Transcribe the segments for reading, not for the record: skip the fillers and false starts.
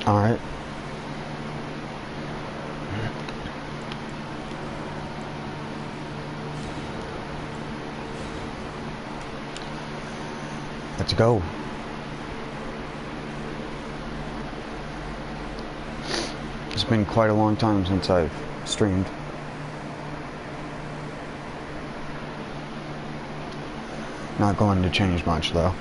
Alright. Let's go. It's been quite a long time since I've streamed. Not going to change much though.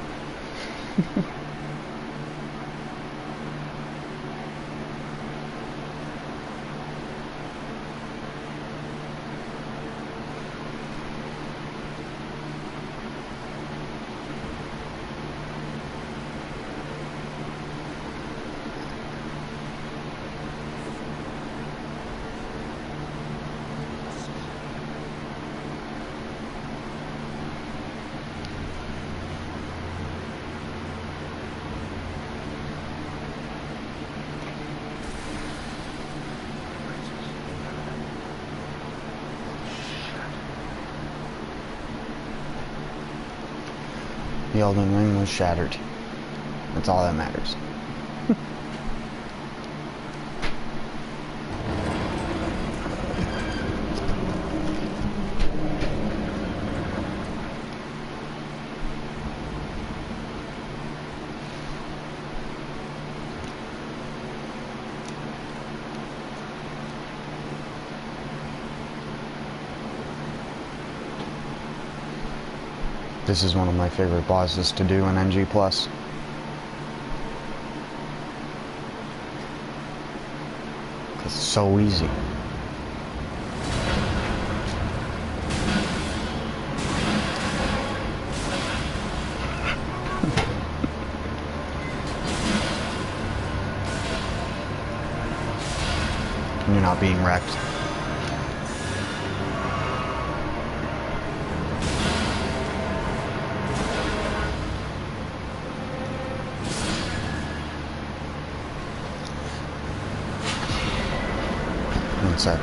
The Elden ring was shattered. That's all that matters. This is one of my favorite bosses to do in NG+. It's so easy. And you're not being wrecked. One sec.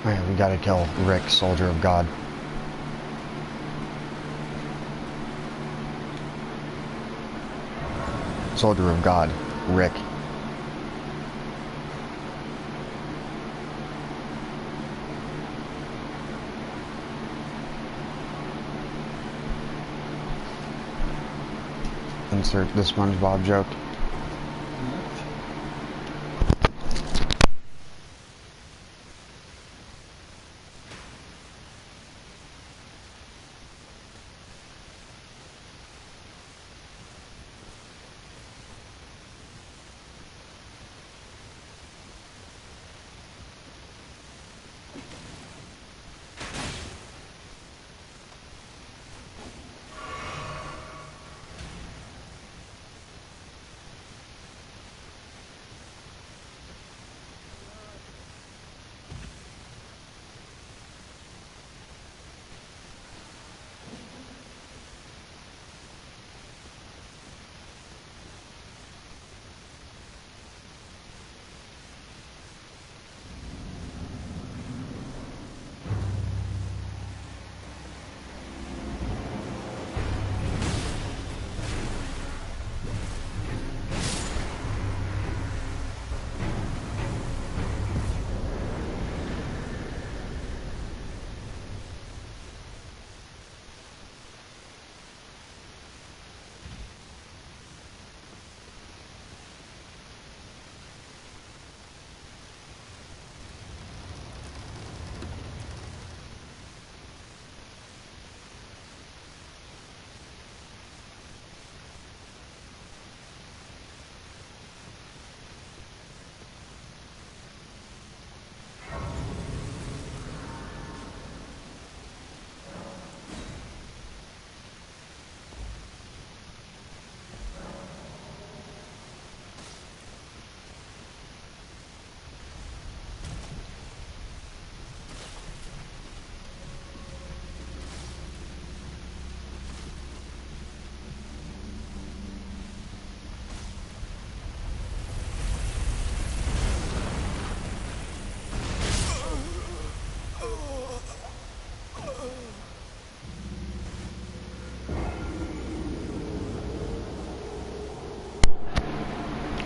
Alright, we gotta kill Rick, Soldier of God. Soldier of God, Rick. Insert the SpongeBob joke.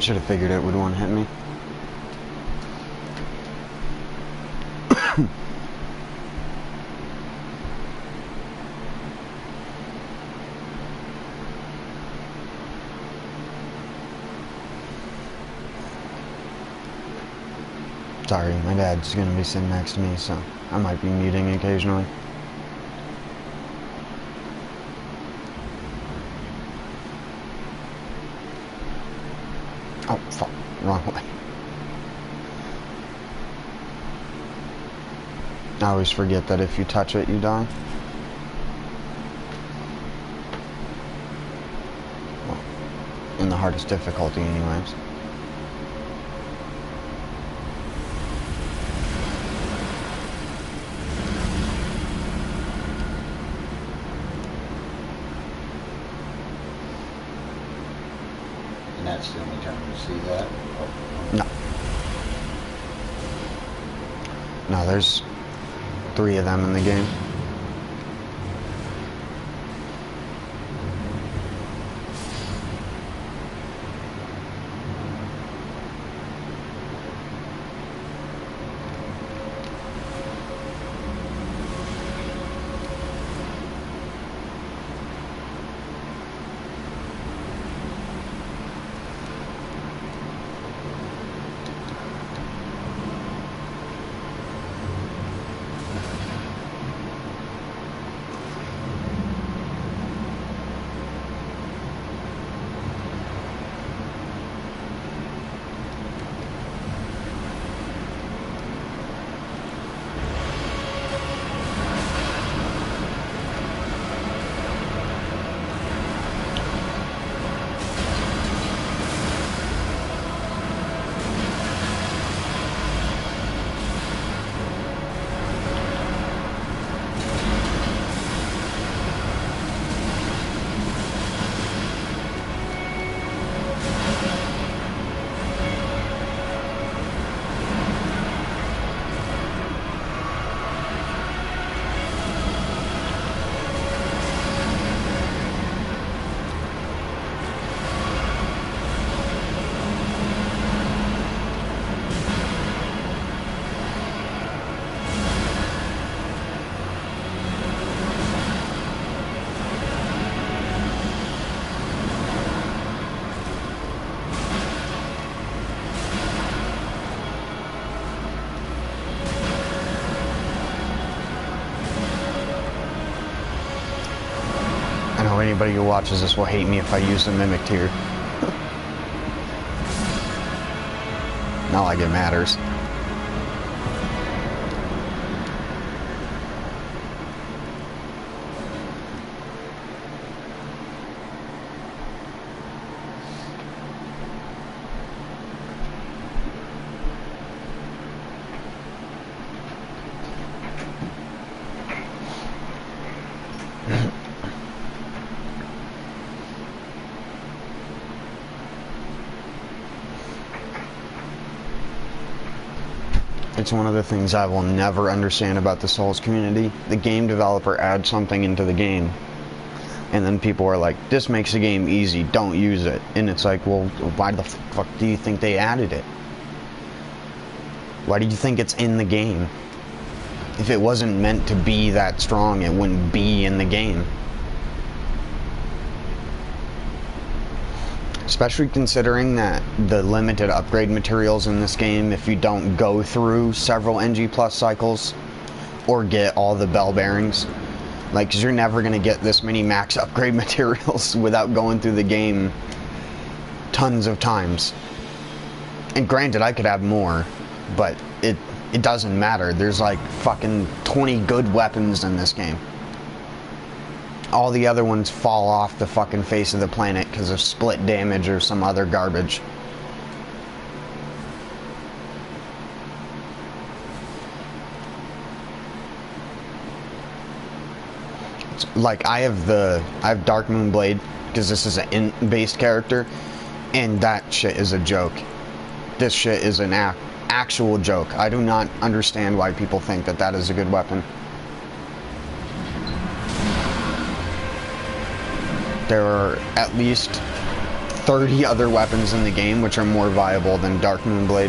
Should have figured it would one-hit me. Sorry, my dad's gonna be sitting next to me, so I might be muting occasionally. Oh, fuck. Wrong way. I always forget that if you touch it, you die. Well, in the hardest difficulty anyways. And that's the only time you see that? No. No, there's 3 of them in the game. I know anybody who watches this will hate me if I use the mimic tier. Not like it matters. It's one of the things I will never understand about the Souls community. The game developer adds something into the game, and then people are like, this makes the game easy, don't use it. And it's like, well, why the fuck do you think they added it? Why do you think it's in the game? If it wasn't meant to be that strong, it wouldn't be in the game. Especially considering that the limited upgrade materials in this game, if you don't go through several NG+ cycles or get all the bell bearings, like, 'cause you're never gonna get this many max upgrade materials without going through the game tons of times. And granted, I could have more, but it doesn't matter. There's like fucking 20 good weapons in this game. All the other ones fall off the fucking face of the planet because of split damage or some other garbage. It's like I have Dark Moon Blade because this is an int-based character, and that shit is a joke. This shit is an actual joke. I do not understand why people think that that is a good weapon. There are at least 30 other weapons in the game which are more viable than Dark Moonblade.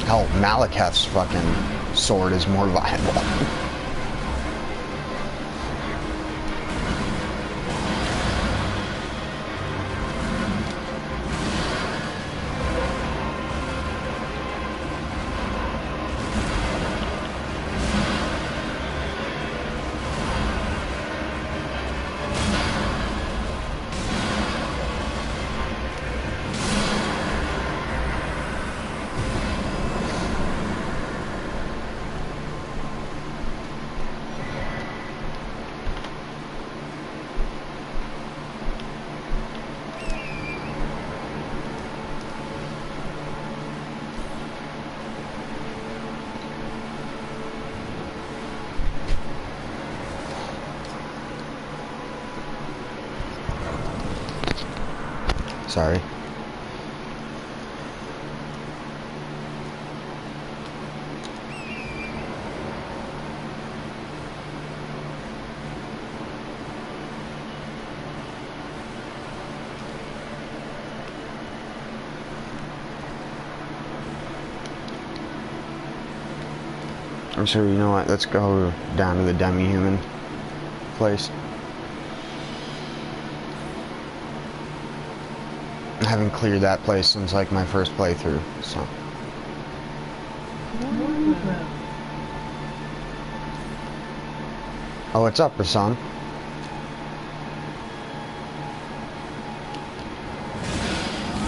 Hell, Malekith's fucking sword is more viable. Sorry. I'm sure, you know what, let's go down to the demi-human place. I haven't cleared that place since like my first playthrough, so. Oh, what's up, Rasan?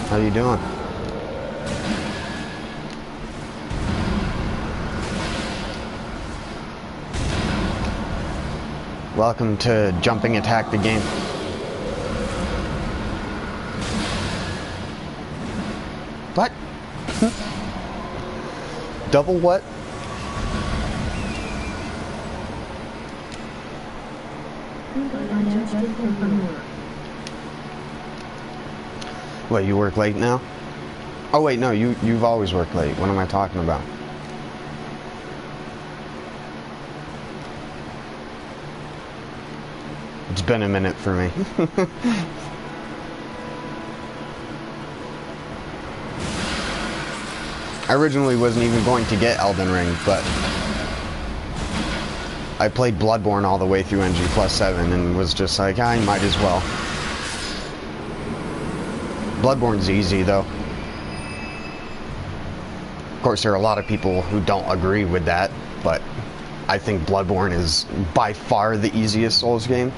How you doing? Welcome to Jumping Attack the Game. What? Double what? What, you work late now? Oh wait, no, you've always worked late. What am I talking about? It's been a minute for me. I originally wasn't even going to get Elden Ring, but I played Bloodborne all the way through NG+7 and was just like, I might as well. Bloodborne's easy, though. Of course, there are a lot of people who don't agree with that, but I think Bloodborne is by far the easiest Souls game.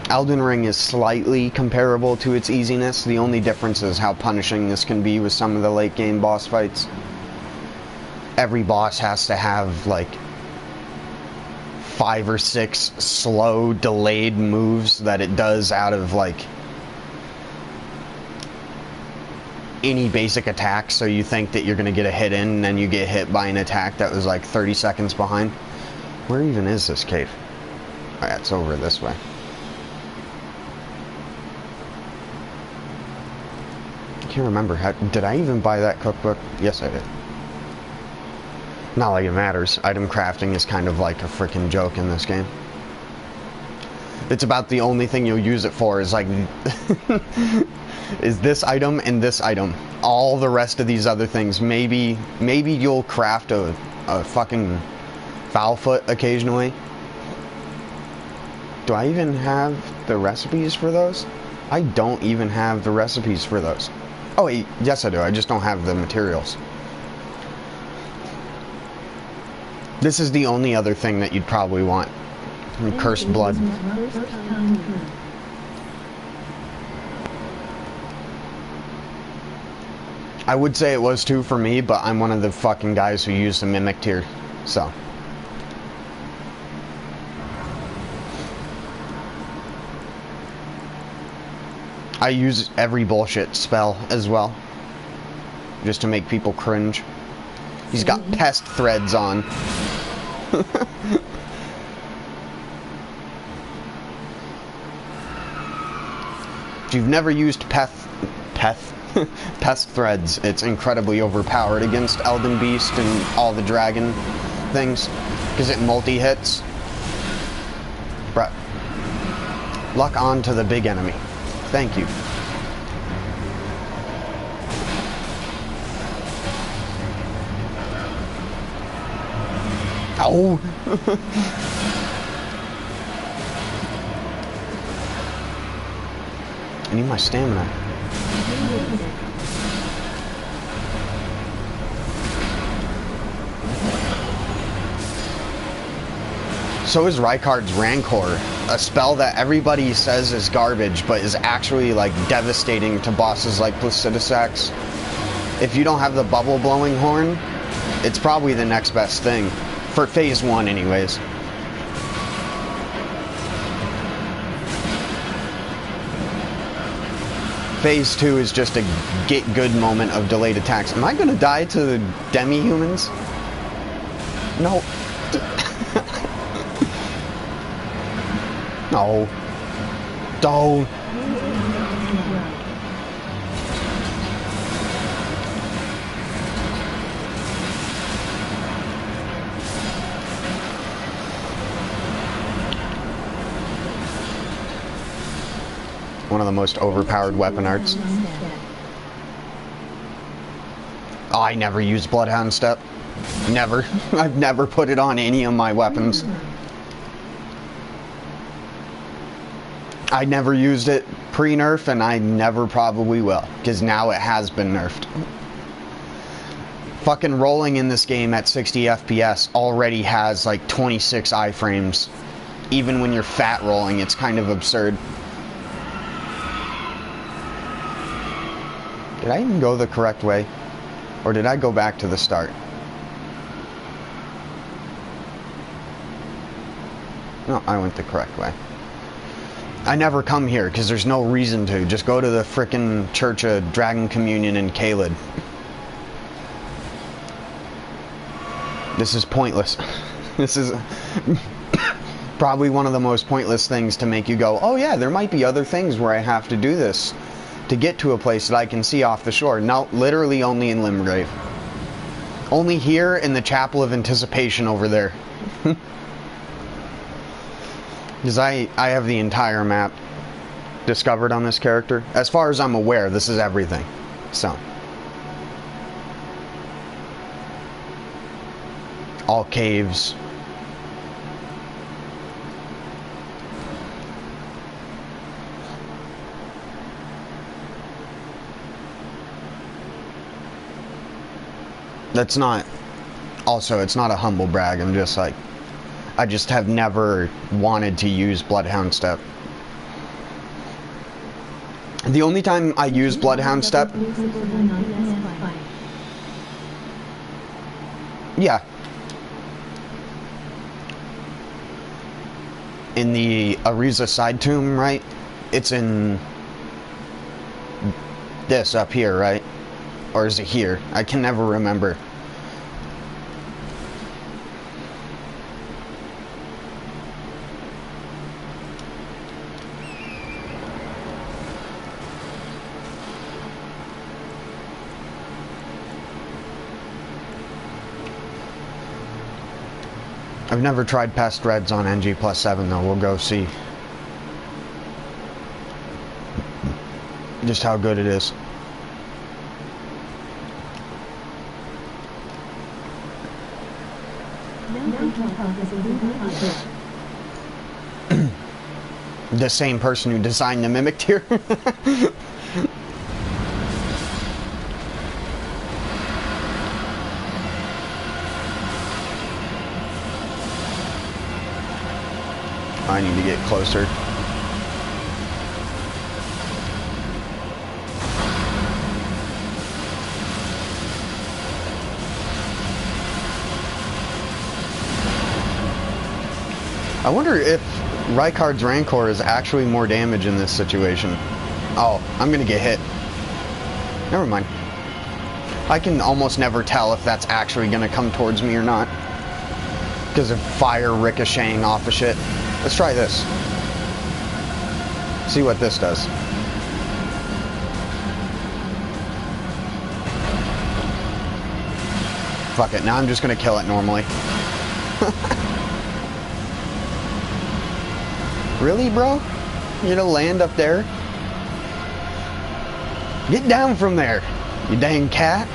Elden Ring is slightly comparable to its easiness. The only difference is how punishing this can be with some of the late game boss fights. Every boss has to have like 5 or 6 slow, delayed moves that it does out of like any basic attack, so you think that you're gonna get a hit in and then you get hit by an attack that was like 30 seconds behind. Where even is this cave? Alright, it's over this way. I can't remember. Did I even buy that cookbook? Yes, I did. Not like it matters. Item crafting is kind of like a freaking joke in this game. It's about the only thing you'll use it for is like is this item and this item. All the rest of these other things, maybe you'll craft a fucking foul foot occasionally. Do I even have the recipes for those? I don't even have the recipes for those. Oh wait, yes I do, I just don't have the materials. This is the only other thing that you'd probably want. Cursed blood. I would say it was too for me, but I'm one of the fucking guys who used the mimic tier, so. I use every bullshit spell as well, just to make people cringe. He's got pest threads on. If you've never used pest Pest threads. It's incredibly overpowered against Elden Beast and all the dragon things because it multi-hits. Bruh. Luck on to the big enemy. Thank you. Oh! I need my stamina. So is Rykard's Rancor, a spell that everybody says is garbage, but is actually like devastating to bosses like Placidusax. If you don't have the bubble blowing horn, it's probably the next best thing. For phase 1 anyways. Phase 2 is just a get good moment of delayed attacks. Am I gonna die to demi-humans? No. No. Don't. One of the most overpowered weapon arts. Oh, I never use Bloodhound Step. Never. I've never put it on any of my weapons. I never used it pre-nerf, and I never probably will, because now it has been nerfed. Fucking rolling in this game at 60 FPS already has like 26 iframes. Even when you're fat rolling, it's kind of absurd. Did I even go the correct way? Or did I go back to the start? No, I went the correct way. I never come here because there's no reason to. Just go to the frickin' Church of Dragon Communion in Caelid. This is pointless. This is probably one of the most pointless things to make you go, oh yeah, there might be other things where I have to do this to get to a place that I can see off the shore. No, literally only in Limgrave. Only here in the Chapel of Anticipation over there. Because I have the entire map discovered on this character. As far as I'm aware, this is everything. So. All caves. That's not, also, it's not a humble brag. I'm just like, I just have never wanted to use Bloodhound Step. The only time I use Bloodhound Step, yeah, in the Ariza side tomb, right? It's in this up here, right? Or is it here? I can never remember. I've never tried pest threads on NG+7 though. We'll go see just how good it is. The same person who designed the mimic tier. I need to get closer. I wonder if Rykard's Rancor is actually more damage in this situation. Oh, I'm gonna get hit. Never mind. I can almost never tell if that's actually gonna come towards me or not, because of fire ricocheting off of shit. Let's try this. See what this does. Fuck it, now I'm just gonna kill it normally. Really, bro? You're gonna land up there? Get down from there, you dang cat.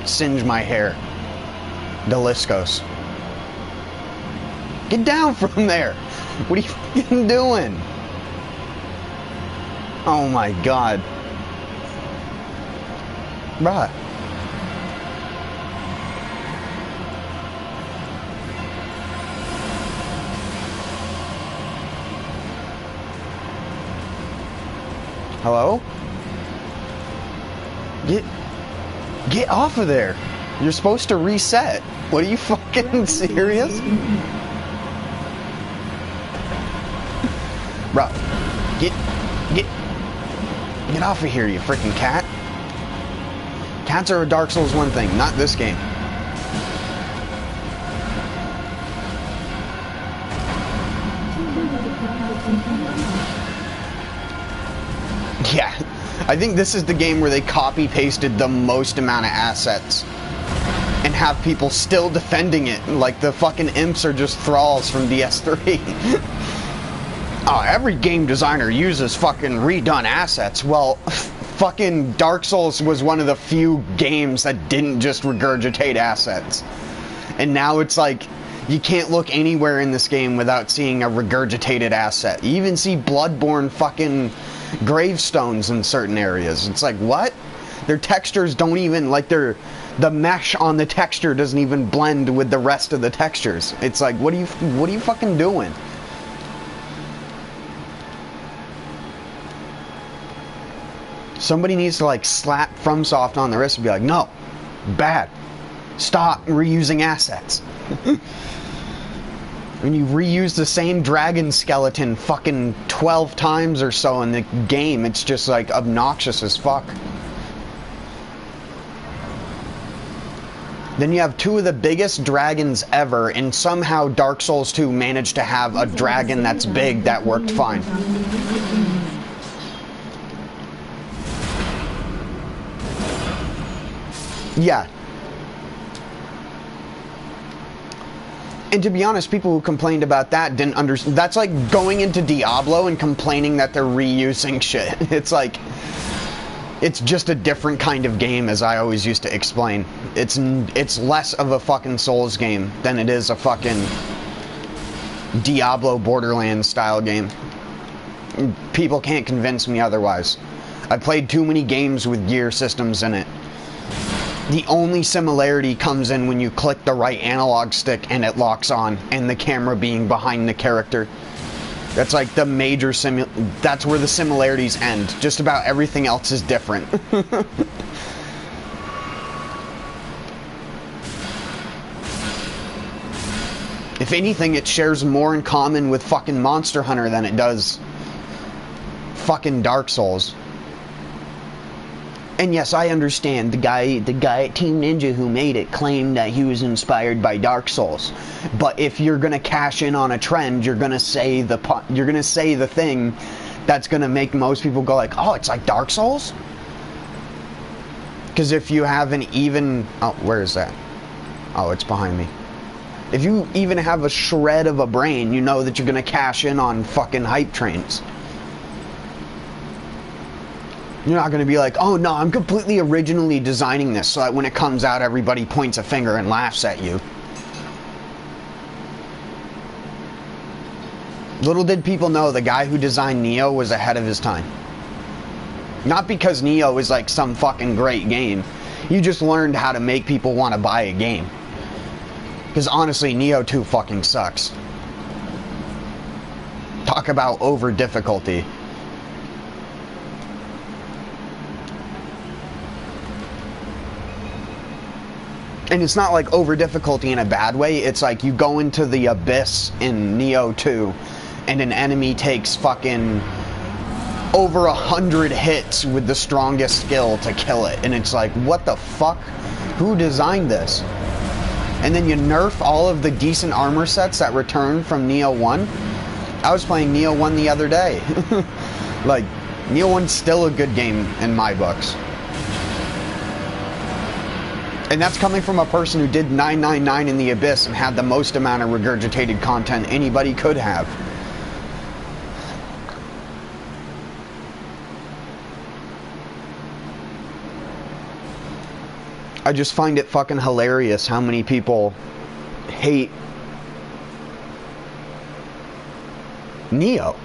Singe my hair. Deliscos. Get down from there! What are you fucking doing? Oh my god. Bruh. Hello? Get off of there. You're supposed to reset. What, are you fucking serious? Bro, get off of here, you freaking cat. Cats are a Dark Souls 1 thing, not this game. Yeah, I think this is the game where they copy-pasted the most amount of assets and have people still defending it like the fucking imps are just thralls from DS3. Oh, every game designer uses fucking redone assets. Well, fucking Dark Souls was one of the few games that didn't just regurgitate assets. And now it's like, you can't look anywhere in this game without seeing a regurgitated asset. You even see Bloodborne fucking gravestones in certain areas. It's like, what? Their textures don't even, like, the mesh on the texture doesn't even blend with the rest of the textures. It's like, what are you fucking doing? Somebody needs to, like, slap FromSoft on the wrist and be like, no, bad. Stop reusing assets. When you reuse the same dragon skeleton fucking 12 times or so in the game, it's just, like, obnoxious as fuck. Then you have two of the biggest dragons ever, and somehow Dark Souls 2 managed to have a dragon that's big that worked fine. Yeah. And to be honest, people who complained about that didn't understand. That's like going into Diablo and complaining that they're reusing shit. It's like, it's just a different kind of game, as I always used to explain. It's less of a fucking Souls game than it is a fucking Diablo Borderlands style game. People can't convince me otherwise. I played too many games with gear systems in it. The only similarity comes in when you click the right analog stick and it locks on, and the camera being behind the character. That's like the major that's where the similarities end. Just about everything else is different. If anything, it shares more in common with fucking Monster Hunter than it does fucking Dark Souls. And yes, I understand the guy at Team Ninja who made it claimed that he was inspired by Dark Souls. But if you're gonna cash in on a trend, you're gonna say the thing that's gonna make most people go like, "Oh, it's like Dark Souls." Because if you have an even, oh, where is that? Oh, it's behind me. If you even have a shred of a brain, you know that you're gonna cash in on fucking hype trains. You're not going to be like, oh no, I'm completely originally designing this so that when it comes out, everybody points a finger and laughs at you. Little did people know the guy who designed Neo was ahead of his time. Not because Neo is like some fucking great game. You just learned how to make people want to buy a game. Because honestly, Neo 2 fucking sucks. Talk about over difficulty. And it's not like over difficulty in a bad way. It's like you go into the abyss in Neo 2 and an enemy takes fucking over 100 hits with the strongest skill to kill it. And it's like, what the fuck? Who designed this? And then you nerf all of the decent armor sets that return from Neo 1. I was playing Neo 1 the other day. Like, Neo 1's still a good game in my books. And that's coming from a person who did 999 in the Abyss and had the most amount of regurgitated content anybody could have. I just find it fucking hilarious how many people hate Neo.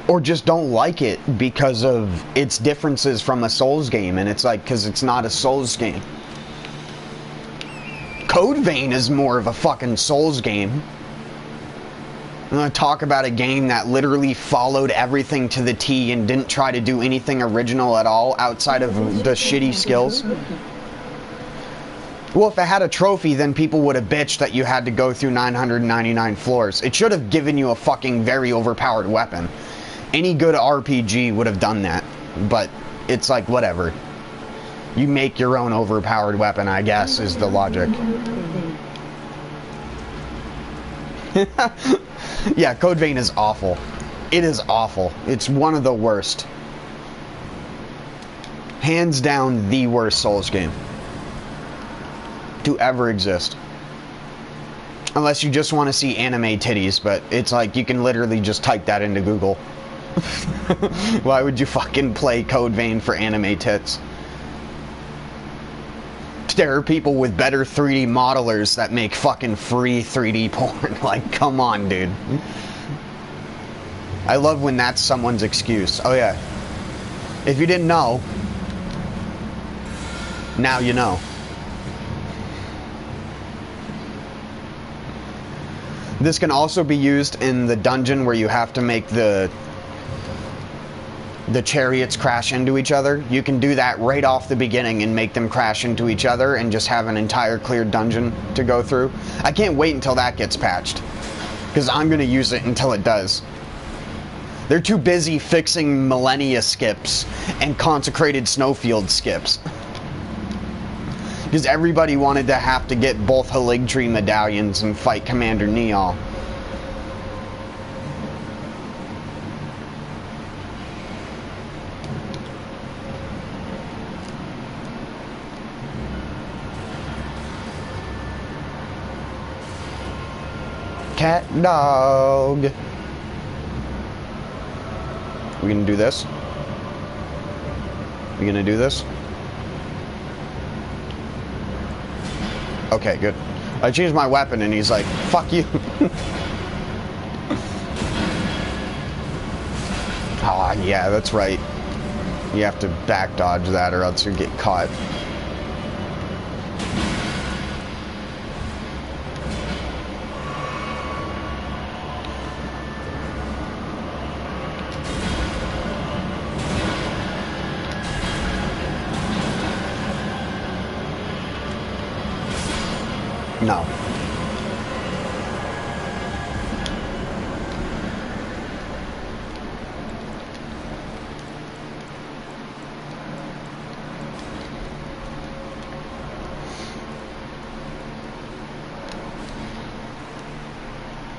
Or just don't like it because of its differences from a Souls game. And it's like, because it's not a Souls game. Code Vein is more of a fucking Souls game. I'm gonna talk about a game that literally followed everything to the T and didn't try to do anything original at all outside of the shitty skills. Well, if it had a trophy, then people would have bitched that you had to go through 999 floors. It should have given you a fucking very overpowered weapon. Any good RPG would have done that. But it's like, whatever. You make your own overpowered weapon, I guess, is the logic. Yeah, Code Vein is awful. It is awful. It's one of the worst. Hands down, the worst Souls game to ever exist. Unless you just want to see anime titties, but it's like you can literally just type that into Google. Why would you fucking play Code Vein for anime tits? There are people with better 3D modelers that make fucking free 3D porn. Like, come on, dude. I love when that's someone's excuse. Oh yeah. If you didn't know, now you know. This can also be used in the dungeon where you have to make the chariots crash into each other. You can do that right off the beginning and make them crash into each other and just have an entire clear dungeon to go through. I can't wait until that gets patched, because I'm going to use it until it does. They're too busy fixing Millennia skips and consecrated snowfield skips. Because everybody wanted to have to get both Haligtree medallions and fight Commander Neal. Cat dog. We gonna do this? We gonna do this? Okay, good. I changed my weapon and he's like, fuck you. Ah, yeah, that's right. You have to back dodge that or else you get caught. No.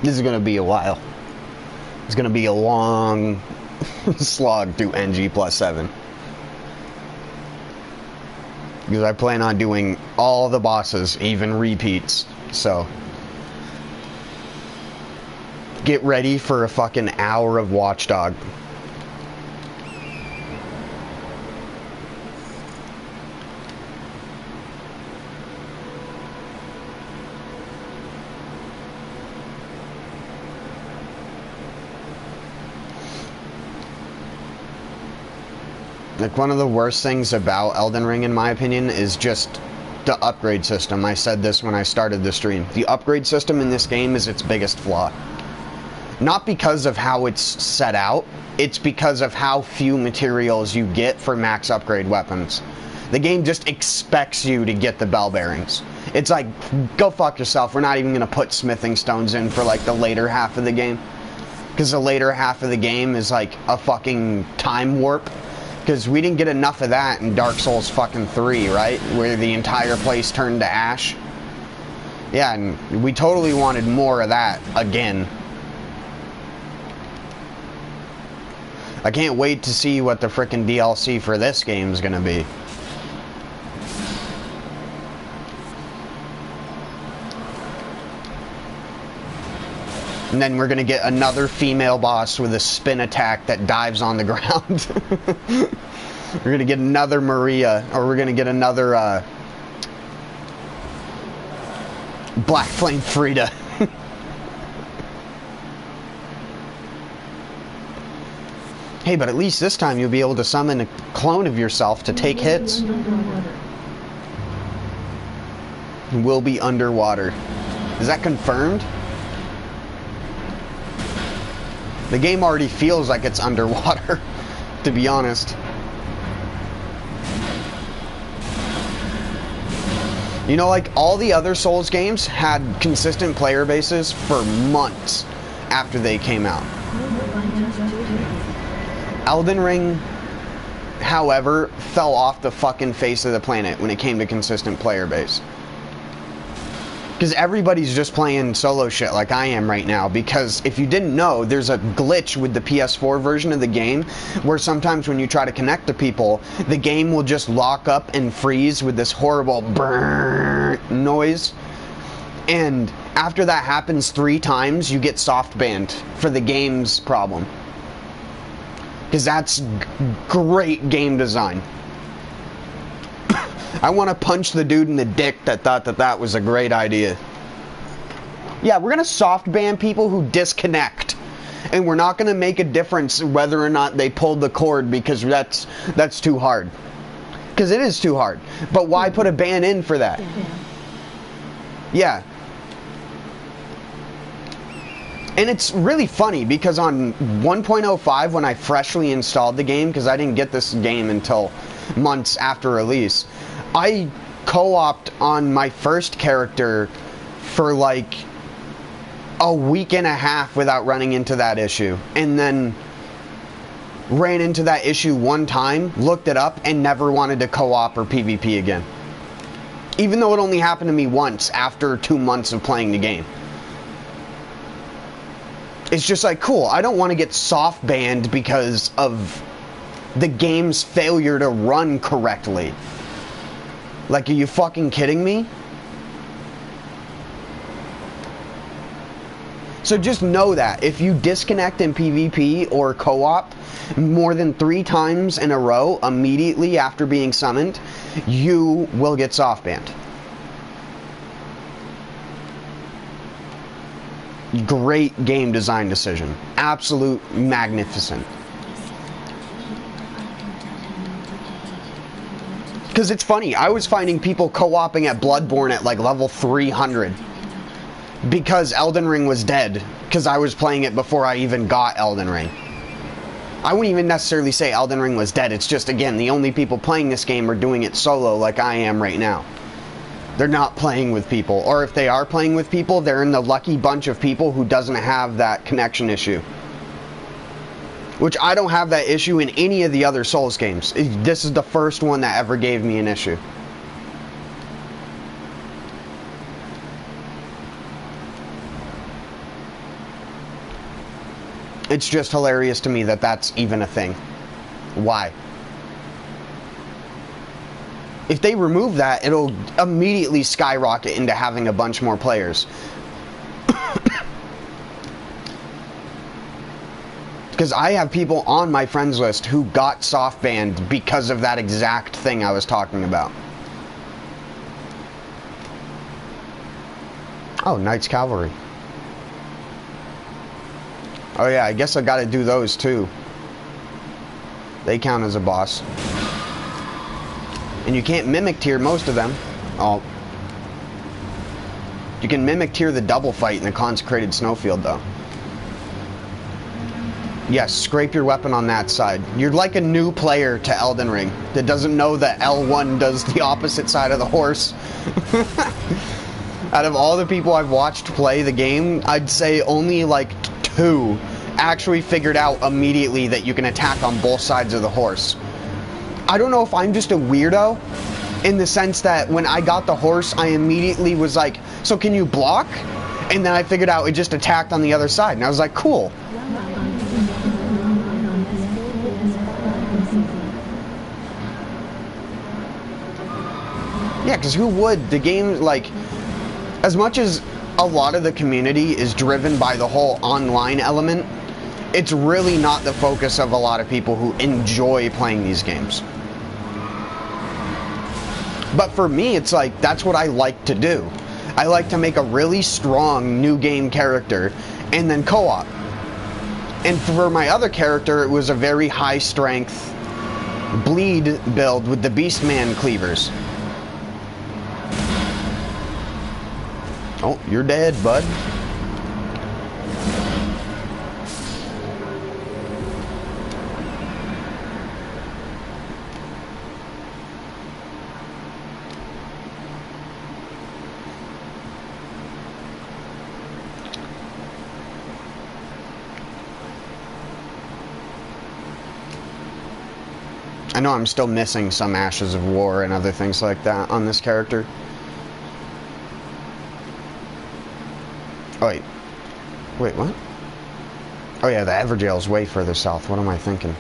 This is going to be a while. It's going to be a long slog through NG+7. Because I plan on doing all the bosses, even repeats, so get ready for a fucking hour of Watchdog. Like, one of the worst things about Elden Ring, in my opinion, is just the upgrade system. I said this when I started the stream. The upgrade system in this game is its biggest flaw. Not because of how it's set out, it's because of how few materials you get for max upgrade weapons. The game just expects you to get the bell bearings. It's like, go fuck yourself, we're not even going to put smithing stones in for like the later half of the game. Because the later half of the game is like a fucking time warp. Because we didn't get enough of that in Dark Souls fucking 3, right? Where the entire place turned to ash. Yeah, and we totally wanted more of that again. I can't wait to see what the frickin' DLC for this game is gonna be. And then we're gonna get another female boss with a spin attack that dives on the ground. We're gonna get another Maria, or we're gonna get another Black Flame Frida. Hey, but at least this time you'll be able to summon a clone of yourself to take hits. Will be underwater. Is that confirmed? The game already feels like it's underwater, to be honest. You know, like, all the other Souls games had consistent player bases for months after they came out. Elden Ring, however, fell off the fucking face of the planet when it came to consistent player base. Because everybody's just playing solo shit like I am right now. Because if you didn't know, there's a glitch with the PS4 version of the game where sometimes when you try to connect to people, the game will just lock up and freeze with this horrible brrrr noise. And after that happens 3 times, you get soft banned for the game's problem. Because that's great game design. I want to punch the dude in the dick that thought that that was a great idea. Yeah, we're going to soft ban people who disconnect. And we're not going to make a difference whether or not they pulled the cord, because that's too hard. Because it is too hard. But why put a ban in for that? Yeah. And it's really funny because on 1.05, when I freshly installed the game, because I didn't get this game until months after release, I co-opted on my first character for like a week and a half without running into that issue. And then ran into that issue one time, looked it up, and never wanted to co-op or PvP again. Even though it only happened to me once after 2 months of playing the game. It's just like, cool, I don't want to get soft banned because of the game's failure to run correctly. Like, are you fucking kidding me? So just know that if you disconnect in PvP or co-op more than 3 times in a row immediately after being summoned, you will get soft banned. Great game design decision. Absolute magnificent. Because it's funny, I was finding people co-oping at Bloodborne at like level 300. Because Elden Ring was dead. Because I was playing it before I even got Elden Ring. I wouldn't even necessarily say Elden Ring was dead. It's just, again, the only people playing this game are doing it solo like I am right now. They're not playing with people. Or if they are playing with people, they're in the lucky bunch of people who doesn't have that connection issue. Which I don't have that issue in any of the other Souls games. This is the first one that ever gave me an issue. It's just hilarious to me that that's even a thing. Why? If they remove that, it'll immediately skyrocket into having a bunch more players. Because I have people on my friends list who got soft banned because of that exact thing I was talking about. Oh, Knights Cavalry. Oh yeah, I guess I gotta do those too. They count as a boss. And you can't mimic tier most of them. Oh. You can mimic tier the double fight in the consecrated snowfield though. Yes, scrape your weapon on that side. You're like a new player to Elden Ring that doesn't know that L1 does the opposite side of the horse. Out of all the people I've watched play the game, I'd say only like 2 actually figured out immediately that you can attack on both sides of the horse. I don't know if I'm just a weirdo in the sense that when I got the horse, I immediately was like, so can you block? And then I figured out it just attacked on the other side. And I was like, cool. Yeah, because who would? The game, like, as much as a lot of the community is driven by the whole online element, it's really not the focus of a lot of people who enjoy playing these games. But for me, it's like, that's what I like to do. I like to make a really strong new game character and then co-op. And for my other character, it was a very high strength bleed build with the Beastman cleavers. Oh, you're dead, bud. I know I'm still missing some Ashes of War and other things like that on this character. Oh, wait. Wait, what? Oh yeah, the Everjail's way further south. What am I thinking?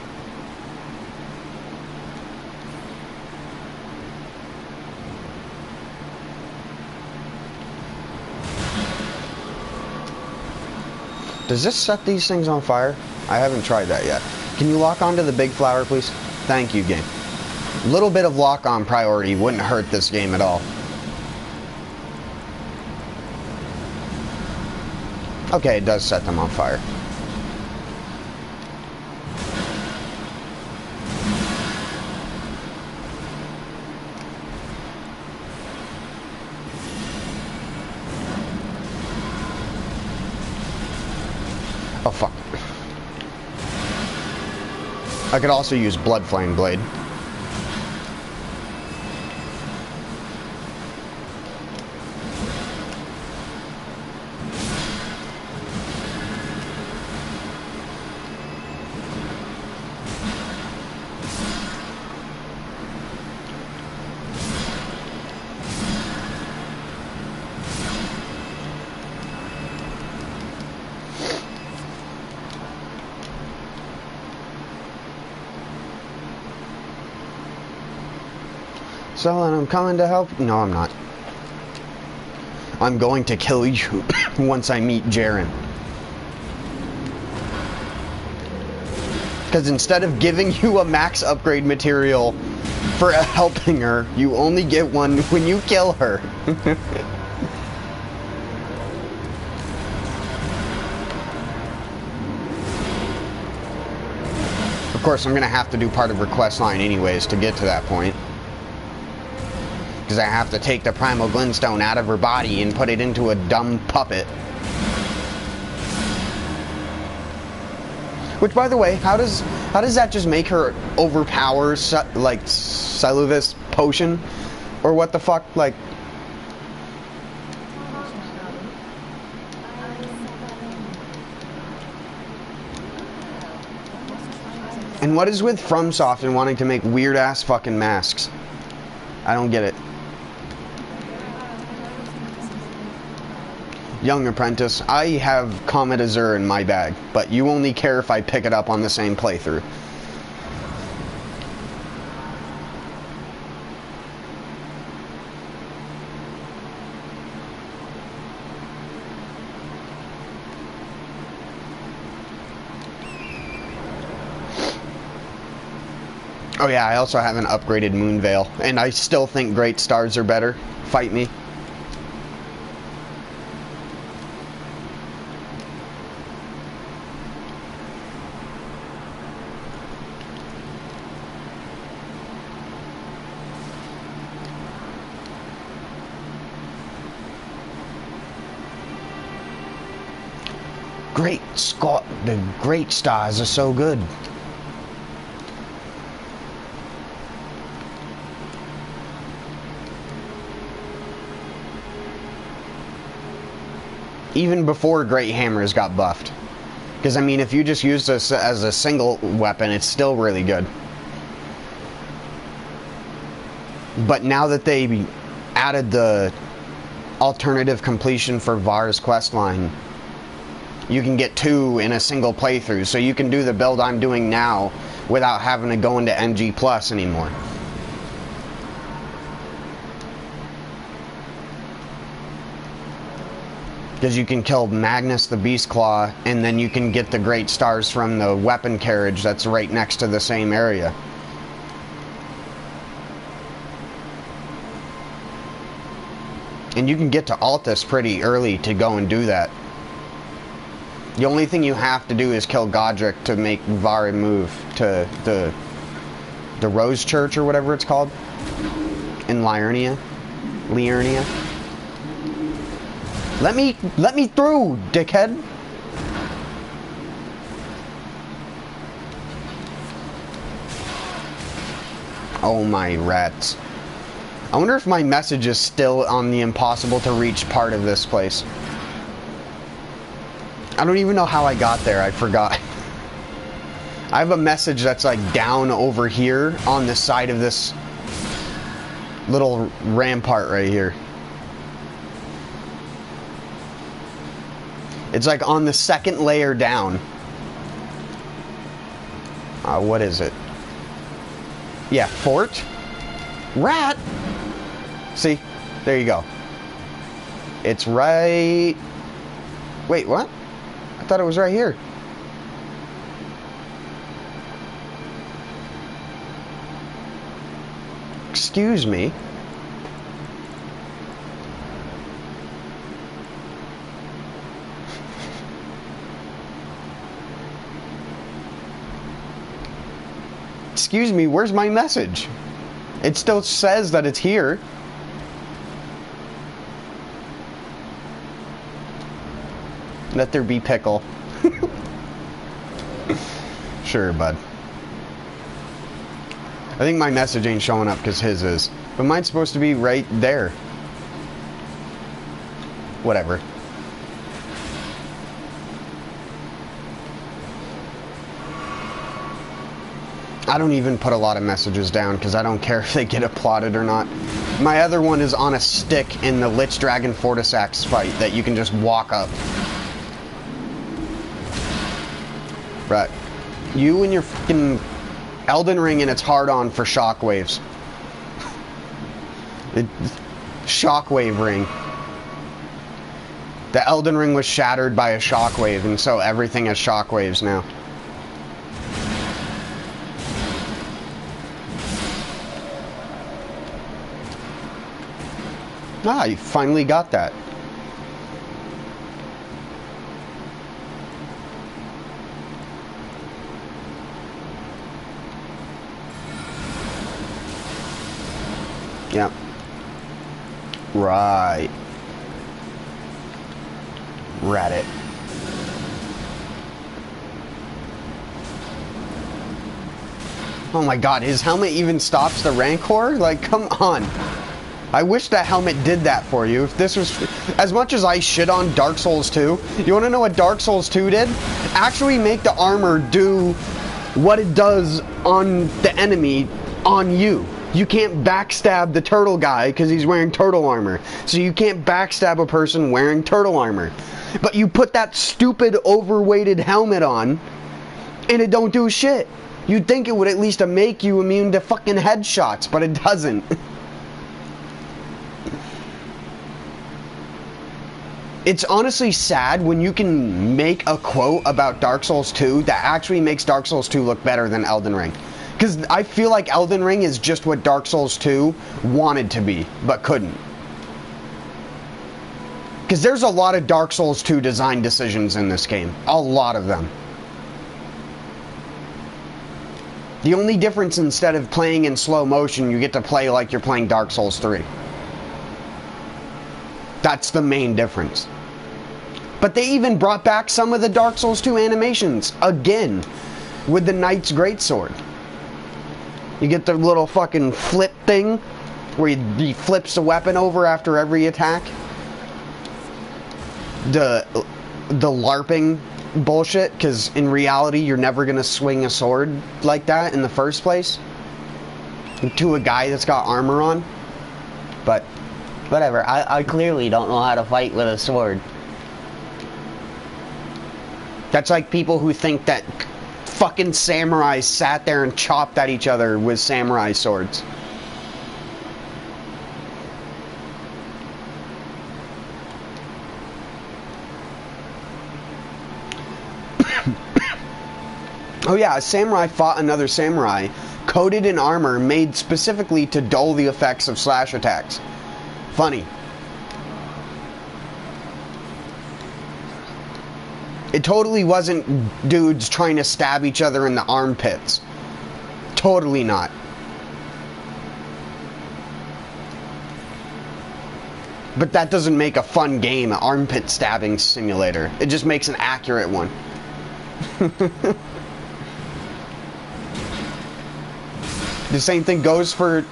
Does this set these things on fire? I haven't tried that yet. Can you lock onto the big flower, please? Thank you, game. A little bit of lock-on priority wouldn't hurt this game at all. Okay, it does set them on fire. Oh, fuck. I could also use Blood Flame Blade. So, and I'm coming to help. No, I'm not. I'm going to kill you once I meet Jaren. Because instead of giving you a max upgrade material for helping her, you only get one when you kill her. Of course, I'm going to have to do part of her quest line anyways to get to that point. Because I have to take the Primal Glintstone out of her body and put it into a dumb puppet. Which, by the way, how does that just make her overpower, like, Siluvis potion? Or what the fuck, like... And what is with FromSoft and wanting to make weird-ass fucking masks? I don't get it. Young Apprentice, I have Comet Azure in my bag, but you only care if I pick it up on the same playthrough. Oh yeah, I also have an upgraded Moonveil, and I still think Great Stars are better. Fight me. Great Scott, the Great Stars are so good. Even before Great Hammers got buffed. Because, I mean, if you just use this as a single weapon, it's still really good. But now that they added the alternative completion for Var's questline, you can get 2 in a single playthrough. So you can do the build I'm doing now without having to go into NG+ anymore. Because you can kill Magnus the Beast Claw, and then you can get the great stars from the weapon carriage that's right next to the same area. And you can get to Altus pretty early to go and do that. The only thing you have to do is kill Godric to make Vara move to the Rose Church or whatever it's called in Liurnia. Let me through, dickhead. Oh my rats. I wonder if my message is still on the impossible to reach part of this place. I don't even know how I got there, I forgot. I have a message that's like down over here on the side of this little rampart right here. It's like on the second layer down. What is it? Yeah, fort? Rat? See? There you go. It's right... Wait, what? I thought it was right here. Excuse me. Excuse me, where's my message? It still says that it's here. Let there be pickle. Sure, bud. I think my message ain't showing up because his is. But mine's supposed to be right there. Whatever. I don't even put a lot of messages down because I don't care if they get applauded or not. My other one is on a stick in the Lich Dragon Fortisax fight that you can just walk up. Right. You and your fucking Elden Ring and it's hard on for shockwaves. Shockwave ring. The Elden Ring was shattered by a shockwave, and so everything has shockwaves now. Ah, you finally got that. Yep. Right. Rat it. Oh my god, his helmet even stops the Rancor? Like, come on. I wish that helmet did that for you. If this was... As much as I shit on Dark Souls 2, you want to know what Dark Souls 2 did? Actually make the armor do what it does on the enemy on you. You can't backstab the turtle guy because he's wearing turtle armor. So you can't backstab a person wearing turtle armor. But you put that stupid overweighted helmet on and it don't do shit. You'd think it would at least make you immune to fucking headshots, but it doesn't. It's honestly sad when you can make a quote about Dark Souls 2 that actually makes Dark Souls 2 look better than Elden Ring. Because I feel like Elden Ring is just what Dark Souls 2 wanted to be, but couldn't. Because there's a lot of Dark Souls 2 design decisions in this game. A lot of them. The only difference, instead of playing in slow motion, you get to play like you're playing Dark Souls 3. That's the main difference. But they even brought back some of the Dark Souls 2 animations, again, with the Knight's Greatsword. You get the little fucking flip thing, where he flips the weapon over after every attack. The LARPing bullshit, because in reality, you're never going to swing a sword like that in the first place. To a guy that's got armor on. But... whatever, I clearly don't know how to fight with a sword. That's like people who think that fucking samurais sat there and chopped at each other with samurai swords. Oh yeah, a samurai fought another samurai, coated in armor made specifically to dull the effects of slash attacks. Funny. It totally wasn't dudes trying to stab each other in the armpits. Totally not. But that doesn't make a fun game, an armpit stabbing simulator. It just makes an accurate one. The same thing goes for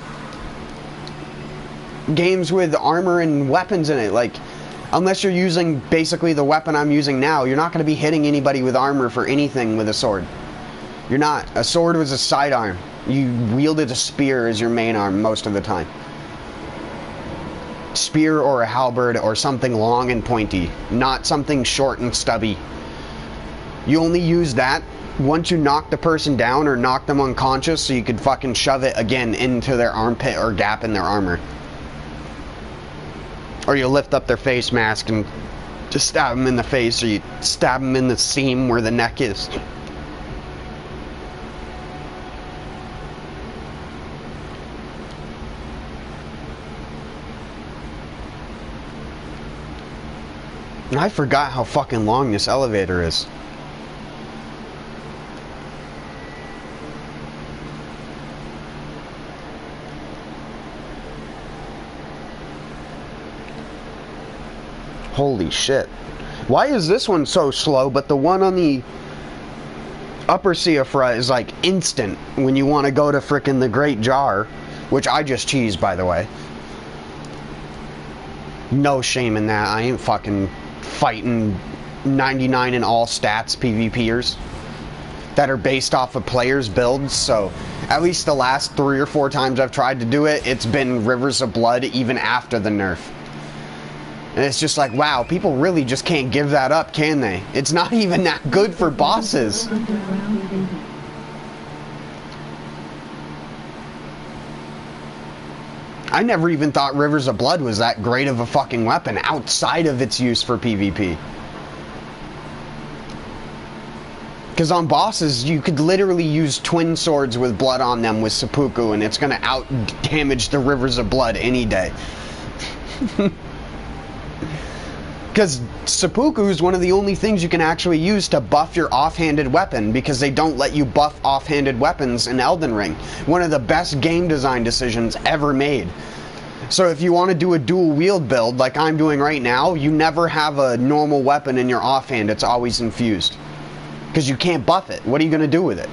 games with armor and weapons in it. Like, unless you're using basically the weapon I'm using now, you're not going to be hitting anybody with armor for anything with a sword. You're not. A sword was a sidearm. You wielded a spear as your main arm most of the time. Spear or a halberd or something long and pointy, not something short and stubby. You only use that once you knock the person down or knock them unconscious so you could fucking shove it again into their armpit or gap in their armor. Or you lift up their face mask and just stab them in the face, or you stab them in the seam where the neck is. And I forgot how fucking long this elevator is. Holy shit. Why is this one so slow, but the one on the upper Siofra is like instant when you want to go to frickin' the Great Jar, which I just cheesed, by the way. No shame in that. I ain't fucking fighting 99 in all stats PvPers that are based off of players' builds, so at least the last 3 or 4 times I've tried to do it, it's been Rivers of Blood even after the nerf. And it's just like, wow, people really just can't give that up, can they? It's not even that good for bosses. I never even thought Rivers of Blood was that great of a fucking weapon outside of its use for PvP. Because on bosses, you could literally use twin swords with blood on them with seppuku, and it's going to out-damage the Rivers of Blood any day. Because seppuku is one of the only things you can actually use to buff your offhanded weapon, because they don't let you buff offhanded weapons in Elden Ring. One of the best game design decisions ever made. So if you want to do a dual wield build like I'm doing right now, you never have a normal weapon in your offhand. It's always infused. Because you can't buff it. What are you going to do with it?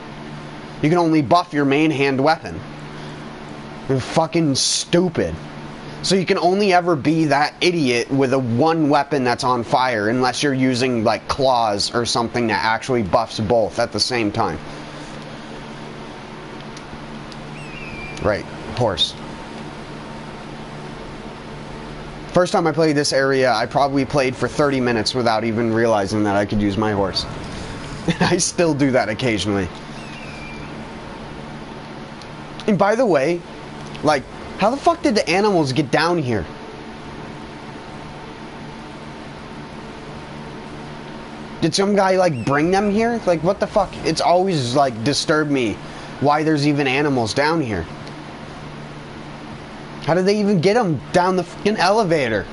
You can only buff your main hand weapon. You're fucking stupid. So you can only ever be that idiot with a one weapon that's on fire, unless you're using like claws or something that actually buffs both at the same time. Right, horse. First time I played this area, I probably played for 30 minutes without even realizing that I could use my horse. I still do that occasionally. And by the way, like, how the fuck did the animals get down here? Did some guy, like, bring them here? Like, what the fuck? It's always, like, disturbed me why there's even animals down here. How did they even get them down the fucking elevator?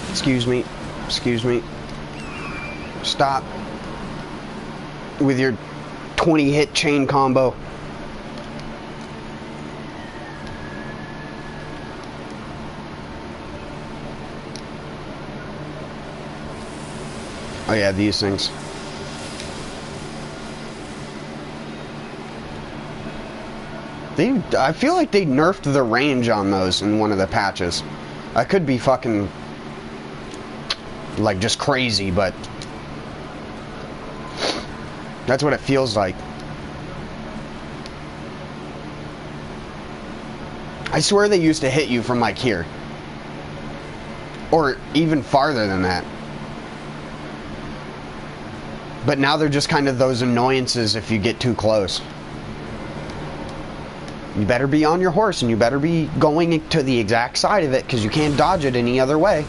Excuse me. Excuse me. Stop. With your 20 hit chain combo. Oh yeah, these things. I feel like they nerfed the range on those in one of the patches. I could be fucking like just crazy, but that's what it feels like. I swear they used to hit you from like here, or even farther than that. But now they're just kind of those annoyances if you get too close. You better be on your horse and you better be going to the exact side of it because you can't dodge it any other way.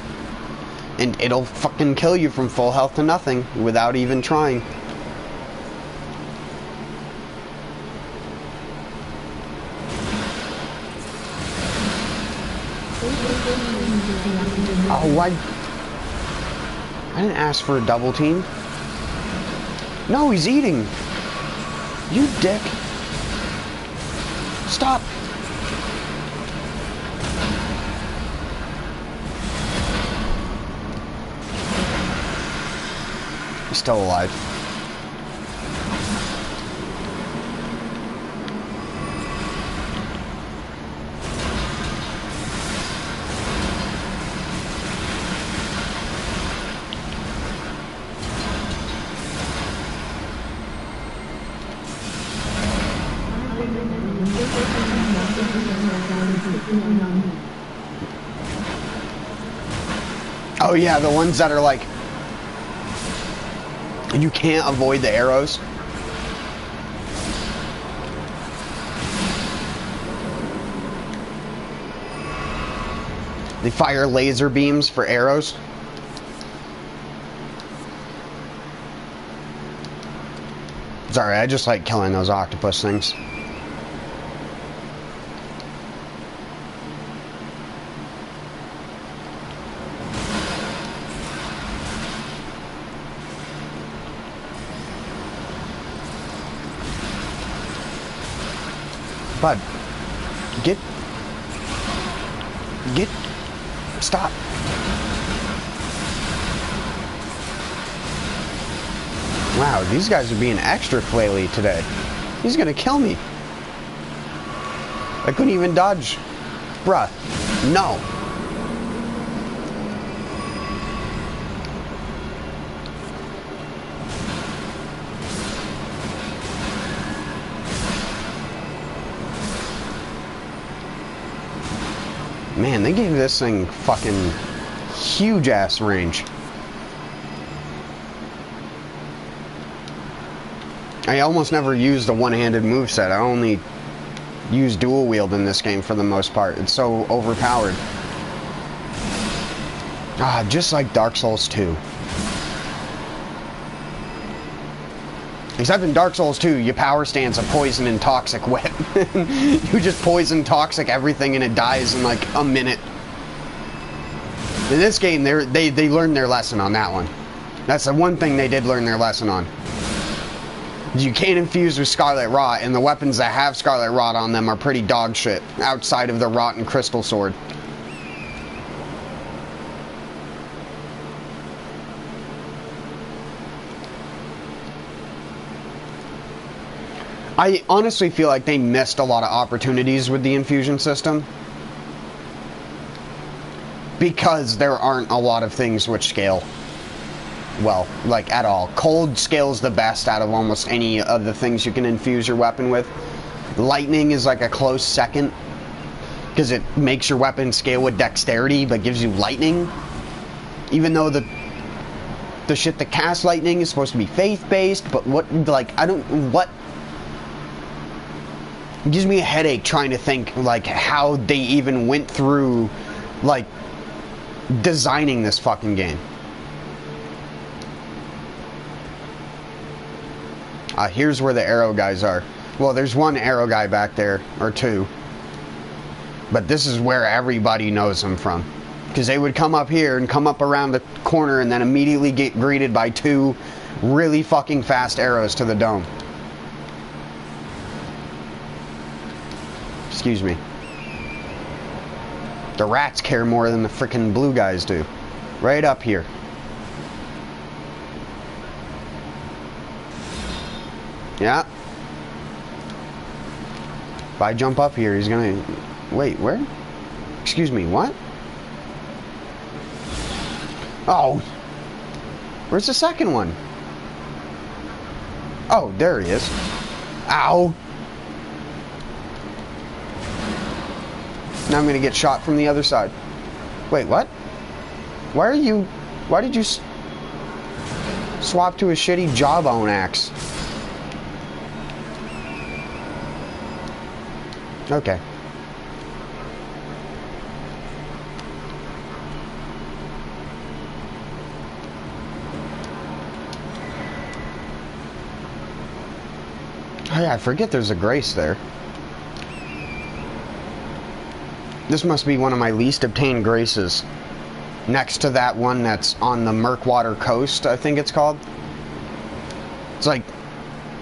And it'll fucking kill you from full health to nothing without even trying. Oh, I didn't ask for a double team. No, he's eating. You dick. Stop. He's still alive. Oh yeah, the ones that are like, you can't avoid the arrows. They fire laser beams for arrows. Sorry, I just like killing those octopus things. Bud, stop. Wow, these guys are being extra flaily today. He's gonna kill me. I couldn't even dodge. Bruh, no. Man, they gave this thing fucking huge ass range. I almost never used a one-handed moveset. I only use dual wield in this game for the most part. It's so overpowered. Ah, just like Dark Souls 2. Except in Dark Souls 2, your power stand's a poison and toxic whip. You just poison toxic everything and it dies in like a minute. In this game, they learned their lesson on that one. That's the one thing they did learn their lesson on. You can't infuse with Scarlet Rot, and the weapons that have Scarlet Rot on them are pretty dog shit, outside of the Rotten Crystal Sword. I honestly feel like they missed a lot of opportunities with the infusion system. Because there aren't a lot of things which scale well, like at all. Cold scales the best out of almost any of the things you can infuse your weapon with. Lightning is like a close second, because it makes your weapon scale with dexterity, but gives you lightning. Even though the shit that casts lightning is supposed to be faith-based, but what, like, what? It gives me a headache trying to think, like, how they even went through, like, designing this fucking game. Here's where the arrow guys are. Well, there's one arrow guy back there, or two. But this is where everybody knows them from. Because they would come up here and come up around the corner and then immediately get greeted by two really fucking fast arrows to the dome. Excuse me. The rats care more than the frickin' blue guys do. Right up here. Yeah. If I jump up here, he's gonna... Wait, where? Excuse me, what? Oh! Where's the second one? Oh, there he is. Ow! Now I'm gonna get shot from the other side. Wait, what? Why are you... Why did you... Swap to a shitty jawbone axe. Okay. Oh yeah, I forget there's a grace there. This must be one of my least obtained graces. Next to that one that's on the Murkwater Coast, I think it's called. It's like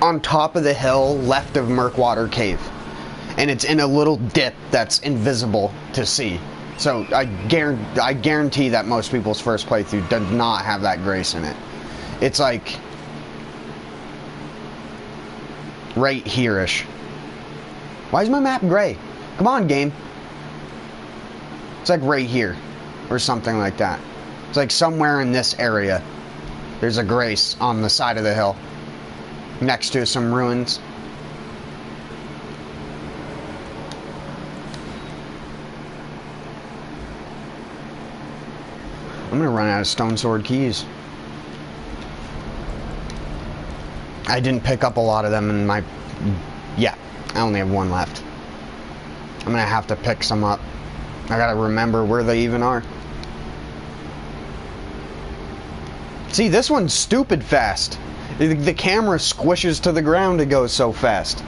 on top of the hill left of Murkwater Cave. And it's in a little dip that's invisible to see. So I guarantee that most people's first playthrough does not have that grace in it. It's like right here-ish. Why is my map gray? Come on, game. It's like right here. Or something like that. It's like somewhere in this area. There's a grace on the side of the hill. Next to some ruins. I'm gonna run out of stone sword keys. I didn't pick up a lot of them in my... Yeah, I only have one left. I'm gonna have to pick some up. I gotta remember where they even are. See, this one's stupid fast. The camera squishes to the ground, it goes so fast.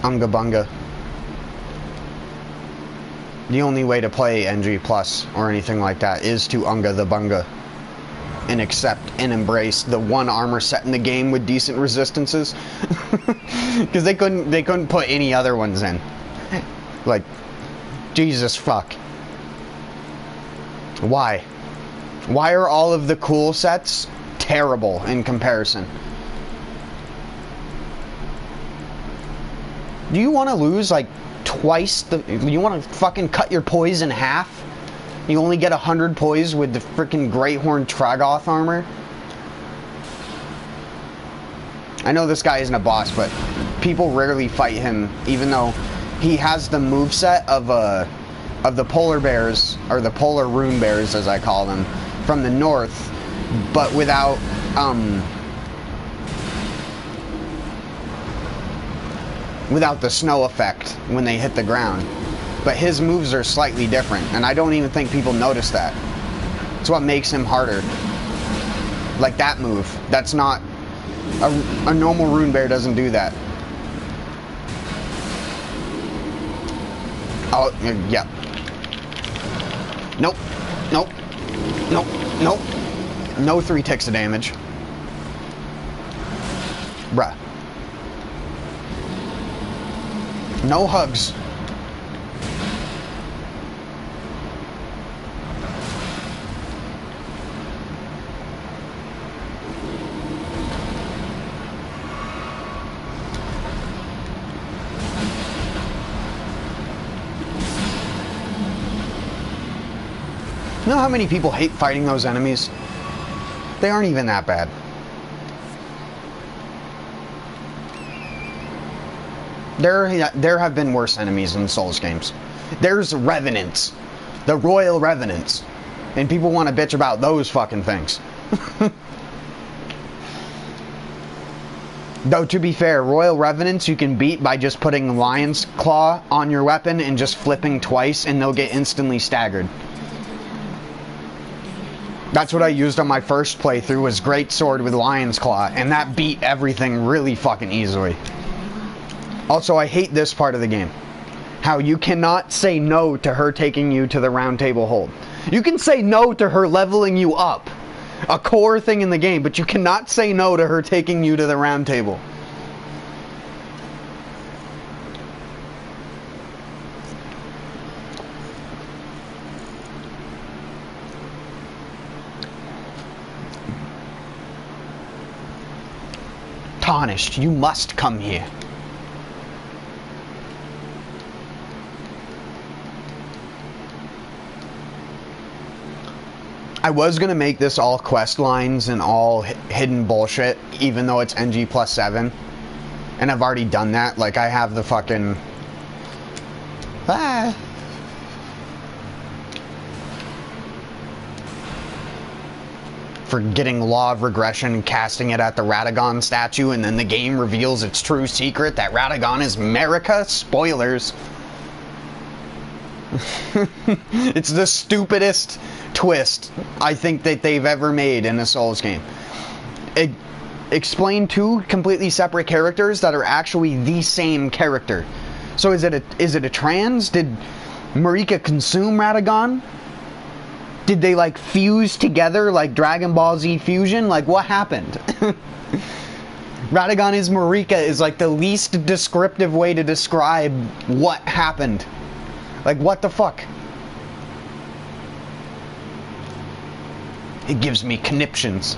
Unga bunga. The only way to play NG+ or anything like that is to unga the bunga. And accept and embrace the one armor set in the game with decent resistances. Because they couldn't put any other ones in. Like, Jesus fuck. Why? Why are all of the cool sets terrible in comparison? Do you want to lose like twice the... You want to fucking cut your poise in half? You only get 100 poise with the freaking Greathorn Tragoth armor? I know this guy isn't a boss, but people rarely fight him, even though he has the moveset of the polar bears, or the polar rune bears as I call them, from the north, but without the snow effect when they hit the ground. But his moves are slightly different, and I don't even think people notice that. It's what makes him harder. Like that move. That's not... A normal rune bear doesn't do that. Oh, yeah. Nope. Nope. Nope. Nope. No 3 ticks of damage. Bruh. No hugs. You know how many people hate fighting those enemies? They aren't even that bad. There have been worse enemies in Souls games. There's Revenants. The Royal Revenants. And people want to bitch about those fucking things. Though, to be fair, Royal Revenants you can beat by just putting Lion's Claw on your weapon and just flipping twice, and they'll get instantly staggered. That's what I used on my first playthrough, was Great Sword with Lion's Claw, and that beat everything really fucking easily. Also, I hate this part of the game. How you cannot say no to her taking you to the round table hold. You can say no to her leveling you up. A core thing in the game, but you cannot say no to her taking you to the round table. Tarnished, you must come here. I was gonna make this all quest lines and all hidden bullshit, even though it's NG+7. And I've already done that. Like, I have the fucking... For getting Law of Regression and casting it at the Radagon statue, and then the game reveals its true secret, that Radagon is America. Spoilers. It's the stupidest twist I think that they've ever made in a Souls game. Explain two completely separate characters that are actually the same character. So is it a trans? Did Marika consume Radagon? Did they like fuse together like Dragon Ball Z fusion? Like, what happened? Radagon is Marika is like the least descriptive way to describe what happened. Like, what the fuck? It gives me conniptions.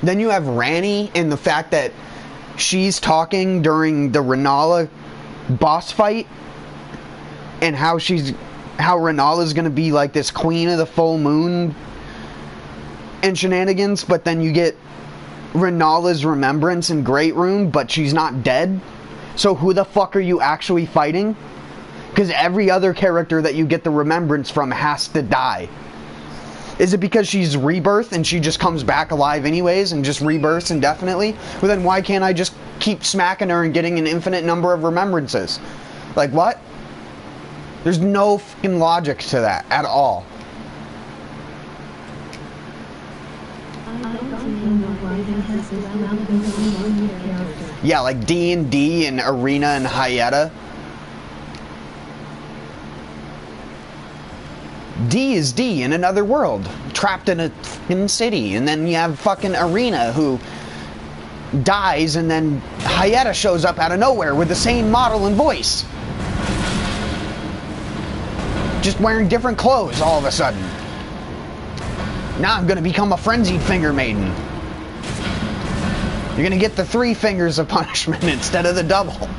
Then you have Ranni and the fact that she's talking during the Renala boss fight, and how Renala's gonna be like this queen of the full moon and shenanigans, but then you get Renala's remembrance in Great Rune, but she's not dead. So who the fuck are you actually fighting? Because every other character that you get the remembrance from has to die. Is it because she's rebirth and she just comes back alive anyways and just rebirths indefinitely? Well, then why can't I just keep smacking her and getting an infinite number of remembrances? Like, what? There's no fucking logic to that at all. Yeah, like D&D and Arena and Hyetta. D is D in another world, trapped in a fucking city, and then you have fucking Arena who dies, and then Hyetta shows up out of nowhere with the same model and voice. Just wearing different clothes all of a sudden. Now I'm gonna become a frenzied finger maiden. You're gonna get the 3 fingers of punishment instead of the double.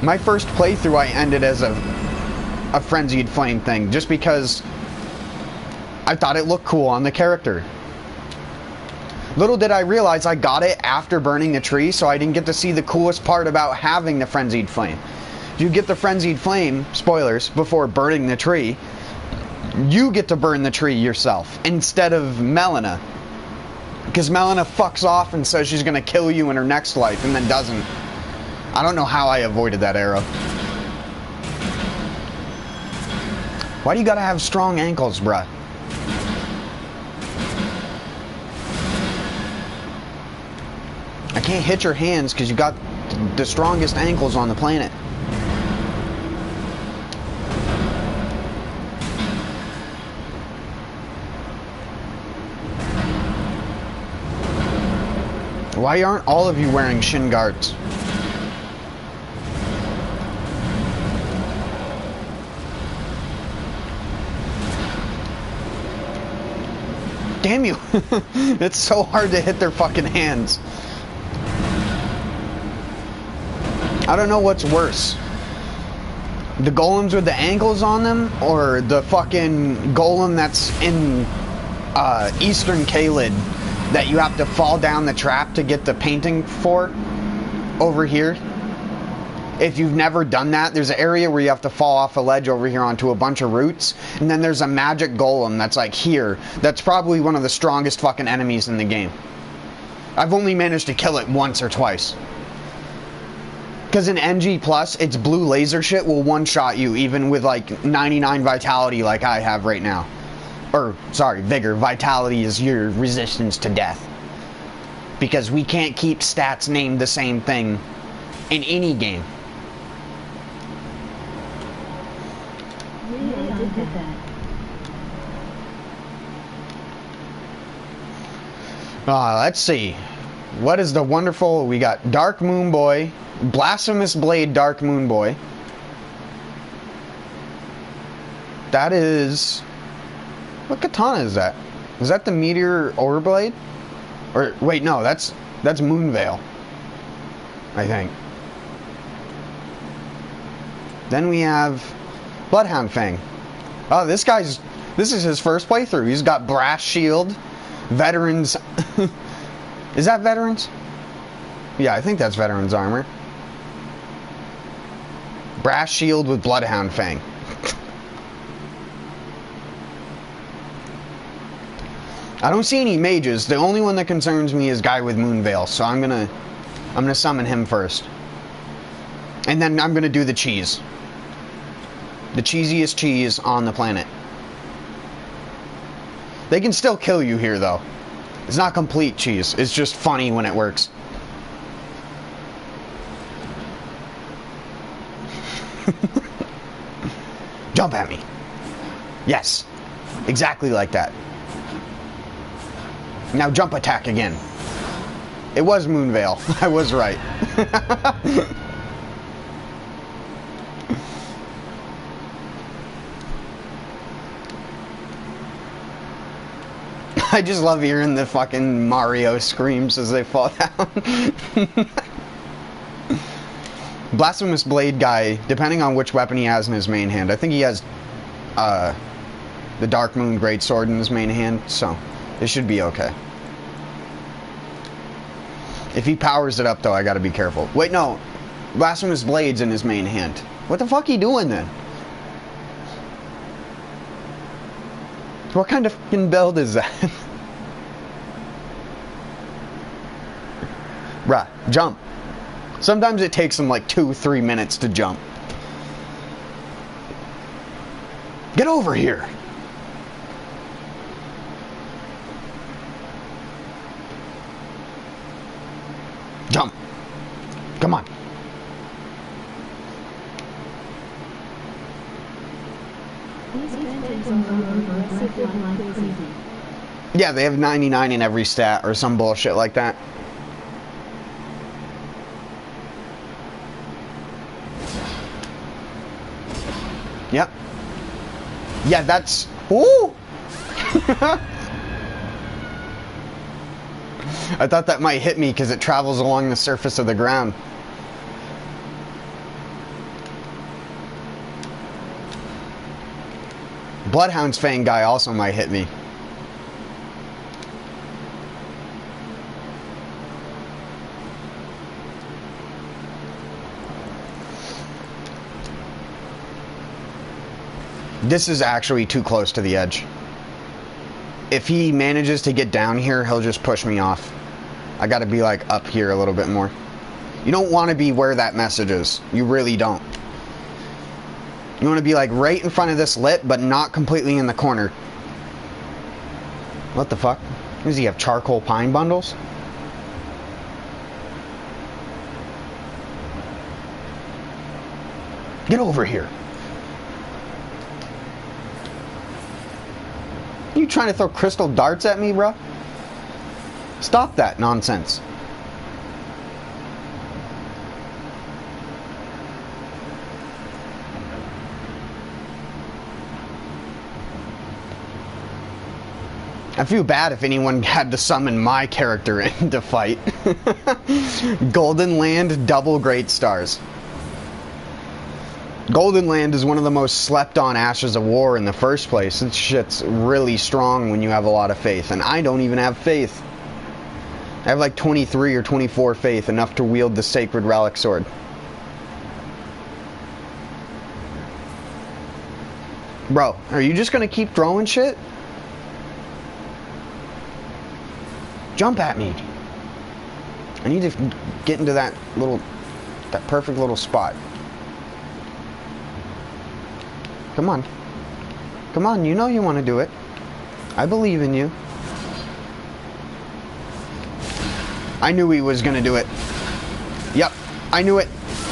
My first playthrough I ended as a frenzied flame thing, just because I thought it looked cool on the character. Little did I realize I got it after burning the tree, so I didn't get to see the coolest part about having the frenzied flame. If you get the frenzied flame, spoilers, before burning the tree, you get to burn the tree yourself, instead of Melina. Because Melina fucks off and says she's gonna kill you in her next life, and then doesn't. I don't know how I avoided that arrow. Why do you gotta have strong ankles, bruh? I can't hit your hands because you got the strongest ankles on the planet. Why aren't all of you wearing shin guards? Damn you. It's so hard to hit their fucking hands. I don't know what's worse. The golems with the ankles on them, or the fucking golem that's in Eastern Caelid that you have to fall down the trap to get the painting for over here. If you've never done that, there's an area where you have to fall off a ledge over here onto a bunch of roots, and then there's a magic golem that's like here. That's probably one of the strongest fucking enemies in the game. I've only managed to kill it once or twice. Because in NG+, its blue laser shit will one-shot you even with like 99 vitality like I have right now. Or, sorry, vigor. Vitality is your resistance to death. Because we can't keep stats named the same thing in any game. Let's see. What is the wonderful... We got Dark Moon Boy, Blasphemous Blade Dark Moon Boy. That is... What katana is that? Is that the Meteor Overblade? Or, wait, no, that's Moonveil, I think. Then we have Bloodhound Fang. Oh, this is his first playthrough. He's got Brass Shield, Veterans... Is that Veterans? Yeah, I think that's Veterans armor. Brass Shield with Bloodhound Fang. I don't see any mages. The only one that concerns me is guy with Moonveil, so I'm gonna summon him first. And then I'm gonna do the cheese. The cheesiest cheese on the planet. They can still kill you here though. It's not complete cheese. It's just funny when it works. Jump at me. Yes. Exactly like that. Now jump attack again. It was Moonveil. I was right. I just love hearing the fucking Mario screams as they fall down. Blasphemous Blade guy, depending on which weapon he has in his main hand. I think he has the Dark Moon Greatsword in his main hand, so it should be okay. If he powers it up, though, I gotta be careful. Wait, no. Blasphemous Blade's in his main hand. What the fuck are you doing then? What kind of fucking build is that? Bruh, jump. Sometimes it takes them like 2-3 minutes to jump. Get over here. Jump. Come on. Yeah, they have 99 in every stat or some bullshit like that. Yep. Yeah, that's... Ooh! I thought that might hit me because it travels along the surface of the ground. Bloodhound's Fang guy also might hit me. This is actually too close to the edge. If he manages to get down here, he'll just push me off. I gotta be like up here a little bit more. You don't want to be where that message is. You really don't. You want to be like right in front of this lip, but not completely in the corner. What the fuck? Does he have charcoal pine bundles? Get over here. You trying to throw crystal darts at me, bro? Stop that nonsense. I feel bad if anyone had to summon my character in to fight. Golden Land double great stars. Golden Land is one of the most slept on Ashes of War in the first place. This shit's really strong when you have a lot of faith, and I don't even have faith. I have like 23 or 24 faith, enough to wield the Sacred Relic Sword. Bro, are you just gonna keep throwing shit? Jump at me. I need to get into that perfect little spot. Come on. Come on, you know you want to do it. I believe in you. I knew he was gonna do it. Yep, I knew it.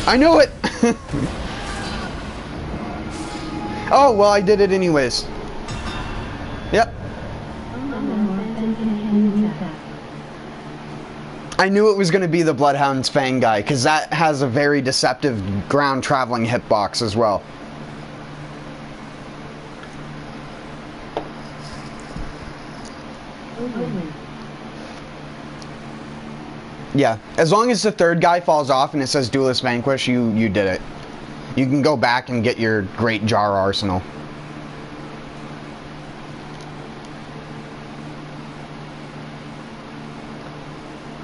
I knew it! Oh, well, I did it anyways. Yep. I knew it was going to be the Bloodhound's Fang guy, because that has a very deceptive ground-traveling hitbox as well. Yeah, as long as the third guy falls off and it says Duelist Vanquish, you did it. You can go back and get your Great Jar Arsenal.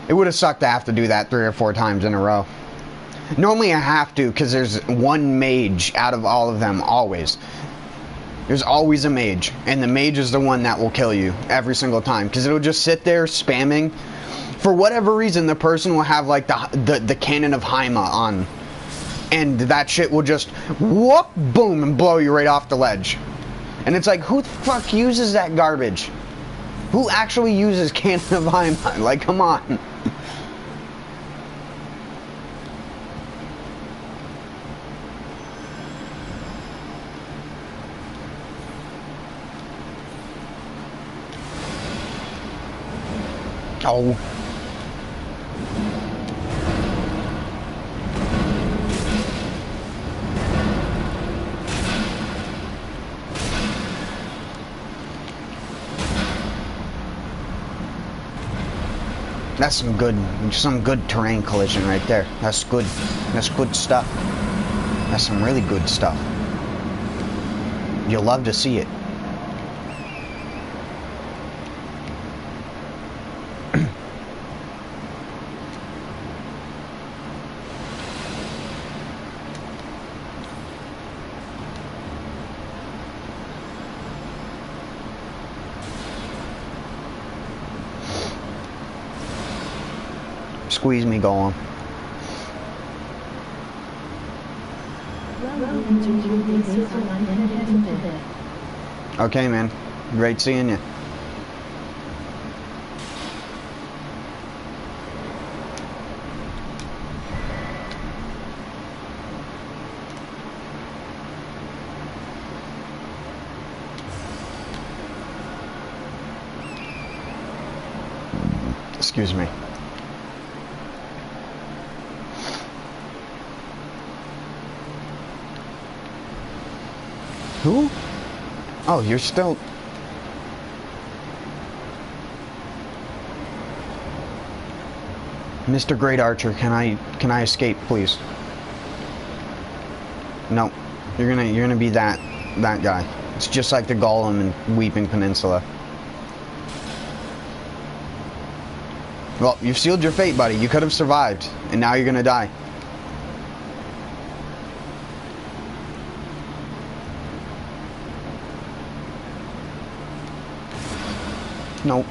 It would have sucked to have to do that 3 or 4 times in a row. Normally I have to, because there's one mage out of all of them, always. There's always a mage, and the mage is the one that will kill you every single time, because it'll just sit there spamming. For whatever reason, the person will have like the Cannon of Haima on, and that shit will just whoop, boom, and blow you right off the ledge. And it's like, who the fuck uses that garbage? Who actually uses Cannon of Haima? Like, come on. Oh. That's some good terrain collision right there. That's good. That's good stuff. That's some really good stuff. You'll love to see it. Squeeze me, Golem. Okay, man. Great seeing you. Excuse me. Who? Oh, you're still... Mr. Great Archer, can I escape, please? No. You're gonna be that guy. It's just like the Golem in Weeping Peninsula. Well, you've sealed your fate, buddy. You could have survived, and now you're gonna die. Nope.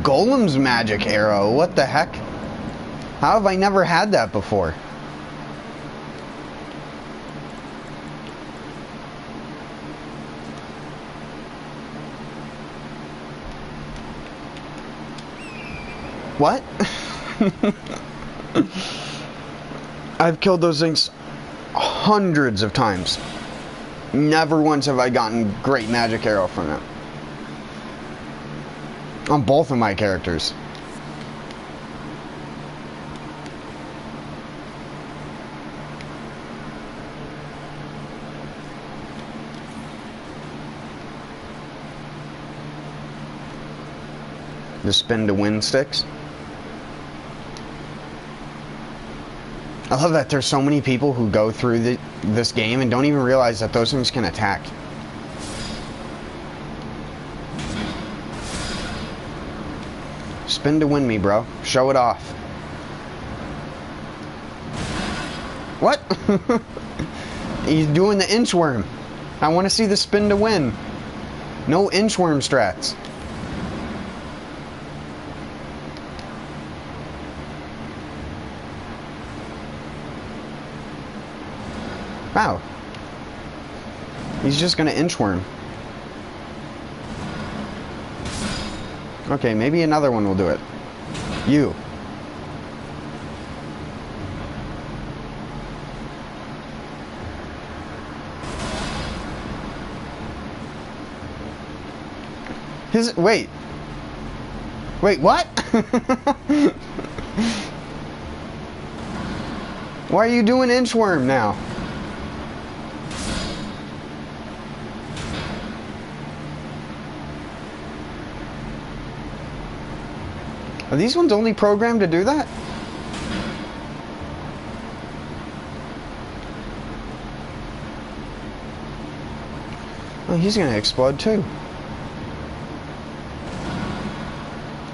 Golem's magic arrow, what the heck? How have I never had that before? What? I've killed those things hundreds of times. Never once have I gotten great magic arrow from it. On both of my characters. The spin to win sticks. I love that there's so many people who go through this game and don't even realize that those things can attack. Spin to win me, bro. Show it off. What? He's doing the inchworm. I want to see the spin to win. No inchworm strats. Wow. He's just gonna inchworm. Okay, maybe another one will do it. You. Wait. Wait, what? Why are you doing inchworm now? Are these ones only programmed to do that? Oh, he's gonna explode too.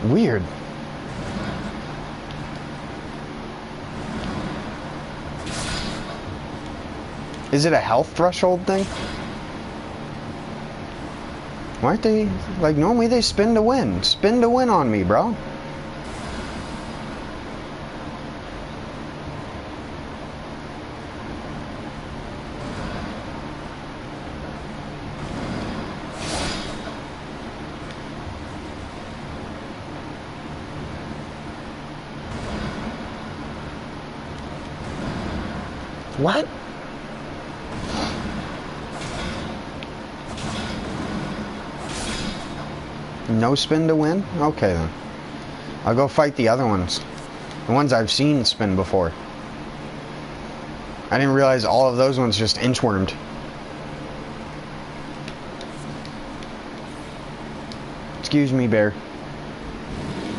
Weird. Is it a health threshold thing? Why aren't they, like, normally they spin to win. Spin to win on me, bro. What? No spin to win? Okay then. I'll go fight the other ones. The ones I've seen spin before. I didn't realize all of those ones just inchwormed. Excuse me, bear.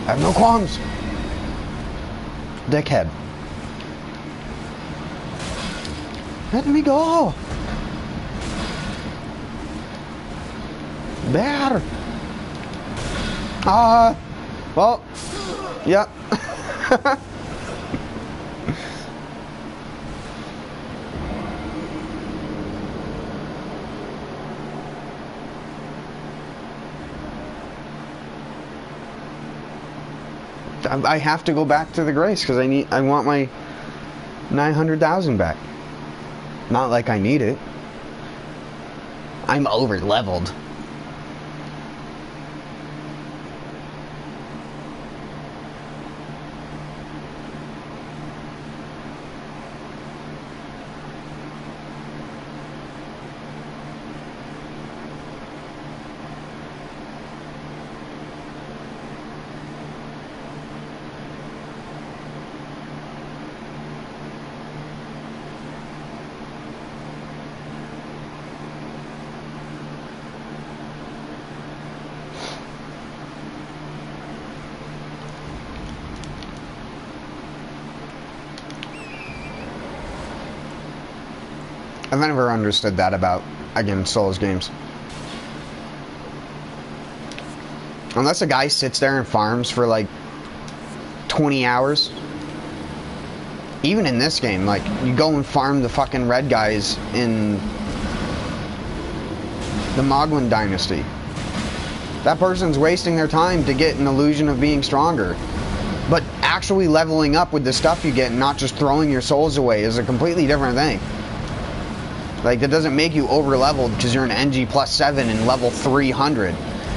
I have no qualms. Dickhead. Let me go! Bear! Well, yep. I have to go back to the Grace because I want my 900,000 back. Not like I need it. I'm over leveled. I've never understood that about, again, Souls games. Unless a guy sits there and farms for like 20 hours. Even in this game, like, you go and farm the fucking red guys in the Mogwin Dynasty. That person's wasting their time to get an illusion of being stronger. But actually leveling up with the stuff you get and not just throwing your souls away is a completely different thing. Like, that doesn't make you over-leveled because you're an NG+7 and level 300.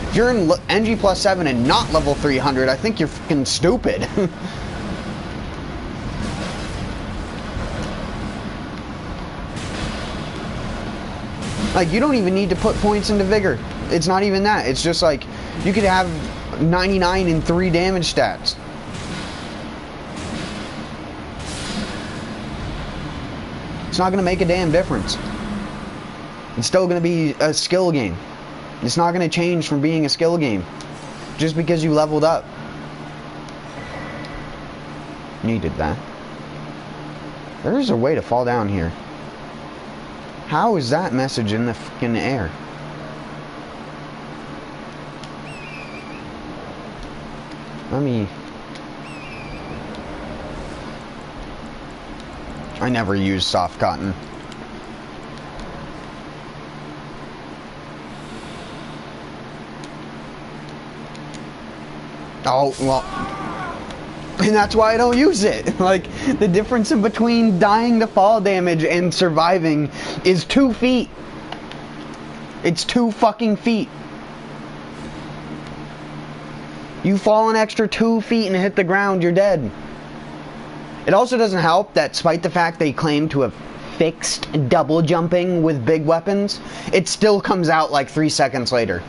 If you're in NG+7 and not level 300, I think you're fucking stupid. Like, you don't even need to put points into Vigor. It's not even that. It's just like, you could have 99 and 3 damage stats. It's not going to make a damn difference. It's still going to be a skill game. It's not going to change from being a skill game just because you leveled up. Needed that. There's a way to fall down here. How is that message in the fucking air? Let me... I never use soft cotton. Oh, well... And that's why I don't use it. Like, the difference in between dying to fall damage and surviving is 2 feet. It's 2 fucking feet. You fall an extra 2 feet and hit the ground, you're dead. It also doesn't help that despite the fact they claim to have fixed double jumping with big weapons, it still comes out like 3 seconds later.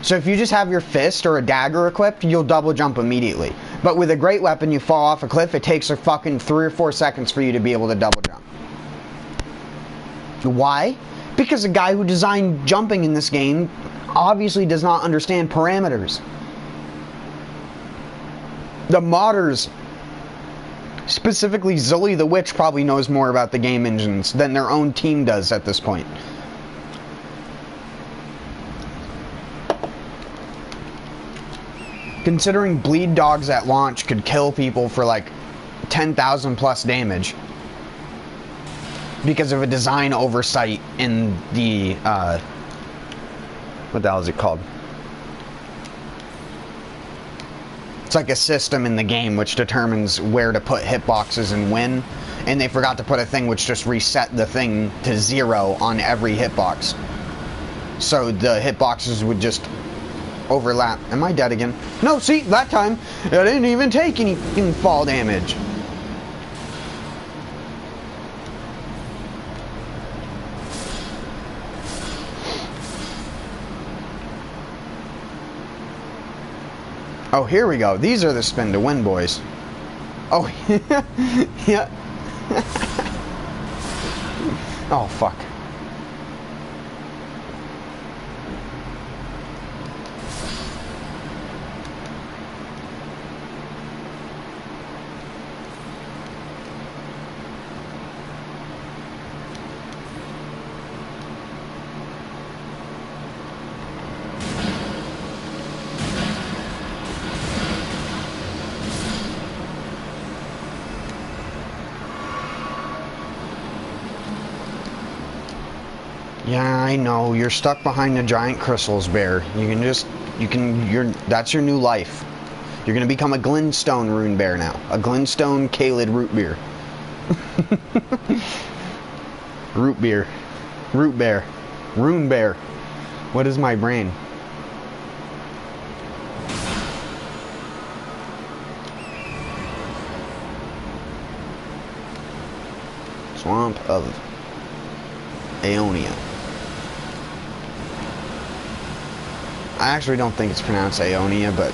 So if you just have your fist or a dagger equipped, you'll double jump immediately. But with a great weapon, you fall off a cliff, it takes a fucking 3 or 4 seconds for you to be able to double jump. Why? Because the guy who designed jumping in this game obviously does not understand parameters. The modders, specifically Zully the Witch, probably knows more about the game engines than their own team does at this point. Considering bleed dogs at launch could kill people for like 10,000 plus damage because of a design oversight in the, what the hell is it called? It's like a system in the game which determines where to put hitboxes and when, and they forgot to put a thing which just reset the thing to 0 on every hitbox. So the hitboxes would just overlap. Am I dead again? No, see, that time I didn't even take any fall damage. Oh, here we go. These are the spin to win, boys. Oh, yeah. Oh, fuck. Yeah, I know. You're stuck behind the giant crystals, Bear. That's your new life. You're gonna become a Glintstone Rune Bear now. A Glintstone Kalid Root Beer. Root Beer. Root Bear. Rune Bear. What is my brain? Swamp of Aeonia. I actually don't think it's pronounced Aeonia, but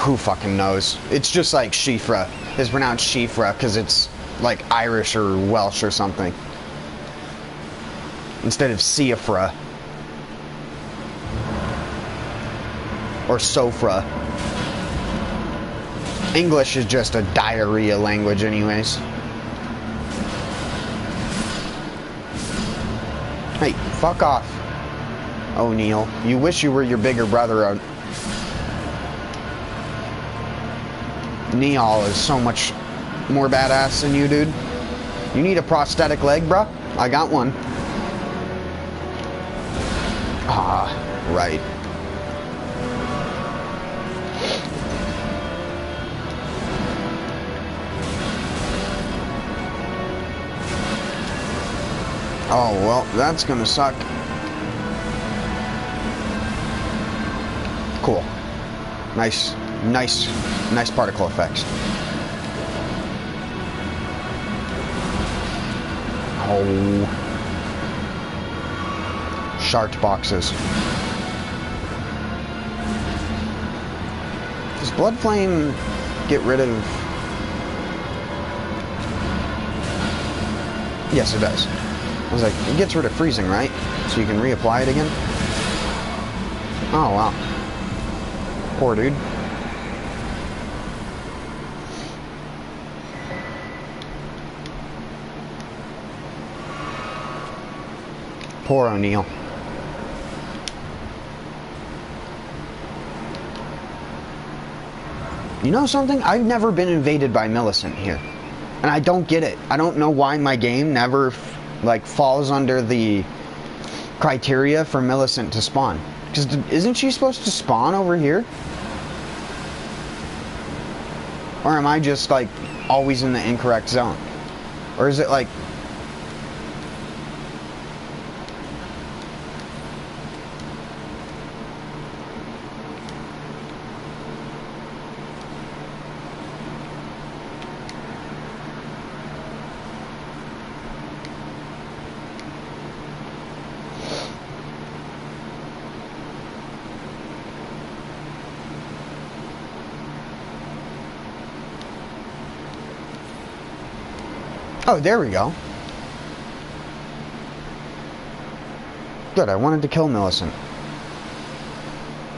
who fucking knows? It's just like Shifra. It's pronounced Shifra because it's like Irish or Welsh or something. Instead of Siafra. Or Sofra. English is just a diarrhea language anyways. Hey, fuck off, O'Neill. You wish you were your bigger brother. Neal is so much more badass than you, dude. You need a prosthetic leg, bruh? I got one. Ah, right. Oh, well, that's gonna suck. Cool. Nice particle effects. Oh. Shart boxes. Does Blood Flame get rid of... Yes, it does. I was like, it gets rid of freezing, right? So you can reapply it again? Oh, wow. Poor dude. Poor O'Neil. You know something? I've never been invaded by Millicent here. And I don't get it. I don't know why my game never, like, falls under the criteria for Millicent to spawn. Because isn't she supposed to spawn over here? Or am I just, like, always in the incorrect zone? Or is it, like... Oh, there we go. Good, I wanted to kill Millicent.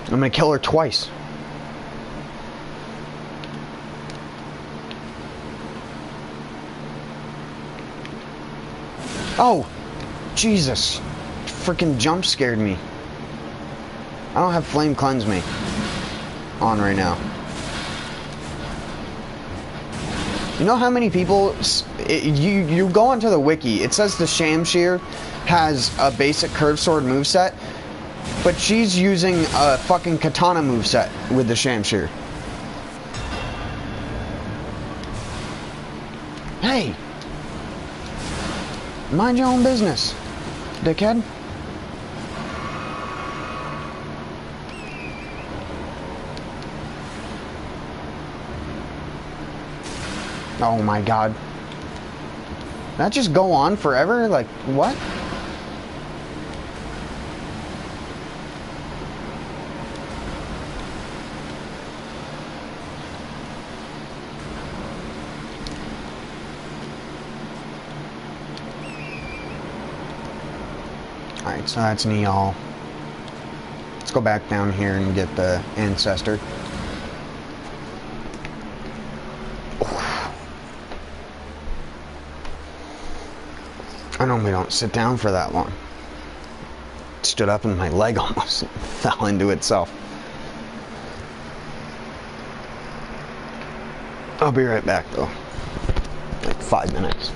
I'm gonna kill her twice. Oh! Jesus. Freaking jump scared me. I don't have Flame Cleanse Me on right now. You know how many people... You go onto the wiki, it says the Shamshir has a basic curved sword moveset, but she's using a fucking katana moveset with the Shamshir. Hey! Mind your own business, dickhead. Oh my god. That just go on forever? Like, what? Alright, so that's Neal. Let's go back down here and get the Ancestor. I normally don't sit down for that long. Stood up and my leg almost fell into itself. I'll be right back though. Like 5 minutes.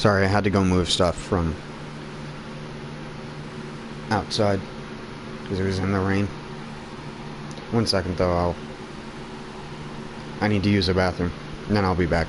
Sorry, I had to go move stuff from outside because it was in the rain. 1 second though, I need to use the bathroom, and then I'll be back.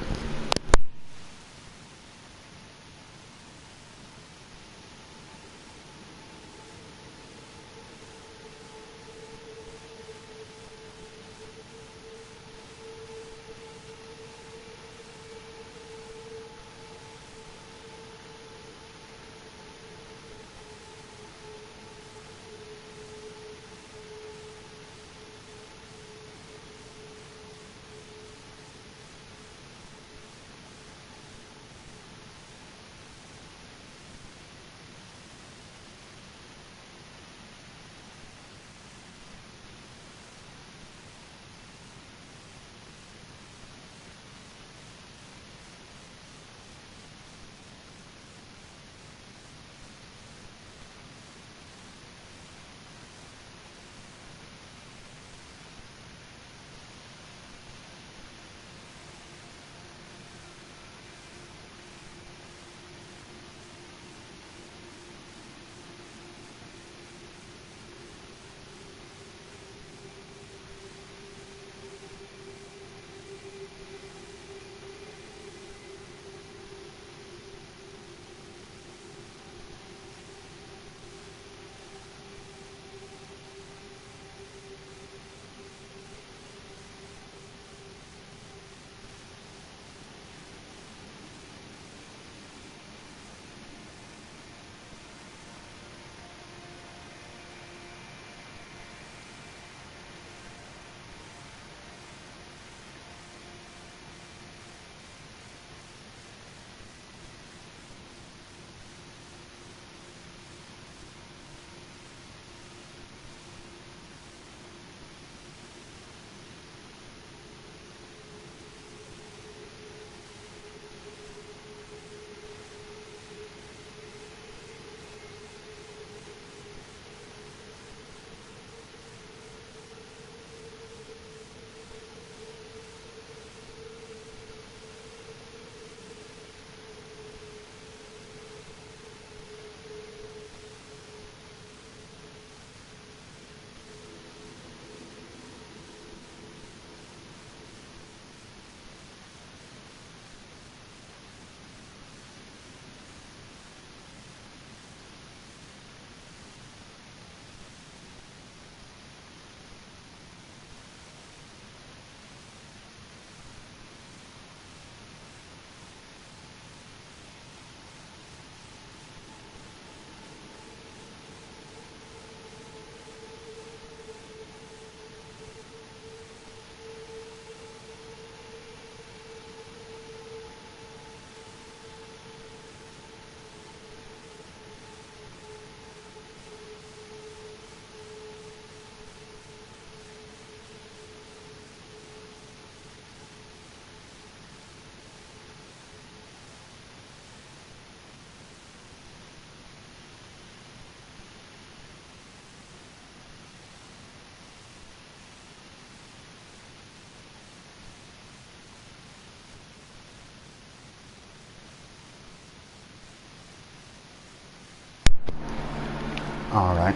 All right.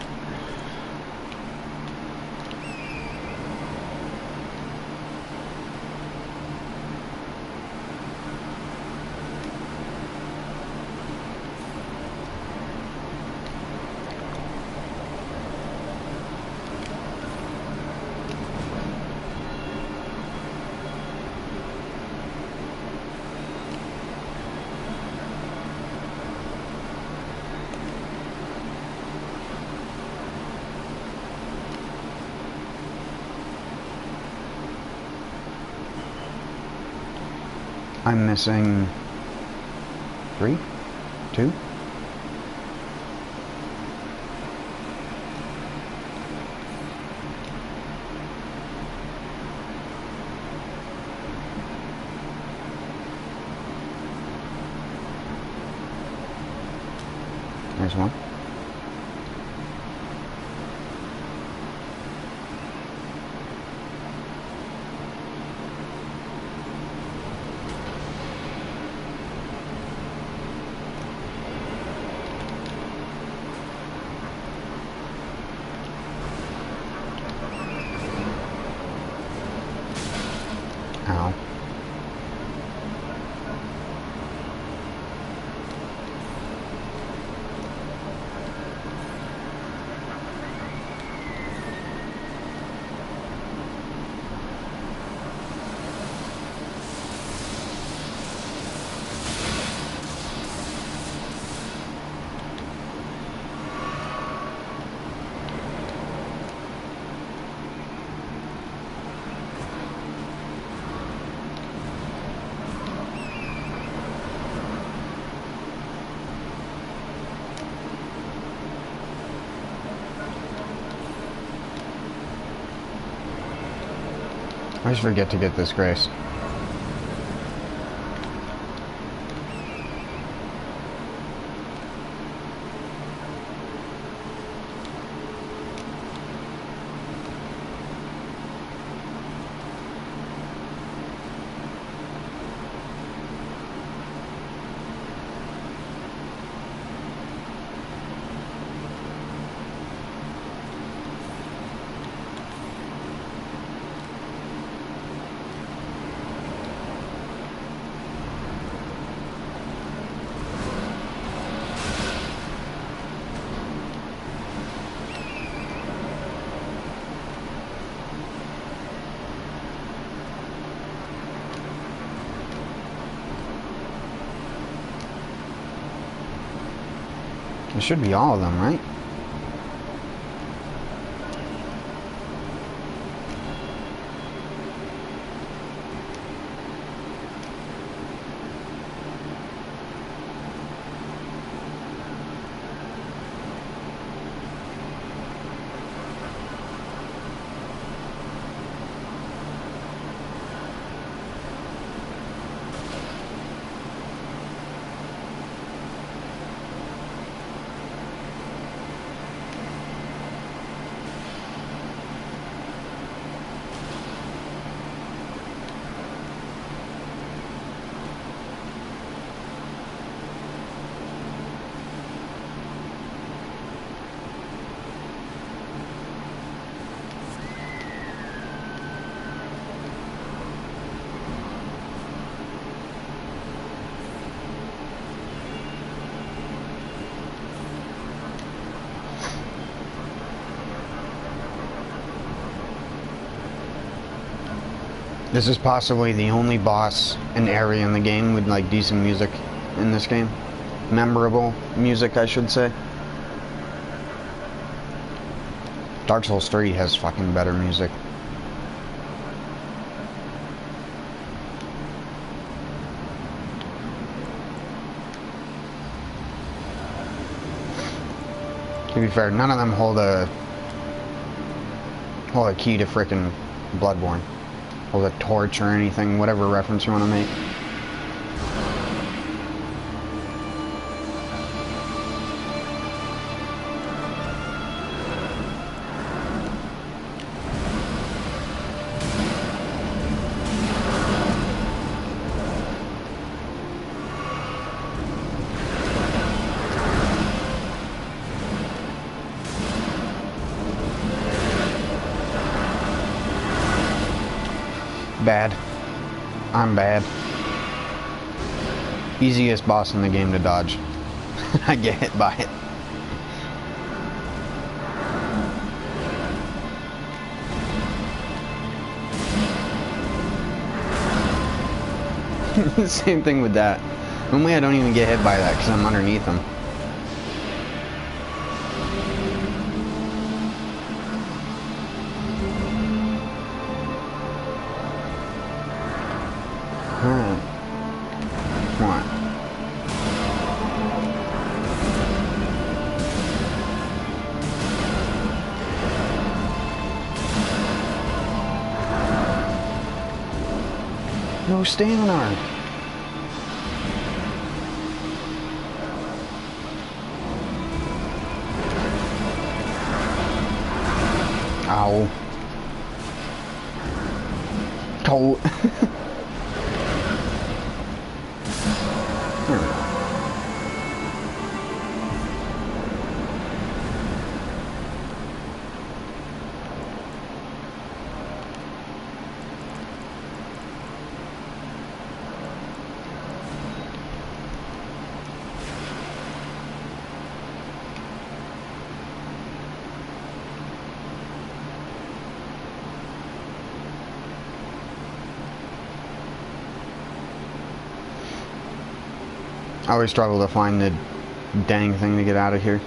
I'm missing 3, 2. There's one. I always forget to get this grace. It should be all of them, right? This is possibly the only boss and area in the game with like decent music in this game. Memorable music, I should say. Dark Souls 3 has fucking better music. To be fair, none of them hold a key to frickin' Bloodborne. Hold a torch or anything, whatever reference you want to make. Bad. I'm bad. Easiest boss in the game to dodge. I get hit by it. Same thing with that. Normally I don't even get hit by that because I'm underneath them. No stamina. Ow. Cold. I always struggle to find the dang thing to get out of here.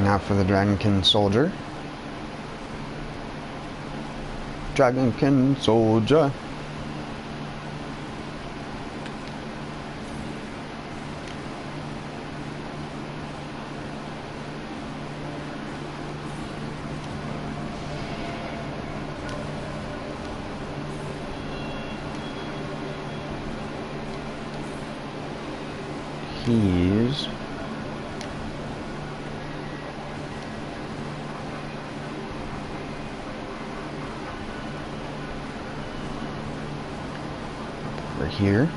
out for the Dragonkin soldier. Dragonkin soldier. He's over here.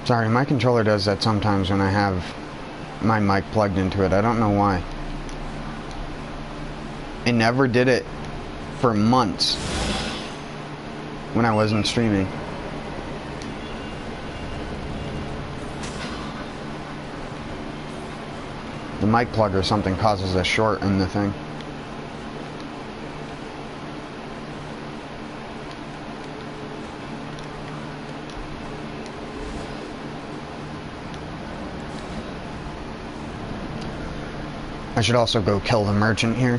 Sorry, my controller does that sometimes when I have my mic plugged into it. I don't know why. It never did it for months when I wasn't streaming. The mic plug or something causes a short in the thing. I should also go kill the merchant here.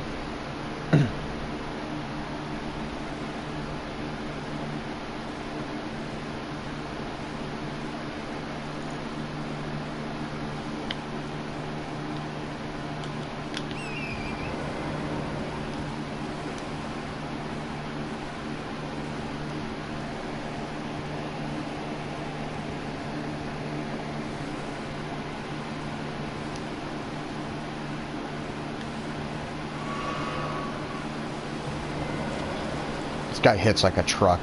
This guy hits like a truck.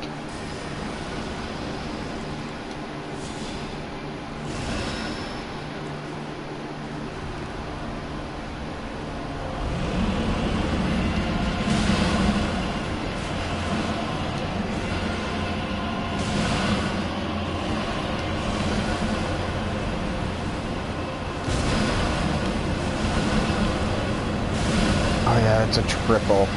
Oh yeah, it's a triple.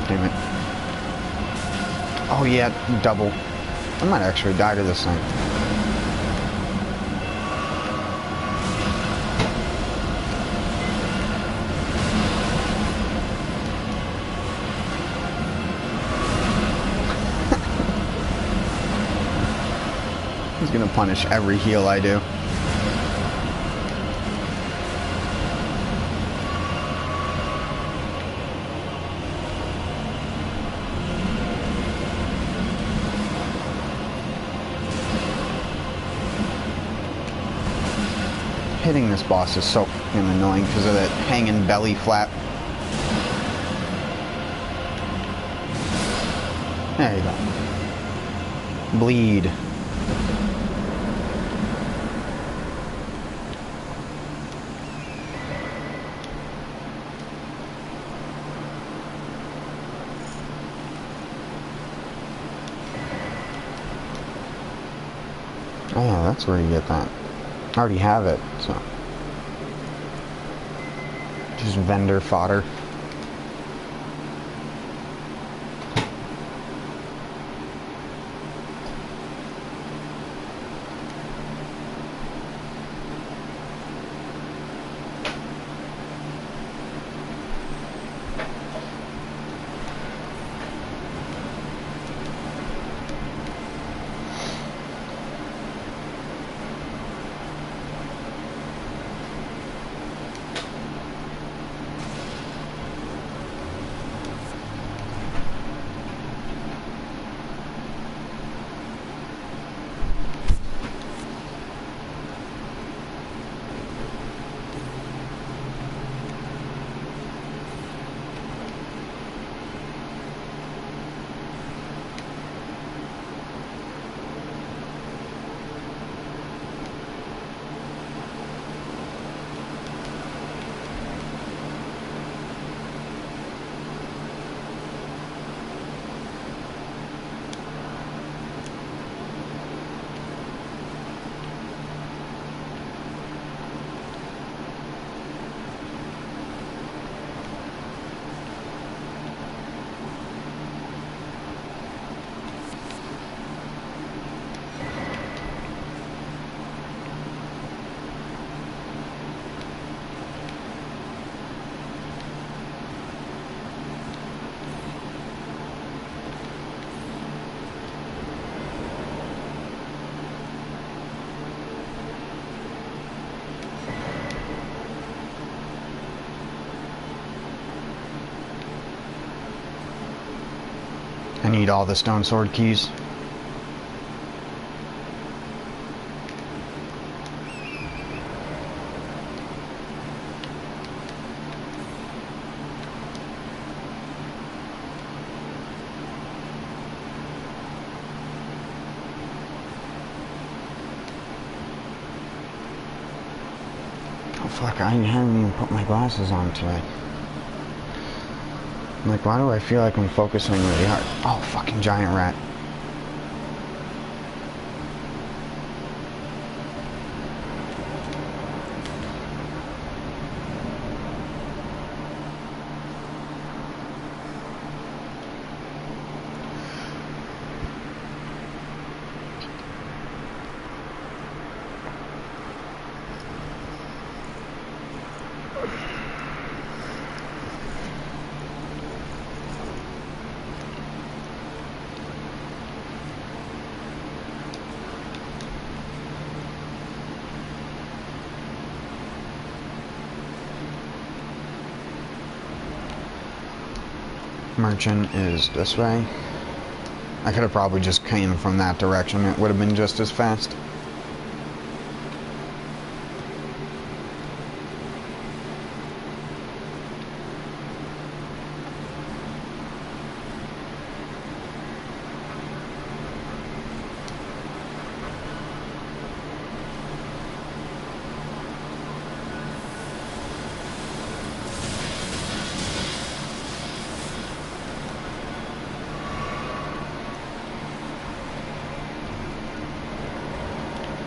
Damn it. Oh yeah, double. I might actually die to this thing. He's gonna punish every heal I do. Hitting this boss is so fucking annoying because of that hanging belly flap. There you go. Bleed. Oh yeah, that's where you get that. I already have it, so. Just vendor fodder. need all the stone sword keys. Oh fuck, I haven't even put my glasses on today. Like, why do I feel like I'm focusing really hard? Oh, fucking giant rat. Merchant is this way. I could have probably just came from that direction. It would have been just as fast.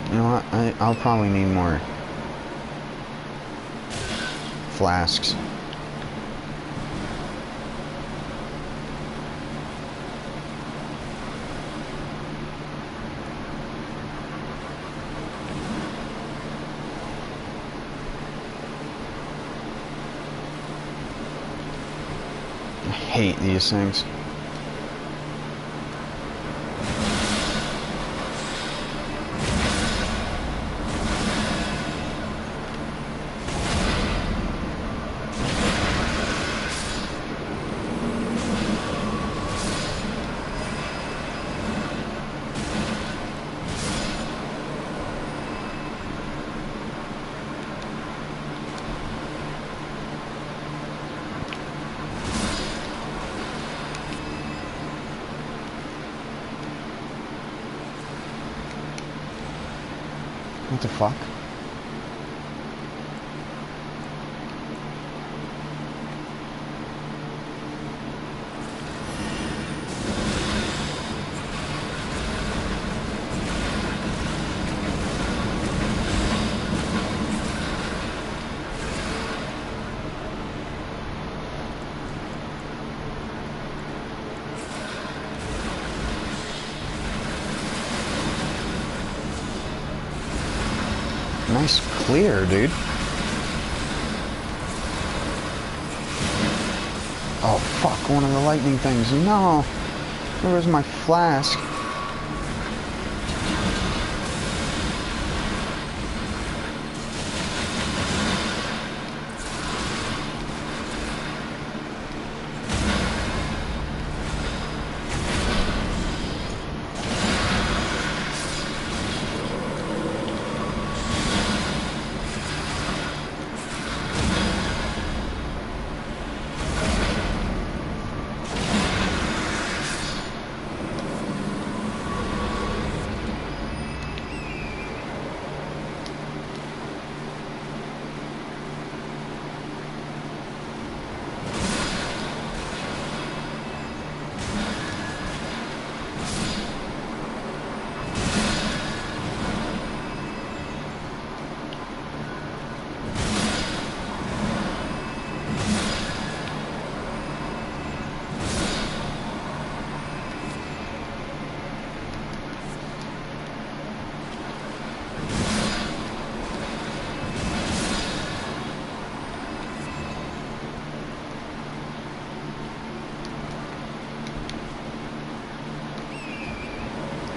You know what? I'll probably need more flasks. I hate these things. What the fuck? Nice clear, dude. Oh fuck, one of the lightning things. No! Where was my flask?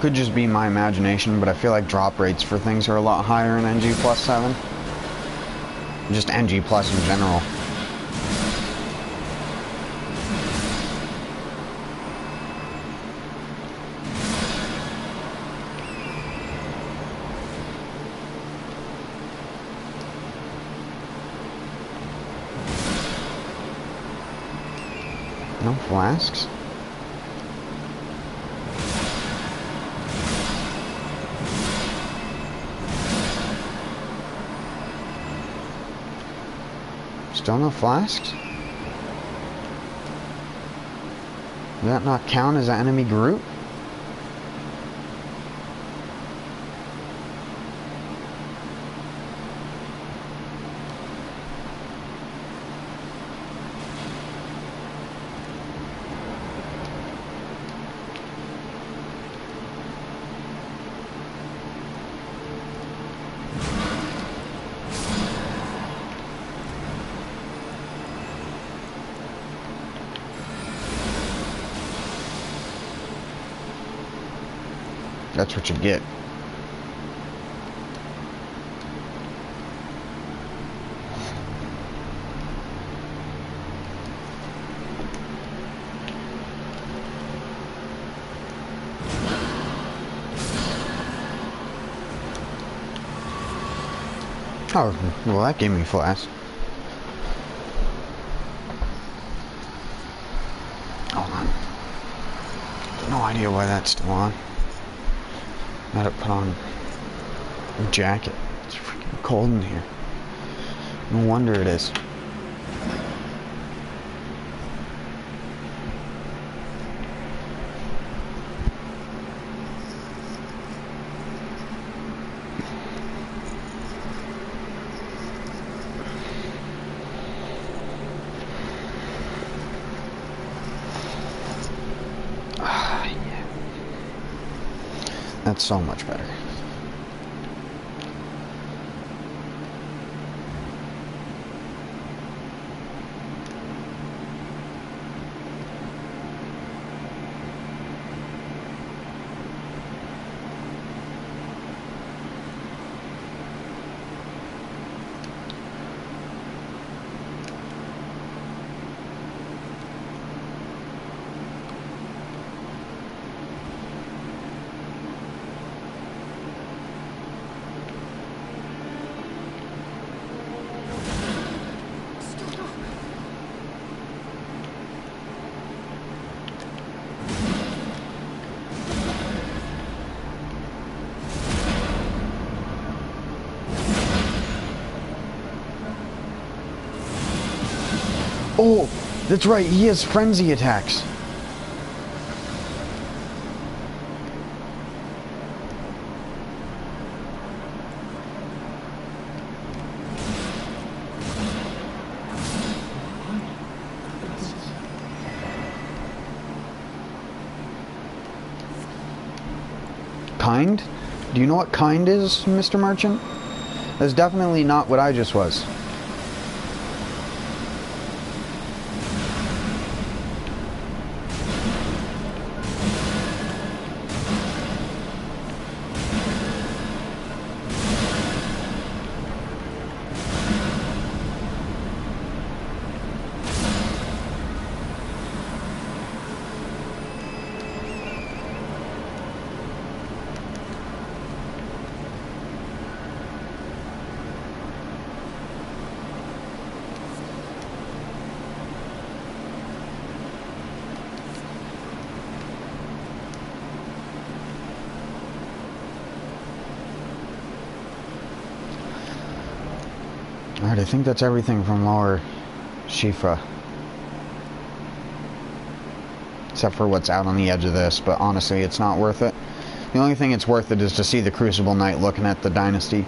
Could just be my imagination, but I feel like drop rates for things are a lot higher in NG+7. Just NG+ in general. No flasks? Still no flasks? Does that not count as an enemy group? That's what you get. Oh, well, that gave me flash. Hold on. No idea why that's still on. Gotta put on a jacket. It's freaking cold in here. No wonder it is. Yeah. That's so much better. Oh, that's right, he has frenzy attacks. Kind? Do you know what kind is, Mr. Merchant? That's definitely not what I just was. Alright, I think that's everything from Lower Shifa. Except for what's out on the edge of this, but honestly, it's not worth it. The only thing it's worth it is to see the Crucible Knight looking at the Dynasty.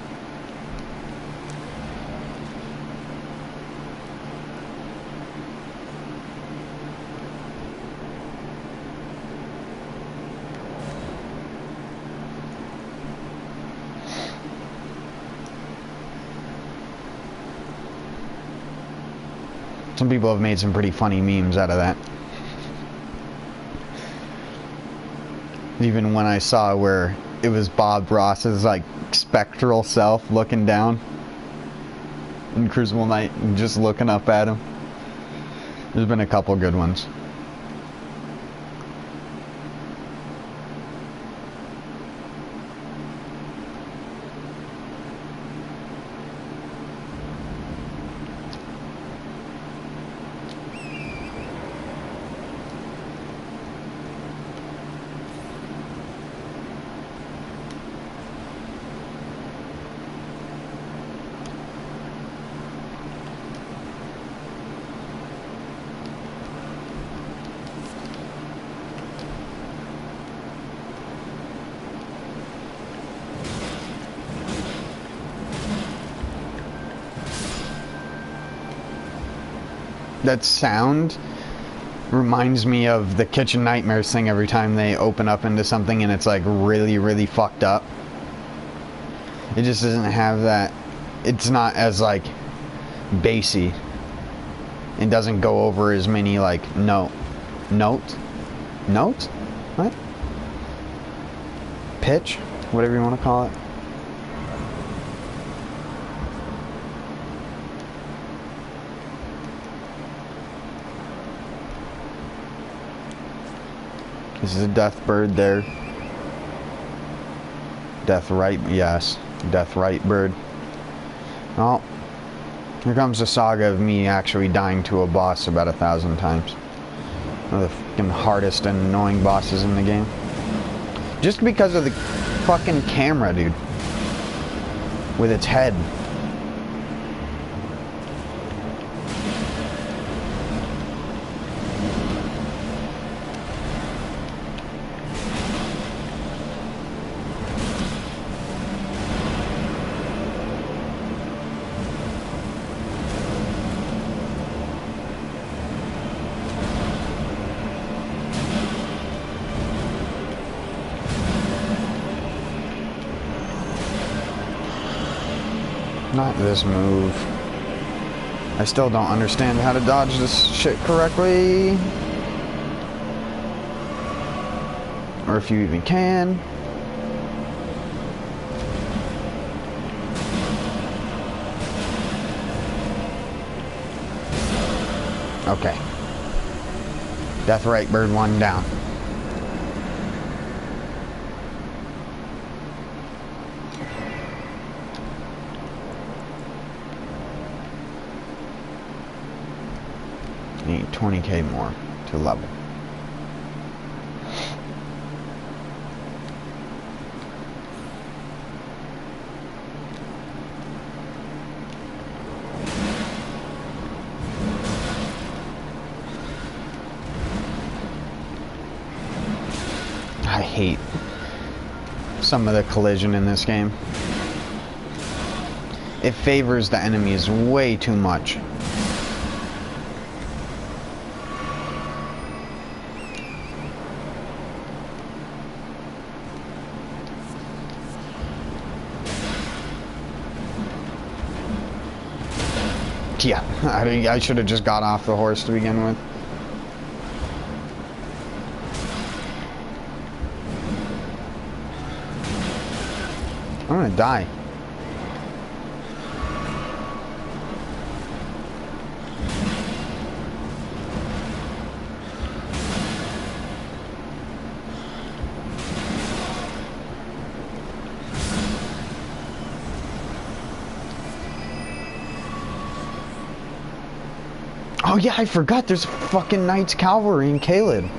Some people have made some pretty funny memes out of that. Even when I saw where it was Bob Ross's like spectral self looking down in Crucible Knight and just looking up at him. There's been a couple good ones. that sound reminds me of the Kitchen Nightmares thing every time they open up into something and it's like really, really fucked up. It just doesn't have that. It's not as like bassy. It doesn't go over as many like notes? What? Pitch? Whatever you want to call it. This is a death bird there. Death right, yes. Death right bird. Oh. Here comes the saga of me actually dying to a boss about 1,000 times. One of the fucking hardest and annoying bosses in the game. Just because of the fucking camera, dude. With its head. Not this move. I still don't understand how to dodge this shit correctly. Or if you even can. Okay. Death right bird 1 down. Need 20k more to level. I hate some of the collision in this game. It favors the enemies way too much. Yeah, I should have just got off the horse to begin with. I'm gonna die. Oh yeah, I forgot there's fucking Knights Cavalry in Caelid.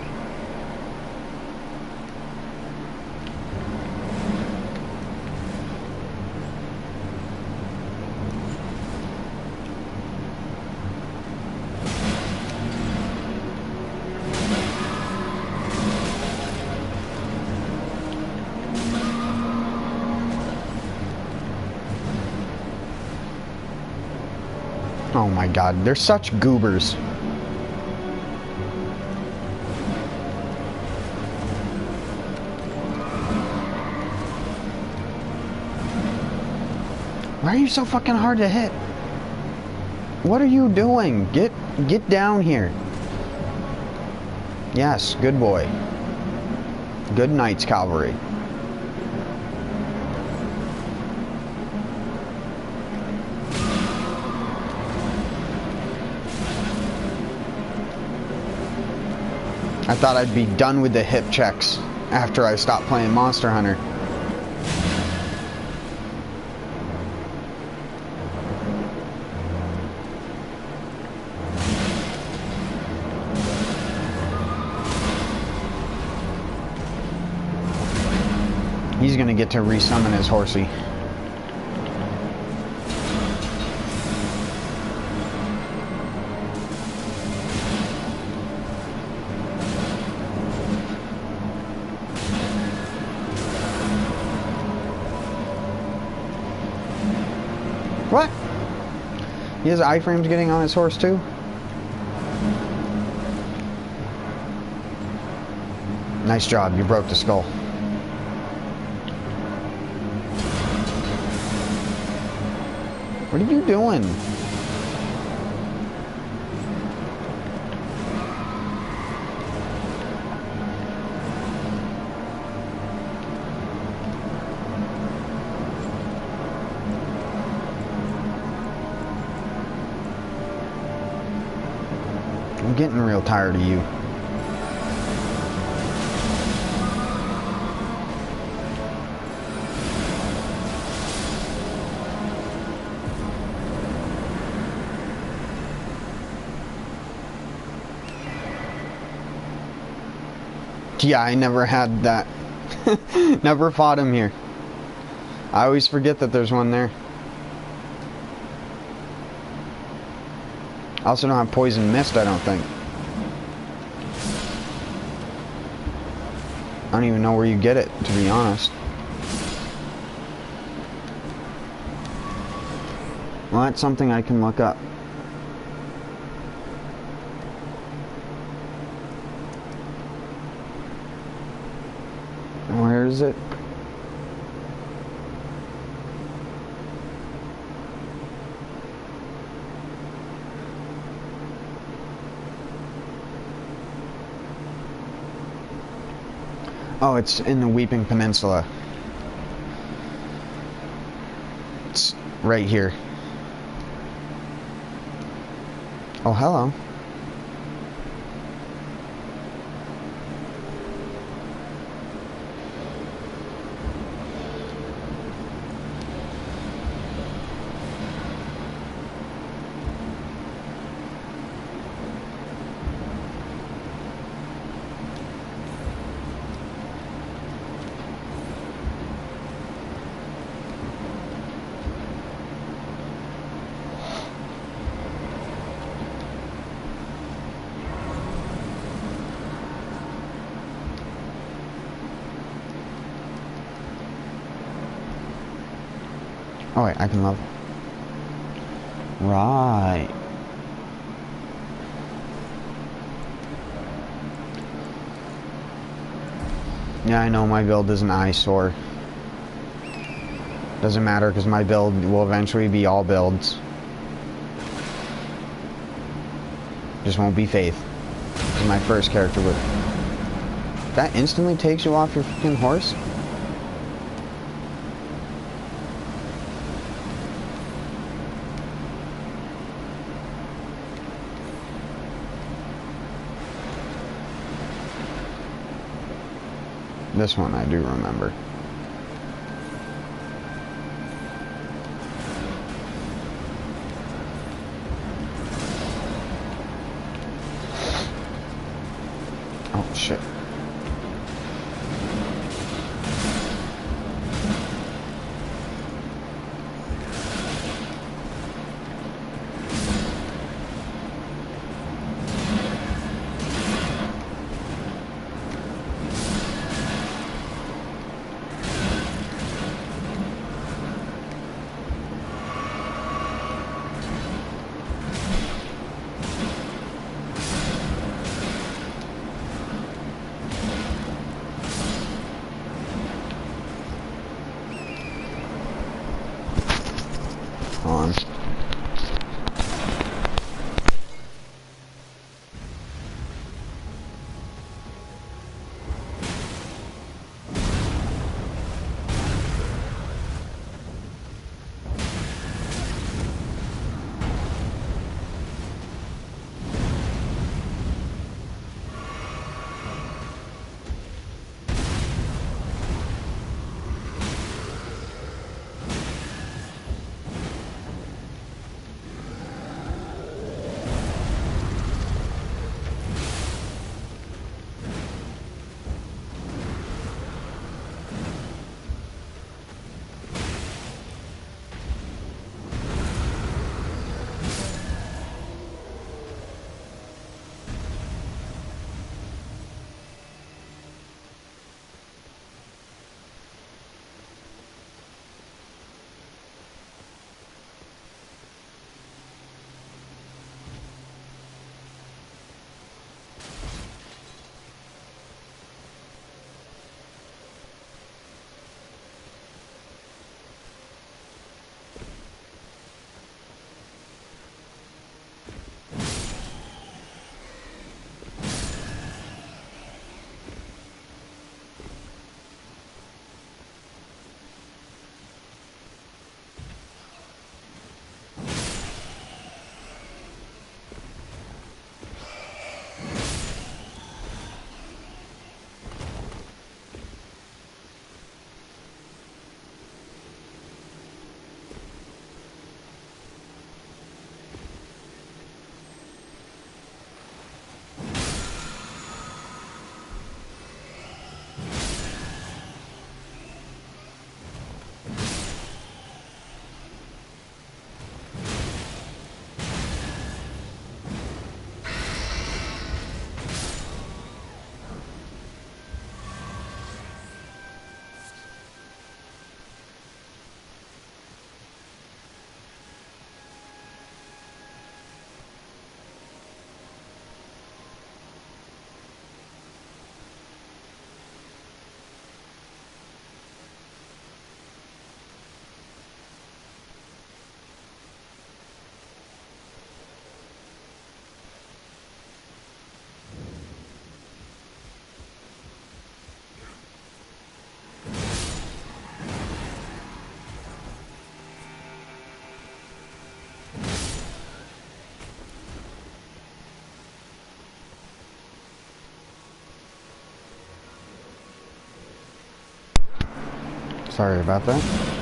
Oh my god, they're such goobers. Why are you so fucking hard to hit? What are you doing? Get down here. Yes, good boy. Good Knights Cavalry. I thought I'd be done with the hip checks after I stopped playing Monster Hunter. He's gonna get to resummon his horsey. What? He has iframes getting on his horse too? Nice job, you broke the skull. What are you doing? I'm getting real tired of you. Yeah, I never had that. Never fought him here. I always forget that there's one there. I also don't have poison mist, I don't think. I don't even know where you get it, to be honest. Well, that's something I can look up. Where is it? Oh, it's in the Weeping Peninsula. It's right here. Oh, hello. Oh wait, I can level. Right. Yeah, I know my build is an eyesore. Doesn't matter because my build will eventually be all builds. Just won't be Faith. Because my first character would. That instantly takes you off your freaking horse? This one I do remember. Oh shit. Hold on. Sorry about that.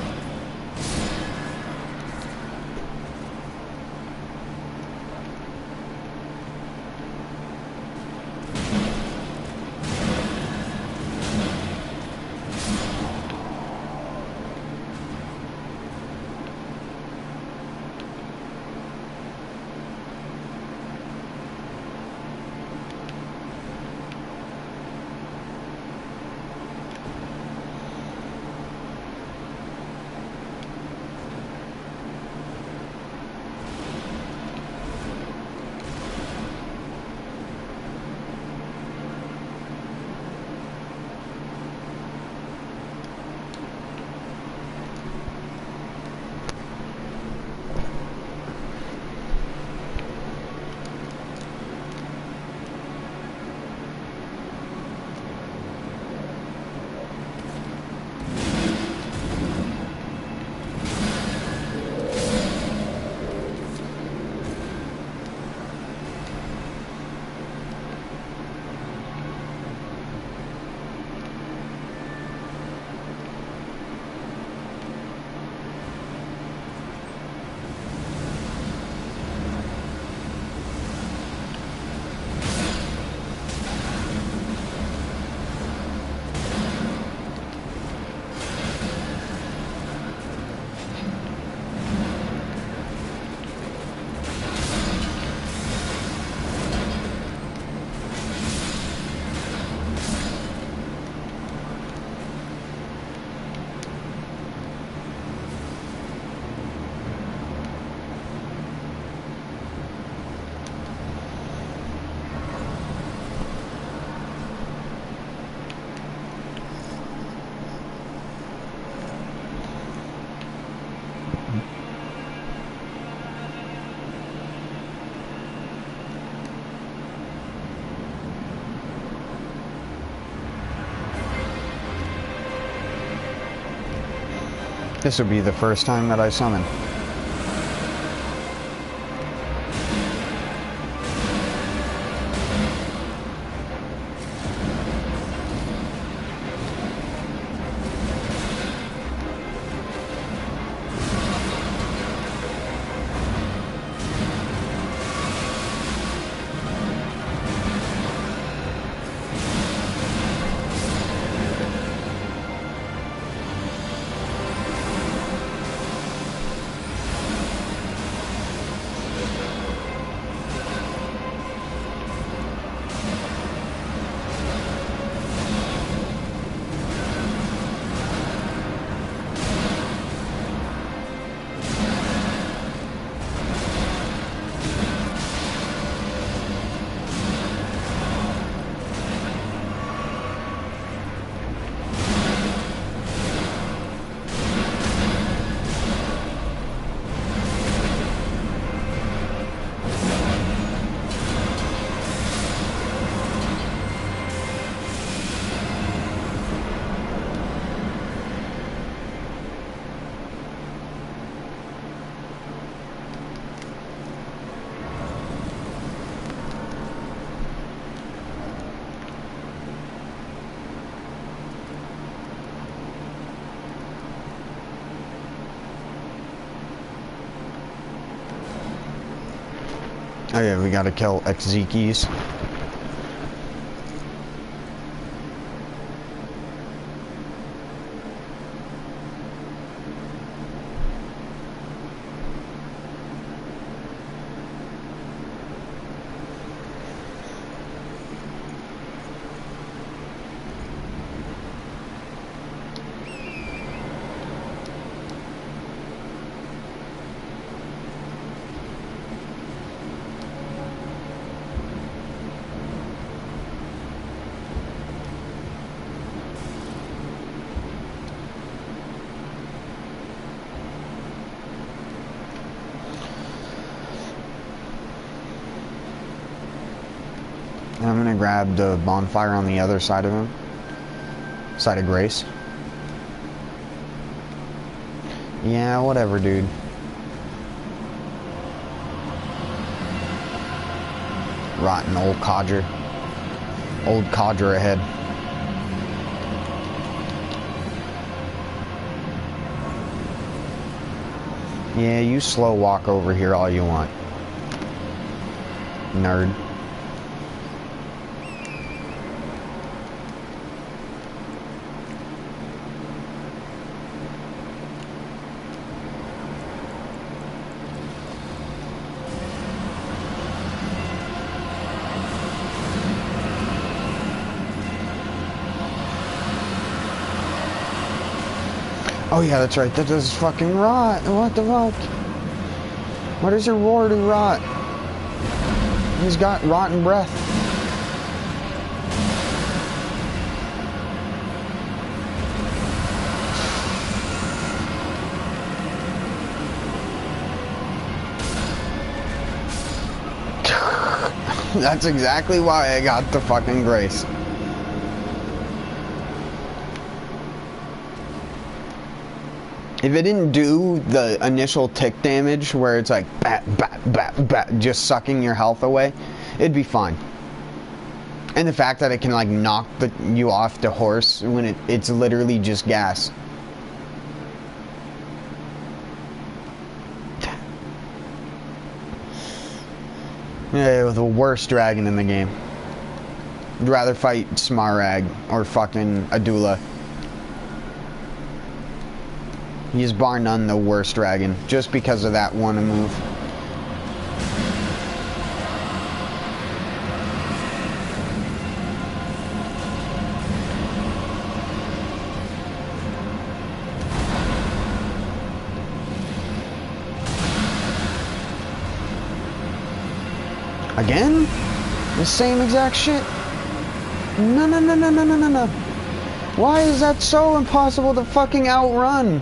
This would be the first time that I summon. Oh yeah, we gotta kill Exekis. And I'm gonna grab the bonfire on the other side of him. Side of Grace. Yeah, whatever, dude. Rotten old codger. Old codger ahead. Yeah, you slow walk over here all you want. Nerd. Oh yeah, that's right. That does fucking rot. What the fuck? What does your roar do rot? He's got rotten breath. That's exactly why I got the fucking grace. If it didn't do the initial tick damage where it's like bat, bat, bat, bat, just sucking your health away, it'd be fine. And the fact that it can like knock you off the horse when it's literally just gas. Yeah, the worst dragon in the game. I'd rather fight Smarag or fucking Adula. He's bar none the worst dragon, just because of that one move. Again? The same exact shit? No, no, no, no, no, no, no, no. Why is that so impossible to fucking outrun?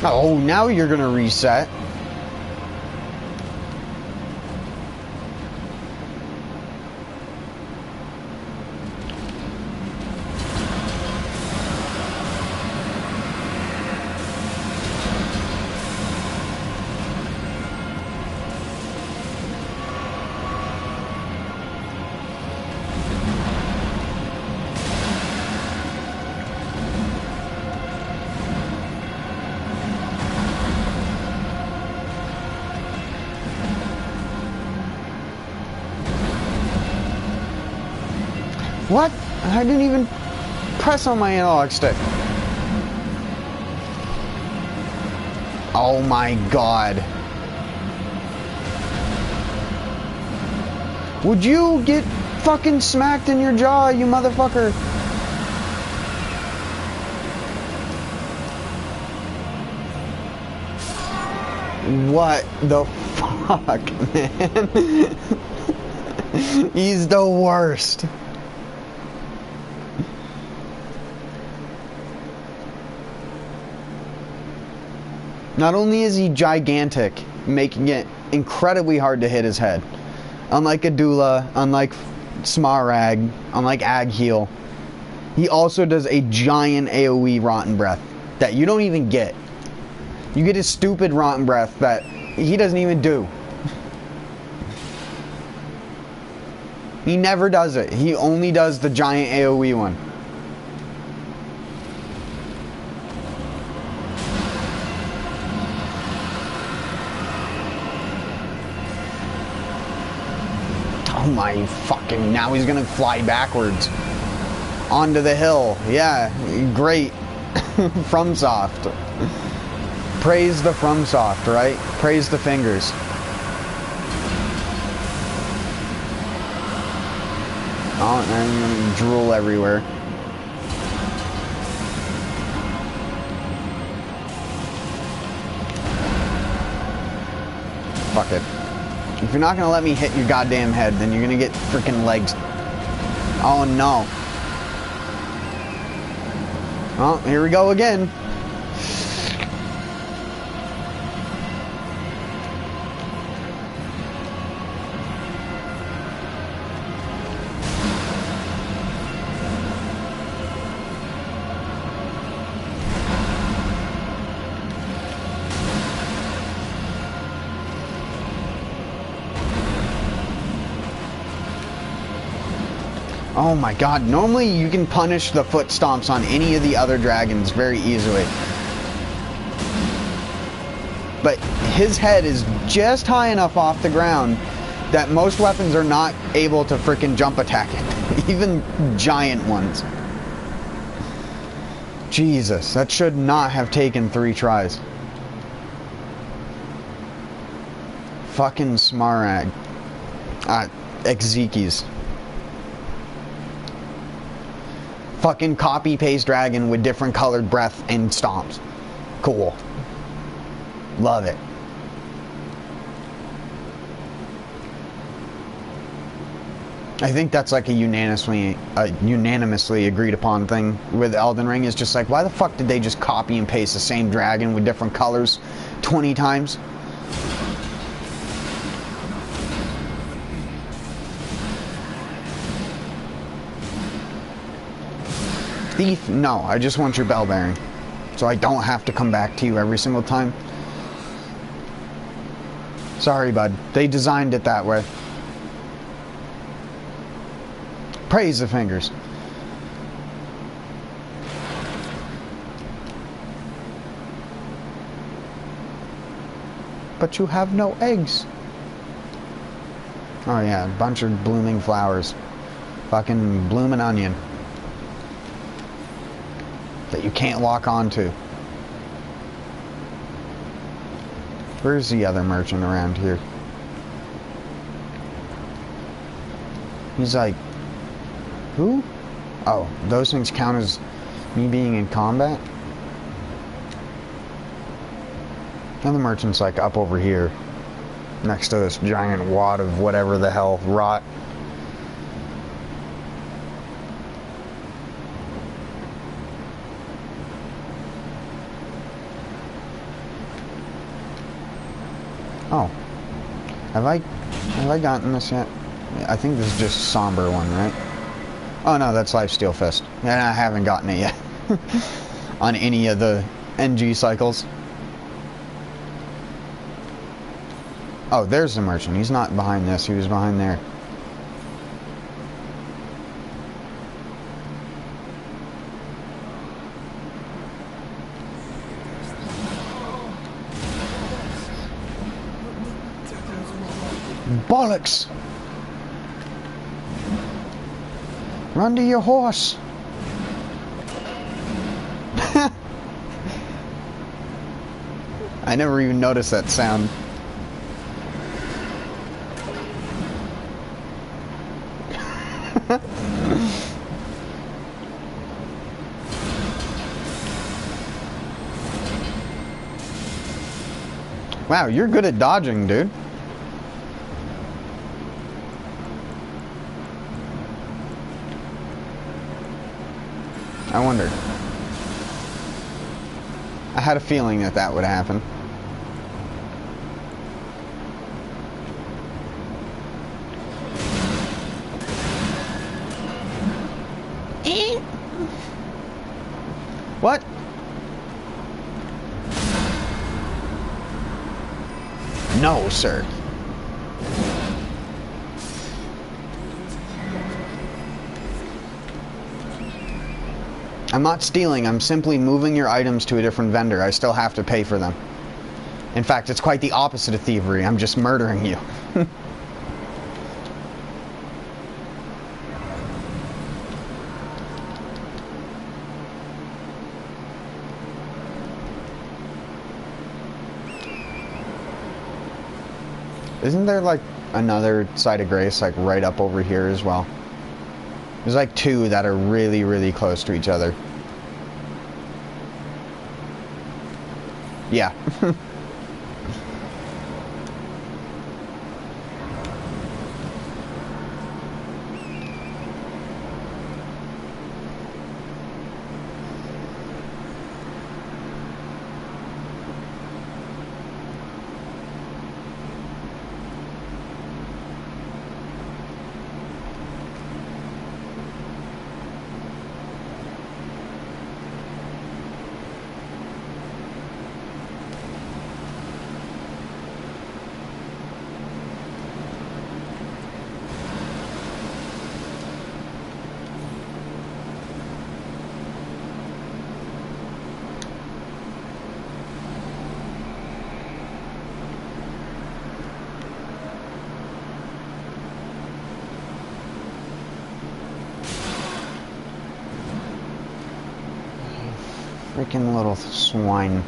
Oh, now you're gonna reset. What? I didn't even press on my analog stick. Oh my god. Would you get fucking smacked in your jaw, you motherfucker? What the fuck, man? He's the worst. Not only is he gigantic, making it incredibly hard to hit his head. Unlike Adula, unlike Smarag, unlike Agheel, he also does a giant AoE Rotten Breath that you don't even get. You get his stupid Rotten Breath that he doesn't even do. He never does it. He only does the giant AoE one. Oh my fucking, now he's gonna fly backwards onto the hill. Yeah, great. FromSoft. Praise the FromSoft, right? Praise the fingers. Oh, and I'm gonna drool everywhere. Fuck it. If you're not gonna let me hit your goddamn head, then you're gonna get freaking legs. Oh no. Oh, here we go again. Oh my god, normally you can punish the foot stomps on any of the other dragons very easily. But his head is just high enough off the ground that most weapons are not able to frickin' jump attack it. Even giant ones. Jesus, that should not have taken 3 tries. Fucking Smarag. Exekis. Fucking copy-paste dragon with different colored breath and stomps. Cool. Love it. I think that's like a unanimously agreed upon thing with Elden Ring. Is just like, why the fuck did they just copy and paste the same dragon with different colors 20 times? Thief? No, I just want your bell bearing. So I don't have to come back to you every single time. Sorry, bud. They designed it that way. Praise the fingers. But you have no eggs. Oh yeah, a bunch of blooming flowers. Fucking blooming onion. That you can't lock onto. Where's the other merchant around here? He's like, who? Oh, those things count as me being in combat? And the merchant's like up over here, next to this giant wad of whatever the hell, rot. Oh, have I gotten this yet? I think this is just somber one, right? Oh no, that's Lifesteal Fist. And I haven't gotten it yet on any of the NG cycles. Oh, there's the merchant. He's not behind this. He was behind there. Bollocks! Run to your horse! I never even noticed that sound. Wow, you're good at dodging, dude. I wonder. I had a feeling that that would happen. What? No, sir. I'm not stealing, I'm simply moving your items to a different vendor. I still have to pay for them. In fact, it's quite the opposite of thievery. I'm just murdering you. Isn't there like another site of grace like right up over here as well? There's like two that are really, really close to each other. Yeah. Freaking little swine.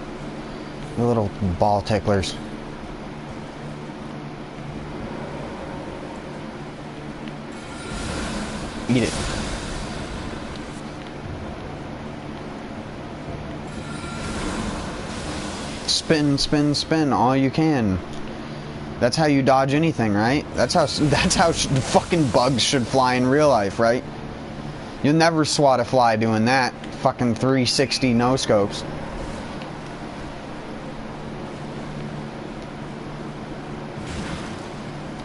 The little ball ticklers. Eat it. Spin, spin, spin all you can. That's how you dodge anything, right? That's how fucking bugs should fly in real life, right? You'll never swat a fly doing that. Fucking 360 no scopes.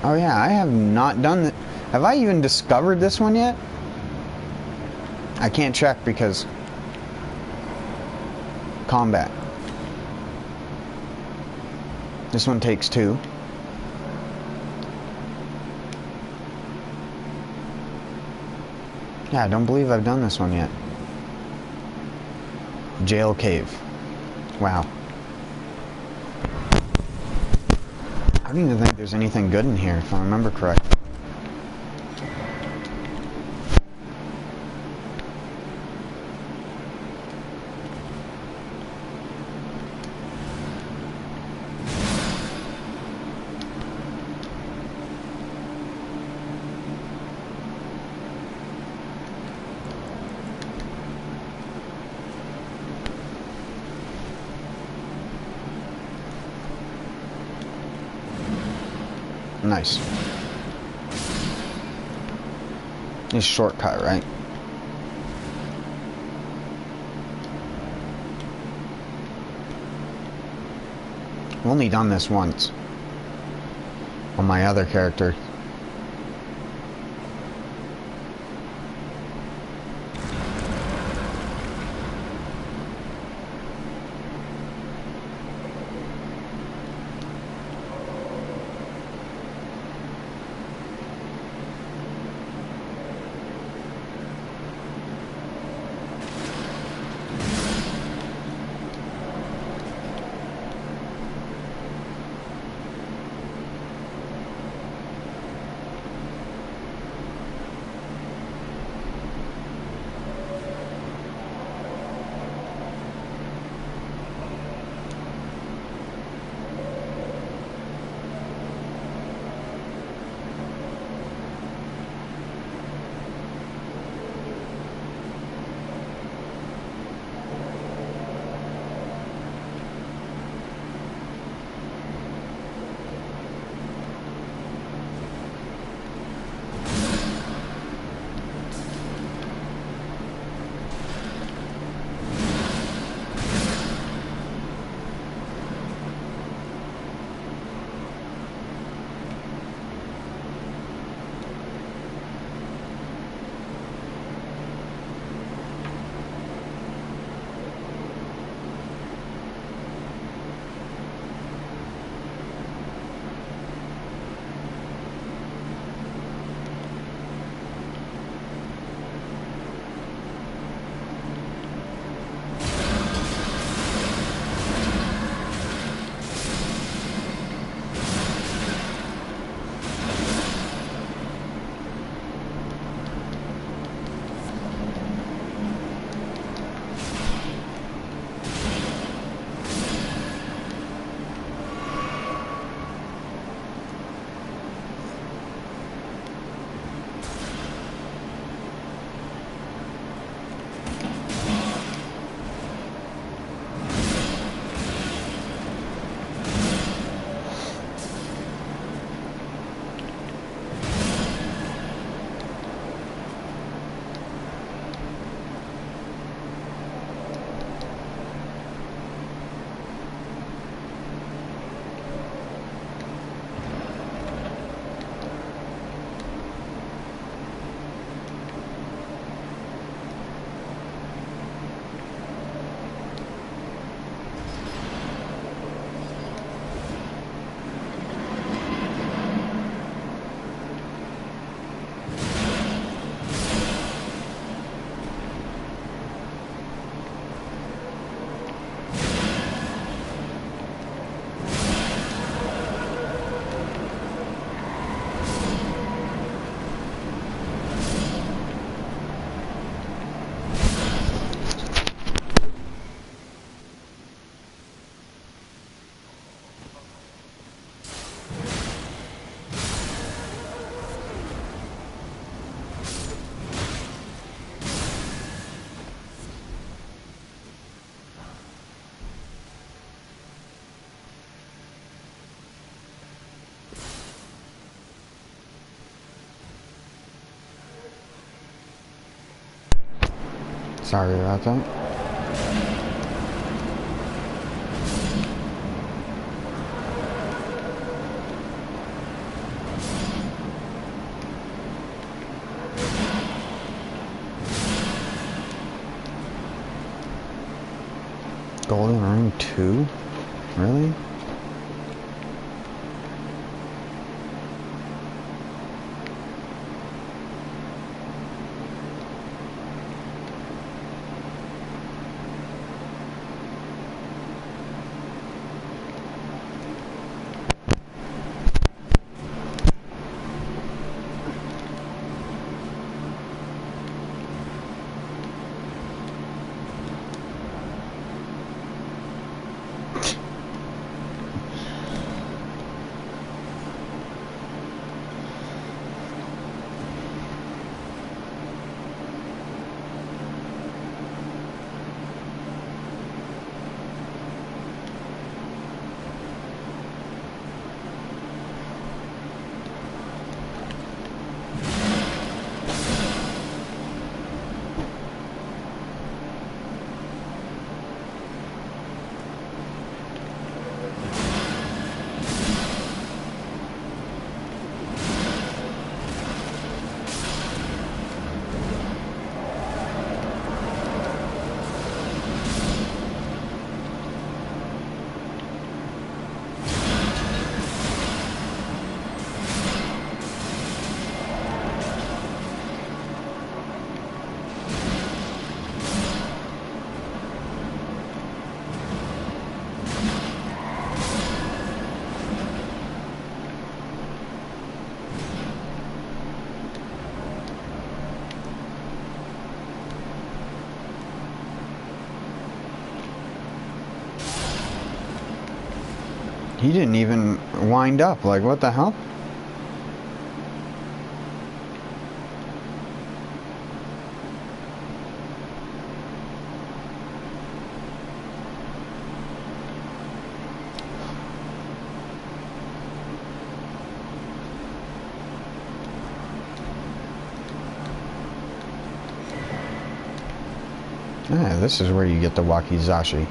Oh yeah, I have not done that. Have I even discovered this one yet? I can't check because combat. This one takes 2. Yeah, I don't believe I've done this one yet. Jail cave. Wow. I don't even think there's anything good in here, if I remember correctly. Nice. It's shortcut, right? I've only done this once on my other character. Sorry about that. Golden ring 2? Really? He didn't even wind up. Like, what the hell? Ah, this is where you get the wakizashi.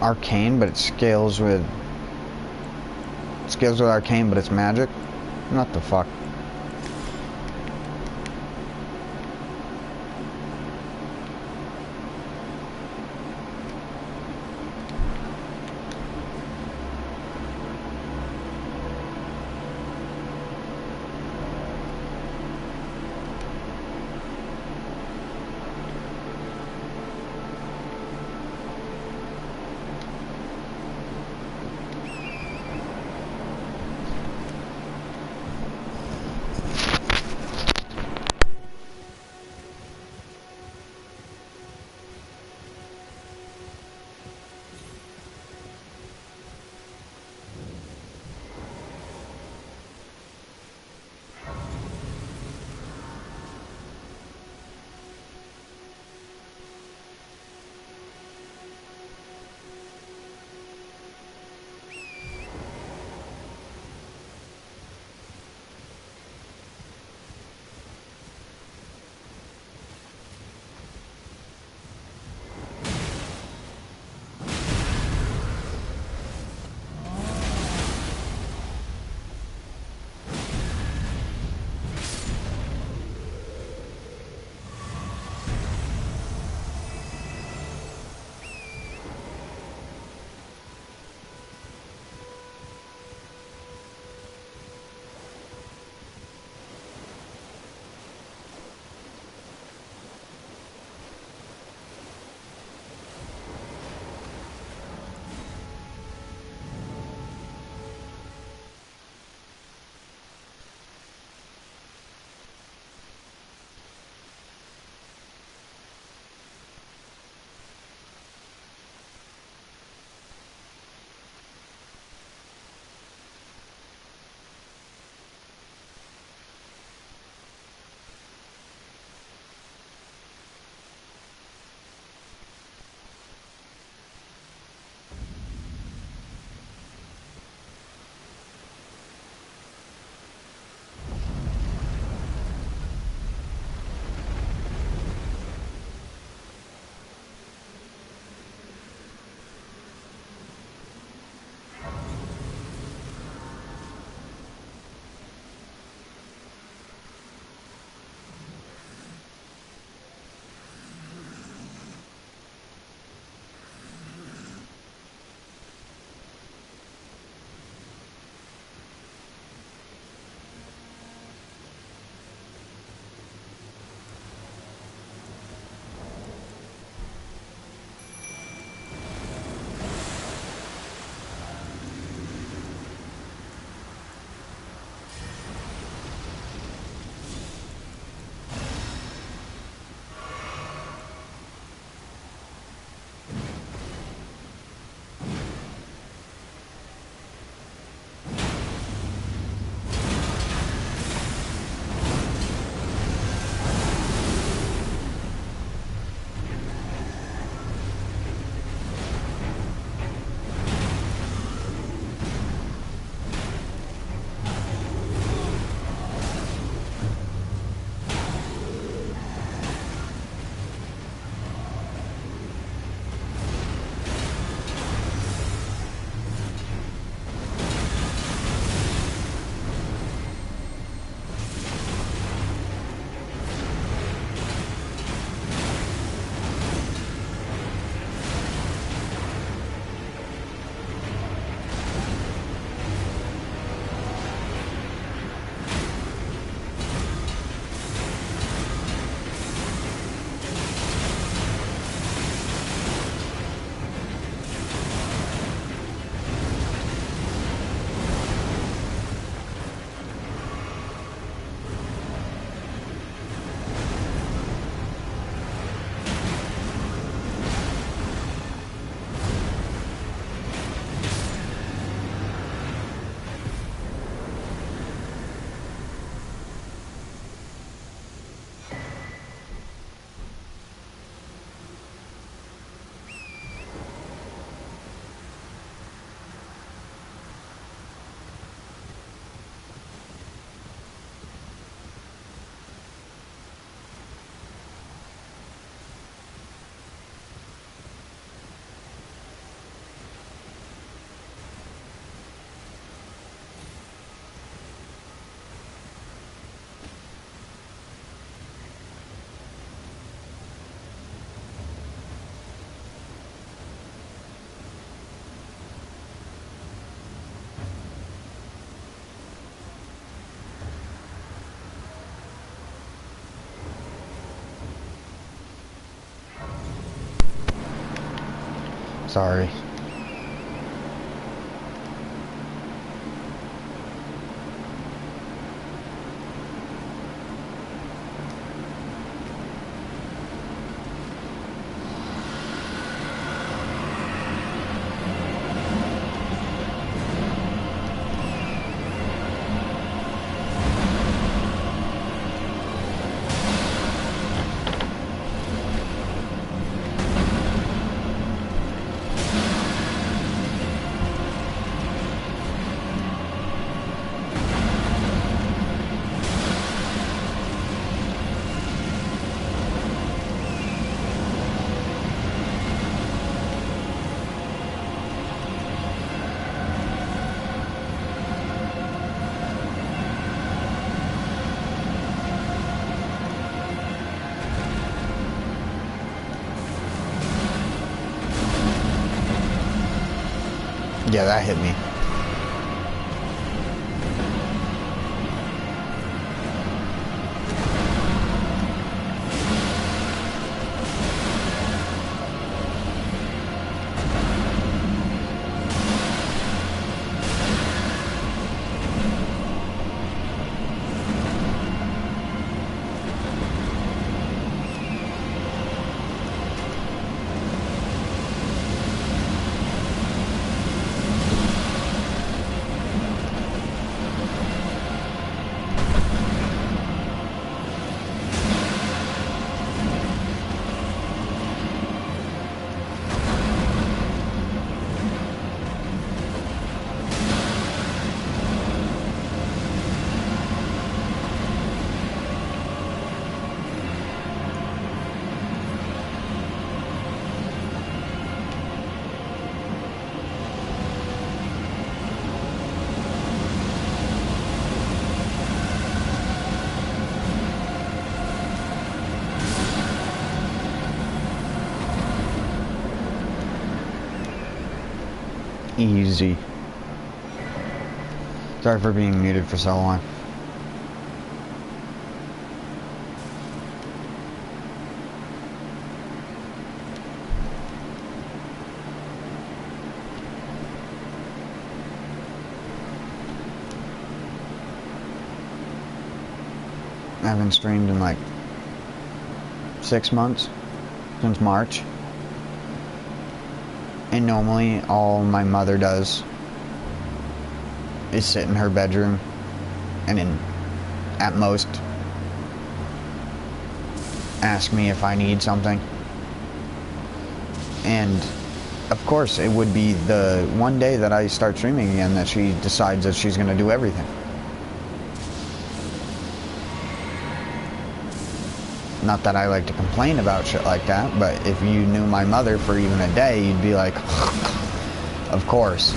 arcane, but it scales with arcane, but it's magic. What the fuck? Sorry. Yeah, that hit me. Easy. Sorry for being muted for so long. I haven't streamed in like 6 months, since March. And normally all my mother does is sit in her bedroom and at most ask me if I need something. And of course it would be the one day that I start streaming again that she decides that she's gonna do everything. Not that I like to complain about shit like that, but if you knew my mother for even a day, you'd be like, of course.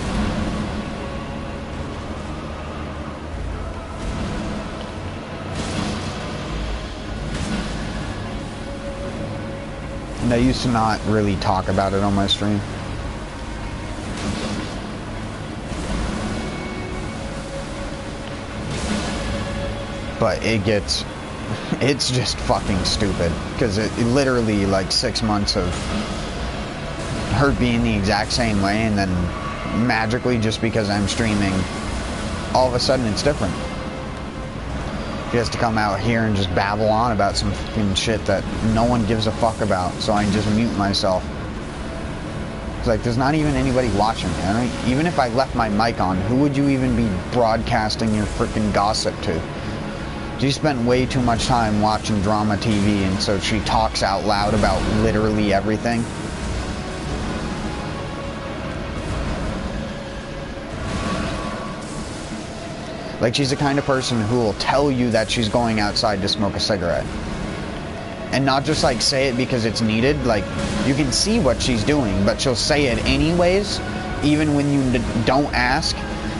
And I used to not really talk about it on my stream. But it's just fucking stupid, because it literally, like 6 months of her being the exact same way, and then magically, just because I'm streaming, all of a sudden it's different. She has to come out here and just babble on about some fucking shit that no one gives a fuck about, so I just mute myself. It's like, there's not even anybody watching, right? Even if I left my mic on, who would you even be broadcasting your freaking gossip to? She spent way too much time watching drama TV, and so she talks out loud about literally everything. Like, she's the kind of person who will tell you that she's going outside to smoke a cigarette. And not just, like, say it because it's needed. Like, you can see what she's doing, but she'll say it anyways, even when you don't ask.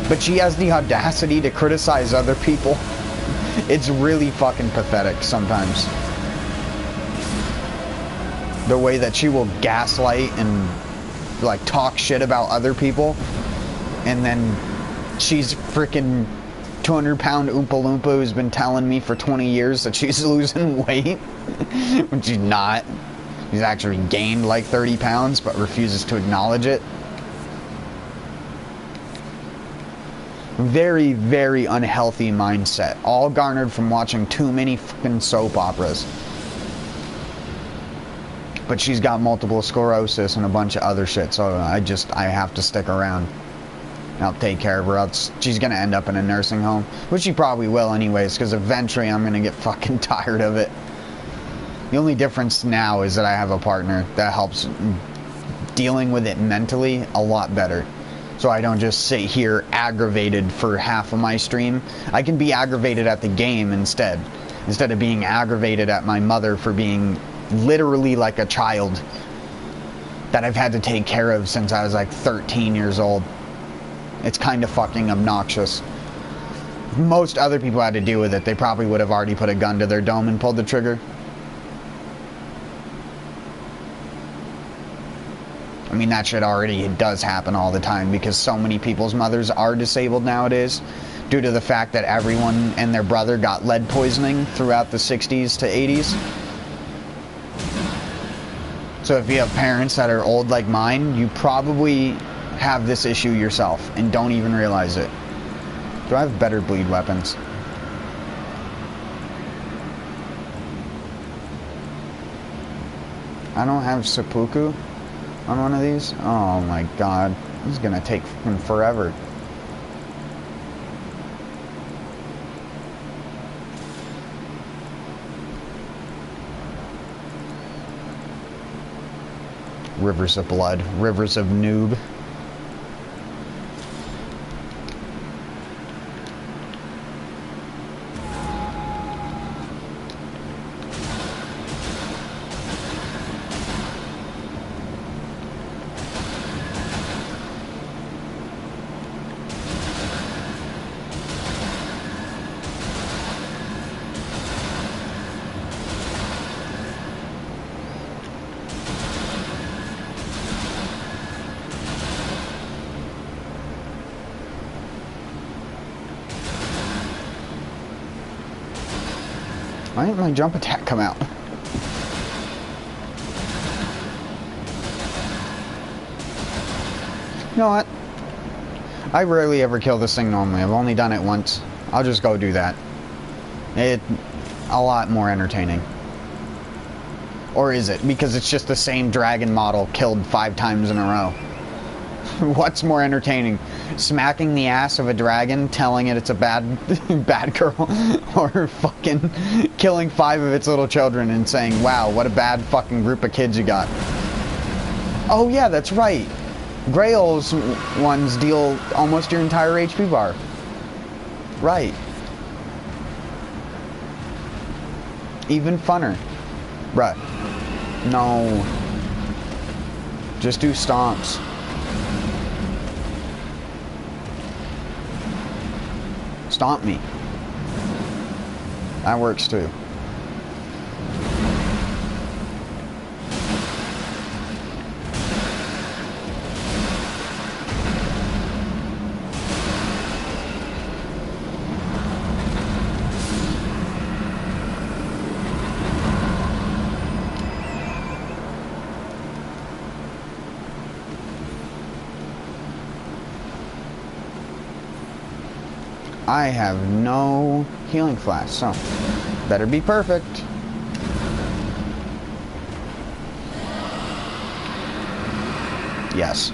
But she has the audacity to criticize other people. It's really fucking pathetic sometimes. The way that she will gaslight and, like, talk shit about other people. And then she's freaking 200-pound Oompa Loompa who's been telling me for 20 years that she's losing weight. When she's not. He's actually gained like 30 pounds, but refuses to acknowledge it. Very, very unhealthy mindset. All garnered from watching too many fucking soap operas. But she's got multiple sclerosis and a bunch of other shit, so I have to stick around. I'll take care of her, else she's gonna end up in a nursing home. Which she probably will anyways, because eventually I'm gonna get fucking tired of it. The only difference now is that I have a partner that helps dealing with it mentally a lot better. So I don't just sit here aggravated for half of my stream. I can be aggravated at the game instead of being aggravated at my mother for being literally like a child that I've had to take care of since I was like 13 years old. It's kind of fucking obnoxious. If most other people had to deal with it, they probably would have already put a gun to their dome and pulled the trigger. I mean, that shit already does happen all the time because so many people's mothers are disabled nowadays due to the fact that everyone and their brother got lead poisoning throughout the 60s to 80s. So if you have parents that are old like mine, you probably have this issue yourself and don't even realize it. Do I have better bleed weapons? I don't have seppuku on one of these? Oh my god. This is gonna take fucking forever. Rivers of blood. Rivers of noob. Why didn't my jump attack come out? You know what? I rarely ever kill this thing normally. I've only done it once. I'll just go do that. It's a lot more entertaining. Or is it? Because it's just the same dragon model killed 5 times in a row. What's more entertaining? Smacking the ass of a dragon, telling it it's a bad girl, or fucking killing 5 of its little children and saying, wow, what a bad fucking group of kids you got. Oh yeah, that's right. Grail's ones deal almost your entire HP bar. Right. Even funner. Bruh. No. Just do stomps. Stomp me. That works too. I have no healing flask, so better be perfect. Yes.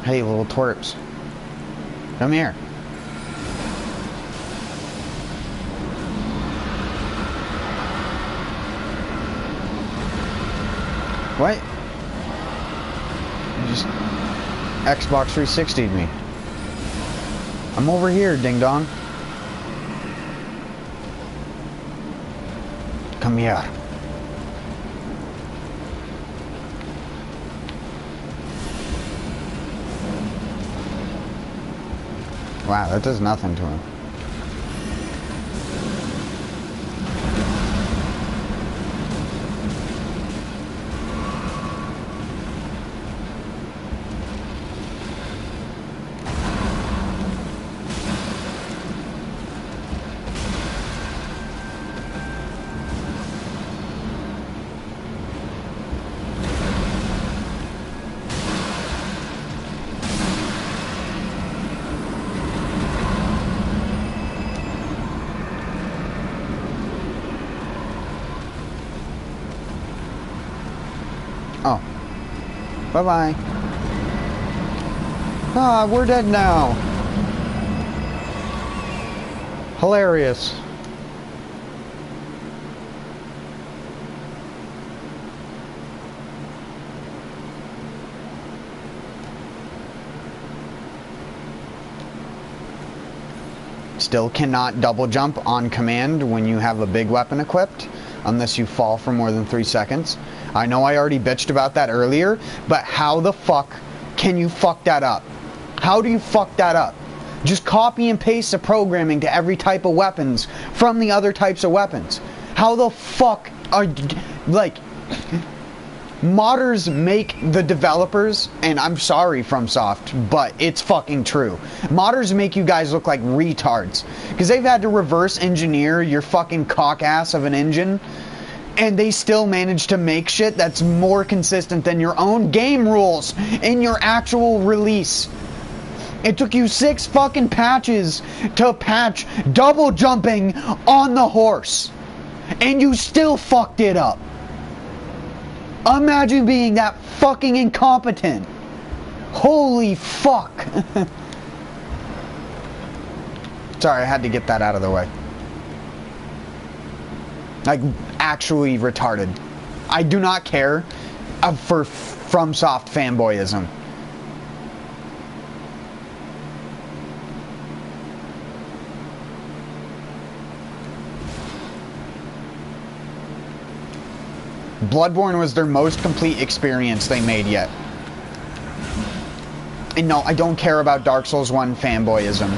Hey, little twerps. Come here. What? You just Xbox 360'd me. I'm over here, ding dong. Come here. Wow, that does nothing to him. Oh. Bye-bye. Ah, we're dead now. Hilarious. Still cannot double jump on command when you have a big weapon equipped, unless you fall for more than 3 seconds. I know I already bitched about that earlier, but how the fuck can you fuck that up? How do you fuck that up? Just copy and paste the programming to every type of weapons from the other types of weapons. How the fuck are, like, modders make the developers, and I'm sorry FromSoft, but it's fucking true. Modders make you guys look like retards, because they've had to reverse engineer your fucking cock ass of an engine, and they still manage to make shit that's more consistent than your own game rules in your actual release. It took you 6 fucking patches to patch double jumping on the horse, and you still fucked it up. Imagine being that fucking incompetent. Holy fuck. Sorry, I had to get that out of the way. Like, actually retarded. I do not care for FromSoft fanboyism. Bloodborne was their most complete experience they made yet. And no, I don't care about Dark Souls 1 fanboyism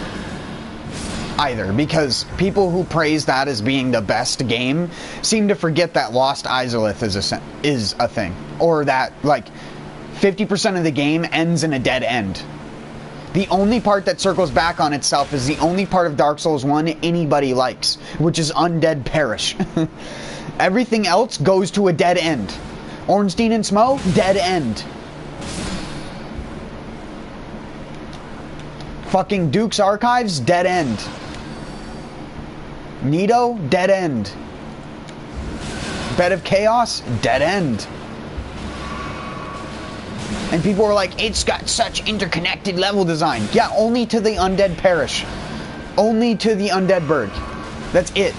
either, because people who praise that as being the best game seem to forget that Lost Izalith is a thing. Or that, like, 50% of the game ends in a dead end. The only part that circles back on itself is the only part of Dark Souls 1 anybody likes, which is Undead Parish. Everything else goes to a dead end. Ornstein and Smo, dead end. Fucking Duke's Archives, dead end. Nito, dead end. Bed of Chaos, dead end. And people were like, it's got such interconnected level design. Yeah, only to the Undead Parish. Only to the Undead Burg. That's it.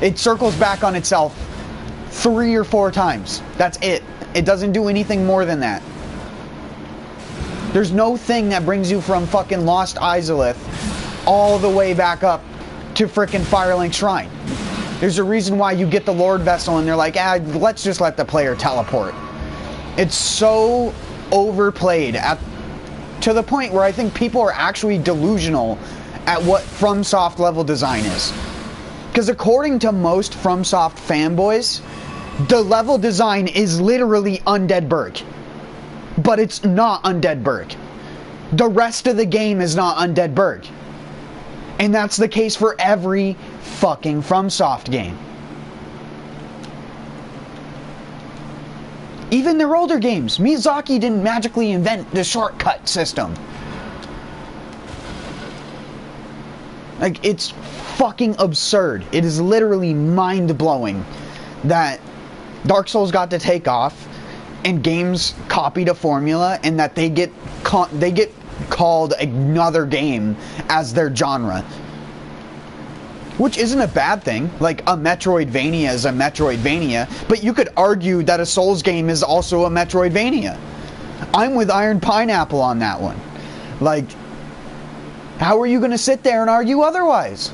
It circles back on itself 3 or 4 times. That's it. It doesn't do anything more than that. There's no thing that brings you from fucking Lost Izalith all the way back up to frickin' Firelink Shrine. There's a reason why you get the Lord Vessel and they're like, let's just let the player teleport. It's so overplayed to the point where I think people are actually delusional at what FromSoft level design is. Because according to most FromSoft fanboys, the level design is literally Undead Burg. But it's not Undead Burg. The rest of the game is not Undead Burg. And that's the case for every fucking FromSoft game. Even their older games. Miyazaki didn't magically invent the shortcut system. Like, it's fucking absurd. It is literally mind-blowing that Dark Souls got to take off and games copied a formula and that they get called another game as their genre. Which isn't a bad thing. Like, a Metroidvania is a Metroidvania, but you could argue that a Souls game is also a Metroidvania. I'm with Iron Pineapple on that one. Like, how are you going to sit there and argue otherwise?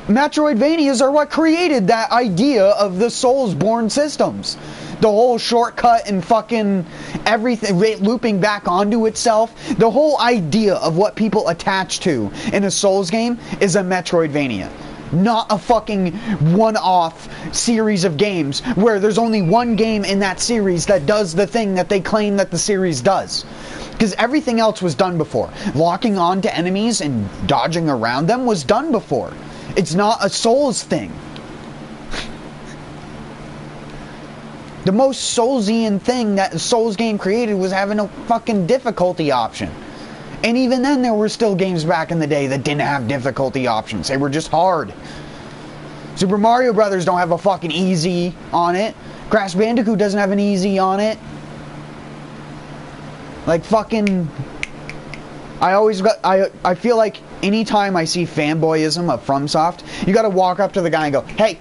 Metroidvanias are what created that idea of the Soulsborne systems. The whole shortcut and fucking everything looping back onto itself. The whole idea of what people attach to in a Souls game is a Metroidvania. Not a fucking one-off series of games where there's only one game in that series that does the thing that they claim that the series does. Because everything else was done before. Locking on to enemies and dodging around them was done before. It's not a Souls thing. The most Soulsian thing that a Souls game created was having a fucking difficulty option. And even then, there were still games back in the day that didn't have difficulty options. They were just hard. Super Mario Brothers don't have a fucking easy on it. Crash Bandicoot doesn't have an easy on it. Like fucking... I feel like anytime I see fanboyism of FromSoft, you gotta walk up to the guy and go, hey,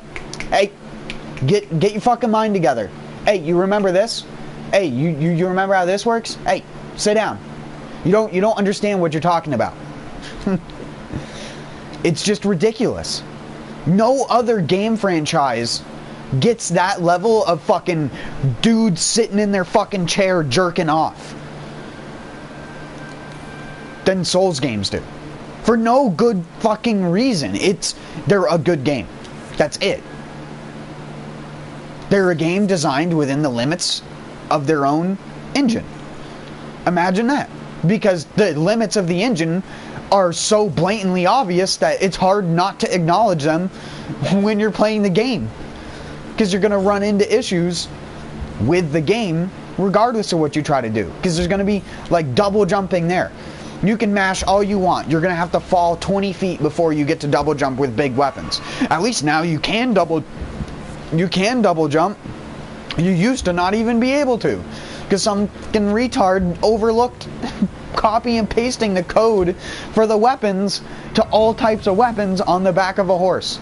get your fucking mind together. Hey, you remember this? Hey, you remember how this works? Hey, sit down. You don't understand what you're talking about. It's just ridiculous. No other game franchise gets that level of fucking dudes sitting in their fucking chair jerking off than Souls games do. For no good fucking reason. They're a good game. That's it. They're a game designed within the limits of their own engine. Imagine that. Because the limits of the engine are so blatantly obvious that it's hard not to acknowledge them when you're playing the game. Because you're going to run into issues with the game regardless of what you try to do. Because there's going to be like double jumping there. You can mash all you want. You're going to have to fall 20 feet before you get to double jump with big weapons. At least now you can double jump. You used to not even be able to. Because some fucking retard overlooked copy and pasting the code for the weapons to all types of weapons on the back of a horse.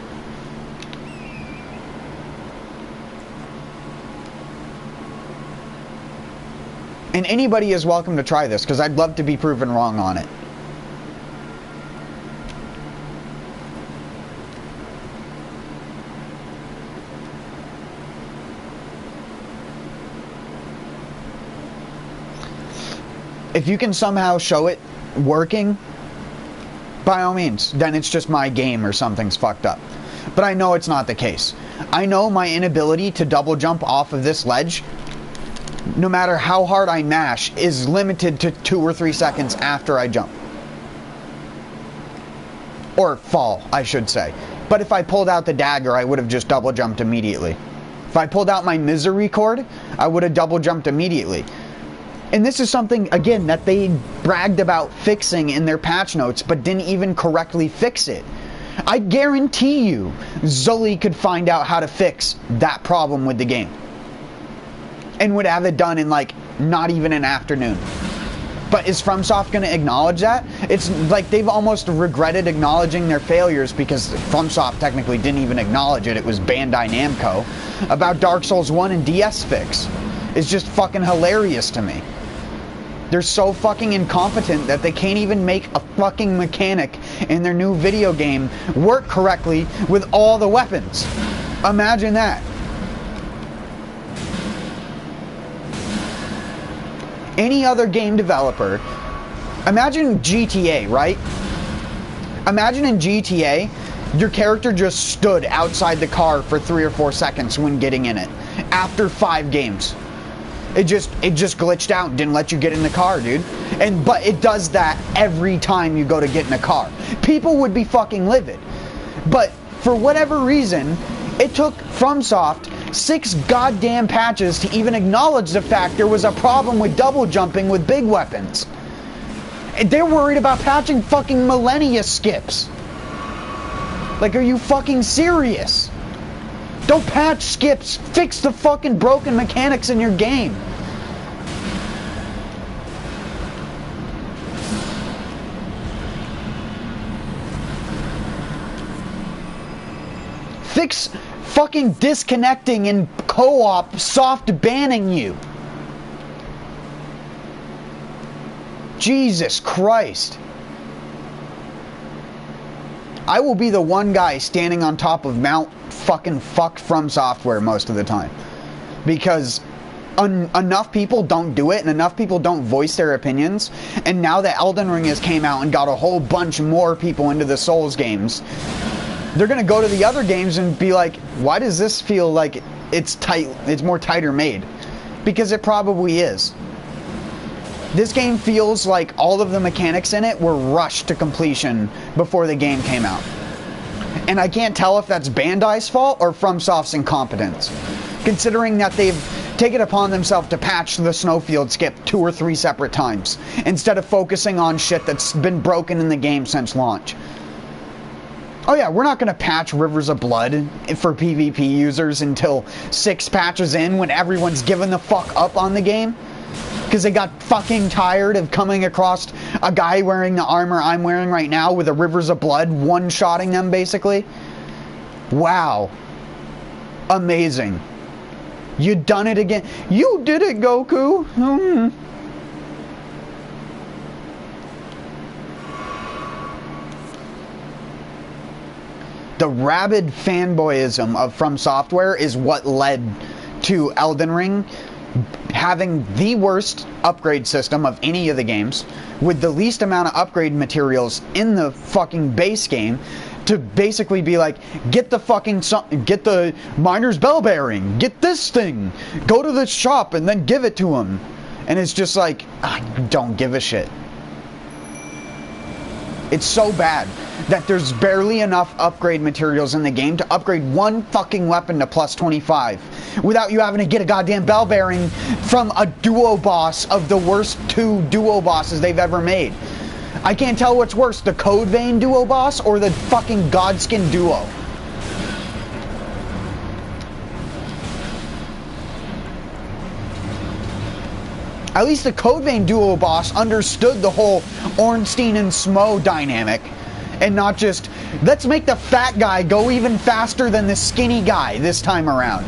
And anybody is welcome to try this, because I'd love to be proven wrong on it. If you can somehow show it working, by all means, then it's just my game or something's fucked up. But I know it's not the case. I know my inability to double jump off of this ledge, no matter how hard I mash, is limited to 2 or 3 seconds after I jump. Or fall, I should say. But if I pulled out the dagger, I would have just double jumped immediately. If I pulled out my misery cord, I would have double jumped immediately. And this is something, again, that they bragged about fixing in their patch notes, but didn't even correctly fix it. I guarantee you, Zully could find out how to fix that problem with the game. And would have it done in, like, not even an afternoon. But is FromSoft going to acknowledge that? It's like they've almost regretted acknowledging their failures, because FromSoft technically didn't even acknowledge it. It was Bandai Namco. About Dark Souls 1 and DS fix. It's just fucking hilarious to me. They're so fucking incompetent that they can't even make a fucking mechanic in their new video game work correctly with all the weapons. Imagine that. Any other game developer, imagine GTA, right? Imagine in GTA, your character just stood outside the car for 3 or 4 seconds when getting in it. After 5 games. It just glitched out and didn't let you get in the car, dude. But it does that every time you go to get in a car. People would be fucking livid. But for whatever reason, it took FromSoft 6 goddamn patches to even acknowledge the fact there was a problem with double jumping with big weapons. They're worried about patching fucking millennia skips. Like, are you fucking serious? Don't patch skips. Fix the fucking broken mechanics in your game. Fix fucking disconnecting and co-op soft banning you. Jesus Christ. I will be the one guy standing on top of Mount fucking fuck from software most of the time. Because enough people don't do it, and enough people don't voice their opinions. And now that Elden Ring has came out and got a whole bunch more people into the Souls games, they're gonna go to the other games and be like, why does this feel like it's tight, it's more tighter made? Because it probably is. This game feels like all of the mechanics in it were rushed to completion before the game came out. And I can't tell if that's Bandai's fault or FromSoft's incompetence, considering that they've taken upon themselves to patch the snowfield skip 2 or 3 separate times, instead of focusing on shit that's been broken in the game since launch. Oh yeah, we're not going to patch Rivers of Blood for PvP users until 6 patches in, when everyone's given the fuck up on the game. Because they got fucking tired of coming across a guy wearing the armor I'm wearing right now with a Rivers of Blood one-shotting them, basically. Wow. Amazing. You done it again. You did it, Goku. The rabid fanboyism of From Software is what led to Elden Ring having the worst upgrade system of any of the games, with the least amount of upgrade materials in the fucking base game, to basically be like, get the miner's bell bearing, get this thing, go to the shop and then give it to him. And it's just like, I don't give a shit. It's so bad that there's barely enough upgrade materials in the game to upgrade one fucking weapon to plus 25 without you having to get a goddamn bell bearing from a duo boss of the worst 2 duo bosses they've ever made. I can't tell what's worse, the Code Vein duo boss or the fucking Godskin duo. At least the Code Vein duo boss understood the whole Ornstein and Smo dynamic, and not just, let's make the fat guy go even faster than the skinny guy this time around.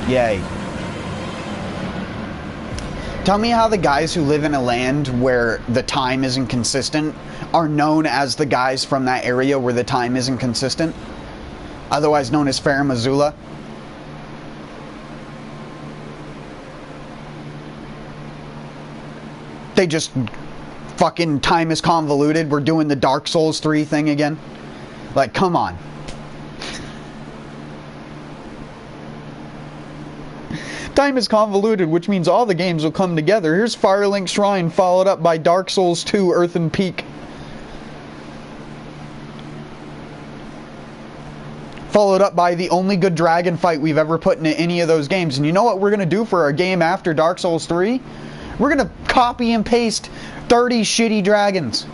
Yay. Tell me how the guys who live in a land where the time isn't consistent are known as the guys from that area where the time isn't consistent, otherwise known as Fair Missoula. They just fucking time is convoluted. We're doing the Dark Souls 3 thing again. Like, come on. Time is convoluted, which means all the games will come together. Here's Firelink Shrine, followed up by Dark Souls 2 Earthen Peak. Followed up by the only good dragon fight we've ever put into any of those games. And you know what we're going to do for our game after Dark Souls 3? We're going to copy and paste 30 shitty dragons,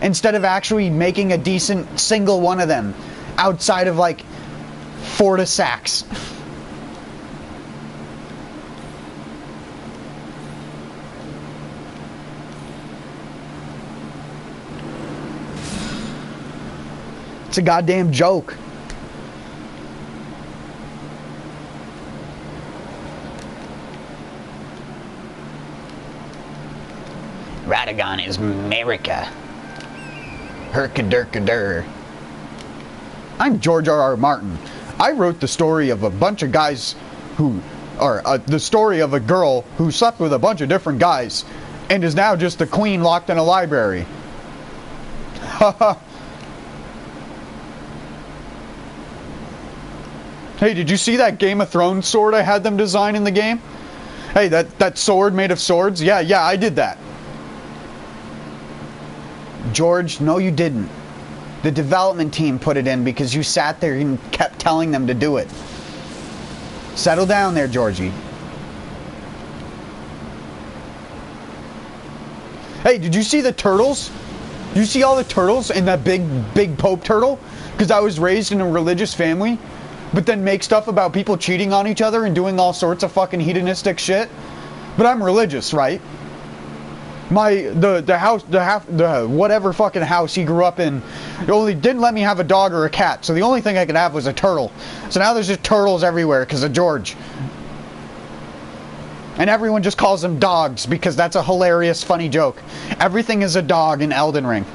instead of actually making a decent single one of them, outside of like Forta Sax. It's a goddamn joke. Radagon is America. Herkaderkader. I'm George R.R. Martin. I wrote the story of a bunch of guys who, the story of a girl who slept with a bunch of different guys and is now just a queen locked in a library. Haha. Hey, did you see that Game of Thrones sword I had them design in the game? Hey, that sword made of swords? Yeah, I did that. George, no you didn't. The development team put it in because you sat there and kept telling them to do it. Settle down there, Georgie. Hey, did you see the turtles? Did you see all the turtles and that big Pope turtle? Because I was raised in a religious family. But then make stuff about people cheating on each other and doing all sorts of fucking hedonistic shit. But I'm religious, right? The whatever fucking house he grew up in, it only didn't let me have a dog or a cat. So the only thing I could have was a turtle. So now there's just turtles everywhere because of George. And everyone just calls them dogs because that's a hilarious, funny joke. Everything is a dog in Elden Ring.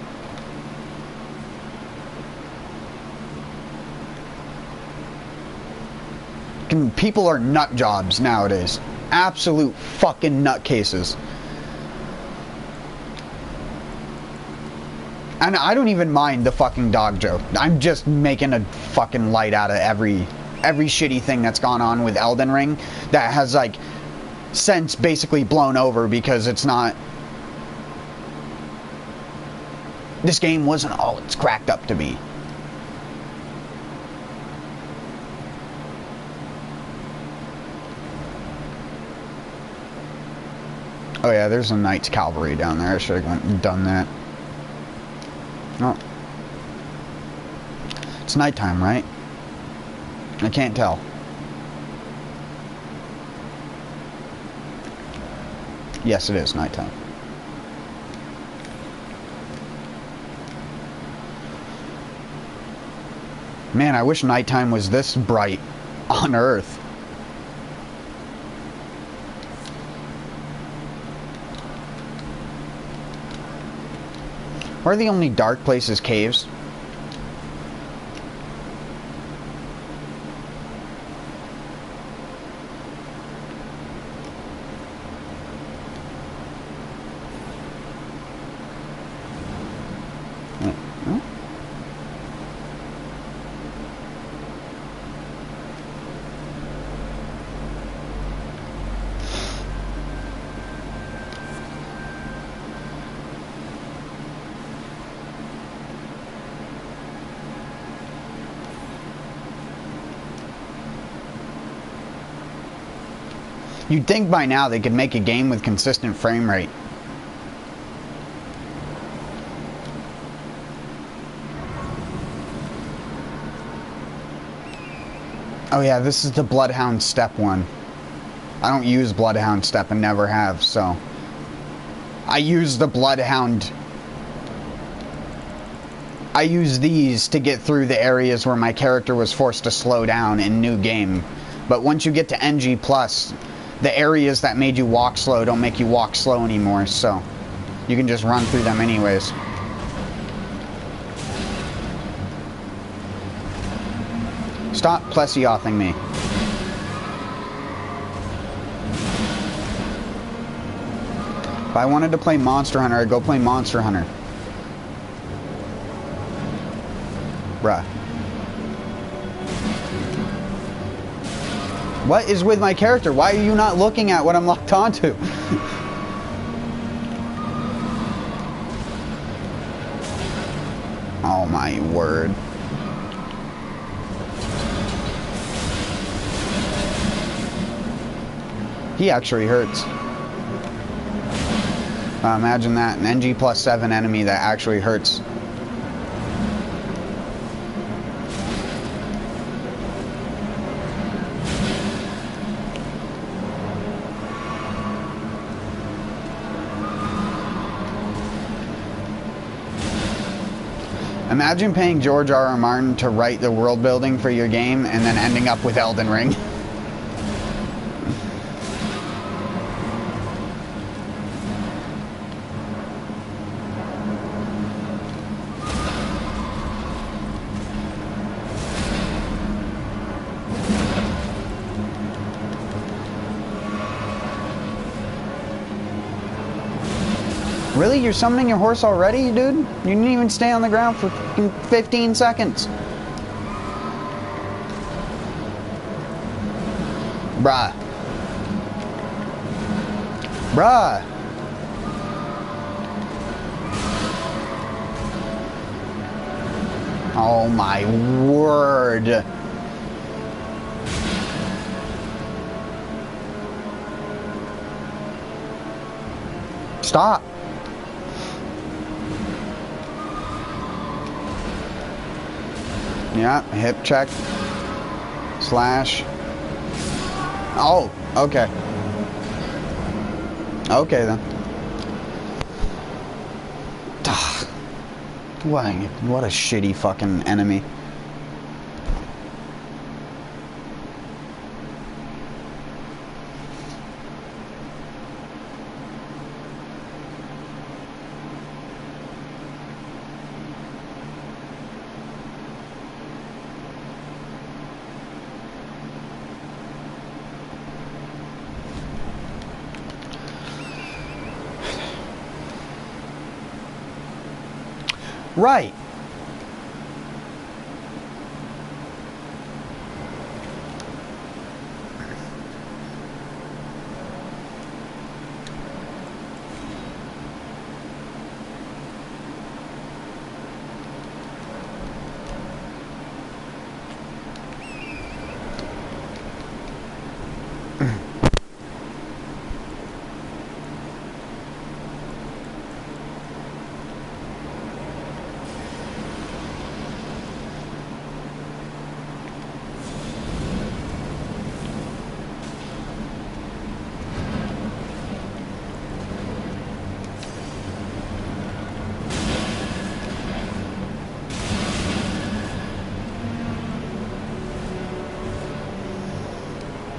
People are nut jobs nowadays. Absolute fucking nutcases. And I don't even mind the fucking dog joke. I'm just making a fucking light out of every shitty thing that's gone on with Elden Ring that has, like, since basically blown over because it's not... This game wasn't all it's cracked up to be. Oh yeah, there's a Knight's Cavalry down there. I should have done that. Oh. It's nighttime, right? I can't tell. Yes, it is nighttime. Man, I wish nighttime was this bright on Earth. Where are the only dark places caves? You'd think by now they could make a game with consistent frame rate. Oh yeah, this is the Bloodhound Step one. I don't use Bloodhound Step and never have, so... I use the Bloodhound... I use these to get through the areas where my character was forced to slow down in New Game. But once you get to NG+, the areas that made you walk slow don't make you walk slow anymore, so you can just run through them anyways. Stop plesiothing me. If I wanted to play Monster Hunter, I'd go play Monster Hunter. Bruh. What is with my character? Why are you not looking at what I'm locked onto? Oh my word. He actually hurts. Imagine that, an NG+7 enemy that actually hurts. Imagine paying George R.R. Martin to write the world building for your game and then ending up with Elden Ring. Really? You're summoning your horse already, dude? You didn't even stay on the ground for 15 seconds. Bruh. Bruh. Oh my word. Stop. Yeah, hip check. Slash. Oh, okay. Okay, then. What a shitty fucking enemy. Right.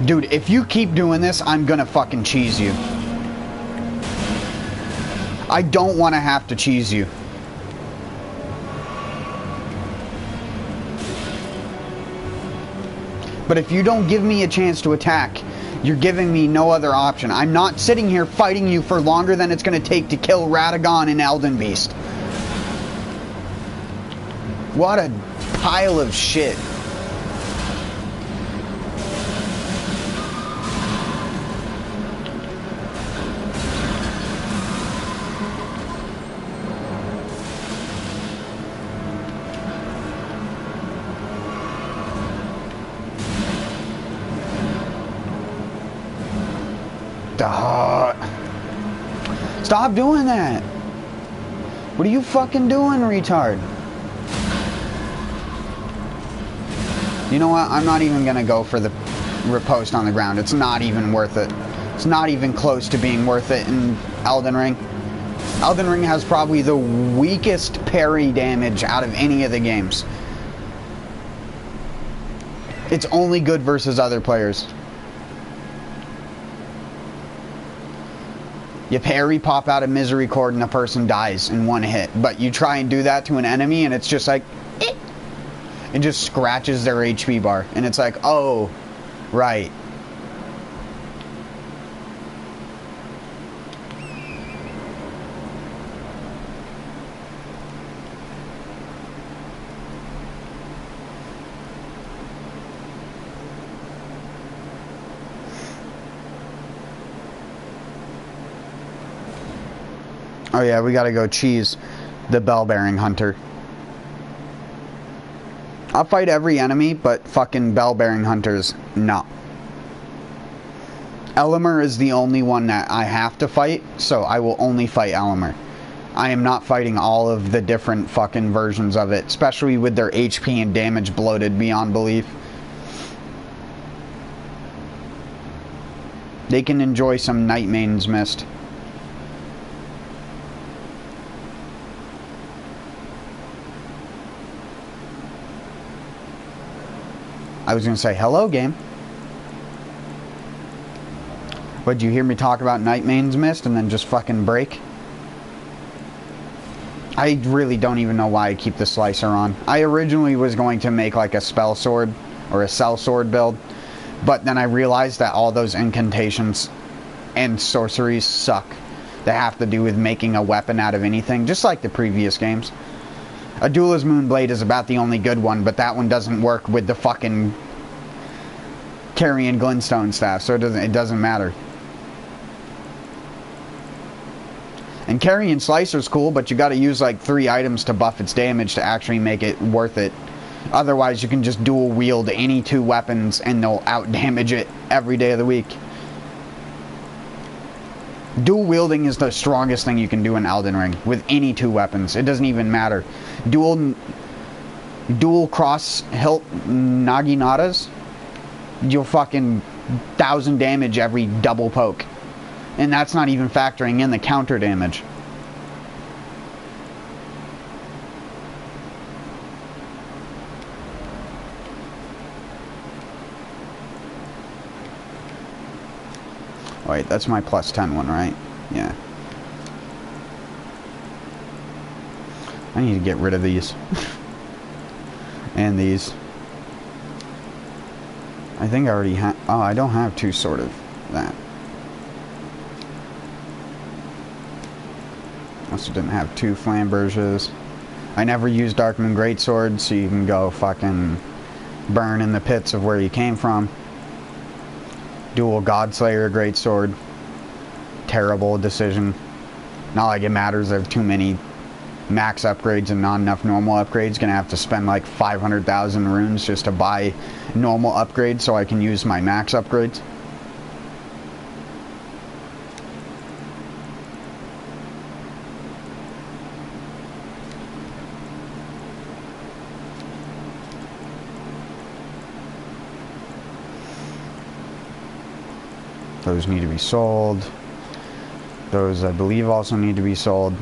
Dude, if you keep doing this, I'm gonna fucking cheese you. I don't want to have to cheese you. But if you don't give me a chance to attack, you're giving me no other option. I'm not sitting here fighting you for longer than it's gonna take to kill Radagon and Elden Beast. What a pile of shit. Stop doing that. What are you fucking doing, retard? You know what? I'm not even gonna go for the riposte on the ground. It's not even worth it. It's not even close to being worth it in Elden Ring. Elden Ring has probably the weakest parry damage out of any of the games. It's only good versus other players. You parry, pop out a misery cord, and a person dies in one hit. But you try and do that to an enemy, and it's just like, eh. It just scratches their HP bar. And it's like, oh, right. Oh yeah, we gotta go cheese the bell-bearing hunter. I'll fight every enemy, but fucking bell-bearing hunters, no. Elimer is the only one that I have to fight, so I will only fight Elimer. I am not fighting all of the different fucking versions of it, especially with their HP and damage bloated beyond belief. They can enjoy some Night Maiden's Mist. I was going to say, hello, game. But you hear me talk about Night Maiden's Mist and then just fucking break? I really don't even know why I keep the Slicer on. I originally was going to make like a spell sword or a cell sword build, but then I realized that all those incantations and sorceries suck. They have to do with making a weapon out of anything, just like the previous games. A Duelist Moonblade is about the only good one, but that one doesn't work with the fucking Carrion Glintstone staff, so it doesn't matter. And Carrion Slicer's cool, but you gotta use like 3 items to buff its damage to actually make it worth it. Otherwise, you can just dual wield any 2 weapons and they'll out damage it every day of the week. Dual wielding is the strongest thing you can do in Elden Ring with any 2 weapons. It doesn't even matter. Dual cross hilt naginatas, you'll fucking 1000 damage every double poke. And that's not even factoring in the counter damage. Wait, that's my plus 10 one, right? Yeah. I need to get rid of these. And these. I think I already have... Oh, I don't have two sort of that. Also didn't have two flamberges. I never used Darkmoon Greatsword, so you can go fucking burn in the pits of where you came from. Dual Godslayer Greatsword. Terrible decision. Not like it matters, I have too many max upgrades and not enough normal upgrades. Gonna have to spend like 500,000 runes just to buy normal upgrades so I can use my max upgrades. Those need to be sold. Those, I believe, also need to be sold.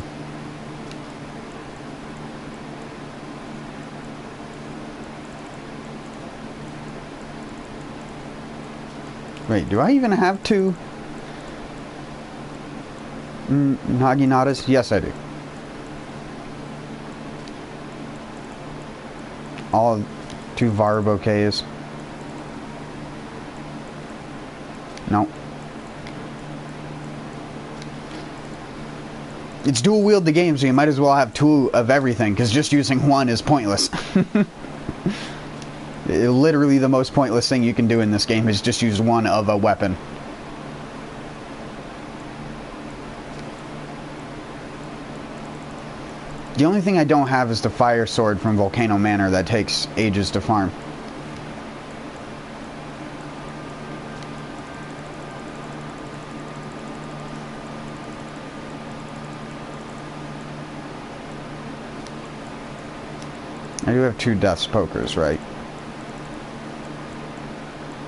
Wait, do I even have two Naginatas? Yes, I do. All two Vara bouquets. No. It's dual wield the game, so you might as well have two of everything, because just using one is pointless. Literally the most pointless thing you can do in this game is just use one of a weapon. The only thing I don't have is the fire sword from Volcano Manor that takes ages to farm. I do have two Death's Pokers, right?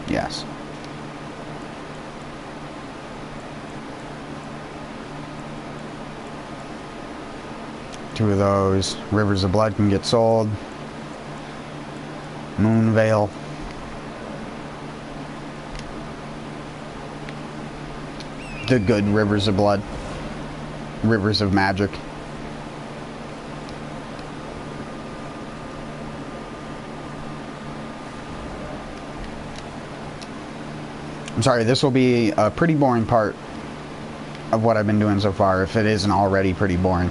Yes. Two of those. Rivers of Blood can get sold. Moonveil. The good Rivers of Blood. Rivers of Magic. I'm sorry, this will be a pretty boring part of what I've been doing so far, if it isn't already pretty boring.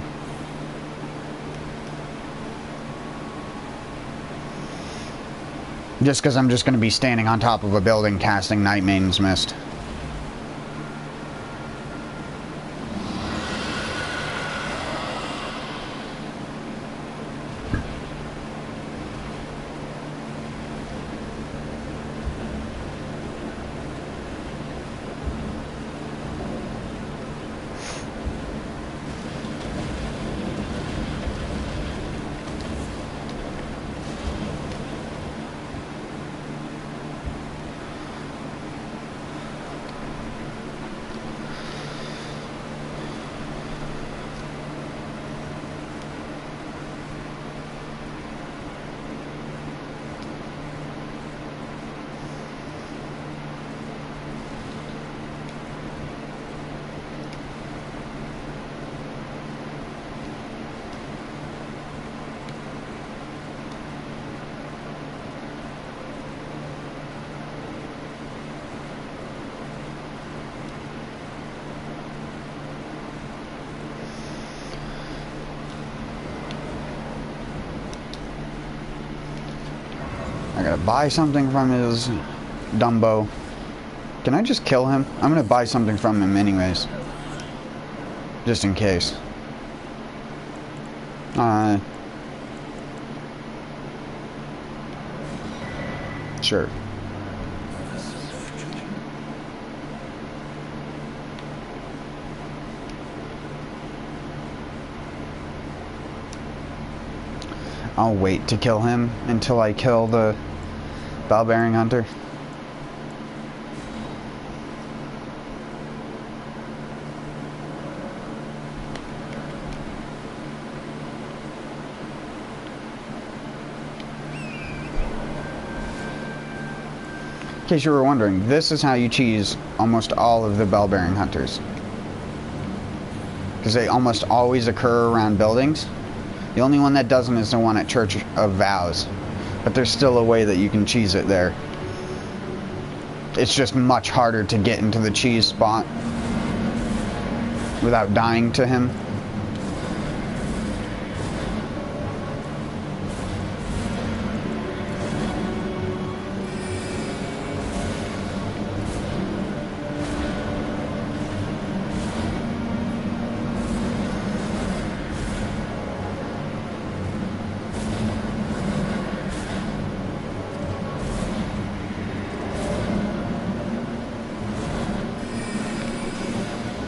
Just because I'm just going to be standing on top of a building casting Night Maiden's Mist. I gotta buy something from his Dumbo. Can I just kill him? I'm gonna buy something from him anyways. Just in case. Sure. I'll wait to kill him until I kill the Bell-bearing Hunter. In case you were wondering, this is how you cheese almost all of the bell bearing hunters. Because they almost always occur around buildings. The only one that doesn't is the one at Church of Vows. But there's still a way that you can cheese it there. It's just much harder to get into the cheese spot without dying to him.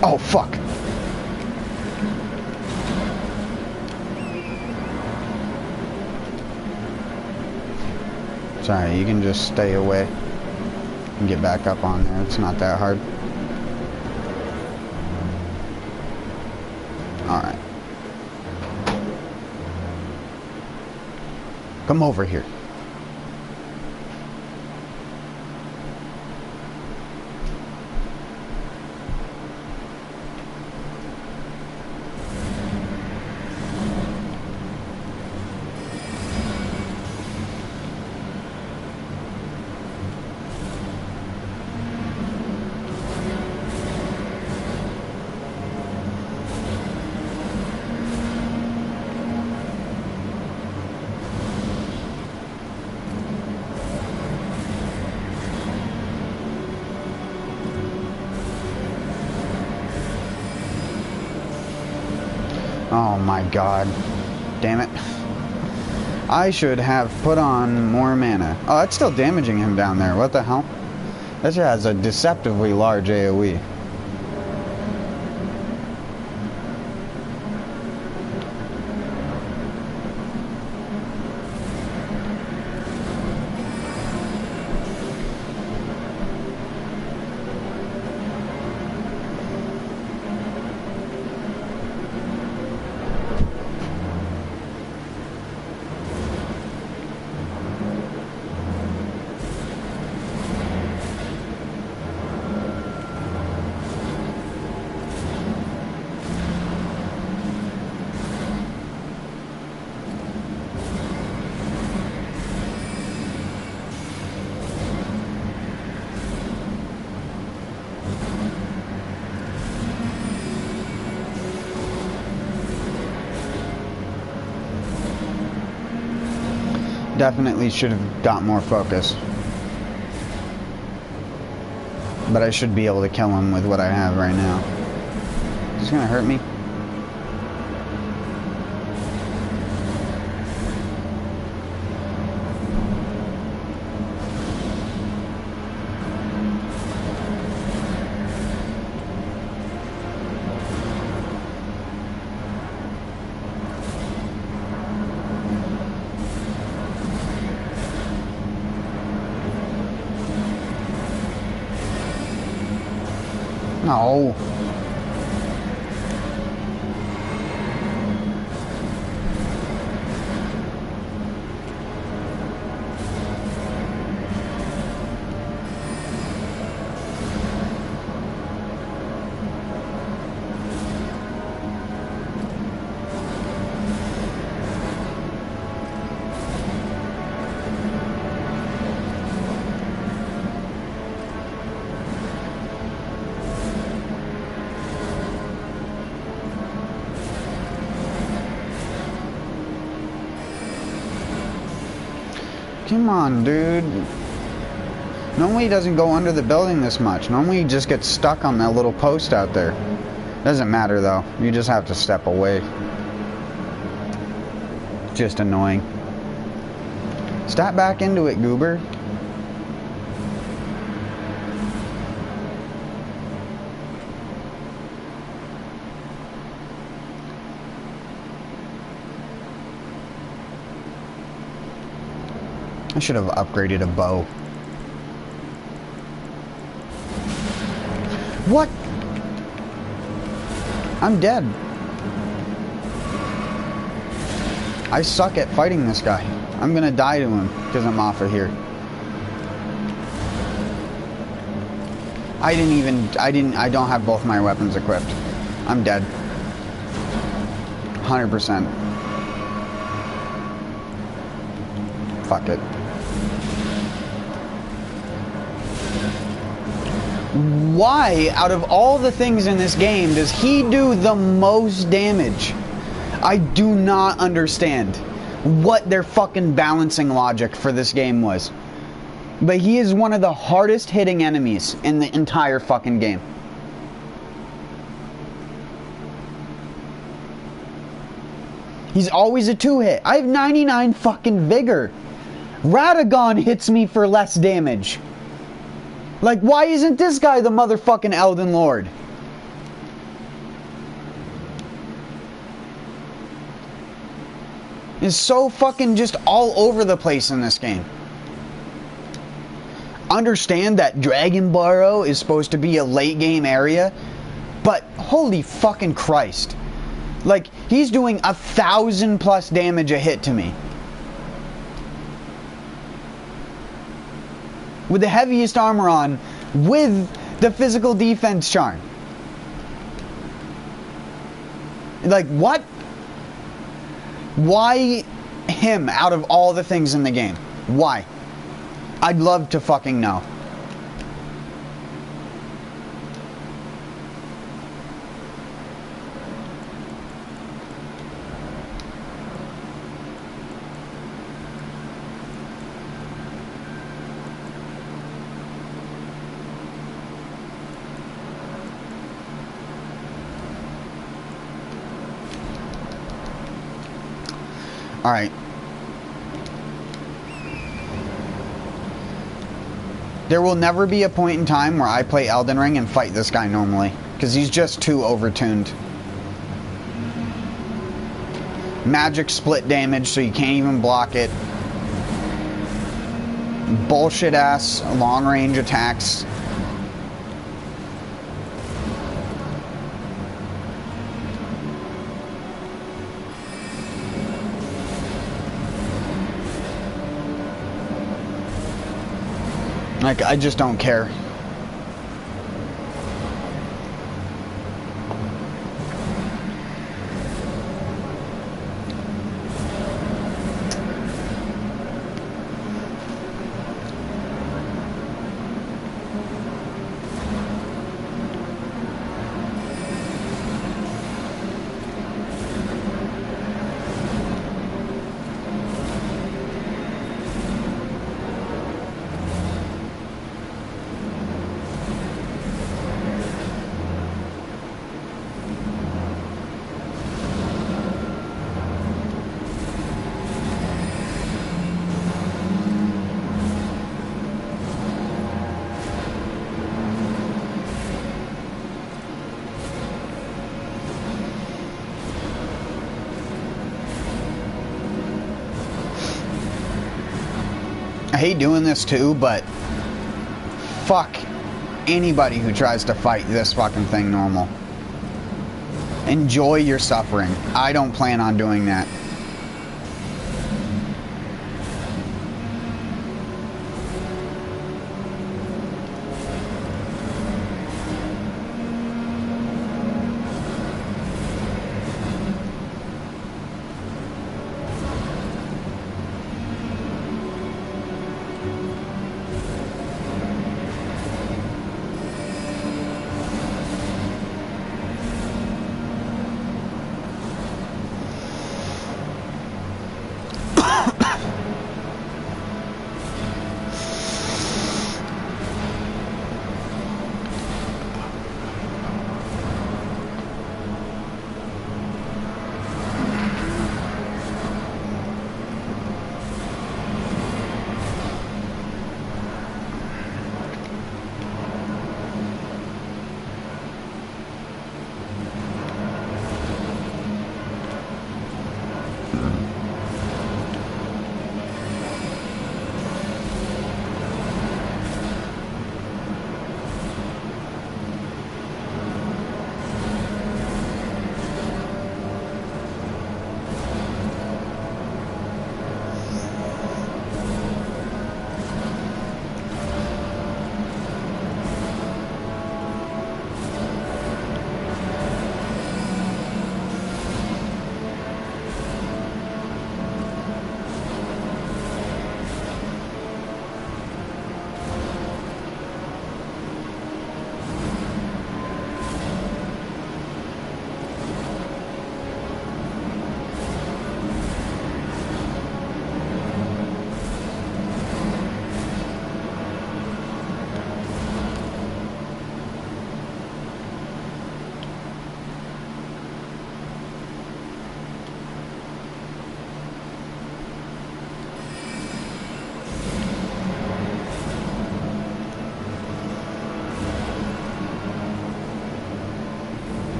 Oh, fuck. Sorry, you can just stay away and get back up on there. It's not that hard. Alright. Come over here. Oh my god. Damn it. I should have put on more mana. Oh, that's still damaging him down there. What the hell? This has a deceptively large AoE. Definitely should have got more focus. But I should be able to kill him with what I have right now. Is this gonna hurt me? No. Come on, dude. Normally he doesn't go under the building this much. Normally he just gets stuck on that little post out there. Doesn't matter though. You just have to step away. Just annoying. Step back into it, goober. I should have upgraded a bow. What? I'm dead. I suck at fighting this guy. I'm gonna die to him because I'm off of here. I don't have both my weapons equipped. I'm dead. 100%. Fuck it. Why, out of all the things in this game, does he do the most damage? I do not understand what their fucking balancing logic for this game was. But he is one of the hardest hitting enemies in the entire fucking game. He's always a 2-hit. I have 99 fucking vigor. Radagon hits me for less damage. Like, why isn't this guy the motherfucking Elden Lord? It's so fucking just all over the place in this game. Understand that Dragon Barrow is supposed to be a late game area, but holy fucking Christ. Like, he's doing 1,000+ damage a hit to me. With the heaviest armor on, with the physical defense charm. Like, what? Why him out of all the things in the game? Why? I'd love to fucking know. Alright. There will never be a point in time where I play Elden Ring and fight this guy normally, because he's just too overtuned. Magic split damage, so you can't even block it. Bullshit ass long range attacks. Like, I just don't care. I hate doing this too, but fuck anybody who tries to fight this fucking thing normal. Enjoy your suffering. I don't plan on doing that.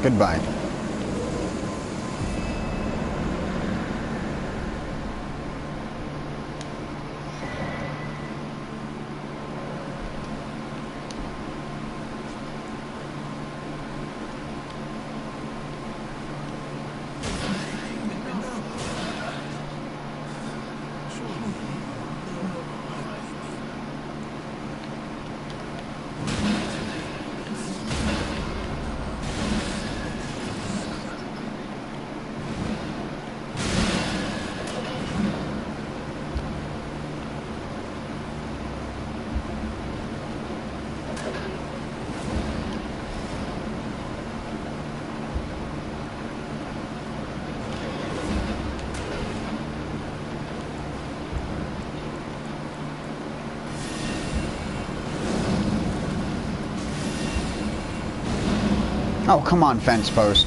Goodbye. Oh, come on, fence post.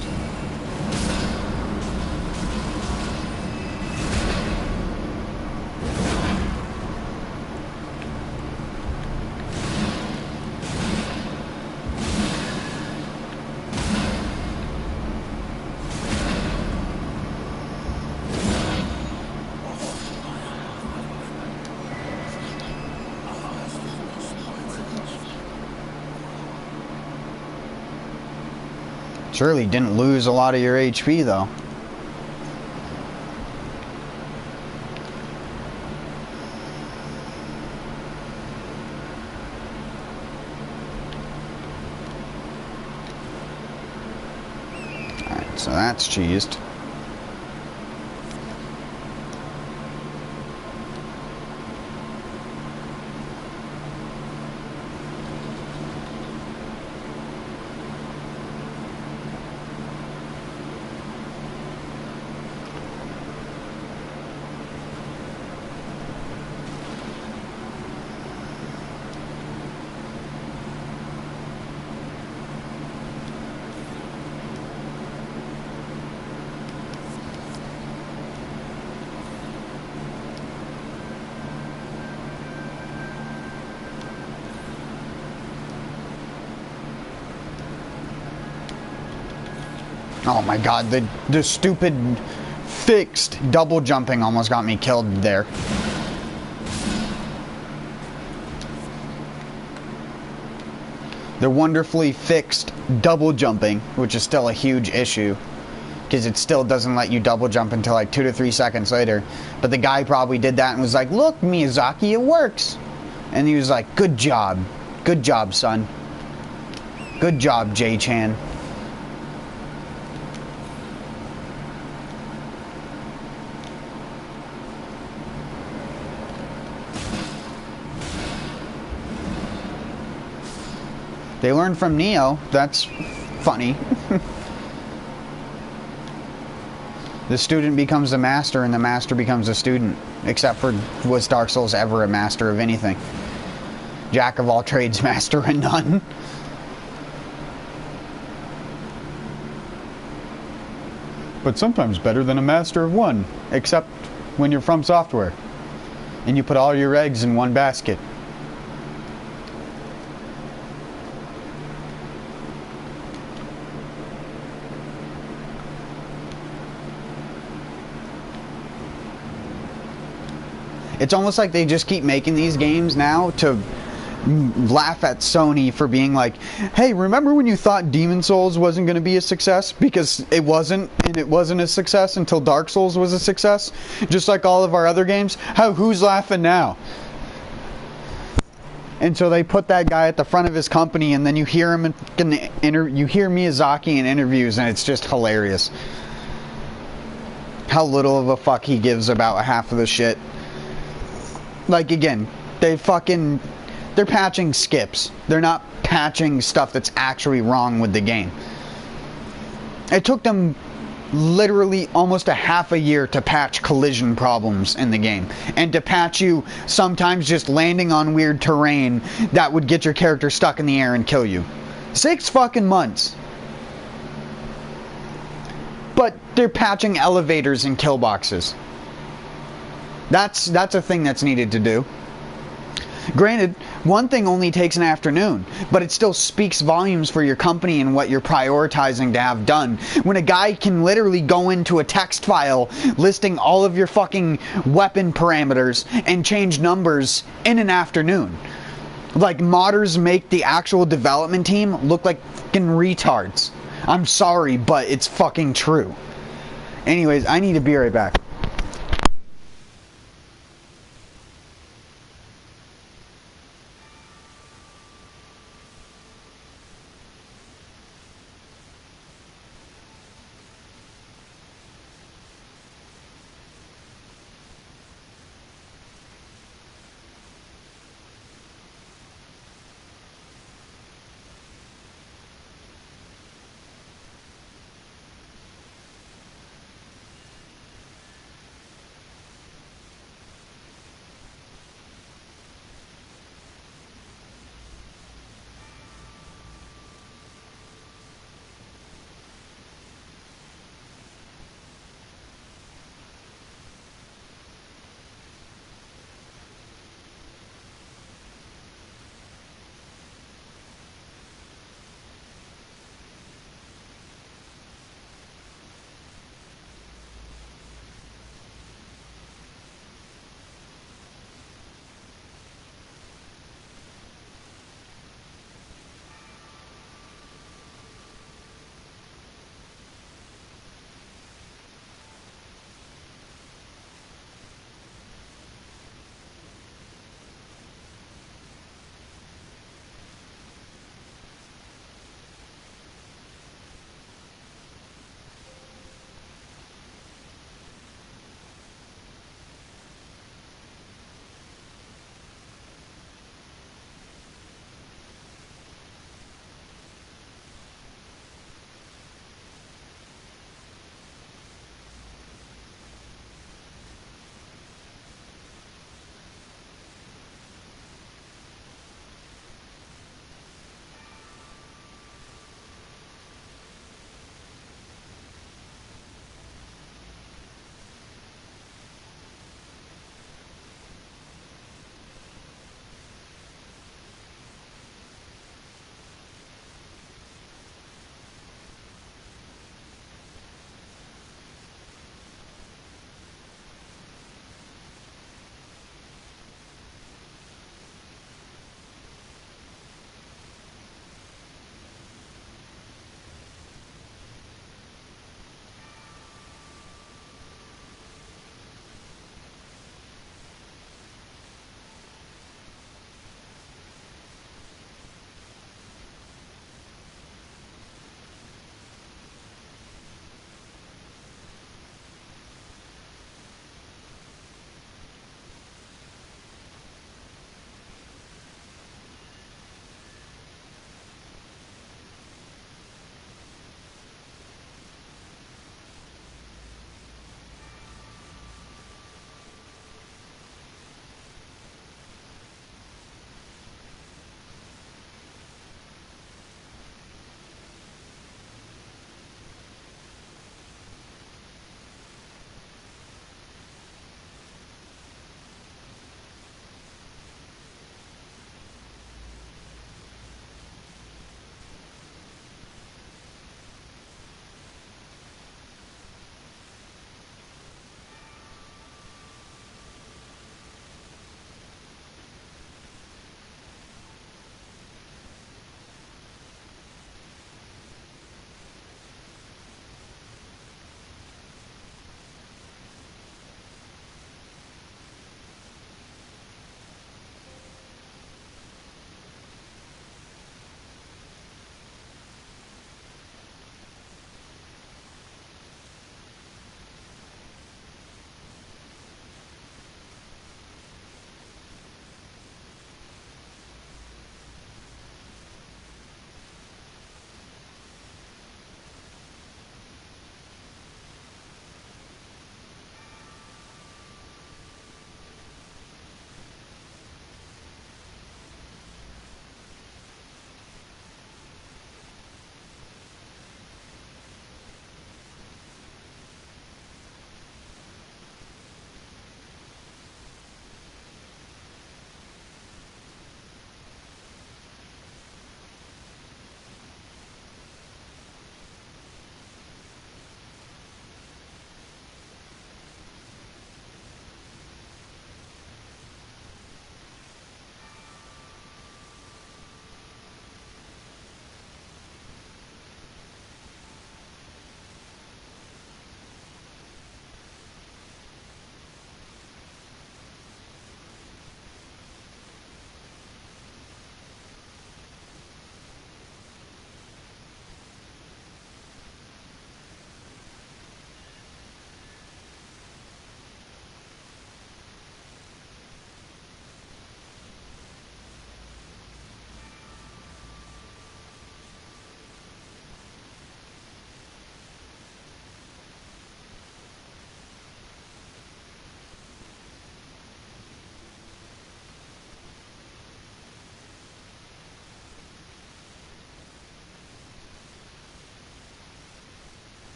Surely didn't lose a lot of your HP though. Alright, so that's cheesed. Oh my god, the stupid fixed double jumping almost got me killed there. The wonderfully fixed double jumping, which is still a huge issue, because it still doesn't let you double jump until like 2 to 3 seconds later. But the guy probably did that and was like, "Look, Miyazaki, it works." And he was like, "Good job. Good job, son. Good job, J-Chan." They learned from Neo. That's funny. The student becomes the master and the master becomes a student. Except for, was Dark Souls ever a master of anything? Jack of all trades, master of none. But sometimes better than a master of one. Except when you're From Software. And you put all your eggs in one basket. It's almost like they just keep making these games now to laugh at Sony for being like, hey, remember when you thought Demon Souls wasn't going to be a success? Because it wasn't, and it wasn't a success until Dark Souls was a success? Just like all of our other games? Who's laughing now? And so they put that guy at the front of his company, and then you hear him you hear Miyazaki in interviews, and it's just hilarious. How little of a fuck he gives about half of the shit. Like, again, they're patching skips. They're not patching stuff that's actually wrong with the game. It took them literally almost a half a year to patch collision problems in the game. And to patch you sometimes just landing on weird terrain that would get your character stuck in the air and kill you. 6 fucking months. But they're patching elevators and kill boxes. That's a thing that's needed to do. Granted, One thing only takes an afternoon, but it still speaks volumes for your company and what you're prioritizing to have done. When a guy can literally go into a text file listing all of your fucking weapon parameters and change numbers in an afternoon. Like, modders make the actual development team look like fucking retards. I'm sorry, but it's fucking true. Anyways, I need to be right back.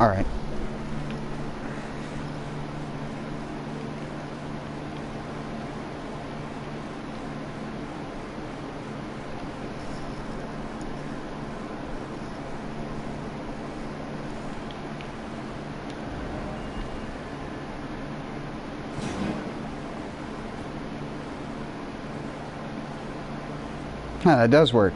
Alright. That does work.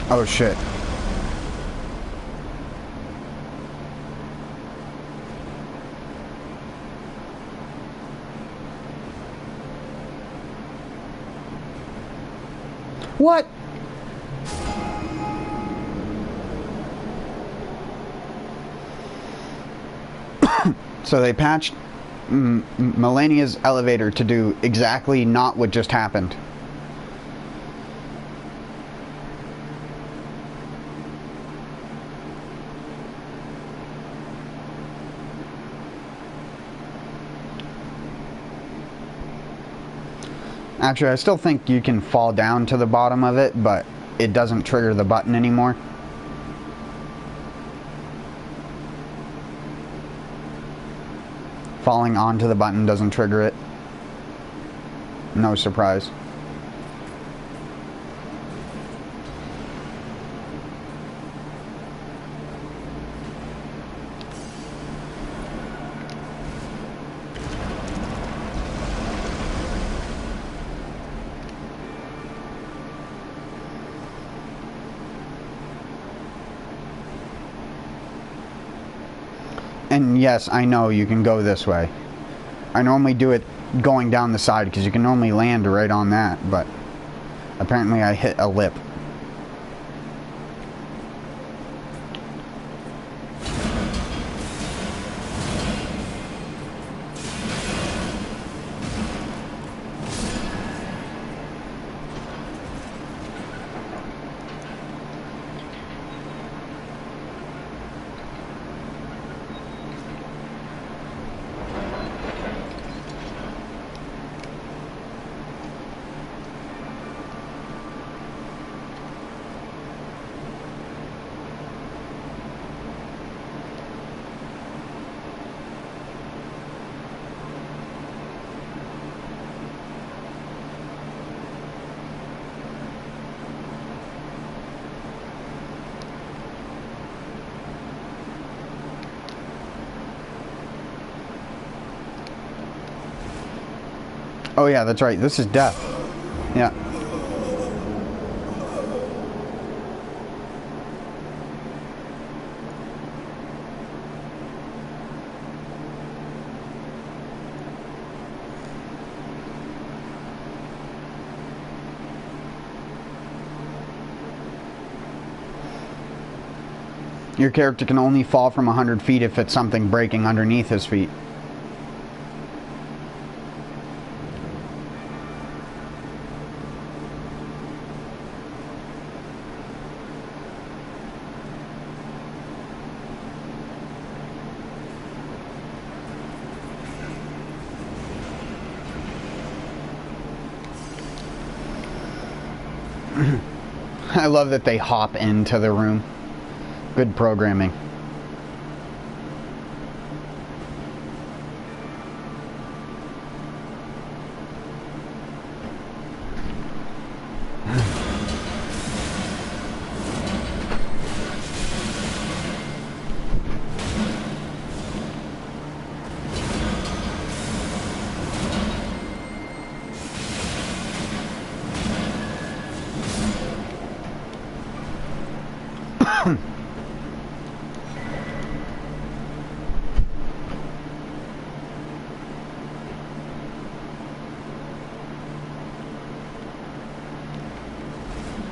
Oh shit. What? So they patched Melania's elevator to do exactly not what just happened. Actually, I still think you can fall down to the bottom of it, but it doesn't trigger the button anymore. Falling onto the button doesn't trigger it. No surprise. And yes, I know you can go this way. I normally do it going down the side because you can normally land right on that, but apparently I hit a lip. Oh yeah, that's right. This is death. Yeah. Your character can only fall from 100 feet if it's something breaking underneath his feet. I love that they hop into the room. Good programming.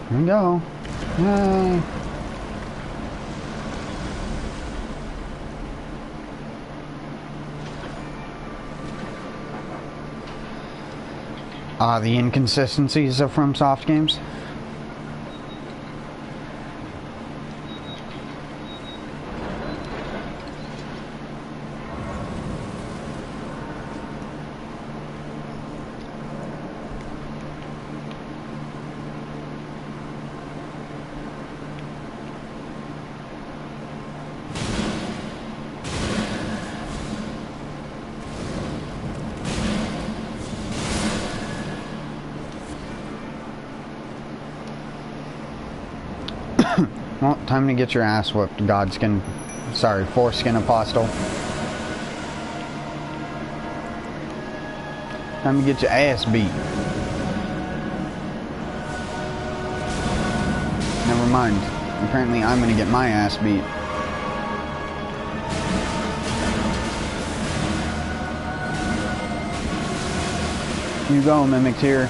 Here we go. Yay. The inconsistencies of FromSoft games. Well, time to get your ass whooped, Godskin. Sorry, Foreskin Apostle. Time to get your ass beat. Never mind. Apparently I'm gonna get my ass beat. You go, Mimics here.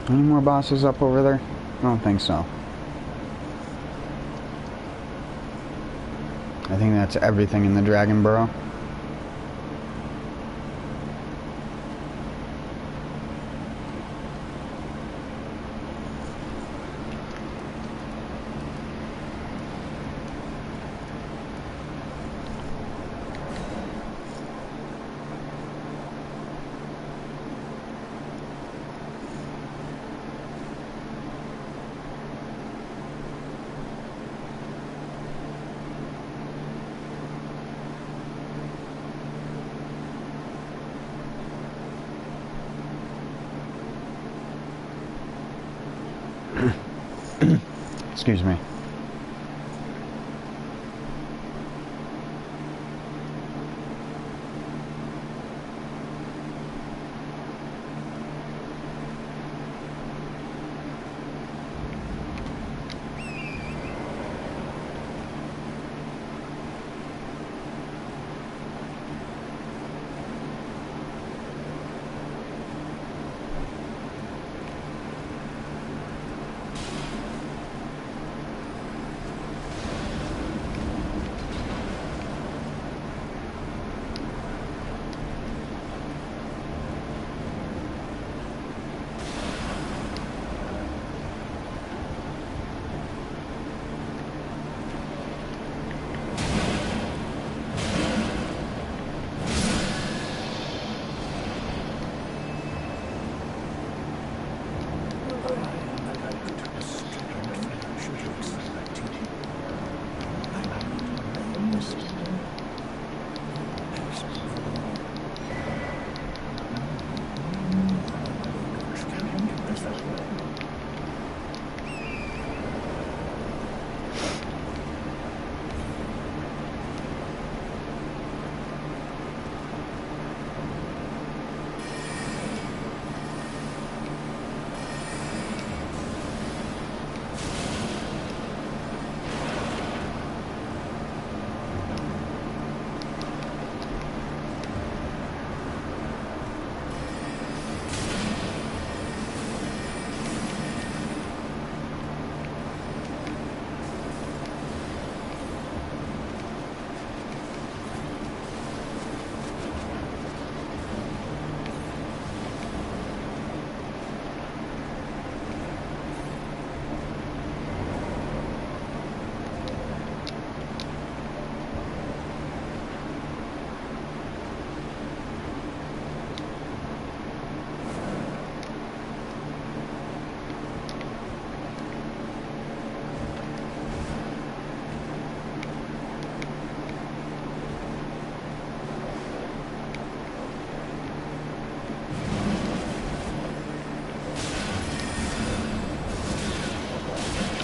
Any more bosses up over there? I don't think so. I think that's everything in the Dragon Burrow. Excuse me.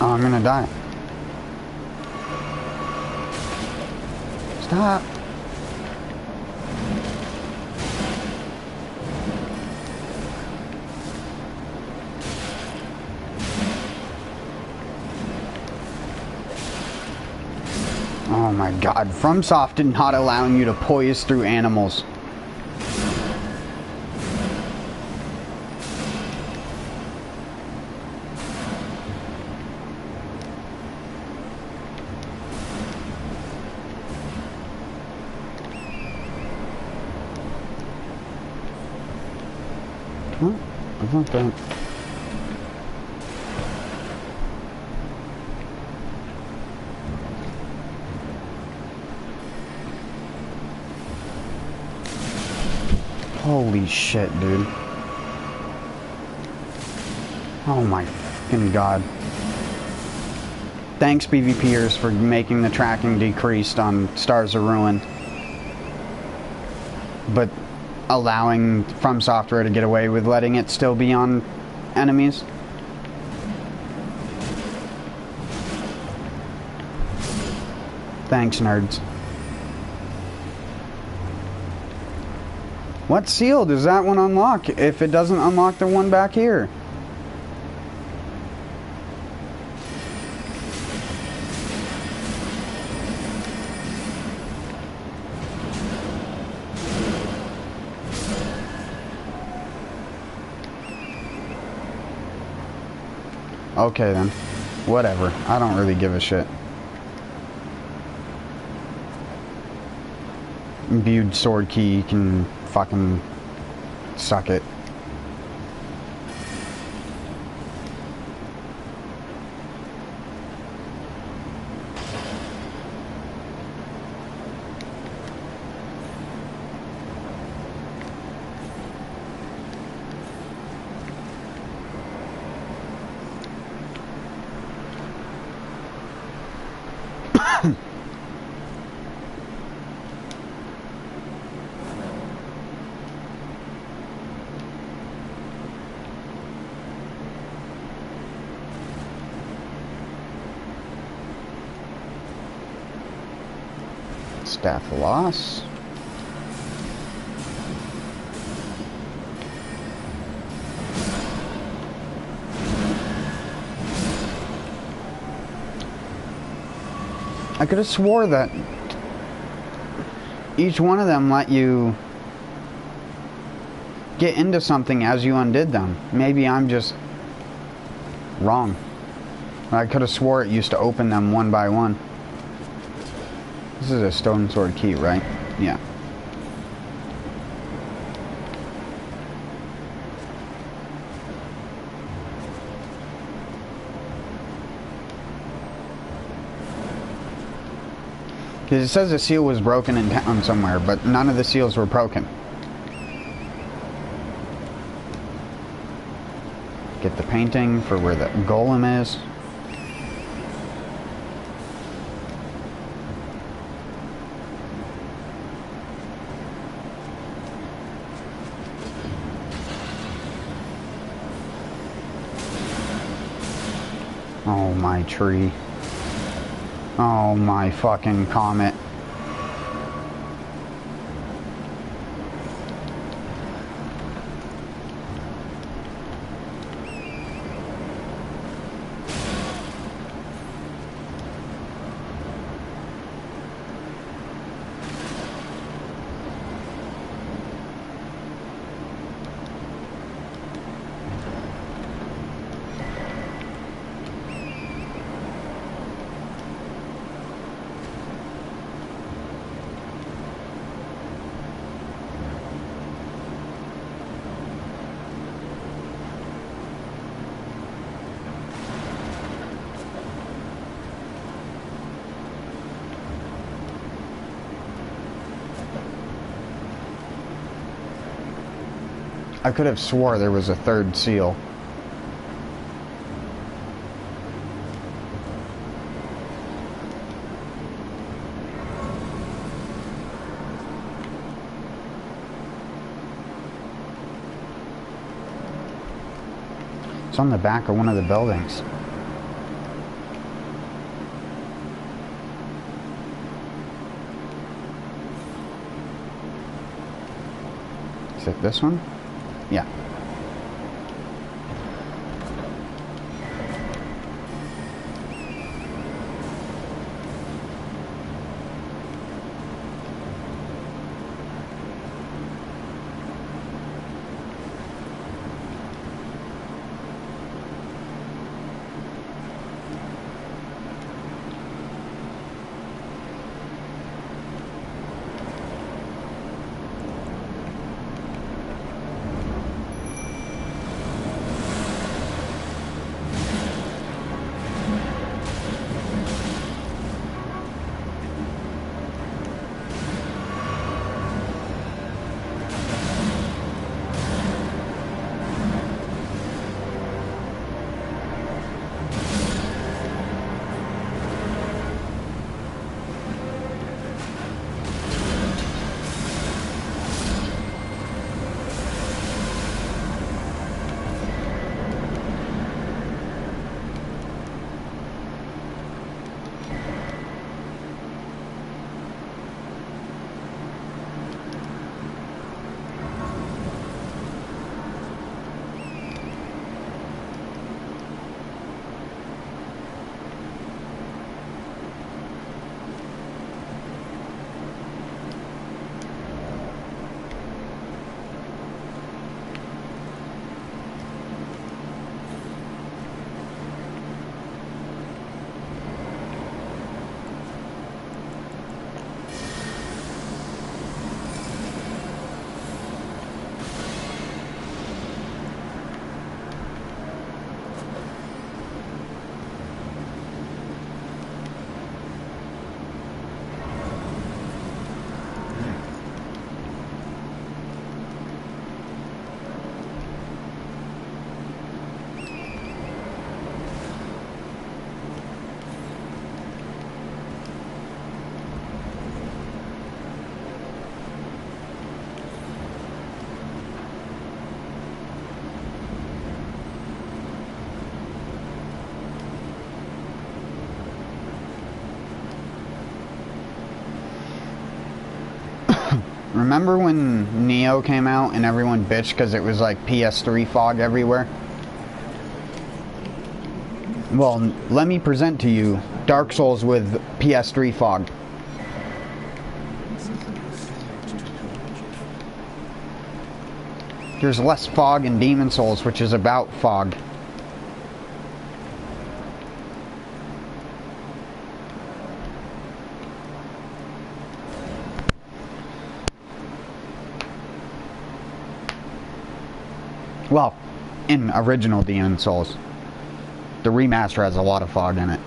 Oh, I'm gonna die. Stop. Oh my god, FromSoft did not allowing you to poise through animals. Huh? I think that... Holy shit, dude. Oh my fucking god. Thanks, PvPers, for making the tracking decreased on Stars of Ruin. But allowing From Software to get away with letting it still be on enemies. Thanks, nerds. What seal does that one unlock if it doesn't unlock the one back here? Okay then. Whatever. I don't really give a shit. Imbued sword key can fucking suck it. Staff loss. I could have swore that each one of them let you get into something as you undid them. Maybe I'm just wrong. I could have swore it used to open them one by one. This is a stone sword key, right? Yeah. Because it says the seal was broken in town somewhere, but none of the seals were broken. Get the painting for where the golem is. Oh, my tree. Oh, my fucking comet. I could have swore there was a third seal. It's on the back of one of the buildings. Is it this one? Yeah. Remember when Neo came out and everyone bitched because it was like PS3 fog everywhere? Well, let me present to you Dark Souls with PS3 fog. There's less fog in Demon Souls, which is about fog. Well, in original Demon Souls. The remaster has a lot of fog in it.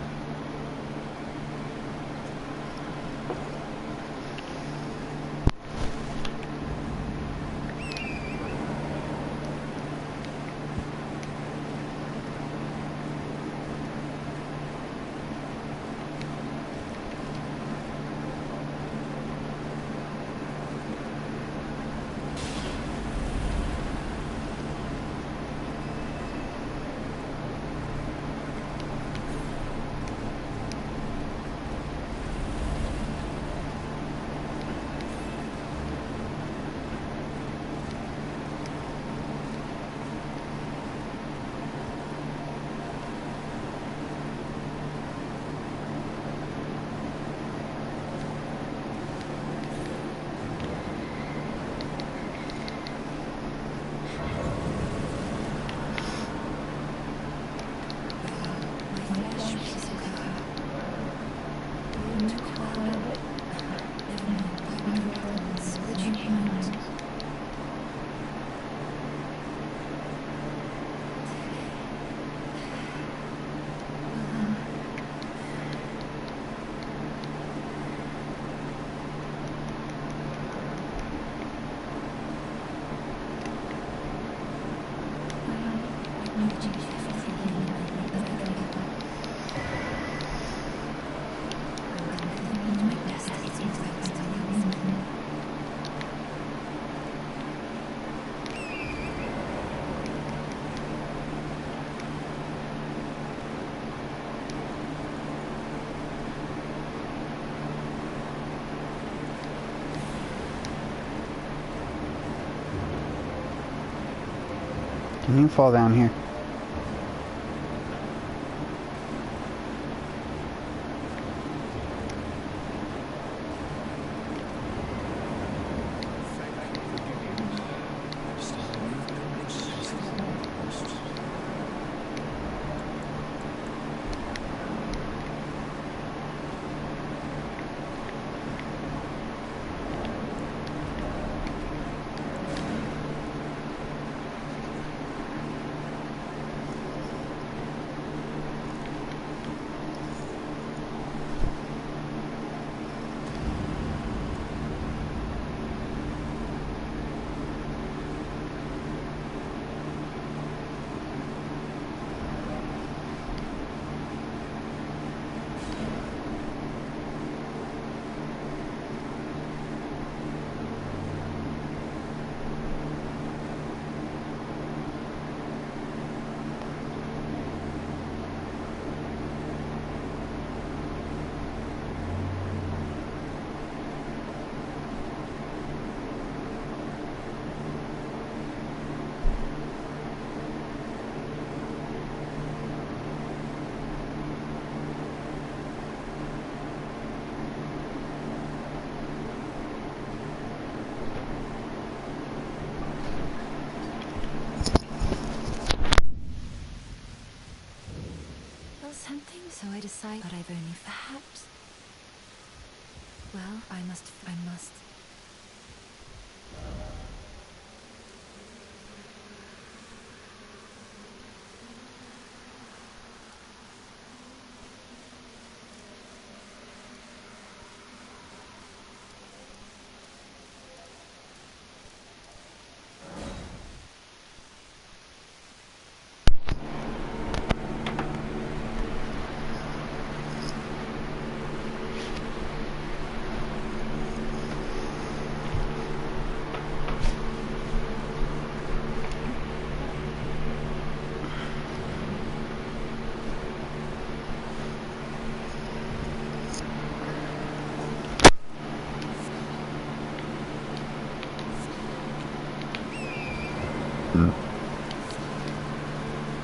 You fall down here. Something, so I decide that I've only perhaps. Well, I must.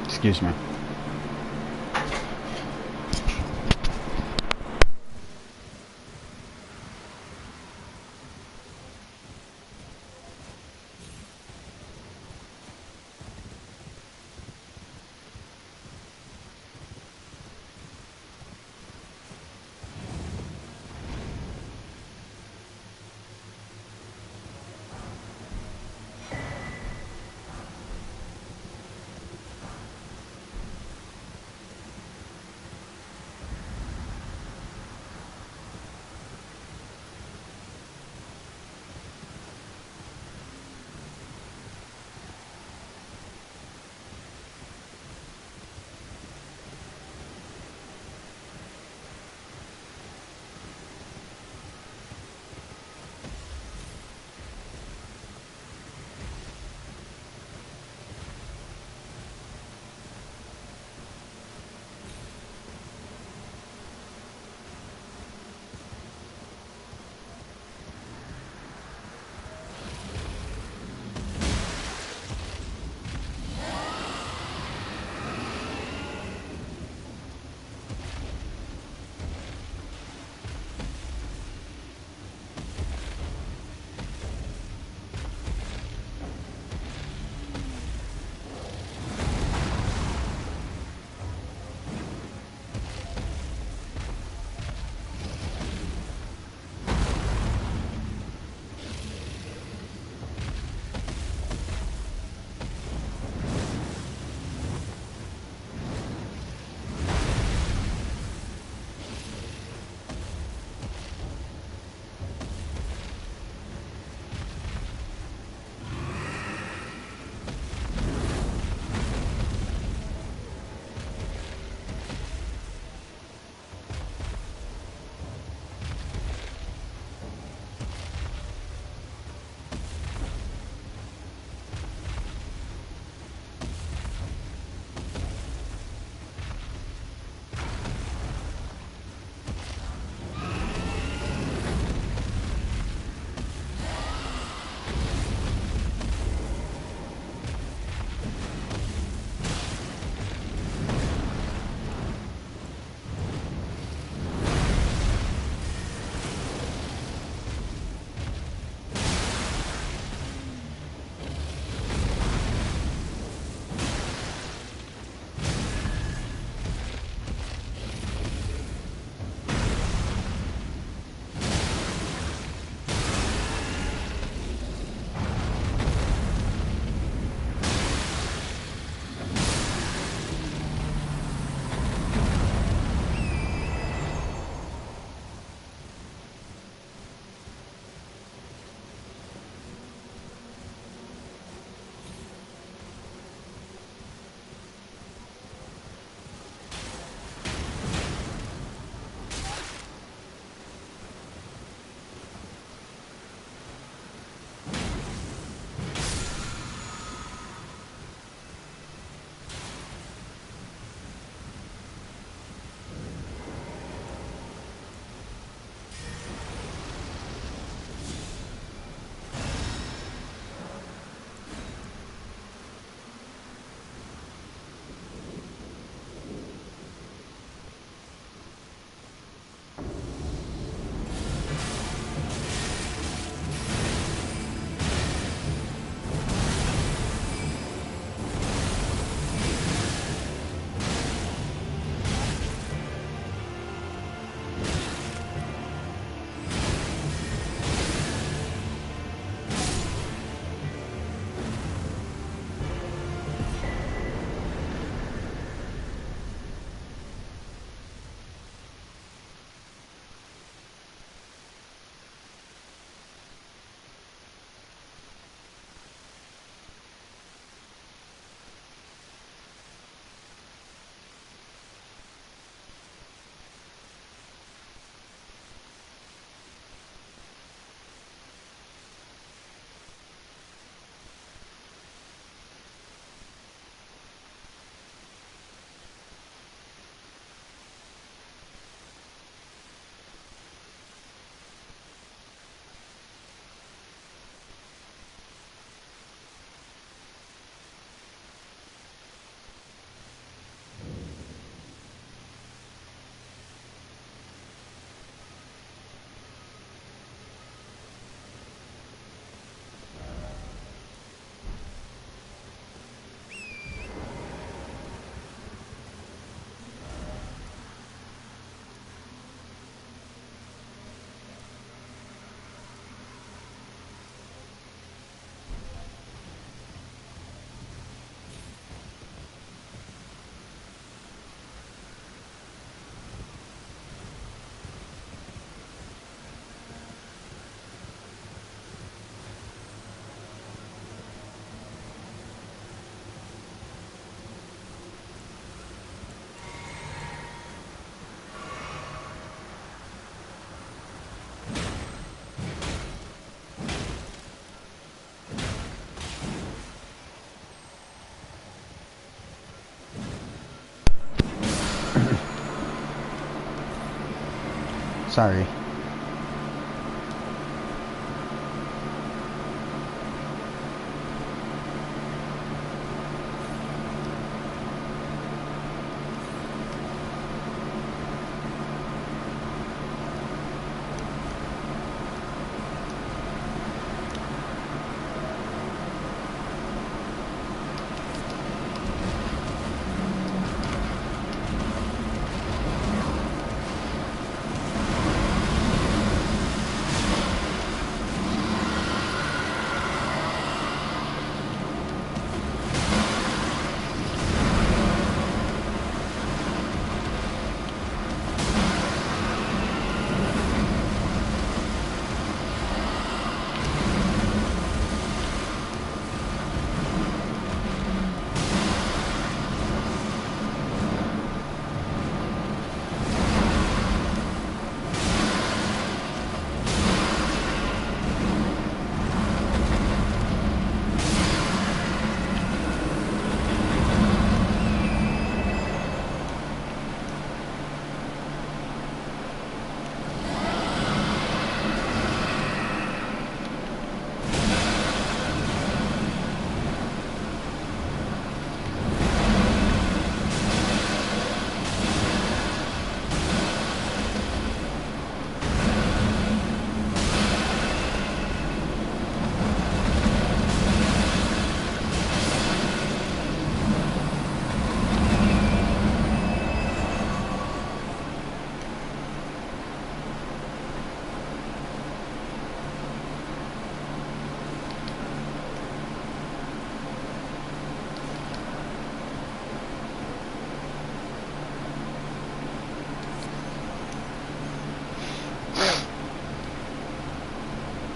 Excuse me. Sorry.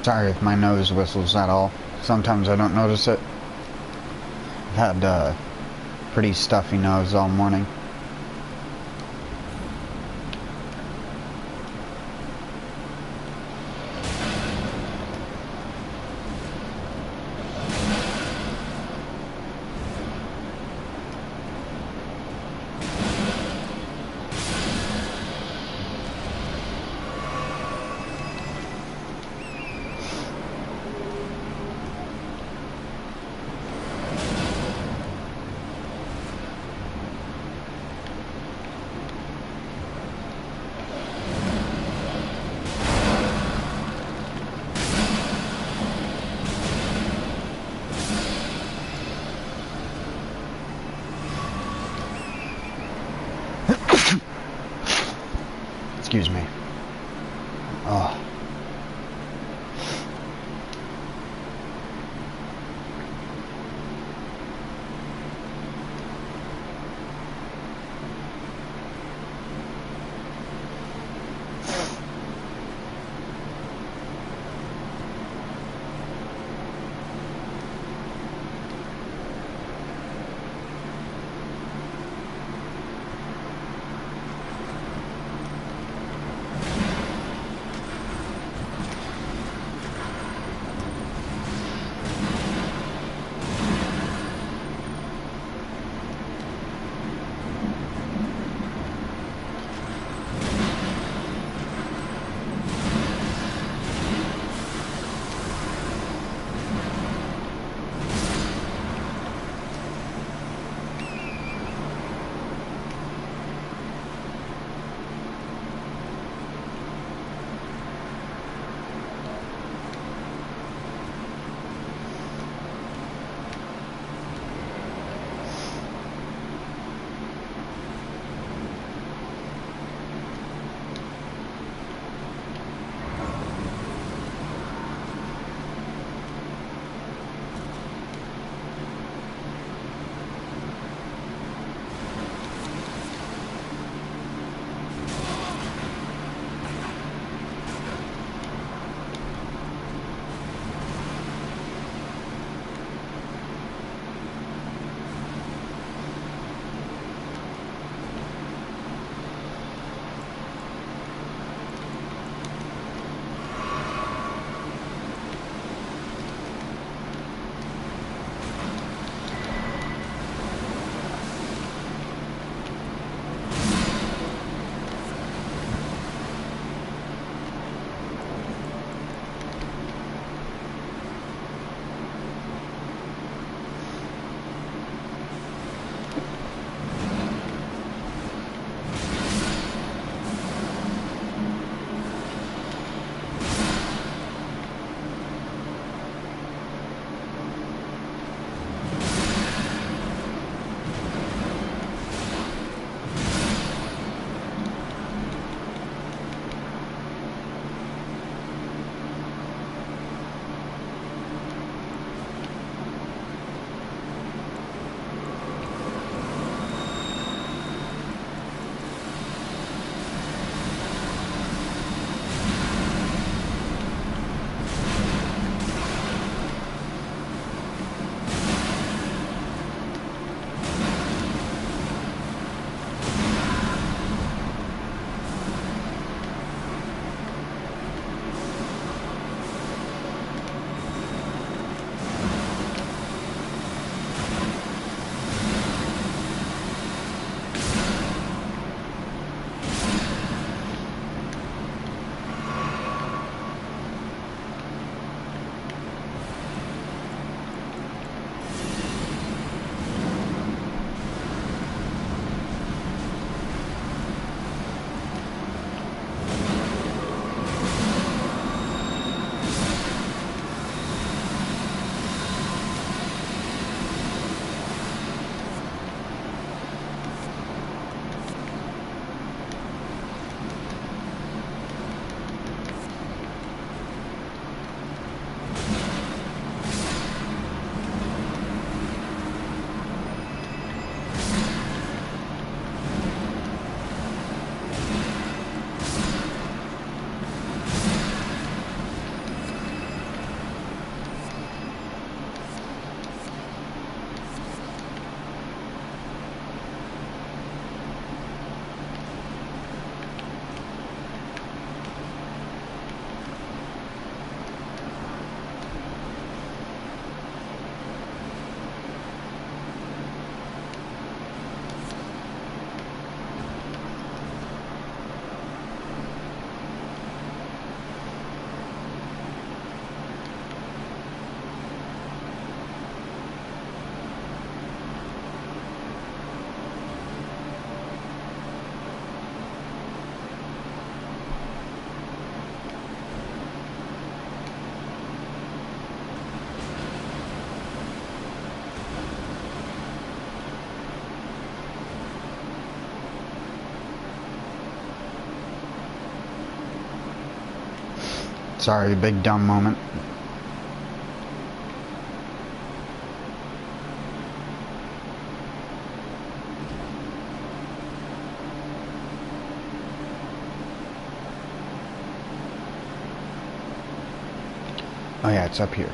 Sorry if my nose whistles at all. Sometimes I don't notice it. I've had a pretty stuffy nose all morning. Excuse me. Oh. Sorry, big dumb moment. Oh yeah, it's up here.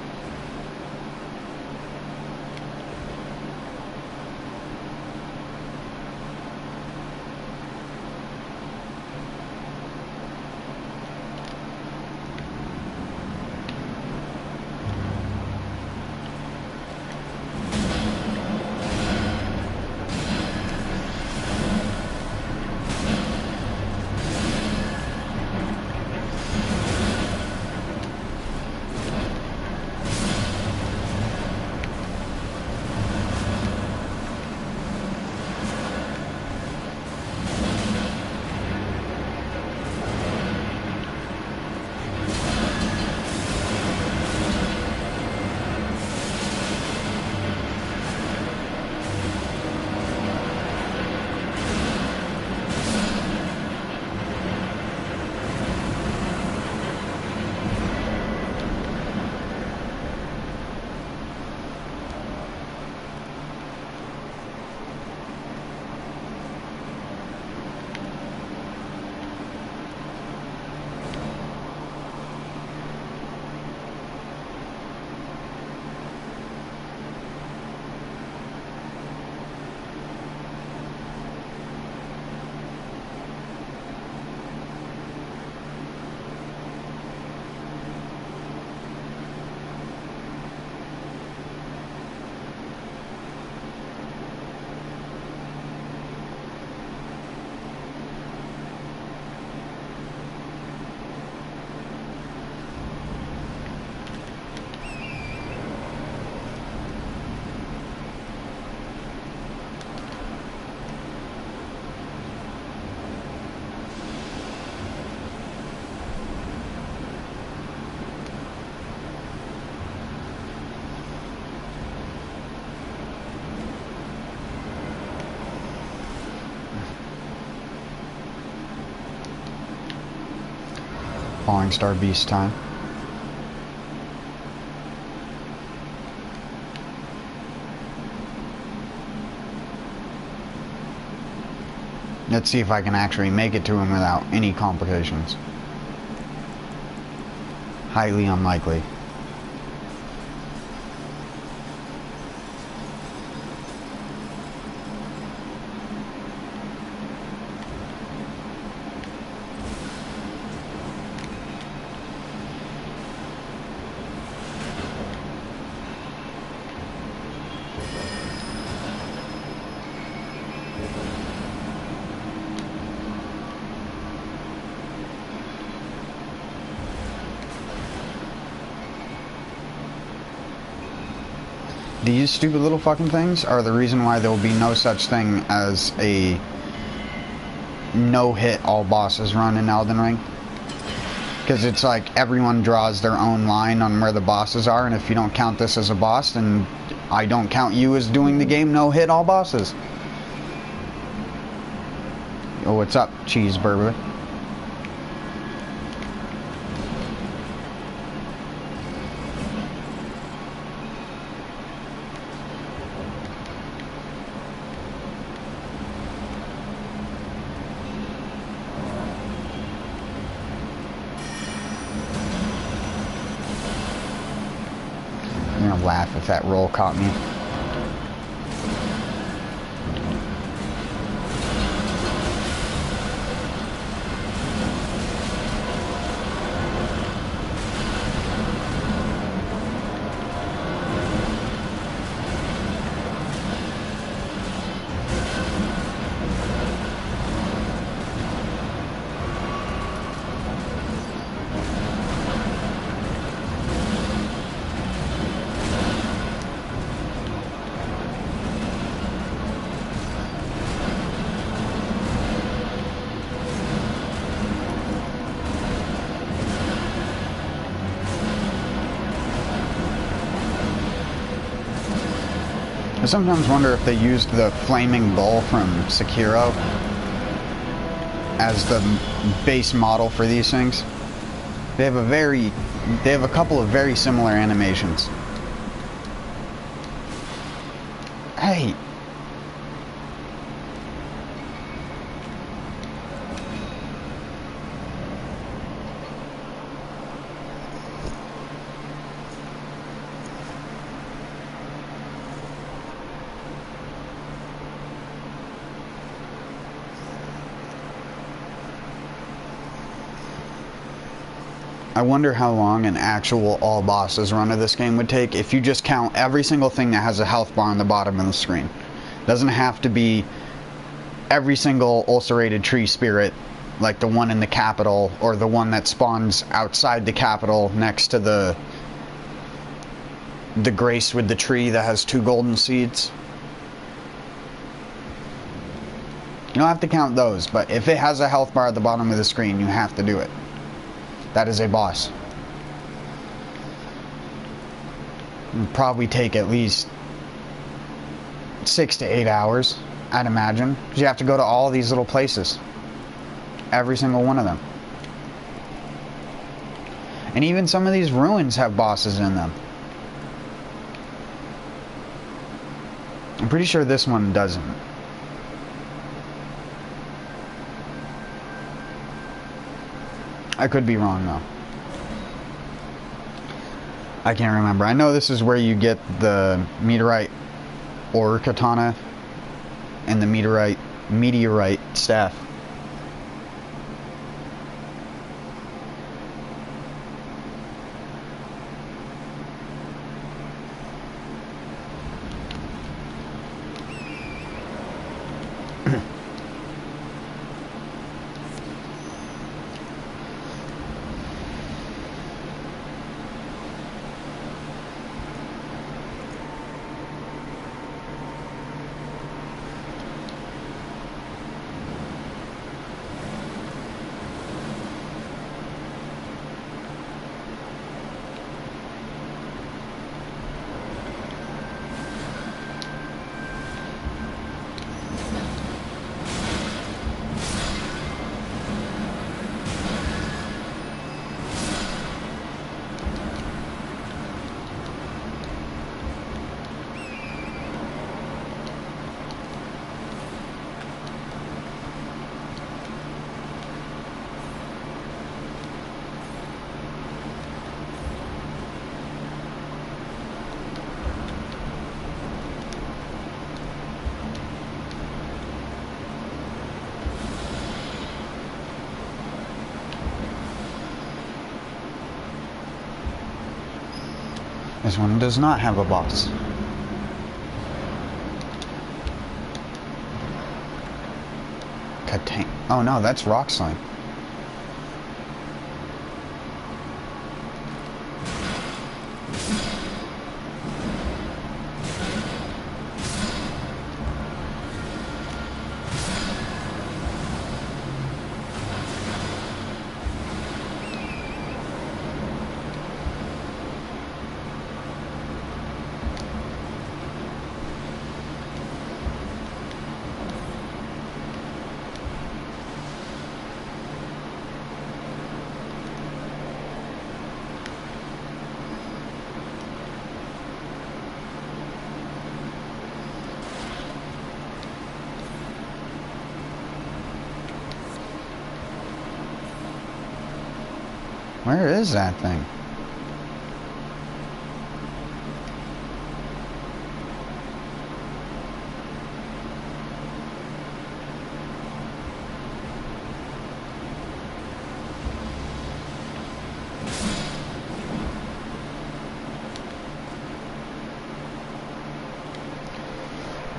Falling Star Beast time. Let's see if I can actually make it to him without any complications. Highly unlikely. These stupid little fucking things are the reason why there will be no such thing as a no-hit all bosses run in Elden Ring. Because it's like everyone draws their own line on where the bosses are, and if you don't count this as a boss, then I don't count you as doing the game no-hit all bosses. Oh, what's up, cheeseburger? I'm gonna laugh if that roll caught me. I sometimes wonder if they used the flaming bull from Sekiro as the base model for these things. They have a couple of very similar animations. Hey. I wonder how long an actual all bosses run of this game would take if you just count every single thing that has a health bar on the bottom of the screen. Doesn't have to be every single ulcerated tree spirit like the one in the capital or the one that spawns outside the capital next to the grace with the tree that has 2 golden seeds. You don't have to count those, but if it has a health bar at the bottom of the screen, you have to do it. That is a boss. It would probably take at least 6 to 8 hours, I'd imagine. Because you have to go to all these little places. Every single one of them. And even some of these ruins have bosses in them. I'm pretty sure this one doesn't. I could be wrong, though. I can't remember. I know this is where you get the meteorite ore katana and the meteorite staff. This one does not have a boss. Oh no, that's rock slime. Where is that thing?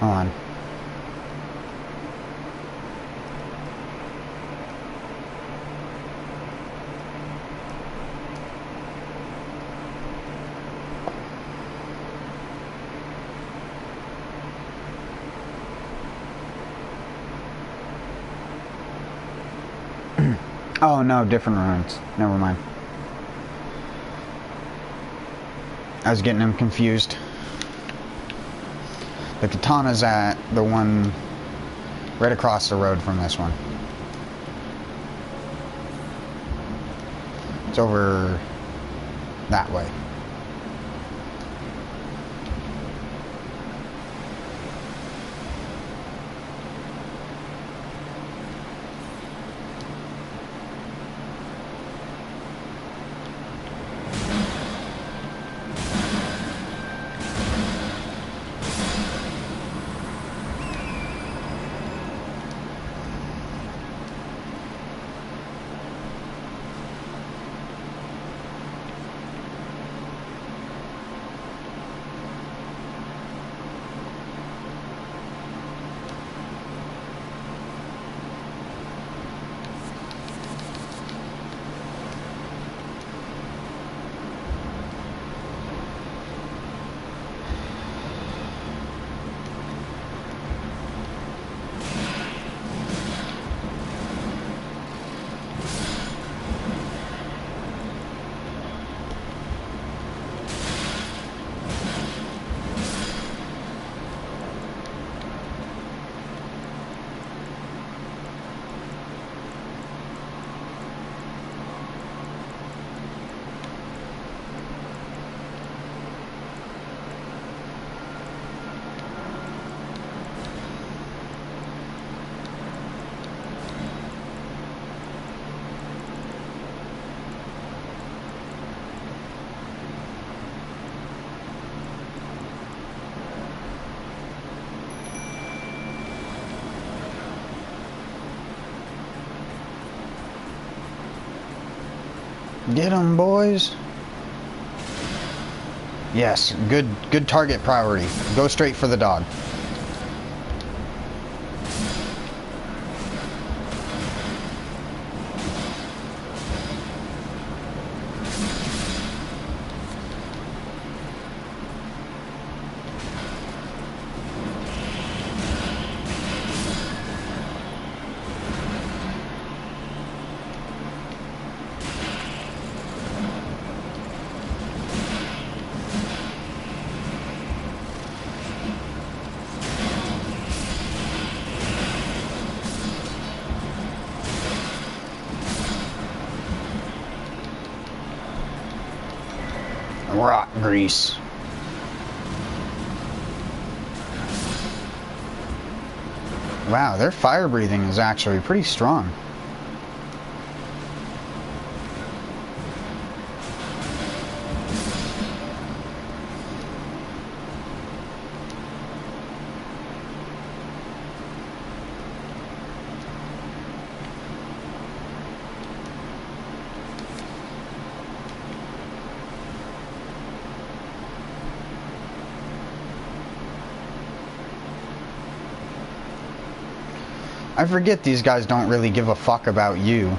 Hold on. Oh no, different ruins. Never mind. I was getting them confused. The katana's at the one right across the road from this one. It's over that way. Get them, boys. Yes, good target priority. Go straight for the dog. Rock grease. Wow, their fire breathing is actually pretty strong. I forget these guys don't really give a fuck about you.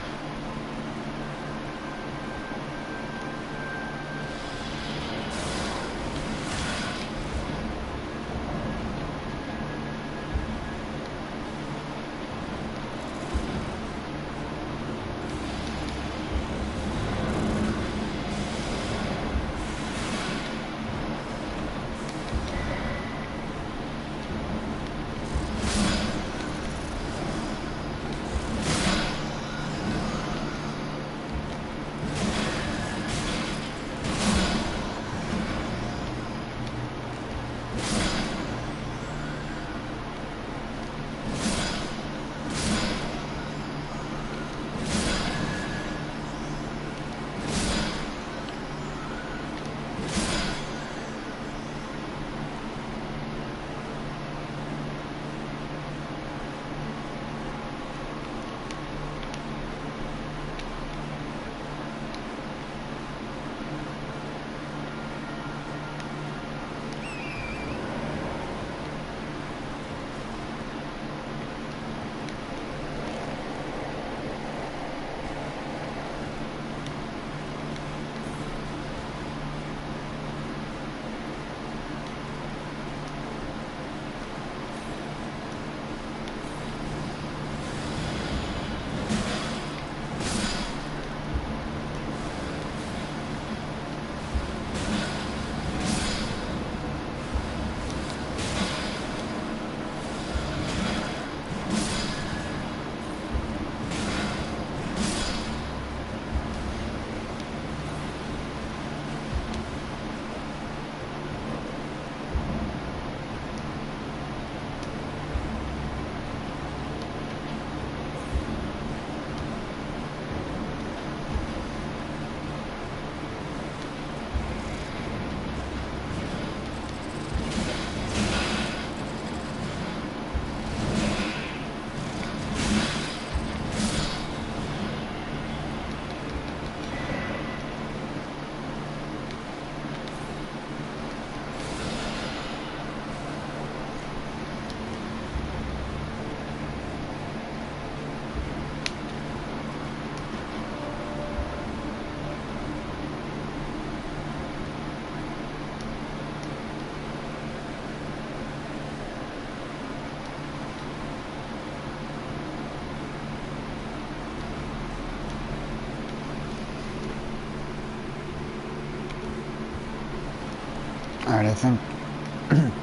Alright, I think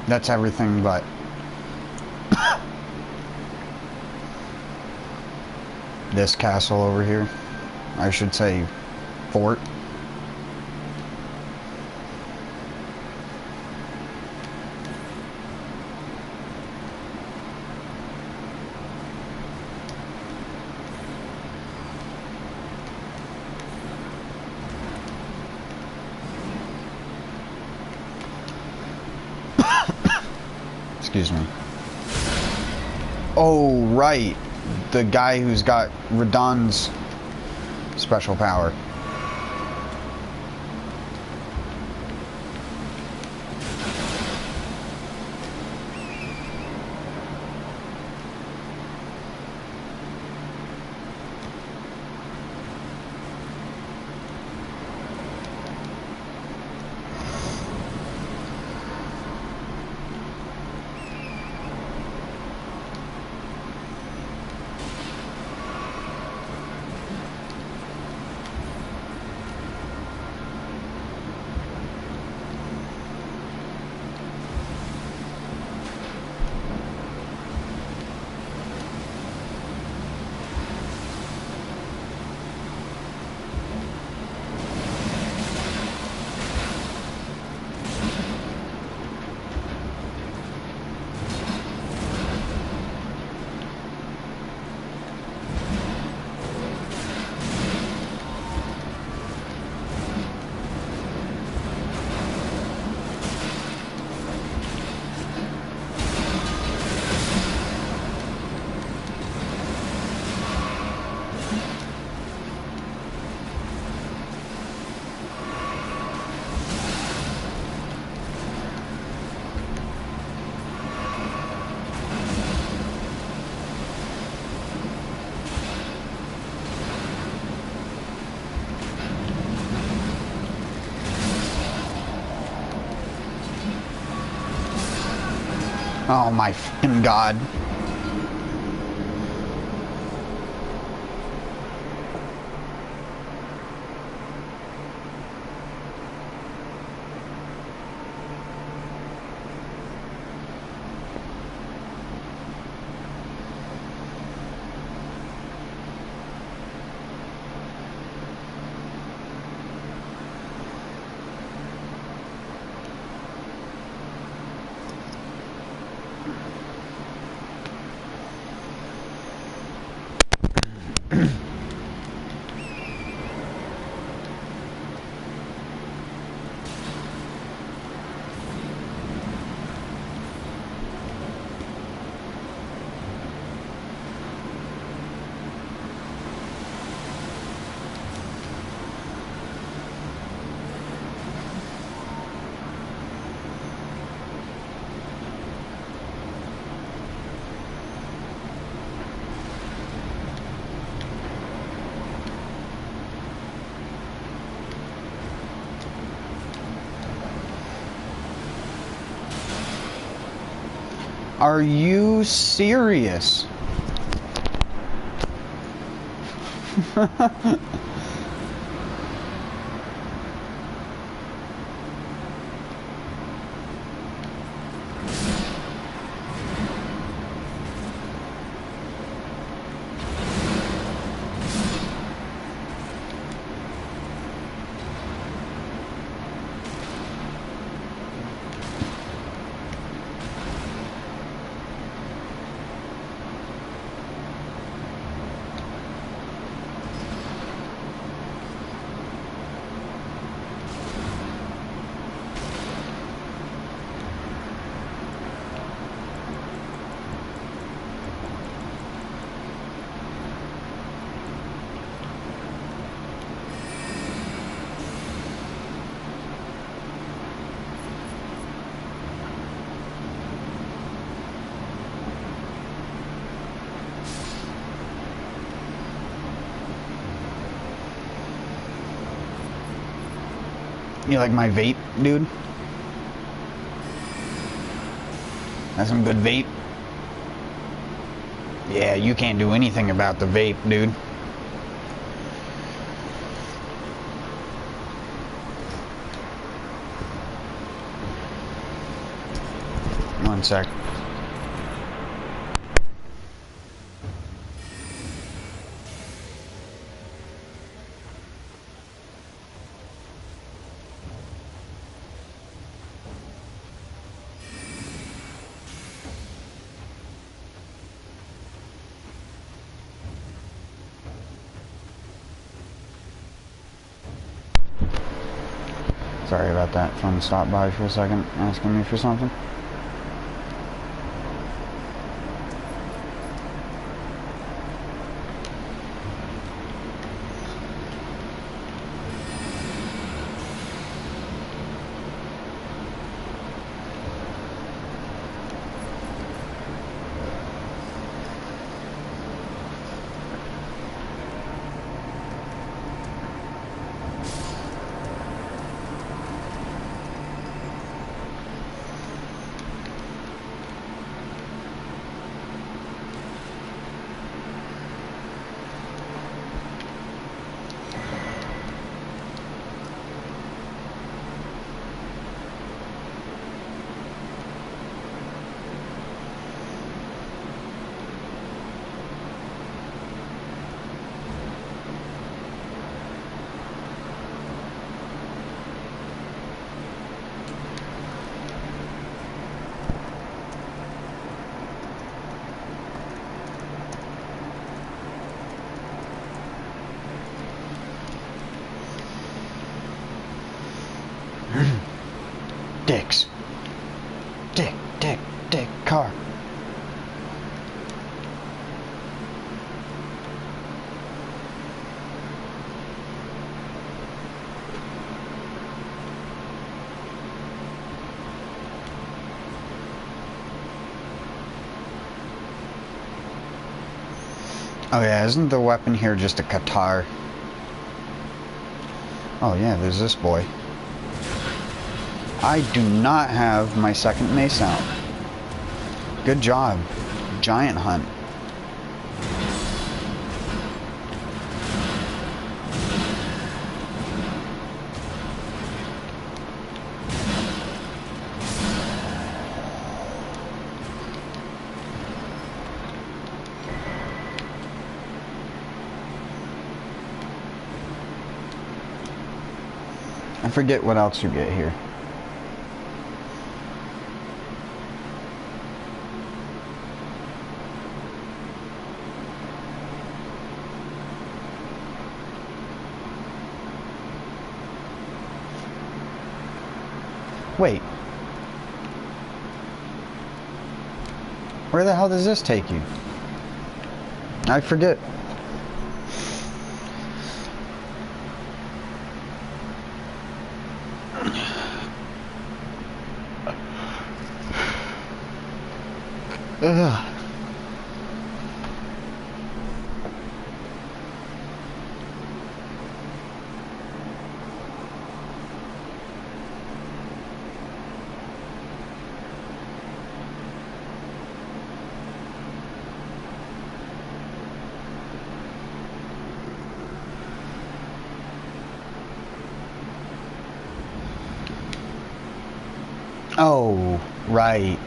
that's everything but this castle over here. I should say fort. Excuse me. Oh, right. The guy who's got Radon's special power. Oh my fucking god. Are you serious? You like my vape, dude? That's some good vape. Yeah, you can't do anything about the vape, dude. One sec. Sorry about that. Phone stopped by for a second, asking me for something. Dicks. Dick, car. Oh yeah, isn't the weapon here just a Qatar? Oh yeah, there's this boy. I do not have my second mace out. Good job. Giant hunt. I forget what else you get here. Wait. Where the hell does this take you? I forget. Ugh. Oh, right.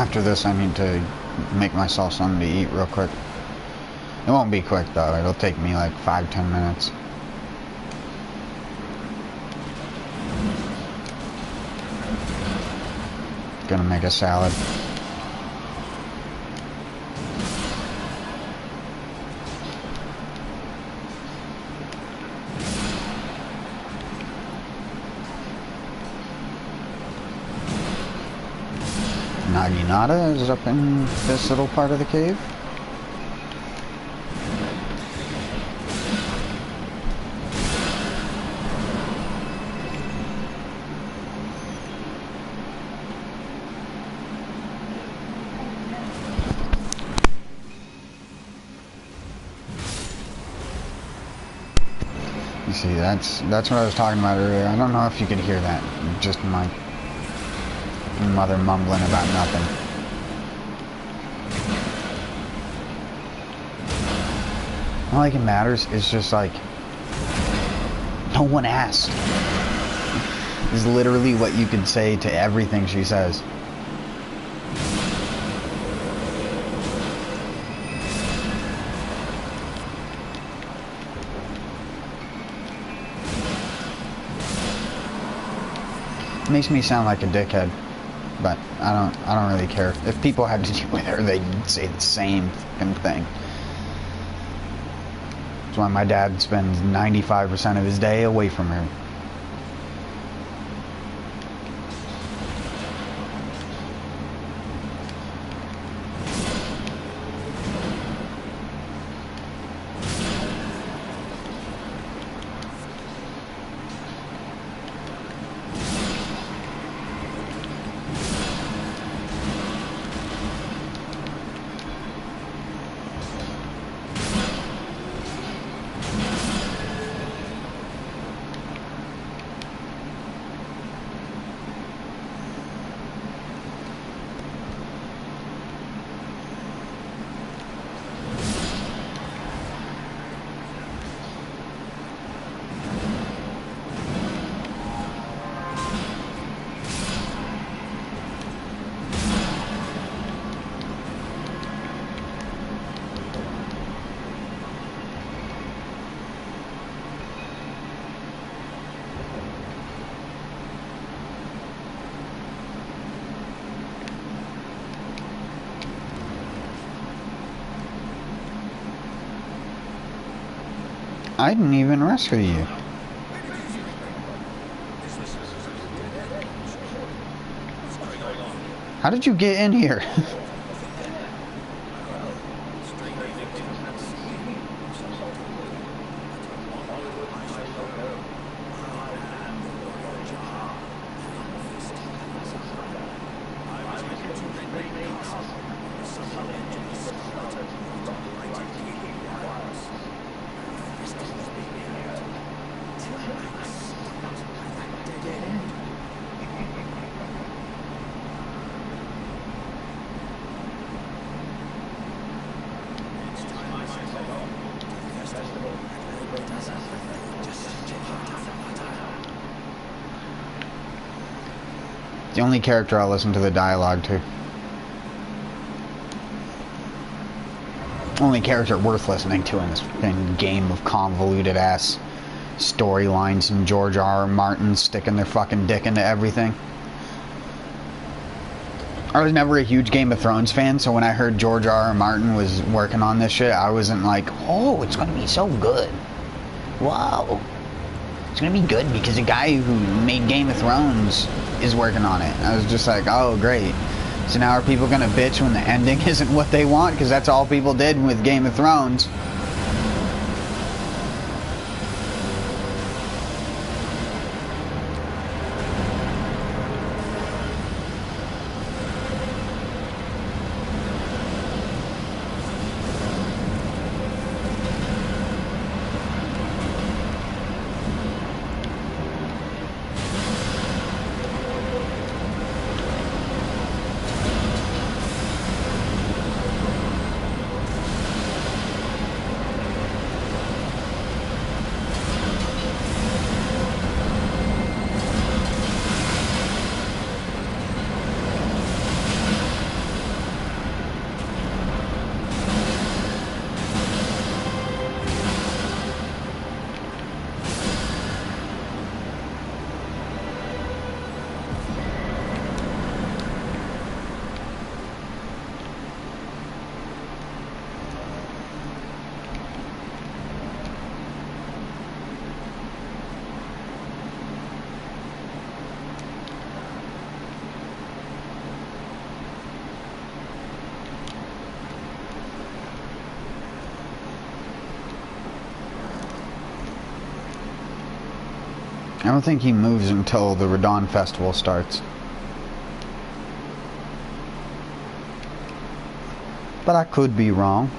After this, I need to make myself something to eat real quick. It won't be quick though, it'll take me like 5-10 minutes. Gonna make a salad. Naginata is up in this little part of the cave. You see, that's what I was talking about earlier. I don't know if you could hear that. Just my mother mumbling about nothing. Not like it matters, it's just like no one asked. Is literally what you could say to everything she says. It makes me sound like a dickhead. But I don't really care. If people had to deal with her, they'd say the same fucking thing. That's why my dad spends 95% of his day away from her. I didn't even rescue you. How did you get in here? The only character I'll listen to the dialogue to. Only character worth listening to in this fucking game of convoluted ass storylines and George R.R. Martin sticking their fucking dick into everything. I was never a huge Game of Thrones fan, so when I heard George R.R. Martin was working on this shit, I wasn't like, oh, it's gonna be so good. Wow. It's gonna be good because the guy who made Game of Thrones is working on it. I was just like, oh, great. So now are people gonna bitch when the ending isn't what they want? Because that's all people did with Game of Thrones. I don't think he moves until the Radon Festival starts. But I could be wrong.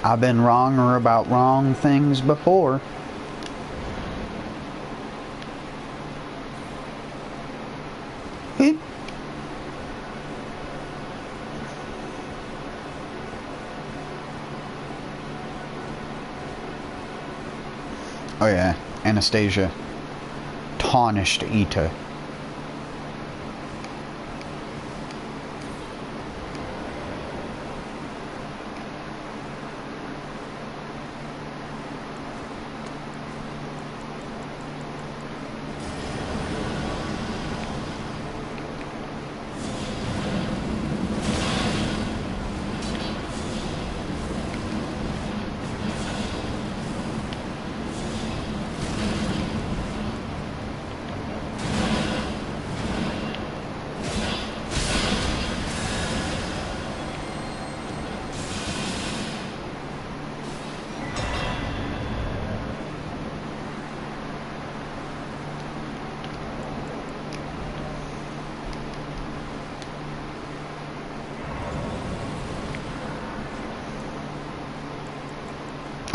I've been wrong or about wrong things before. Oh yeah, Anastasia. Tarnished Eater.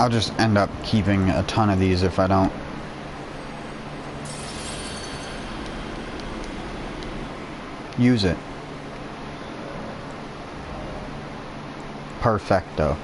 I'll just end up keeping a ton of these if I don't. Use it. Perfecto.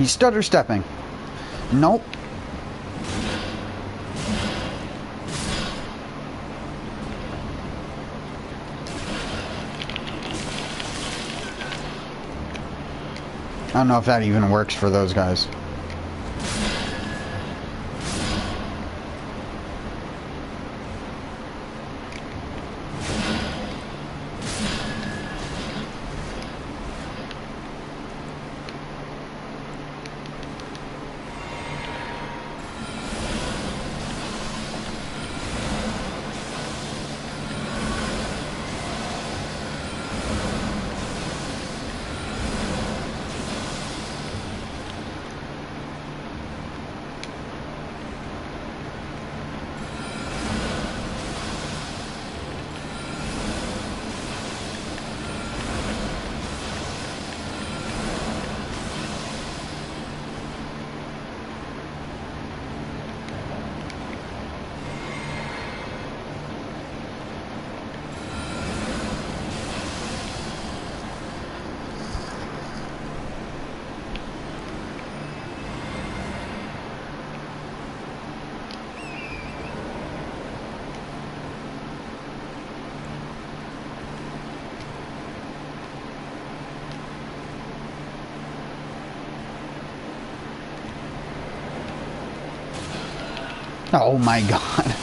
He's stutter stepping. Nope. I don't know if that even works for those guys. Oh my god.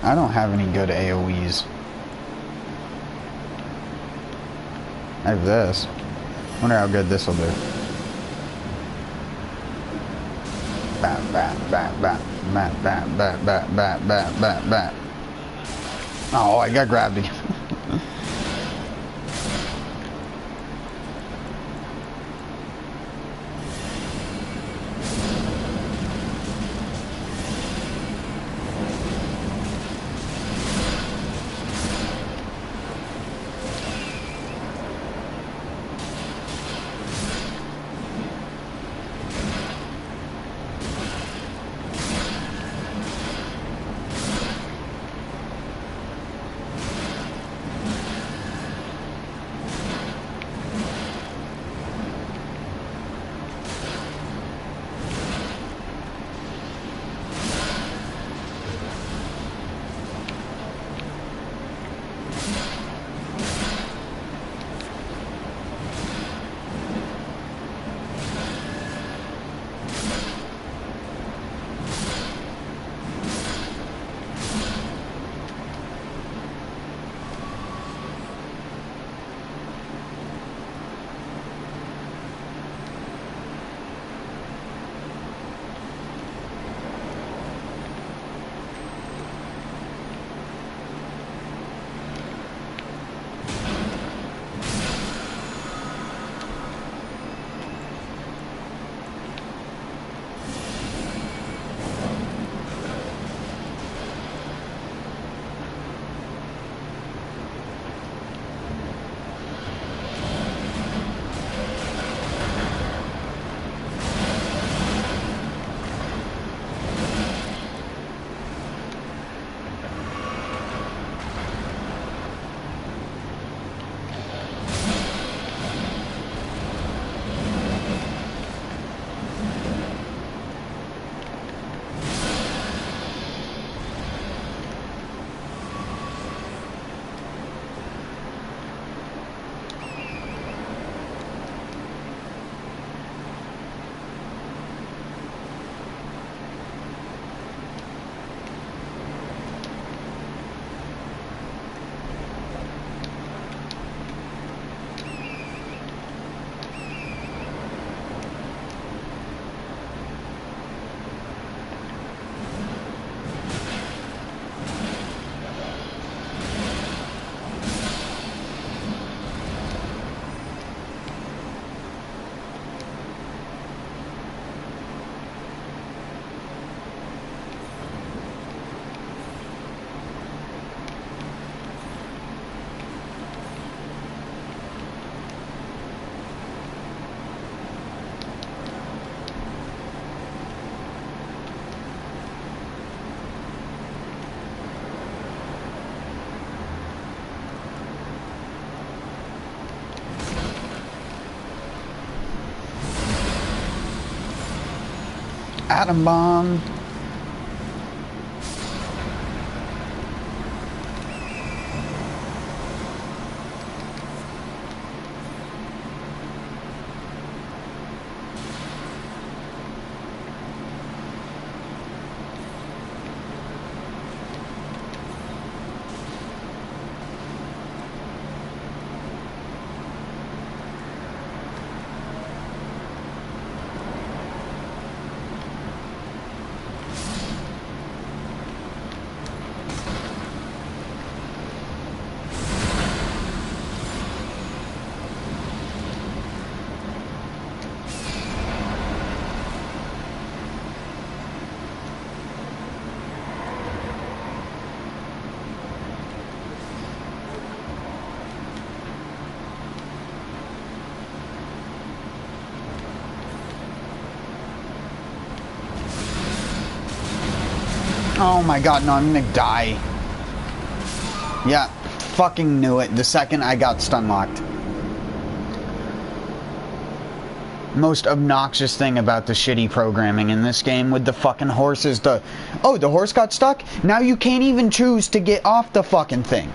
I don't have any good AoEs. I have this. Wonder how good this will do. Bat, bat, bat, bat, bat, bat, bat, bat, bat, bat, bat, bat. Oh, I got grabbed again. Atom bomb. Oh my god, no, I'm gonna die. Yeah, fucking knew it the second I got stun locked. Most obnoxious thing about the shitty programming in this game with the fucking horse is oh, the horse got stuck? Now you can't even choose to get off the fucking thing.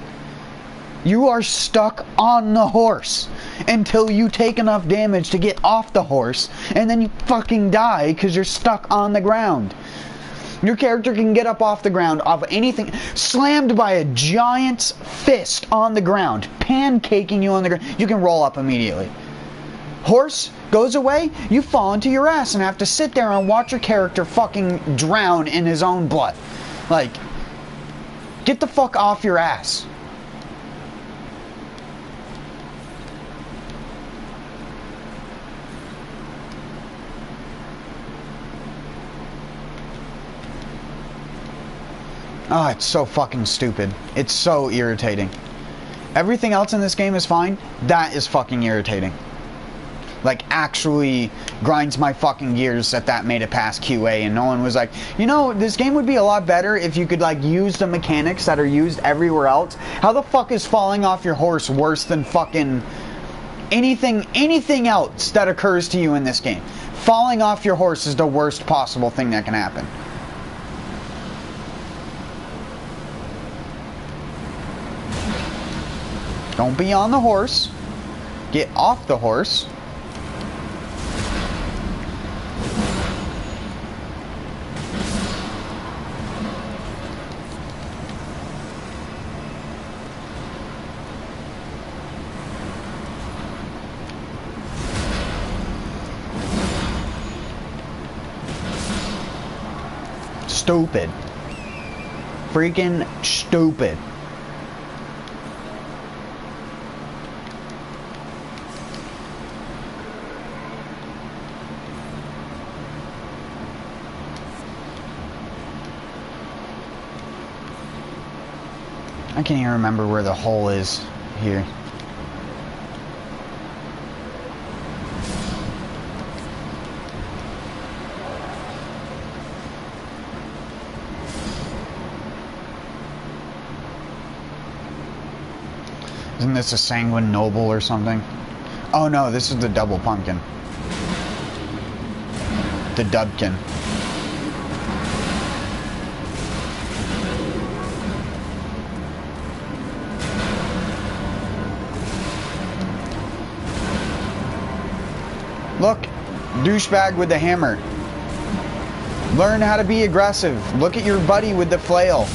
You are stuck on the horse until you take enough damage to get off the horse, and then you fucking die because you're stuck on the ground. Your character can get up off the ground, off anything, slammed by a giant's fist on the ground, pancaking you on the ground. You can roll up immediately. Horse goes away, you fall into your ass and have to sit there and watch your character fucking drown in his own blood. Like, get the fuck off your ass. Oh, it's so fucking stupid. It's so irritating. Everything else in this game is fine. That is fucking irritating. Like, actually grinds my fucking gears that that made it past QA and no one was like, you know, this game would be a lot better if you could, like, use the mechanics that are used everywhere else. How the fuck is falling off your horse worse than fucking anything else that occurs to you in this game? Falling off your horse is the worst possible thing that can happen. Don't be on the horse. Get off the horse. Stupid. Freaking stupid. I can't even remember where the hole is here. Isn't this a sanguine noble or something? Oh no, this is the double pumpkin. The Dubkin. Look, douchebag with the hammer. Learn how to be aggressive. Look at your buddy with the flail.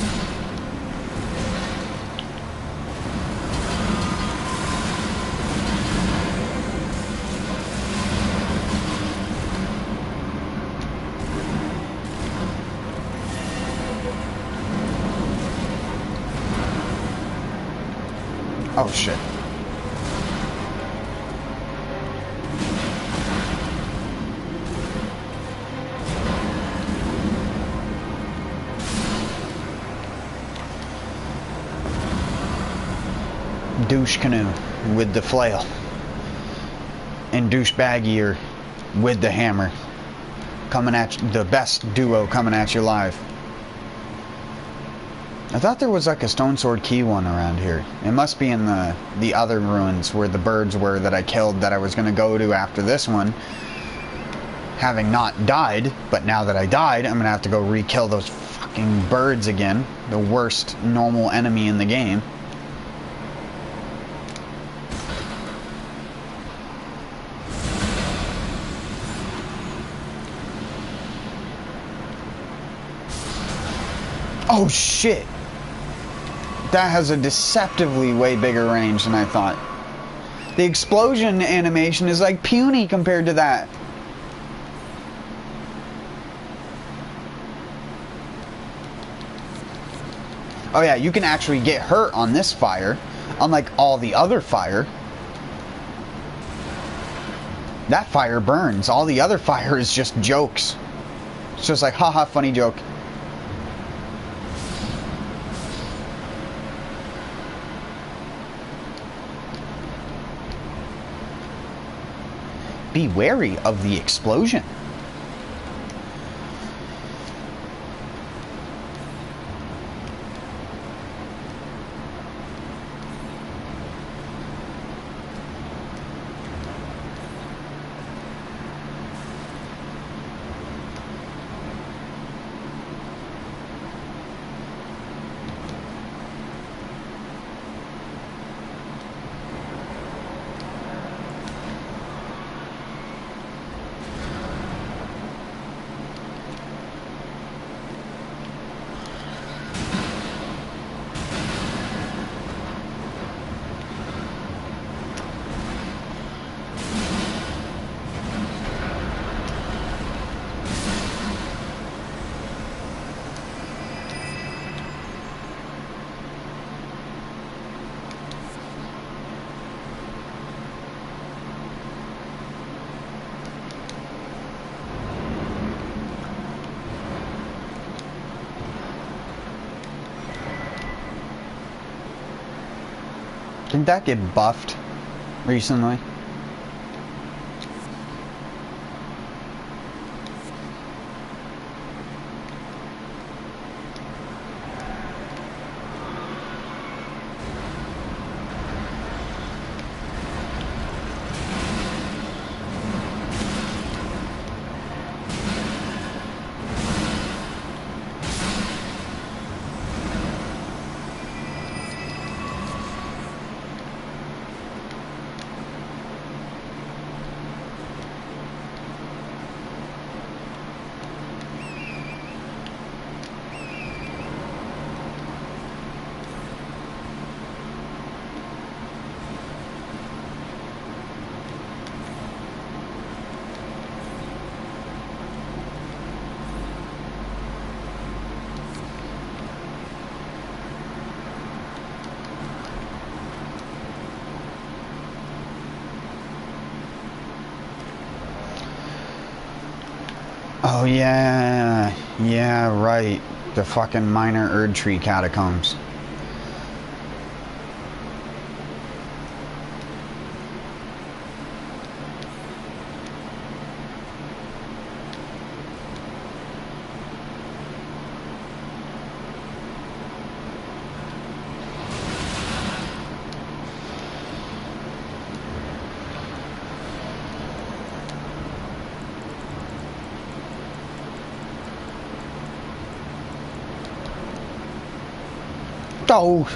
Oh shit. Douche canoe with the flail and douchebag ear with the hammer coming at you, the best duo coming at you live. I thought there was like a stone sword key one around here. It must be in the other ruins where the birds were that I killed that I was going to go to after this one, having not died. But now that I died, I'm going to have to go re-kill those fucking birds again, the worst normal enemy in the game. Oh shit! That has a deceptively way bigger range than I thought. The explosion animation is like puny compared to that. Oh yeah, you can actually get hurt on this fire, unlike all the other fire. That fire burns. All the other fire is just jokes. It's just like, haha, funny joke. Be wary of the explosion. Did that get buffed recently? Oh yeah, yeah, right. The fucking minor Erd Tree catacombs. Oh!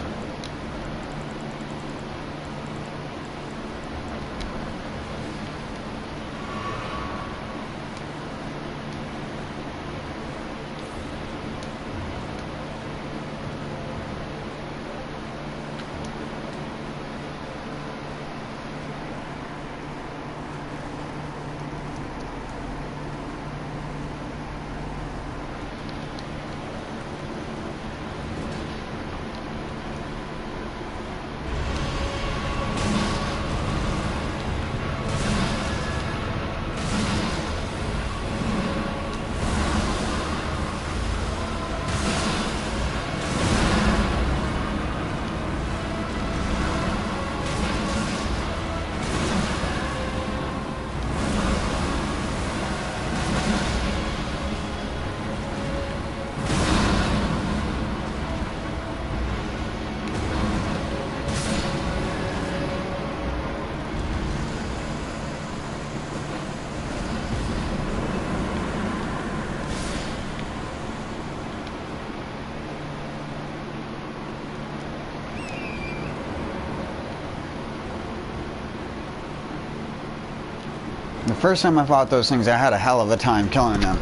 The first time I fought those things, I had a hell of a time killing them.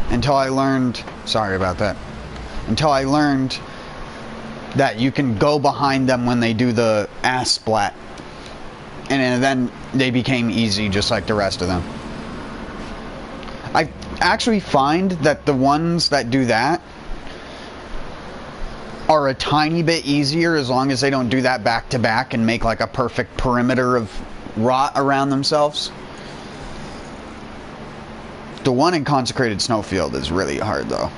Until I learned... Sorry about that. Until I learned that you can go behind them when they do the ass splat. And then they became easy just like the rest of them. I actually find that the ones that do that are a tiny bit easier as long as they don't do that back to back and make like a perfect perimeter of rot around themselves. The one in Consecrated Snowfield is really hard though.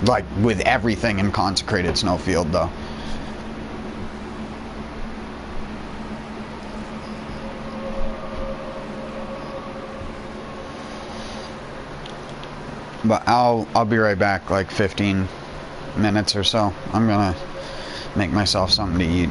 Like with everything in Consecrated Snowfield though. But I'll be right back, like 15 minutes or so. I'm gonna make myself something to eat.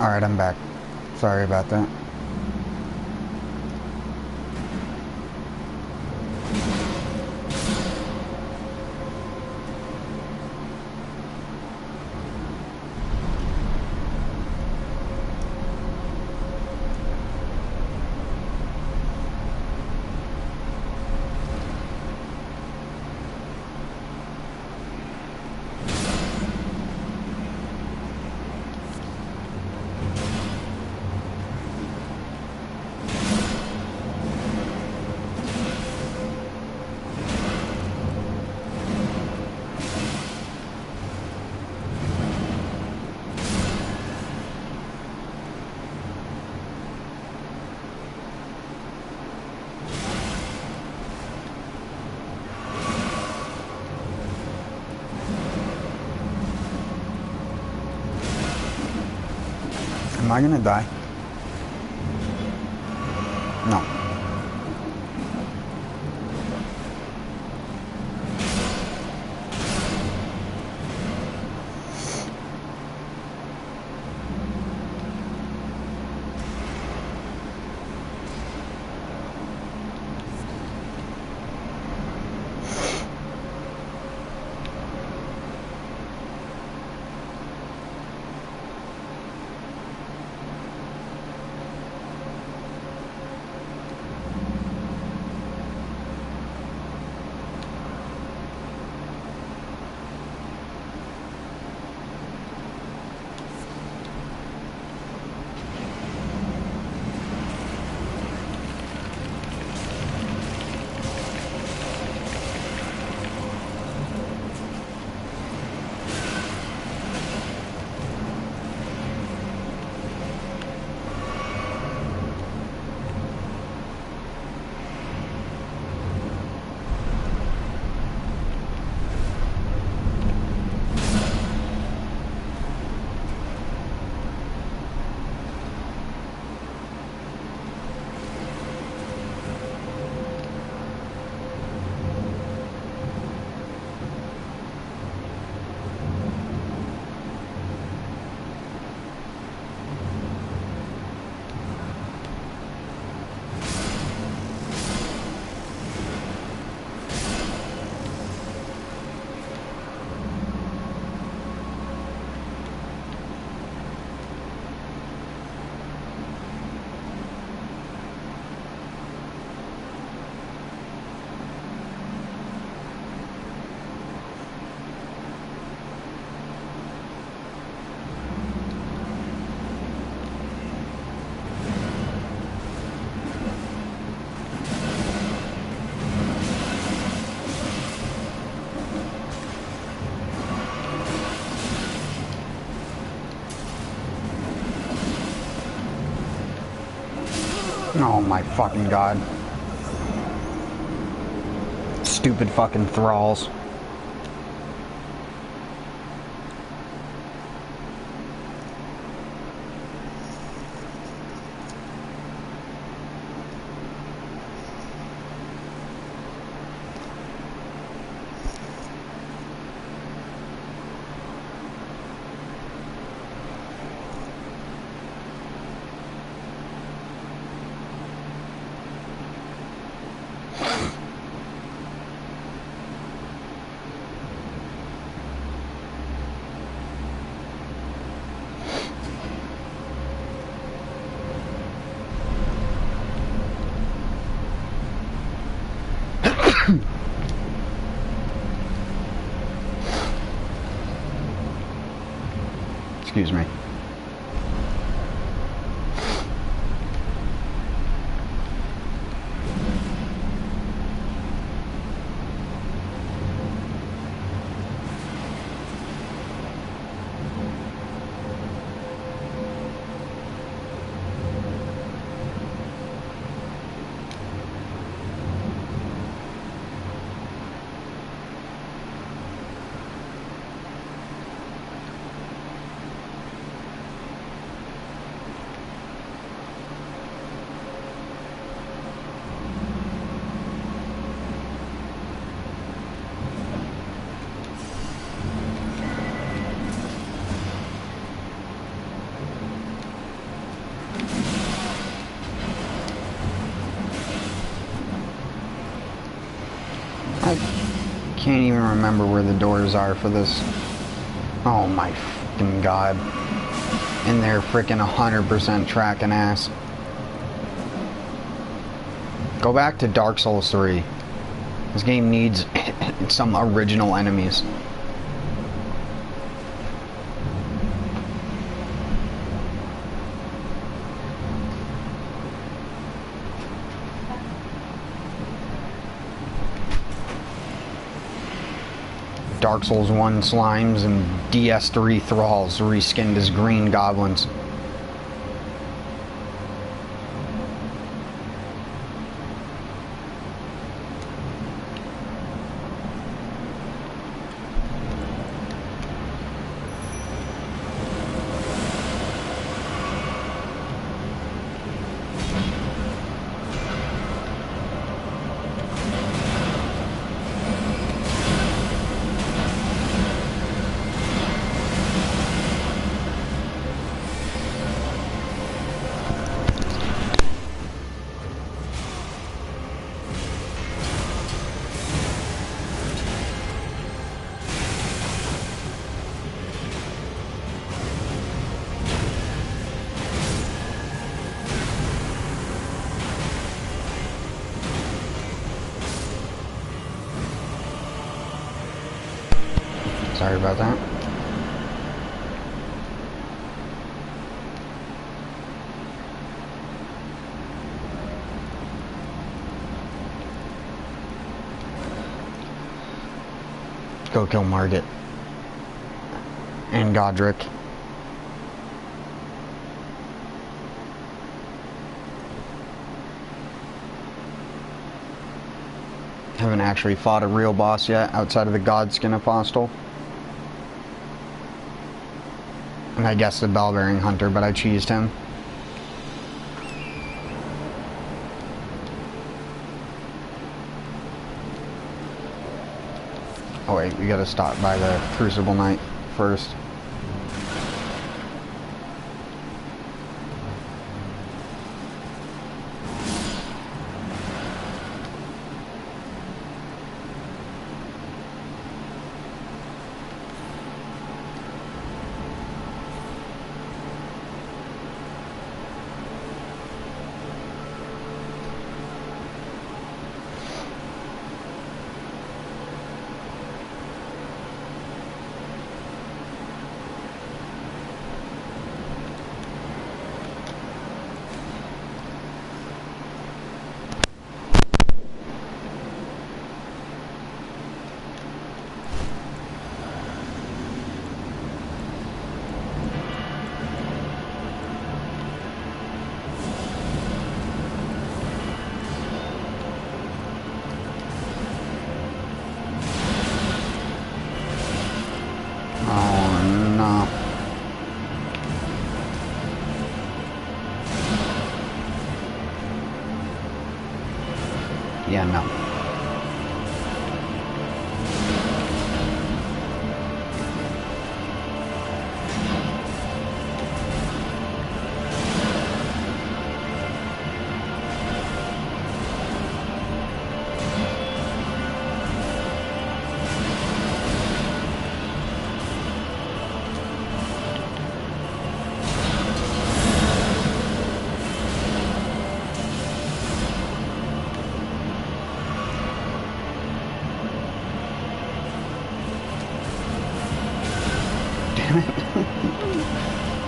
Alright, I'm back. Sorry about that. Am I gonna die? No. Oh my fucking god. Stupid fucking thralls. Excuse me. can't even remember where the doors are for this. Oh my fucking god. And they're freaking 100% tracking ass. Go back to Dark Souls 3. This game needs some original enemies. Dark Souls 1 slimes and DS3 thralls reskinned as green goblins. Sorry about that. Go kill Margit. And Godric. Haven't actually fought a real boss yet outside of the Godskin Apostle. And I guess the Bell-Bearing Hunter, but I cheesed him. Oh wait, we gotta stop by the Crucible Knight first. Yeah, no.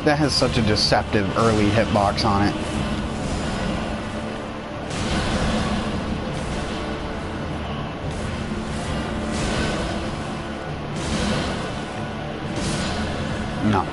That has such a deceptive early hitbox on it. No.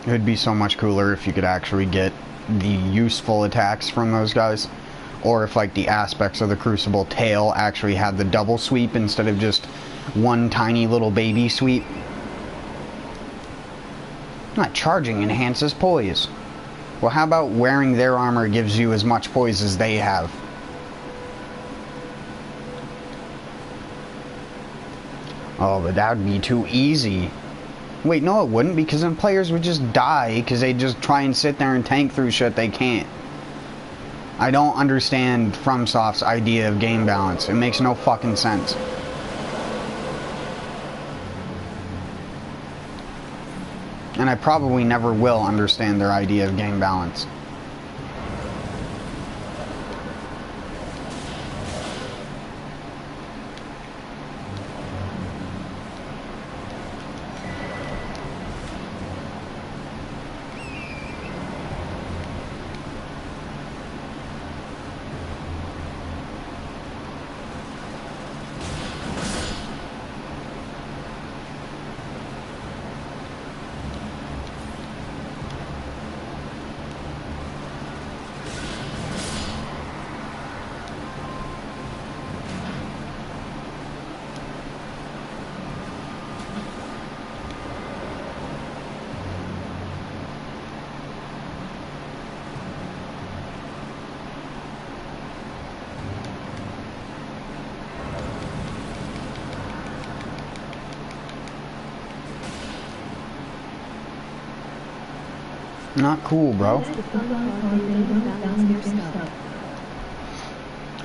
It would be so much cooler if you could actually get the useful attacks from those guys. Or if, like, the aspects of the Crucible tail actually had the double sweep instead of just one tiny little baby sweep. Not charging enhances poise. Well, how about wearing their armor gives you as much poise as they have? Oh, but that would be too easy. Wait, no it wouldn't, because then players would just die because they just try and sit there and tank through shit they can't. I don't understand FromSoft's idea of game balance. It makes no fucking sense. And I probably never will understand their idea of game balance. Not cool, bro.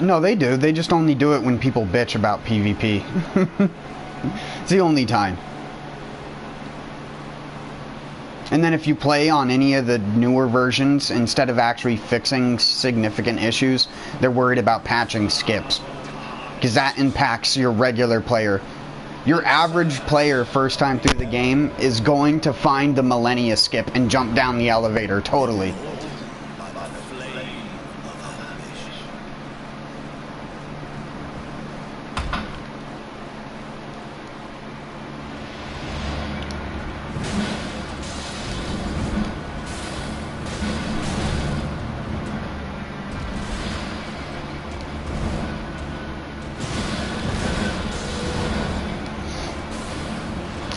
No, they do. They just only do it when people bitch about PvP. It's the only time. And then if you play on any of the newer versions, instead of actually fixing significant issues, they're worried about patching skips. Because that impacts your regular player. Your average player first time through the game is going to find the Millennia skip and jump down the elevator totally.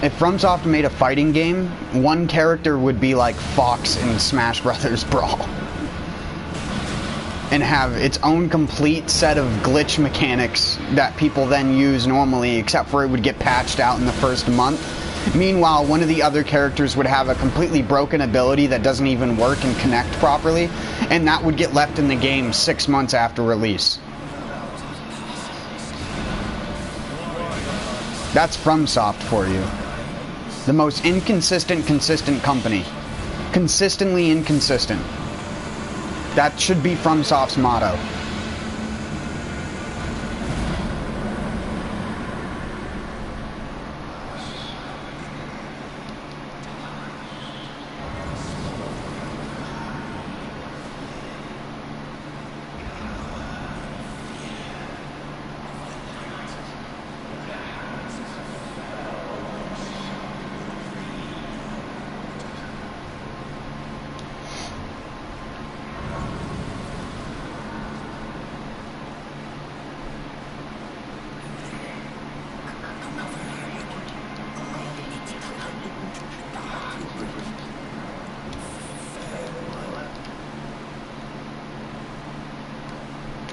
If FromSoft made a fighting game, one character would be like Fox in Smash Brothers Brawl. And have its own complete set of glitch mechanics that people then use normally, except for it would get patched out in the first month. Meanwhile, one of the other characters would have a completely broken ability that doesn't even work and connect properly, and that would get left in the game 6 months after release. That's FromSoft for you. The most inconsistent, consistent company. Consistently inconsistent. That should be FromSoft's motto.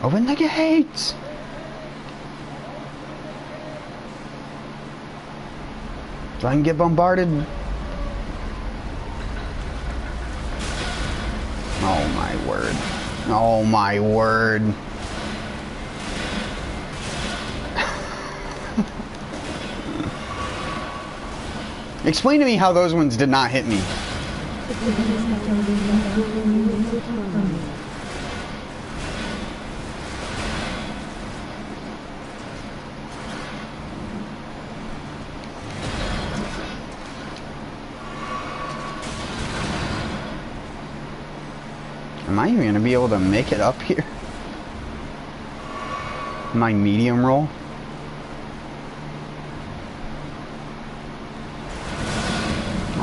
Open the gates! So I can get bombarded. Oh my word. Oh my word. Explain to me how those ones did not hit me. Am I even going to be able to make it up here? My medium roll?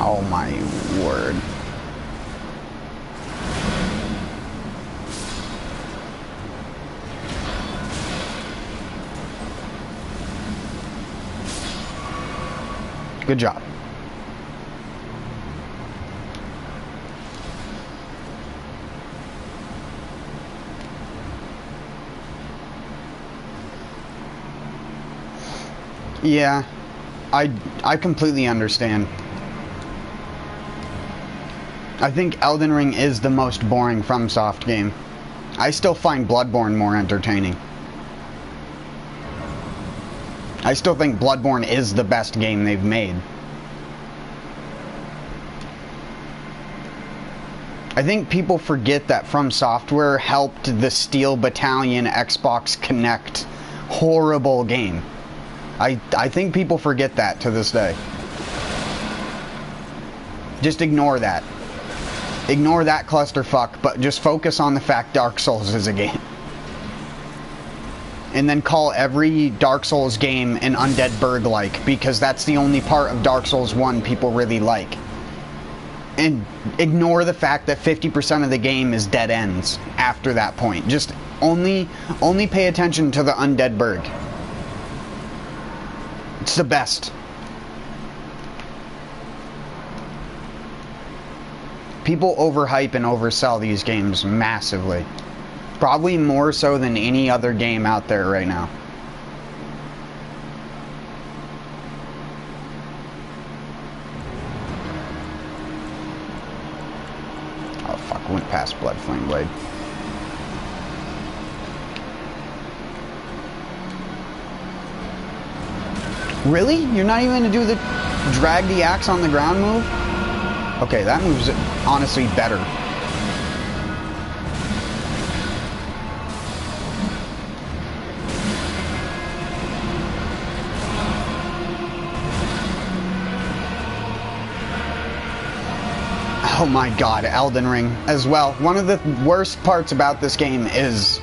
Oh my word. Good job. Yeah, I completely understand. I think Elden Ring is the most boring FromSoft game. I still find Bloodborne more entertaining. I still think Bloodborne is the best game they've made. I think people forget that From Software helped the Steel Battalion Xbox Connect horrible game. I think people forget that to this day. Just ignore that. Ignore that clusterfuck, but just focus on the fact Dark Souls is a game. And then call every Dark Souls game an Undead Burg-like, because that's the only part of Dark Souls 1 people really like. And ignore the fact that 50% of the game is dead ends after that point. Just only pay attention to the Undead Burg. It's the best. People overhype and oversell these games massively. Probably more so than any other game out there right now. Oh fuck, went past Bloodflame Blade. Really? You're not even gonna do the drag the axe on the ground move? Okay, that move's honestly better. Oh my god, Elden Ring as well. One of the worst parts about this game is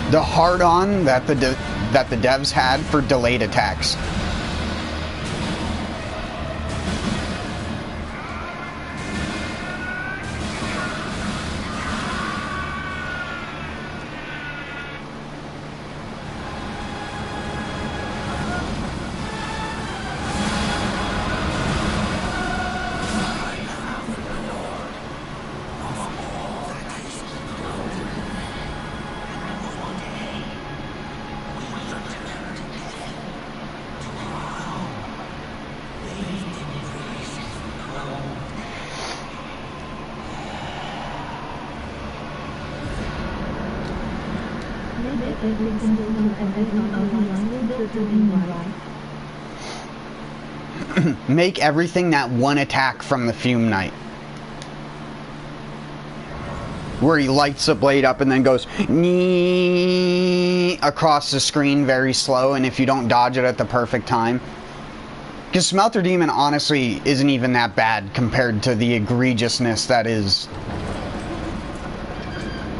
the hard-on that the devs had for delayed attacks. Make everything that one attack from the Fume Knight. Where he lights the blade up and then goes across the screen very slow, and if you don't dodge it at the perfect time. Because Smelter Demon honestly isn't even that bad compared to the egregiousness that is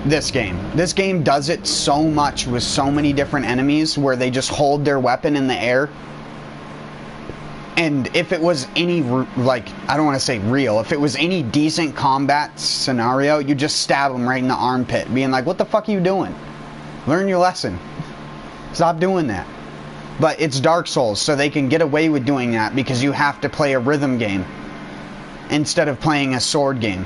this game. This game does it so much with so many different enemies where they just hold their weapon in the air. And if it was any, like, I don't want to say real, if it was any decent combat scenario, you just stab them right in the armpit, being like, what the fuck are you doing? Learn your lesson. Stop doing that. But it's Dark Souls, so they can get away with doing that because you have to play a rhythm game instead of playing a sword game.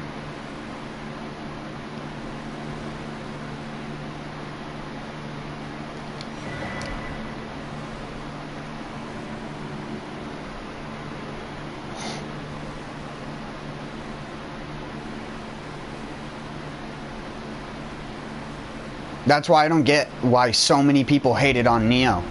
That's why I don't get why so many people hated on Neo.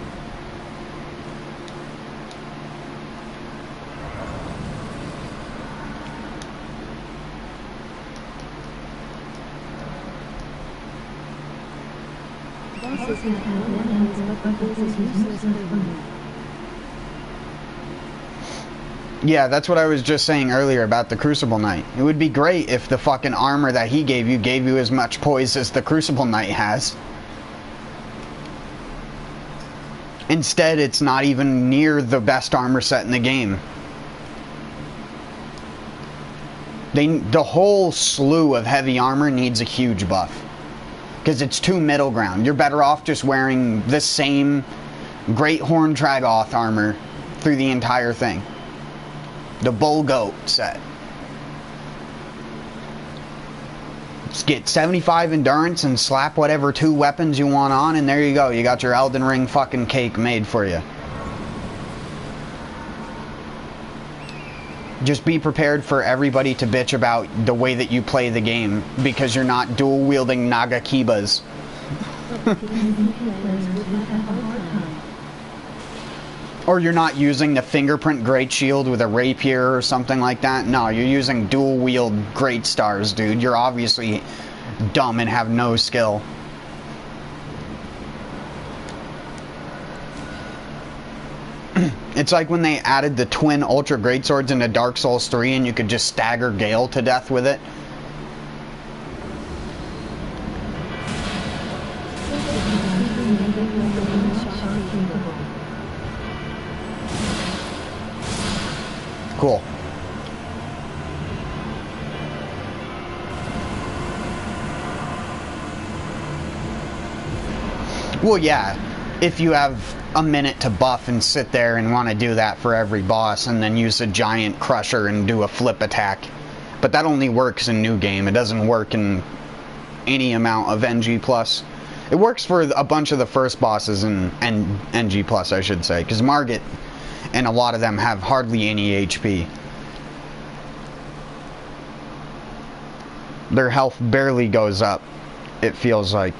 Yeah, that's what I was just saying earlier about the Crucible Knight. It would be great if the fucking armor that he gave you as much poise as the Crucible Knight has. Instead, it's not even near the best armor set in the game. The whole slew of heavy armor needs a huge buff. Because it's too middle ground. You're better off just wearing the same Great Horn Tragoth armor through the entire thing. The bull goat set. Just get 75 endurance and slap whatever 2 weapons you want on, and there you go. You got your Elden Ring fucking cake made for you. Just be prepared for everybody to bitch about the way that you play the game because you're not dual-wielding Naga Kibas. Or you're not using the fingerprint great shield with a rapier or something like that. No, you're using dual wield great stars, dude. You're obviously dumb and have no skill. It's like when they added the twin ultra greatswords into Dark Souls 3 and you could just stagger Gale to death with it. Cool. Well, yeah, if you have a minute to buff and sit there and want to do that for every boss and then use a giant crusher and do a flip attack. But that only works in New Game. It doesn't work in any amount of NG+. It works for a bunch of the first bosses in NG+, I should say, because Margit and a lot of them have hardly any HP. Their health barely goes up, it feels like.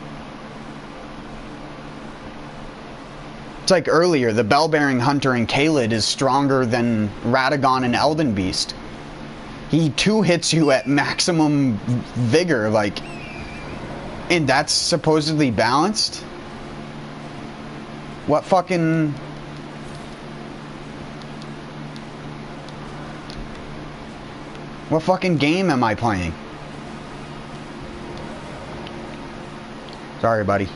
It's like earlier, the Bell-Bearing Hunter in Caelid is stronger than Radagon and Elden Beast. He 2 hits you at maximum vigor, like, and that's supposedly balanced? What fucking... What fucking game am I playing? Sorry, buddy.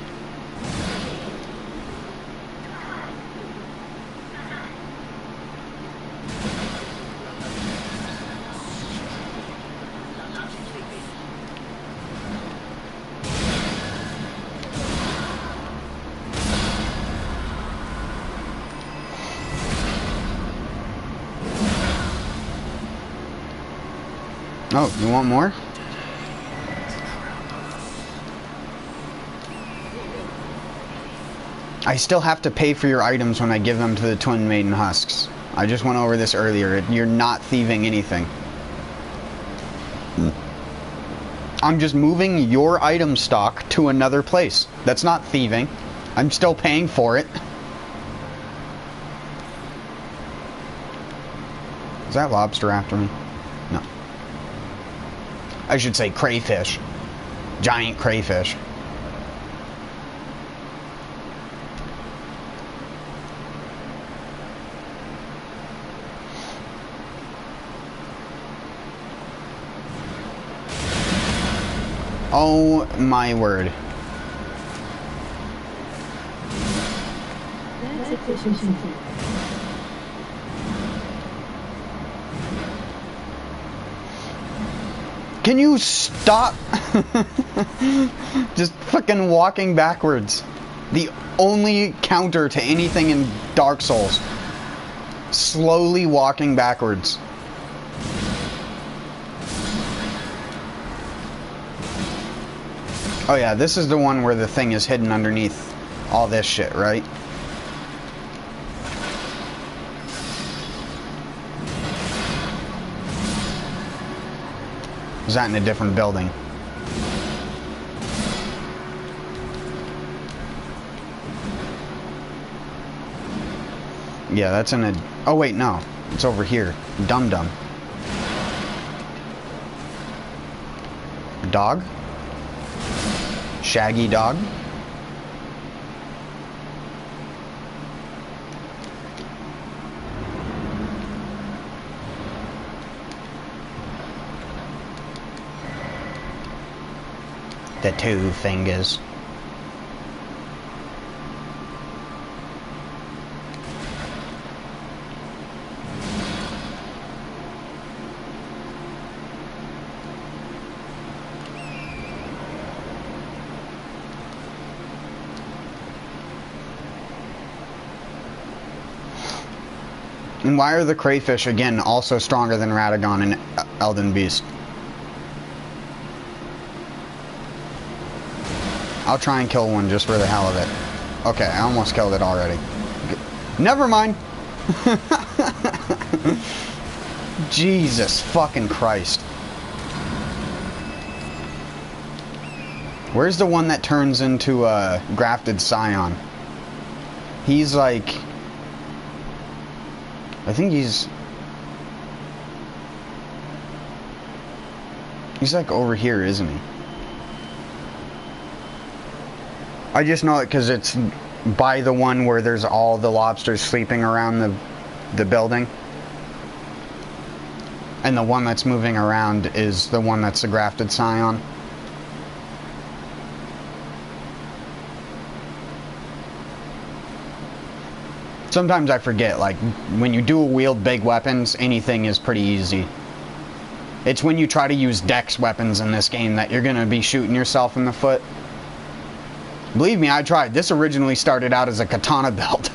Oh, you want more? I still have to pay for your items when I give them to the Twin Maiden Husks. I just went over this earlier. You're not thieving anything. I'm just moving your item stock to another place. That's not thieving. I'm still paying for it. Is that lobster after me? No. I should say crayfish. Giant crayfish. Oh my word. That's efficiency. Can you stop? Just fucking walking backwards. The only counter to anything in Dark Souls. Slowly walking backwards. Oh yeah, this is the one where the thing is hidden underneath all this shit, right? Is that in a different building? Yeah, that's in a... Oh wait, no. It's over here. Dum-dum. Dog? Shaggy dog? The 2 fingers. And why are the crayfish, again, also stronger than Radagon and Elden Beast? I'll try and kill one just for the hell of it. Okay, I almost killed it already. Never mind. Jesus fucking Christ. Where's the one that turns into a grafted scion? He's like... I think he's like over here, isn't he? I just know it because it's by the one where there's all the lobsters sleeping around the building. And the one that's moving around is the one that's the grafted scion. Sometimes I forget, like, when you do wield big weapons, anything is pretty easy. It's when you try to use dex weapons in this game that you're gonna be shooting yourself in the foot. Believe me, I tried. This originally started out as a katana belt.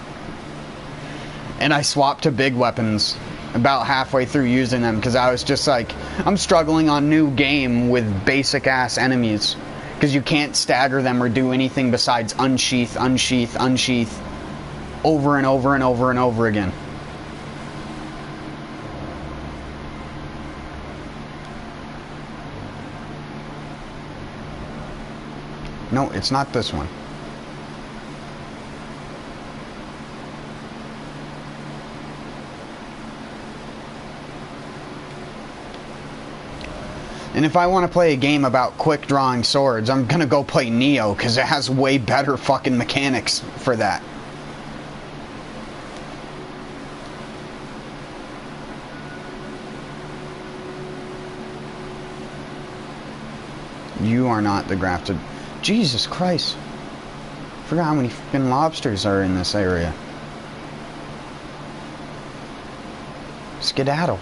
And I swapped to big weapons about halfway through using them because I was just like, I'm struggling on new game with basic ass enemies. Because you can't stagger them or do anything besides unsheath, unsheath, unsheath. Over and over and over and over again. No, it's not this one. And if I want to play a game about quick drawing swords, I'm gonna go play Neo because it has way better fucking mechanics for that. You are not the grafted... Jesus Christ. Forgot how many fucking lobsters are in this area. Skedaddle.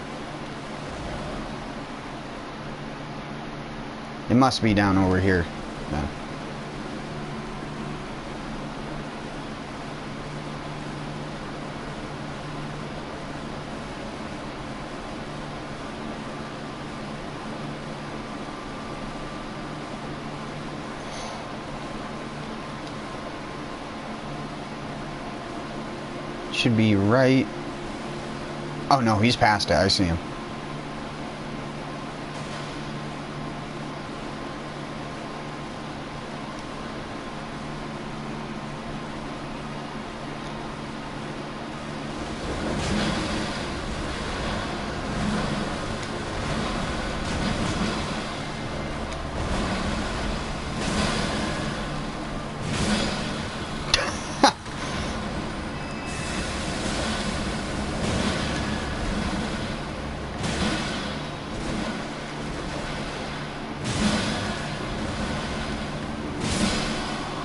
It must be down over here, then. Should be right... Oh no, he's past it. I see him.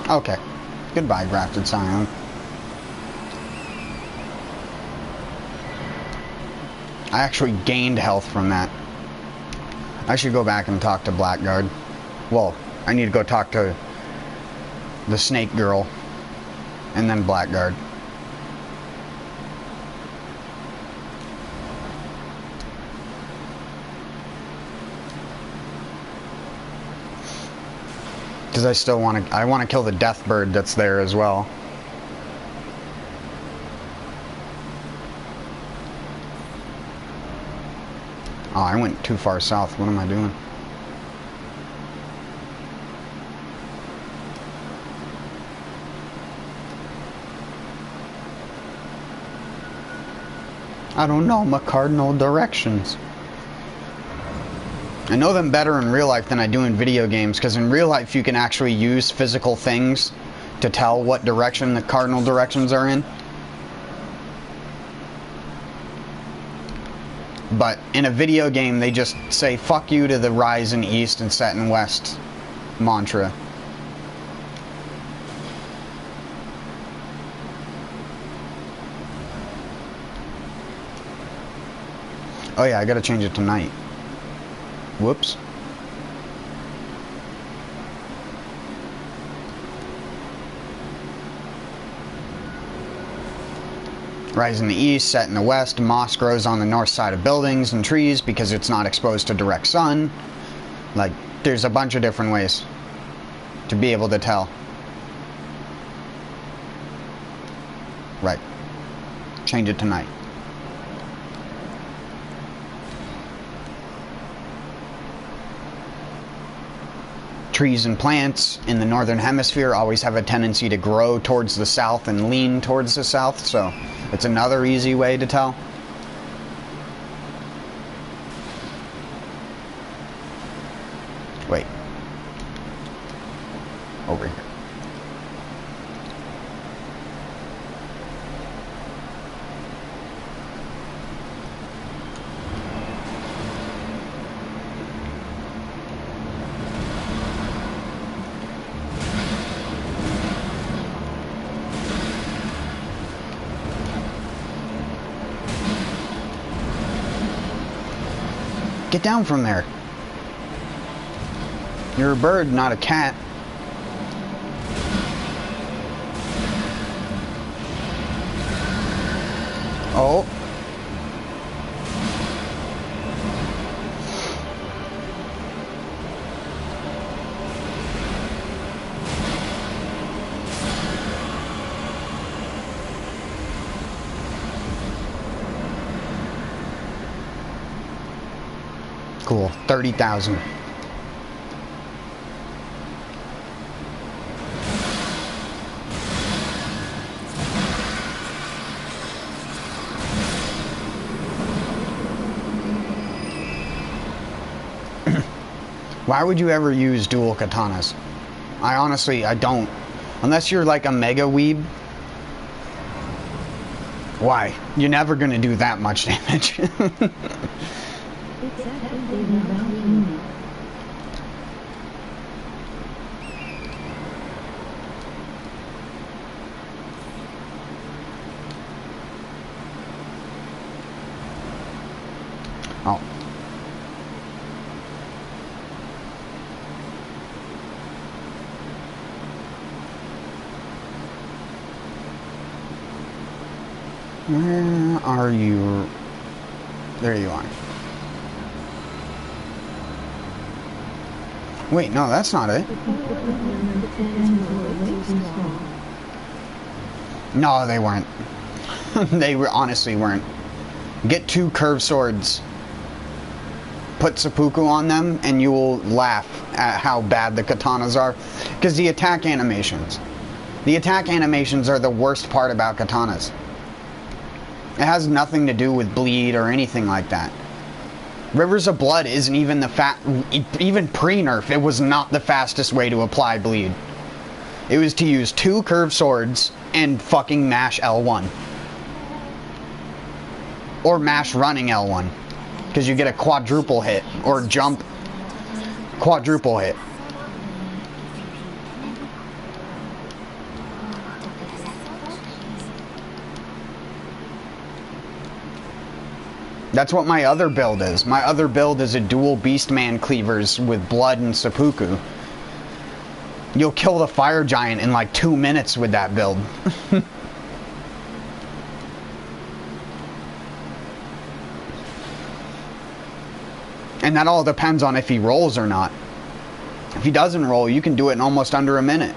Okay. Goodbye, grafted scion. I actually gained health from that. I should go back and talk to Blackguard. Well, I need to go talk to the snake girl and then Blackguard. Because I still want to... I want to kill the death bird that's there as well. Oh, I went too far south. What am I doing? I don't know my cardinal directions. I know them better in real life than I do in video games, because in real life you can actually use physical things to tell what direction the cardinal directions are in. But in a video game they just say fuck you to the rise in east and set in west mantra. Oh yeah, I gotta change it to night. Whoops. Rise in the east, set in the west. Moss grows on the north side of buildings and trees because it's not exposed to direct sun. Like, there's a bunch of different ways to be able to tell. Right. Change it to night. Trees and plants in the northern hemisphere always have a tendency to grow towards the south and lean towards the south, so it's another easy way to tell. Wait. Over here. Get down from there. You're a bird, not a cat. Oh. Cool. 30,000. Why would you ever use dual katanas? I don't. Unless you're like a mega weeb. Why? You're never gonna do that much damage. Oh. Where are you? There you are. Wait, no, that's not it. No, they weren't. They honestly weren't. Get 2 curved swords. Put seppuku on them, and you will laugh at how bad the katanas are. Because the attack animations. The attack animations are the worst part about katanas. It has nothing to do with bleed or anything like that. Rivers of Blood isn't even even pre-nerf, it was not the fastest way to apply bleed. It was to use 2 curved swords and fucking mash L1. Or mash running L1. Because you get a quadruple hit, or jump quadruple hit. That's what my other build is. My other build is a dual Beastman cleavers with blood and seppuku. You'll kill the fire giant in like 2 minutes with that build. And that all depends on if he rolls or not. If he doesn't roll, you can do it in almost under a minute.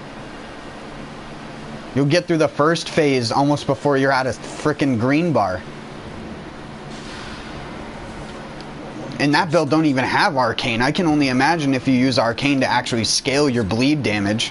You'll get through the first phase almost before you're at a frickin' green bar. And that build don't even have arcane. I can only imagine if you use arcane to actually scale your bleed damage.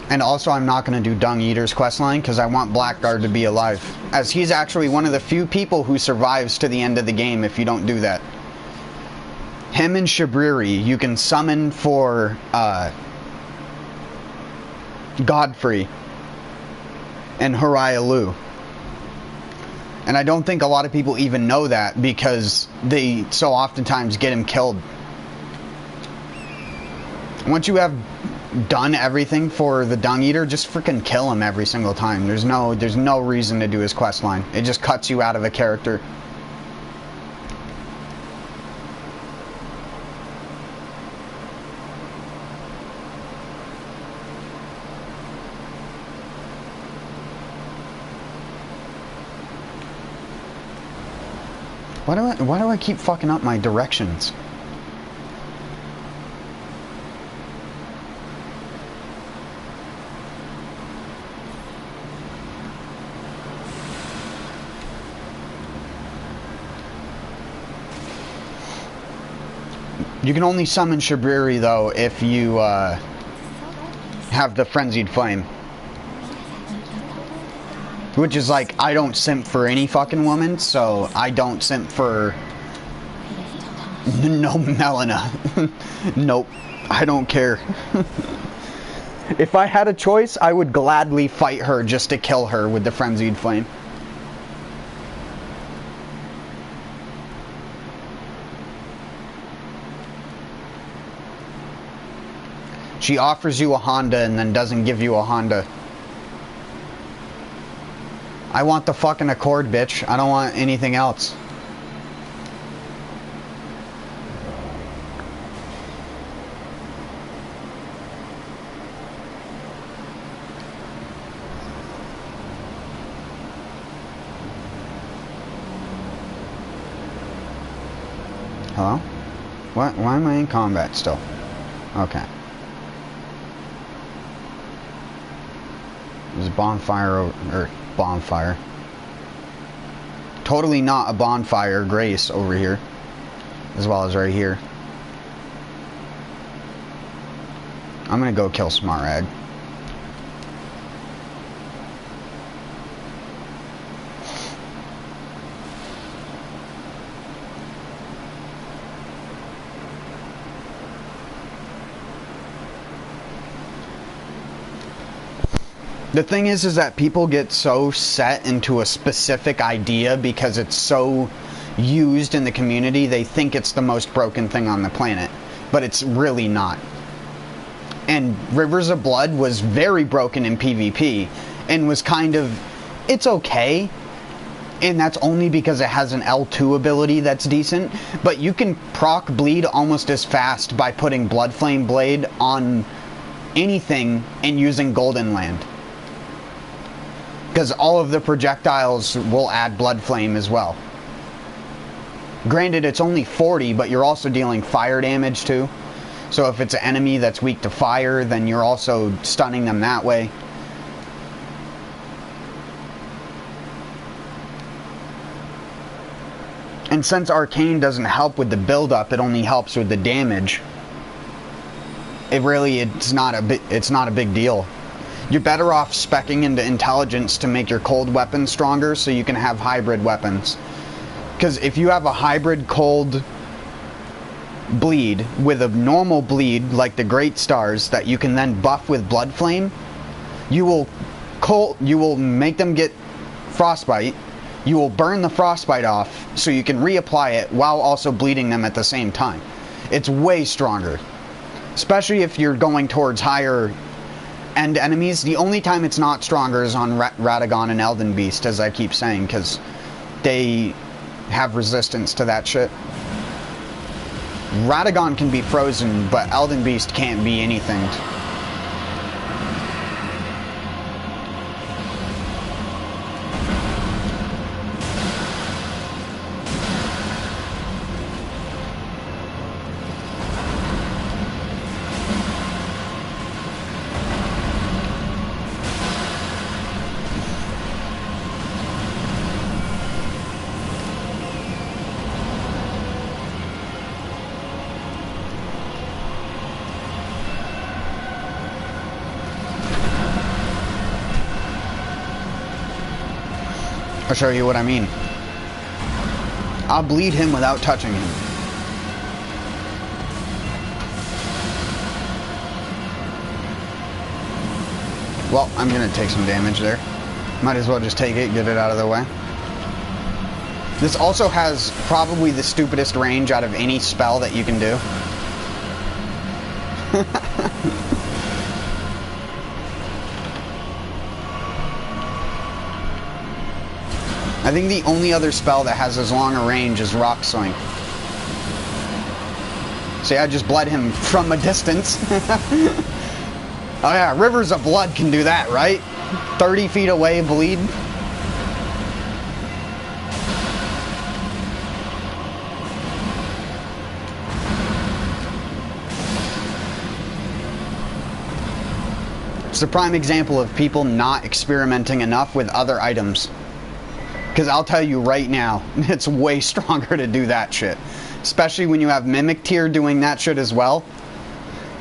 And also, I'm not going to do Dung Eater's questline because I want Blackguard to be alive. As he's actually one of the few people who survives to the end of the game if you don't do that. Him and Shabriri, you can summon for Godfrey and Harayalu. And I don't think a lot of people even know that because they so oftentimes get him killed. Once you have done everything for the Dung Eater, just freaking kill him every single time. There's no reason to do his quest line. It just cuts you out of a character. Why do I keep fucking up my directions? You can only summon Shabriri, though, if you have the Frenzied Flame. Which is like, I don't simp for any fucking woman, so I don't simp for... No Melina. Nope. I don't care. If I had a choice, I would gladly fight her just to kill her with the Frenzied Flame. She offers you a Honda and then doesn't give you a Honda. I want the fucking Accord, bitch. I don't want anything else. Hello? What? Why am I in combat still? Okay. There's a bonfire or bonfire. Totally not a bonfire, Grace, over here. As well as right here. I'm gonna go kill Smaragd. The thing is that people get so set into a specific idea because it's so used in the community, they think it's the most broken thing on the planet. But it's really not. And Rivers of Blood was very broken in PvP, and was kind of... It's okay, and that's only because it has an L2 ability that's decent, but you can proc bleed almost as fast by putting Bloodflame Blade on anything and using Golden Land. Because all of the projectiles will add Blood Flame as well. Granted, it's only 40, but you're also dealing fire damage too. So if it's an enemy that's weak to fire, then you're also stunning them that way. And since Arcane doesn't help with the build-up, it only helps with the damage. It's not a big deal. You're better off speccing into intelligence to make your cold weapons stronger so you can have hybrid weapons. Because if you have a hybrid cold bleed with a normal bleed like the Great Stars that you can then buff with Blood Flame, you will make them get frostbite. You will burn the frostbite off so you can reapply it while also bleeding them at the same time. It's way stronger. Especially if you're going towards higher end enemies. The only time it's not stronger is on Radagon and Elden Beast, as I keep saying, because they have resistance to that shit. Radagon can be frozen, but Elden Beast can't be anything. I'll show you what I mean. I'll bleed him without touching him. Well, I'm gonna take some damage there. Might as well just take it, get it out of the way. This also has probably the stupidest range out of any spell that you can do. I think the only other spell that has as long a range is Rock Swing. See, I just bled him from a distance. Oh yeah, Rivers of Blood can do that, right? 30 feet away, bleed. It's a prime example of people not experimenting enough with other items. Because I'll tell you right now, it's way stronger to do that shit. Especially when you have Mimic Tier doing that shit as well.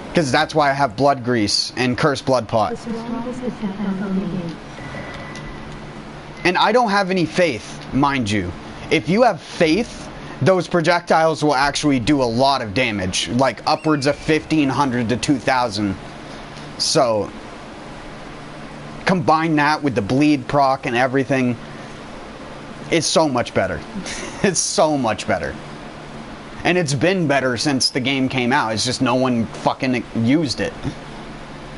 Because that's why I have Blood Grease and Cursed Blood Pot. And I don't have any faith, mind you. If you have faith, those projectiles will actually do a lot of damage. Like upwards of 1,500 to 2,000. So, combine that with the bleed proc and everything. It's so much better. It's so much better. And it's been better since the game came out. It's just no one fucking used it.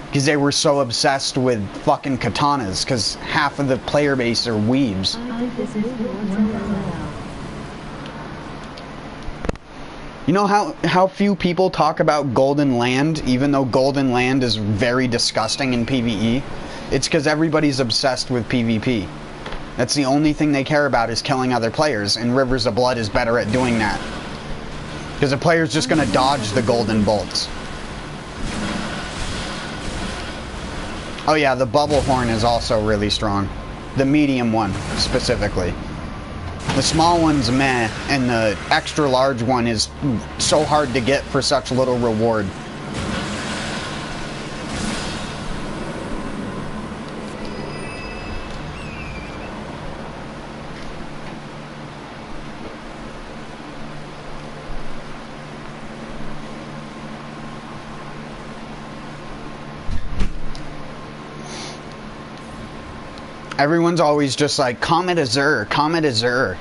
Because they were so obsessed with fucking katanas. Because half of the player base are weebs. You know how few people talk about Golden Land, even though Golden Land is very disgusting in PvE? It's because everybody's obsessed with PvP. That's the only thing they care about is killing other players, and Rivers of Blood is better at doing that. Because the player's just gonna dodge the golden bolts. Oh yeah, the Bubble Horn is also really strong. The medium one, specifically. The small one's meh, and the extra large one is so hard to get for such little reward. Everyone's always just like, Comet Azure, Comet Azure.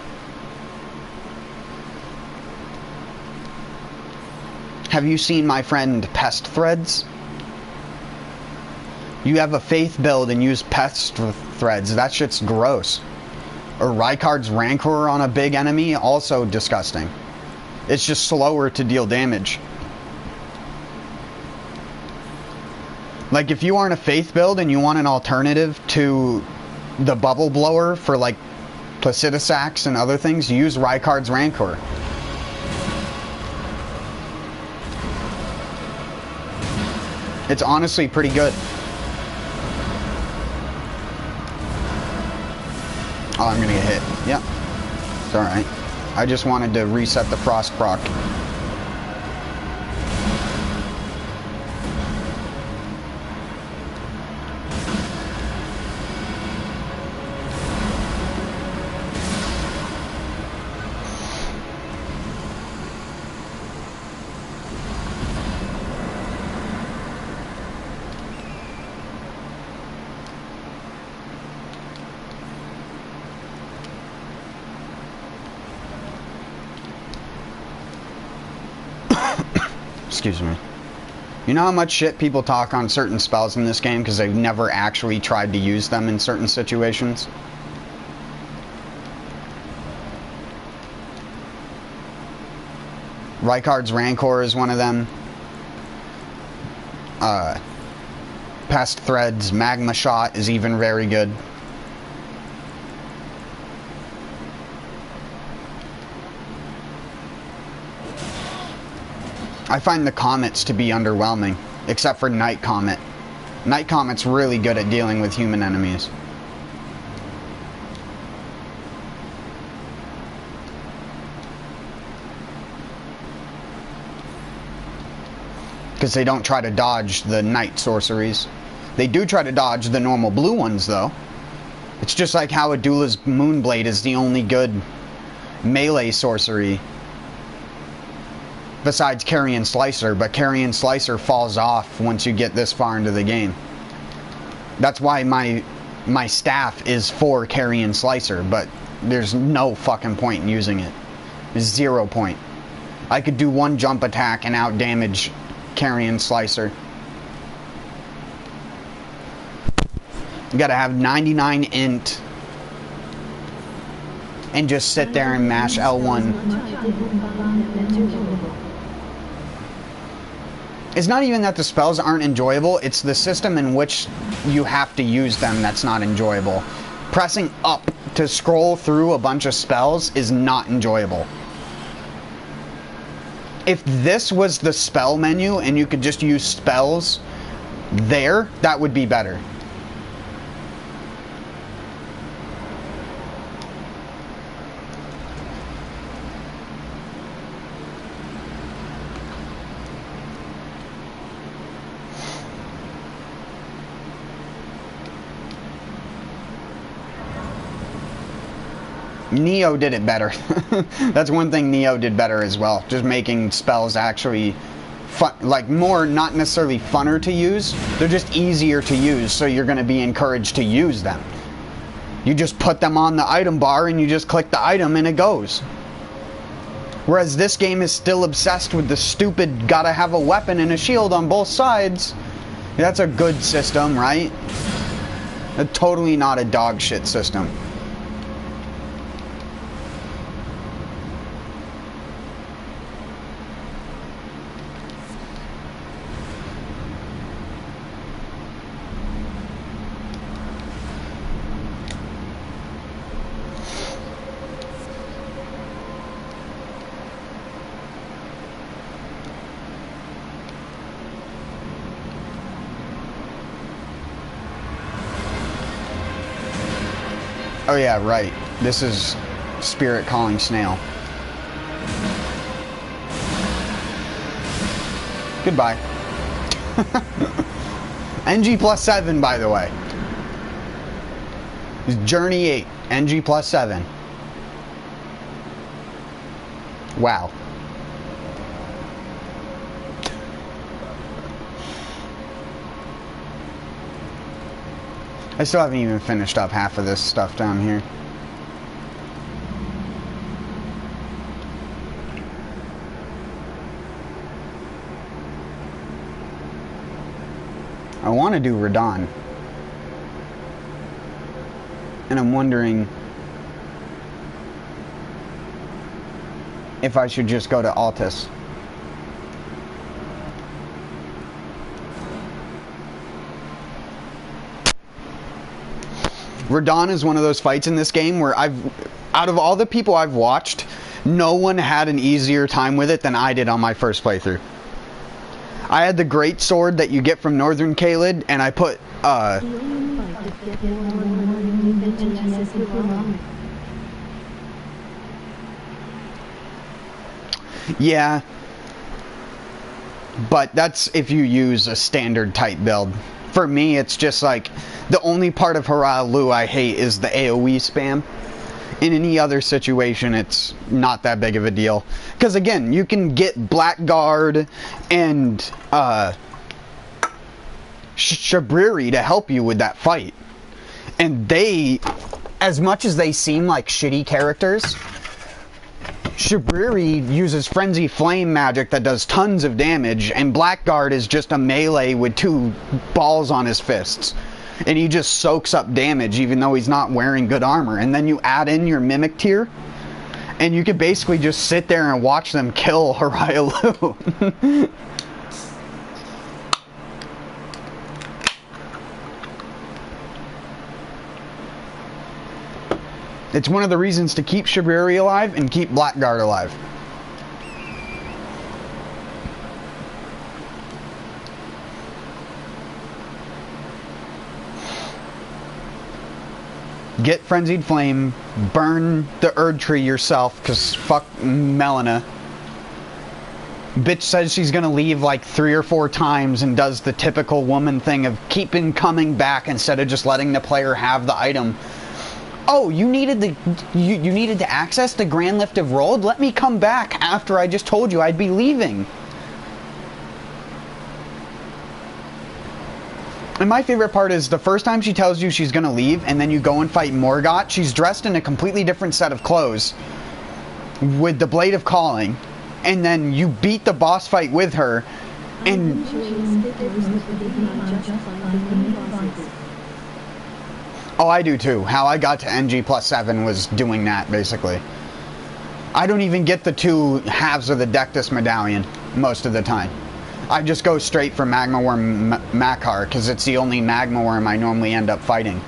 Have you seen my friend Pest Threads? You have a Faith build and use Pest Threads. That shit's gross. Or Rykard's Rancor on a big enemy, also disgusting. It's just slower to deal damage. Like, if you aren't a Faith build and you want an alternative to the Bubble Blower for, like, Placidusax and other things, use Rykard's Rancor. It's honestly pretty good. Oh, I'm gonna get hit. Yep. It's alright. I just wanted to reset the Frost proc. Excuse me. You know how much shit people talk on certain spells in this game because they've never actually tried to use them in certain situations? Rykard's Rancor is one of them. Pest Threads, Magma Shot is even very good. I find the Comets to be underwhelming, except for Night Comet. Night Comet's really good at dealing with human enemies. Because they don't try to dodge the night sorceries. They do try to dodge the normal blue ones, though. It's just like how Adula's Moonblade is the only good melee sorcery besides Carrion Slicer, but Carrion Slicer falls off once you get this far into the game. That's why my staff is for Carrion Slicer, but there's no fucking point in using it. 0 point. I could do one jump attack and out damage Carrion Slicer. You gotta have 99 int and just sit there and mash L1. It's not even that the spells aren't enjoyable, it's the system in which you have to use them that's not enjoyable. Pressing up to scroll through a bunch of spells is not enjoyable. If this was the spell menu and you could just use spells there, that would be better. Neo did it better. That's one thing Neo did better as well. Just making spells actually fun, like more, not necessarily funner to use. They're just easier to use, so you're going to be encouraged to use them. You just put them on the item bar and you just click the item and it goes. Whereas this game is still obsessed with the stupid gotta have a weapon and a shield on both sides. That's a good system, right? Totally not a dog shit system. Oh yeah, right. This is Spirit Calling Snail. Goodbye. NG+7, by the way. Journey 8, NG+7. Wow. I still haven't even finished up half of this stuff down here. I want to do Radon. And I'm wondering if I should just go to Altus. Radon is one of those fights in this game where out of all the people I've watched, no one had an easier time with it than I did on my first playthrough. I had the great sword that you get from Northern Caelid, and I put, yeah. But that's if you use a standard type build. For me, it's just like, the only part of Haralu I hate is the AoE spam. In any other situation, it's not that big of a deal. Because again, you can get Blackguard and Shabriri to help you with that fight. And they, as much as they seem like shitty characters, Shabriri uses Frenzy Flame magic that does tons of damage, and Blackguard is just a melee with 2 balls on his fists. And he just soaks up damage even though he's not wearing good armor. And then you add in your Mimic tier, and you could basically just sit there and watch them kill Haralu. It's one of the reasons to keep Shabriri alive and keep Blackguard alive. Get Frenzied Flame, burn the Erd Tree yourself, because fuck Melina. Bitch says she's gonna leave like 3 or 4 times and does the typical woman thing of keeping coming back instead of just letting the player have the item. Oh, you needed to access the Grand Lift of Rold? Let me come back after I just told you I'd be leaving. And my favorite part is the first time she tells you she's gonna leave and then you go and fight Morgott, she's dressed in a completely different set of clothes with the Blade of Calling, and then you beat the boss fight with her, and oh, I do too. How I got to NG+7 was doing that, basically. I don't even get the two halves of the Dectus medallion most of the time. I just go straight for Magma Worm Makar, because it's the only Magma Worm I normally end up fighting.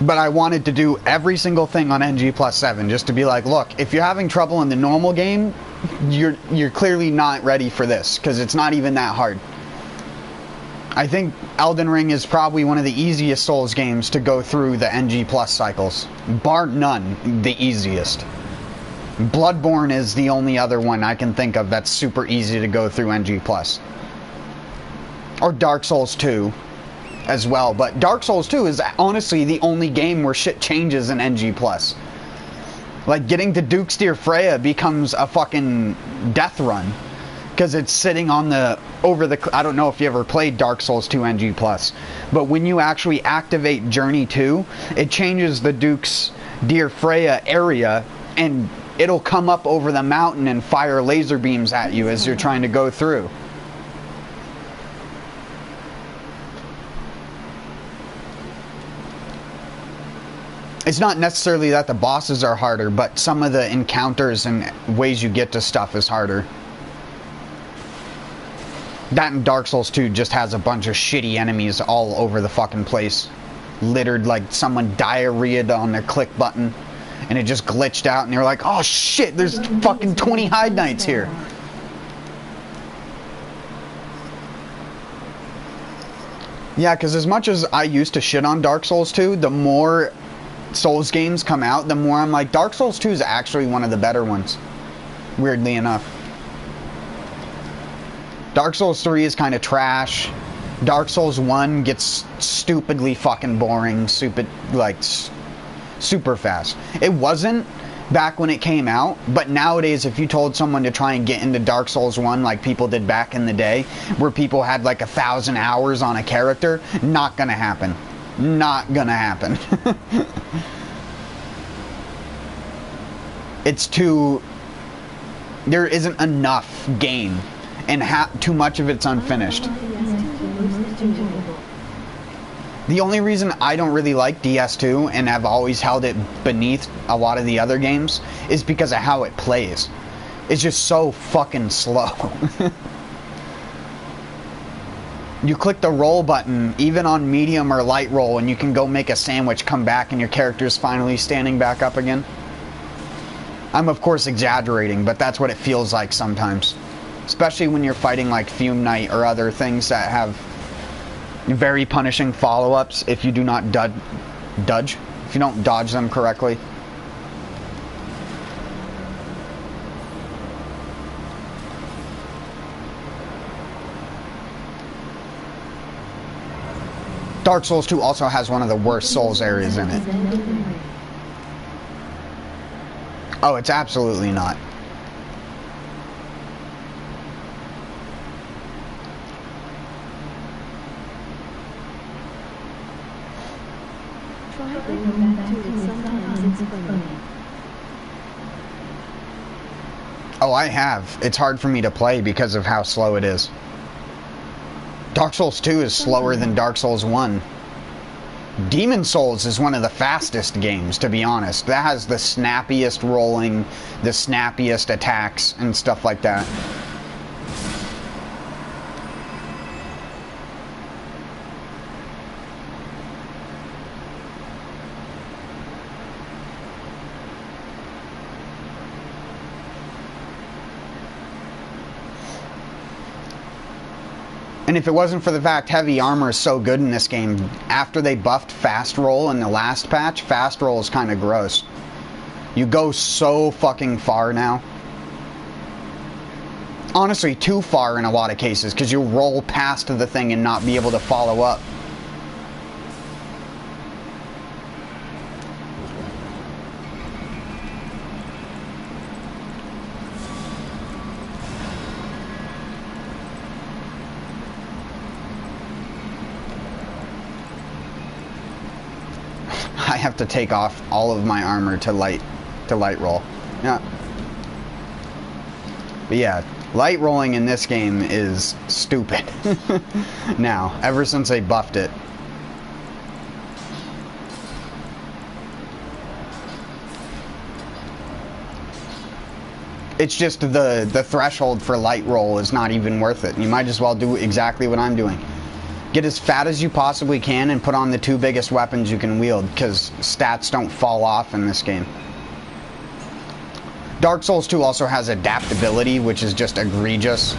But I wanted to do every single thing on NG+7, just to be like, look, if you're having trouble in the normal game, you're clearly not ready for this, because it's not even that hard. I think Elden Ring is probably one of the easiest Souls games to go through the NG+ cycles. Bar none, the easiest. Bloodborne is the only other one I can think of that's super easy to go through NG+. Or Dark Souls 2 as well, but Dark Souls 2 is honestly the only game where shit changes in NG+. Like, getting to Duke's Freya becomes a fucking death run, because it's sitting on the, I don't know if you ever played Dark Souls 2 NG+, but when you actually activate Journey 2, it changes the Duke's Freya area, and it'll come up over the mountain and fire laser beams at you as you're trying to go through. It's not necessarily that the bosses are harder, but some of the encounters and ways you get to stuff is harder. That in Dark Souls 2 just has a bunch of shitty enemies all over the fucking place. Littered, like someone diarrheaed on their click button. And it just glitched out, and you're like, oh shit, there's fucking 20 Hide Knights here. Yeah, because as much as I used to shit on Dark Souls 2, the more Souls games come out, the more I'm like, Dark Souls 2 is actually one of the better ones. Weirdly enough. Dark Souls 3 is kind of trash. Dark Souls 1 gets stupidly fucking boring, super fast. It wasn't back when it came out, but nowadays if you told someone to try and get into Dark Souls 1 like people did back in the day, where people had like 1,000 hours on a character, not gonna happen. Not gonna happen. It's too... There isn't enough game, and too much of it's unfinished. The only reason I don't really like DS2 and have always held it beneath a lot of the other games is because of how it plays. It's just so fucking slow. You click the roll button, even on medium or light roll, and you can go make a sandwich, come back, and your character's finally standing back up again. I'm of course exaggerating, but that's what it feels like sometimes. Especially when you're fighting like Fume Knight or other things that have very punishing follow-ups if you do not if you don't dodge them correctly. Dark Souls 2 also has one of the worst Souls areas in it. Oh, it's absolutely not. Oh, I have. It's hard for me to play because of how slow it is. Dark Souls 2 is slower than Dark Souls 1. Demon Souls is one of the fastest games, to be honest. That has the snappiest rolling, the snappiest attacks, and stuff like that. And if it wasn't for the fact heavy armor is so good in this game, after they buffed fast roll in the last patch, fast roll is kind of gross. You go so fucking far now. Honestly, too far in a lot of cases, because you'll roll past the thing and not be able to follow up. I have to take off all of my armor to light roll. Yeah. But yeah, light rolling in this game is stupid. Now, ever since they buffed it. It's just the threshold for light roll is not even worth it. You might as well do exactly what I'm doing. Get as fat as you possibly can and put on the 2 biggest weapons you can wield, because stats don't fall off in this game. Dark Souls 2 also has adaptability, which is just egregious.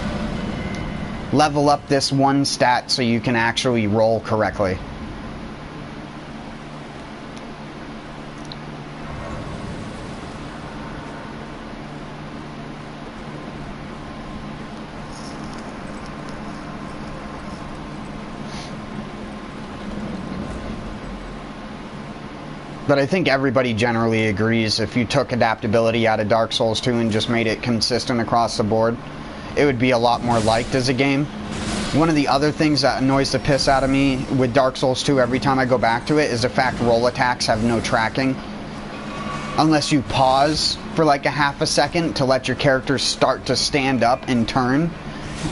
Level up this one stat so you can actually roll correctly. But I think everybody generally agrees if you took adaptability out of Dark Souls 2 and just made it consistent across the board, it would be a lot more liked as a game. One of the other things that annoys the piss out of me with Dark Souls 2 every time I go back to it is the fact roll attacks have no tracking. Unless you pause for like a half a second to let your character start to stand up and turn.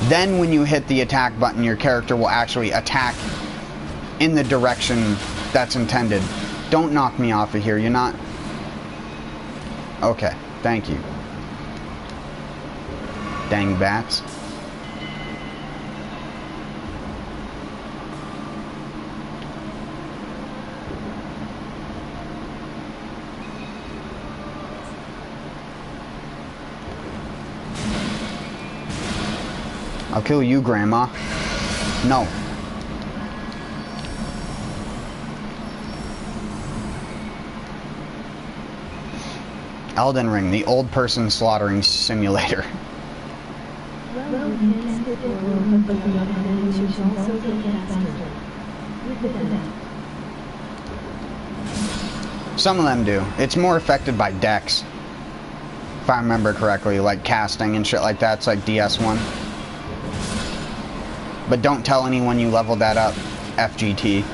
Then when you hit the attack button, your character will actually attack in the direction that's intended. Don't knock me off of here, you're not... Okay, thank you. Dang bats. I'll kill you, Grandma. No. Elden Ring, the old person slaughtering simulator. Some of them do. It's more affected by dex. If I remember correctly, like casting and shit like that. It's like DS1. But don't tell anyone you leveled that up, FGT.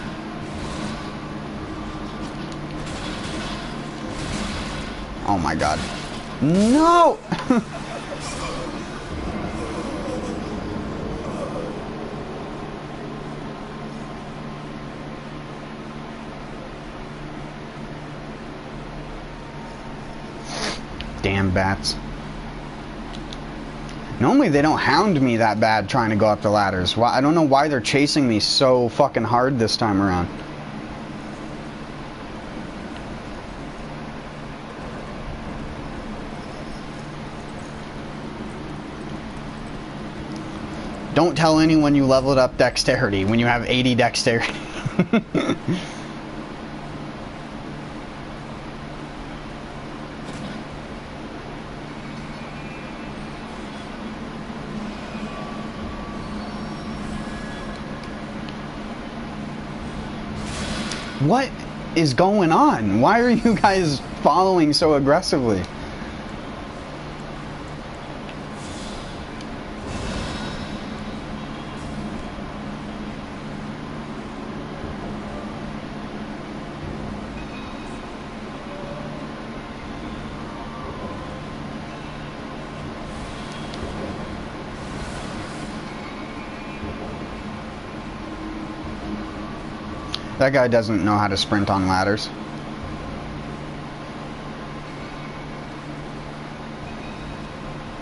Oh my god. No! Damn bats. Normally they don't hound me that bad trying to go up the ladders. Why? I don't know why they're chasing me so fucking hard this time around. Don't tell anyone you leveled up dexterity when you have 80 dexterity. What is going on? Why are you guys following so aggressively? That guy doesn't know how to sprint on ladders.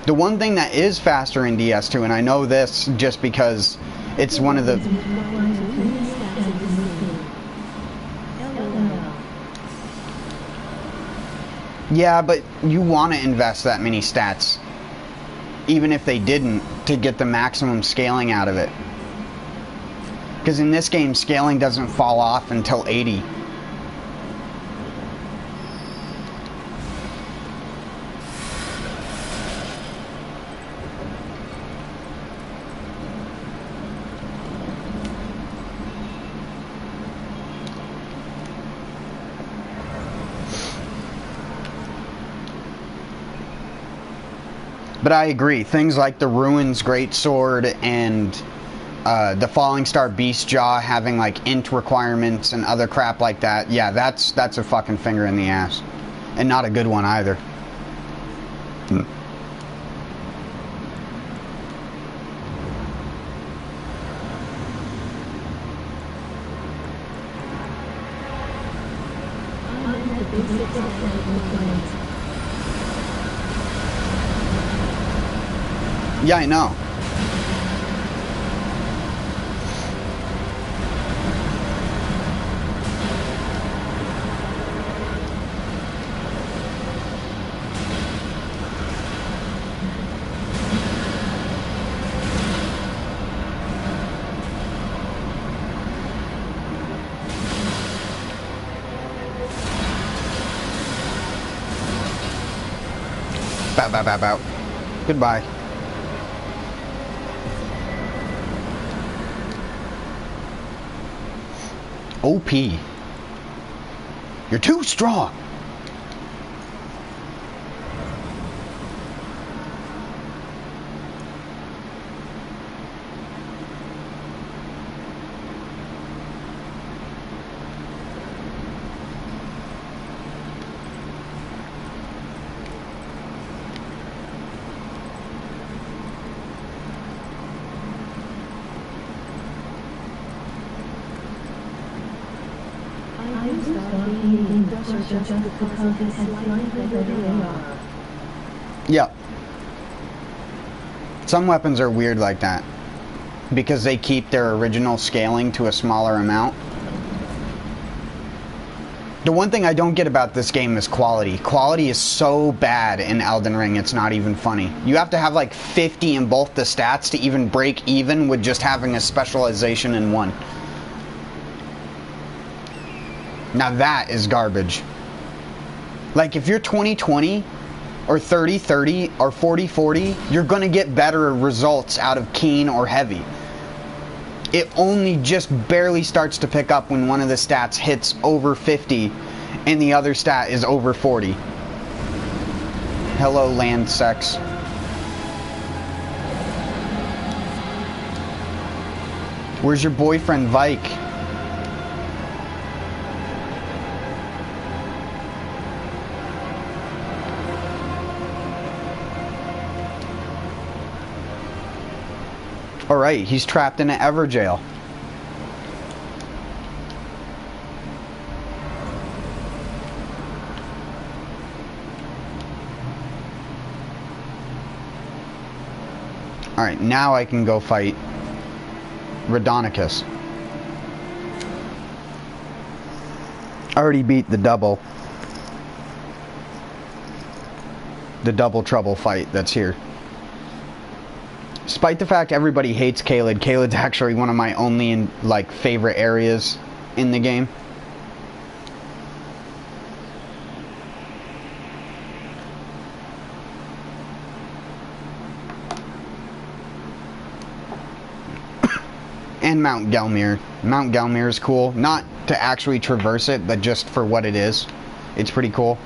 The one thing that is faster in DS2, and I know this just because it's one of the... Yeah, but you want to invest that many stats, even if they didn't, to get the maximum scaling out of it. Because in this game, scaling doesn't fall off until 80. But I agree, things like the Ruins Greatsword and the Falling Star Beast Jaw having like int requirements and other crap like that. Yeah, that's a fucking finger in the ass. And not a good one either. Yeah, I know. Bow, bow, bow, bow. Goodbye. OP. You're too strong. Yeah. Some weapons are weird like that because they keep their original scaling to a smaller amount. The one thing I don't get about this game is quality. Quality is so bad in Elden Ring, it's not even funny. You have to have like 50 in both the stats to even break even with just having a specialization in one. Now that is garbage. Like if you're 20-20 or 30-30 or 40-40, you're gonna get better results out of keen or heavy. It only just barely starts to pick up when one of the stats hits over 50 and the other stat is over 40. Hello, land sex. Where's your boyfriend, Vike? Alright, he's trapped in an ever jail. Alright, now I can go fight Rhodonicus. I already beat the double trouble fight that's here. Despite the fact everybody hates Caelid, Caelid's actually one of my only like favorite areas in the game. And Mount Gelmir. Mount Gelmir is cool. Not to actually traverse it, but just for what it is. It's pretty cool.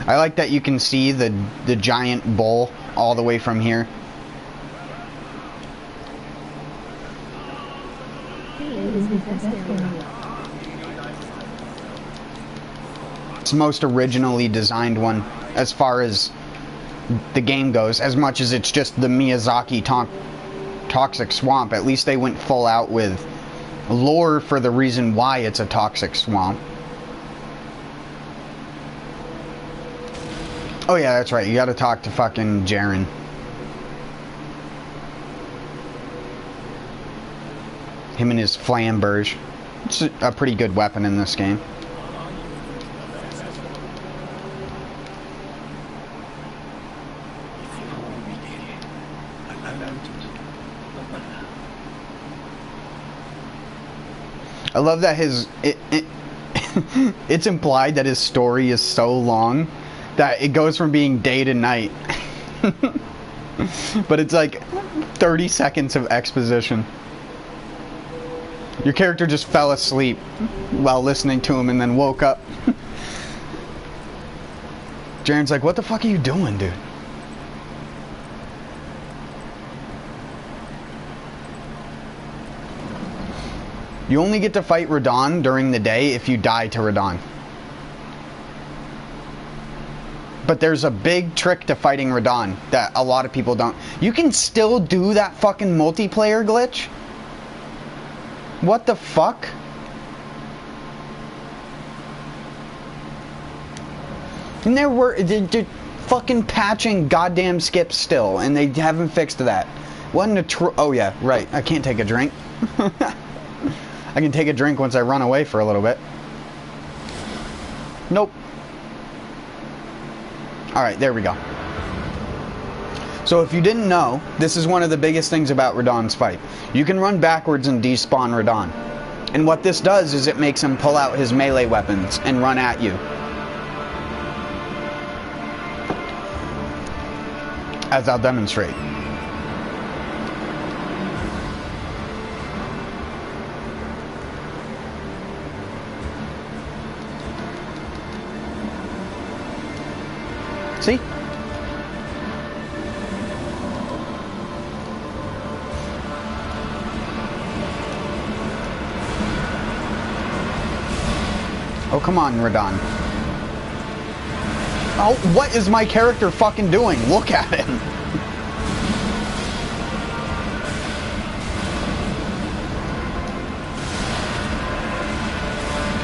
I like that you can see the giant bull all the way from here. It's the most originally designed one as far as the game goes, as much as it's just the Miyazaki toxic swamp. At least they went full out with lore for the reason why it's a toxic swamp. Oh yeah, that's right, you gotta talk to fucking Jaren. Him and his flamberge. It's a pretty good weapon in this game. I love that it's implied that his story is so long that it goes from being day to night. But it's like 30 seconds of exposition. Your character just fell asleep while listening to him and then woke up. Jaren's like, what the fuck are you doing, dude? You only get to fight Radahn during the day if you die to Radahn. But there's a big trick to fighting Radahn that a lot of people don't. You can still do that fucking multiplayer glitch? What the fuck? And they're fucking patching goddamn skips still, and they haven't fixed that. Wasn't a oh yeah, right. I can't take a drink. I can take a drink once I run away for a little bit. Nope. Alright, there we go. So if you didn't know, this is one of the biggest things about Radahn's fight. You can run backwards and despawn Radahn. And what this does is it makes him pull out his melee weapons and run at you. As I'll demonstrate. See? Oh, come on, Radahn. Oh, what is my character fucking doing? Look at him.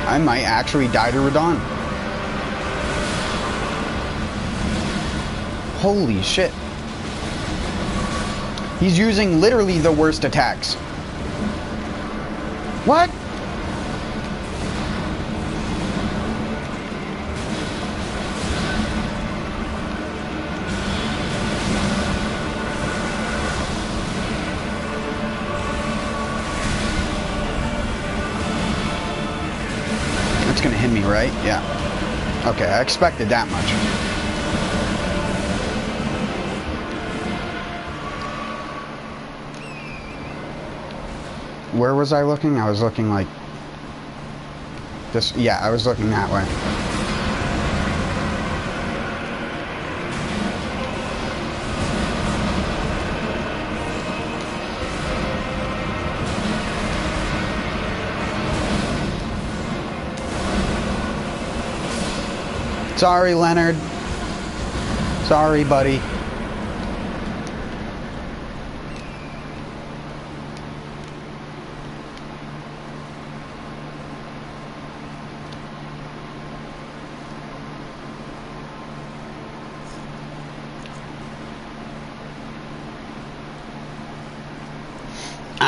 I might actually die to Radahn. Holy shit. He's using literally the worst attacks. What? That's gonna hit me, right? Yeah. Okay, I expected that much. Where was I looking? I was looking like this. Yeah, I was looking that way. Sorry, Leonard. Sorry, buddy.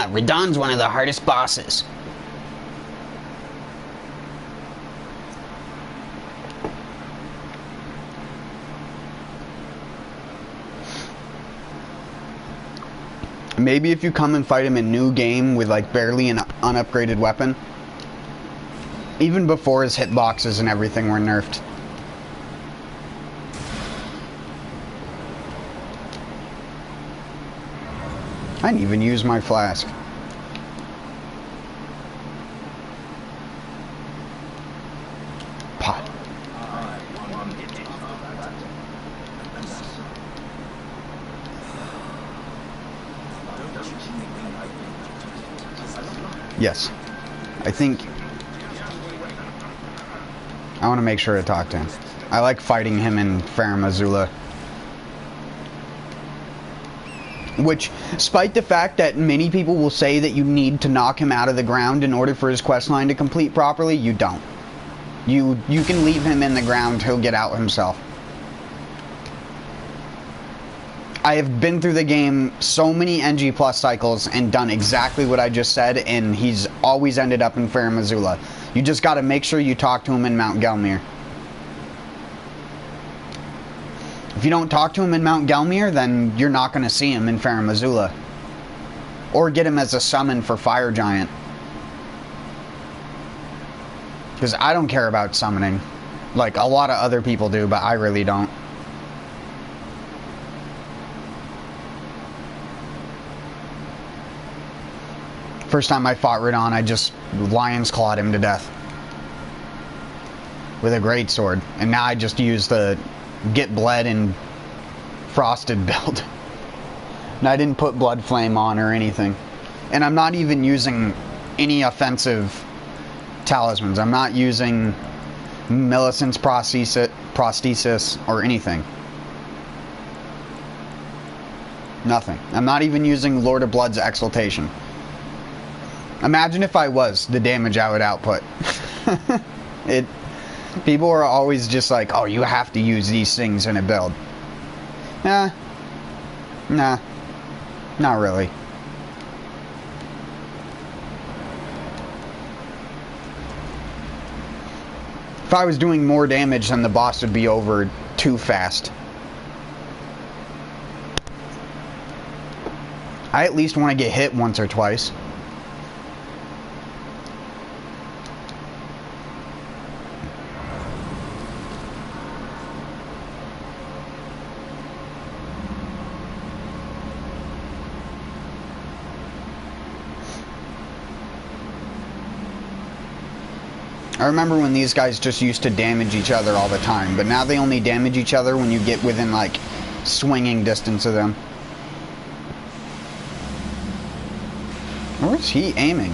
Radahn's one of the hardest bosses. Maybe if you come and fight him in new game with like barely an unupgraded weapon. Even before his hitboxes and everything were nerfed. I didn't even use my flask. Pot. Yes. I think I want to make sure to talk to him. I like fighting him in Farum Azula. Which, despite the fact that many people will say that you need to knock him out of the ground in order for his questline to complete properly, you don't. You can leave him in the ground, he'll get out himself. I have been through the game so many NG+ cycles and done exactly what I just said, and he's always ended up in Farum Azula. You just gotta make sure you talk to him in Mount Gelmir. If you don't talk to him in Mount Gelmir, then you're not going to see him in Farum Azula. Or get him as a summon for Fire Giant. Because I don't care about summoning. Like, a lot of other people do, but I really don't. First time I fought Radahn, I just Lion's Clawed him to death. With a greatsword. And now I just use the Get Bled and Frosted build. And I didn't put Blood Flame on or anything. And I'm not even using any offensive talismans. I'm not using Millicent's prosthesis or anything. Nothing. I'm not even using Lord of Blood's exaltation. Imagine if I was, the damage I would output. People are always just like, oh, you have to use these things in a build. Nah, not really. If I was doing more damage, then the boss would be over too fast. I at least want to get hit once or twice. I remember when these guys just used to damage each other all the time, but now they only damage each other when you get within, like, swinging distance of them. Where's he aiming?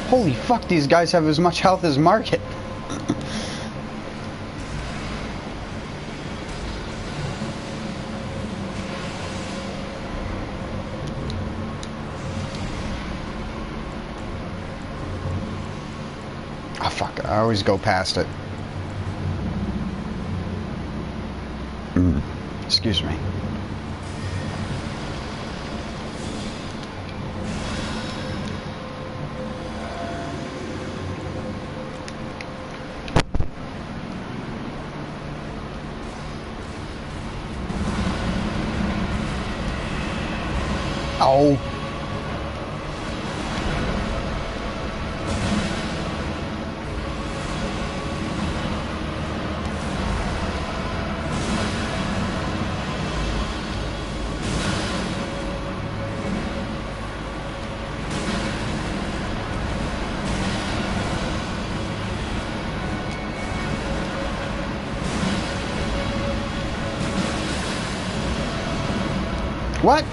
Holy fuck, these guys have as much health as Market. Oh fuck, I always go past it. Excuse me. Oh. What?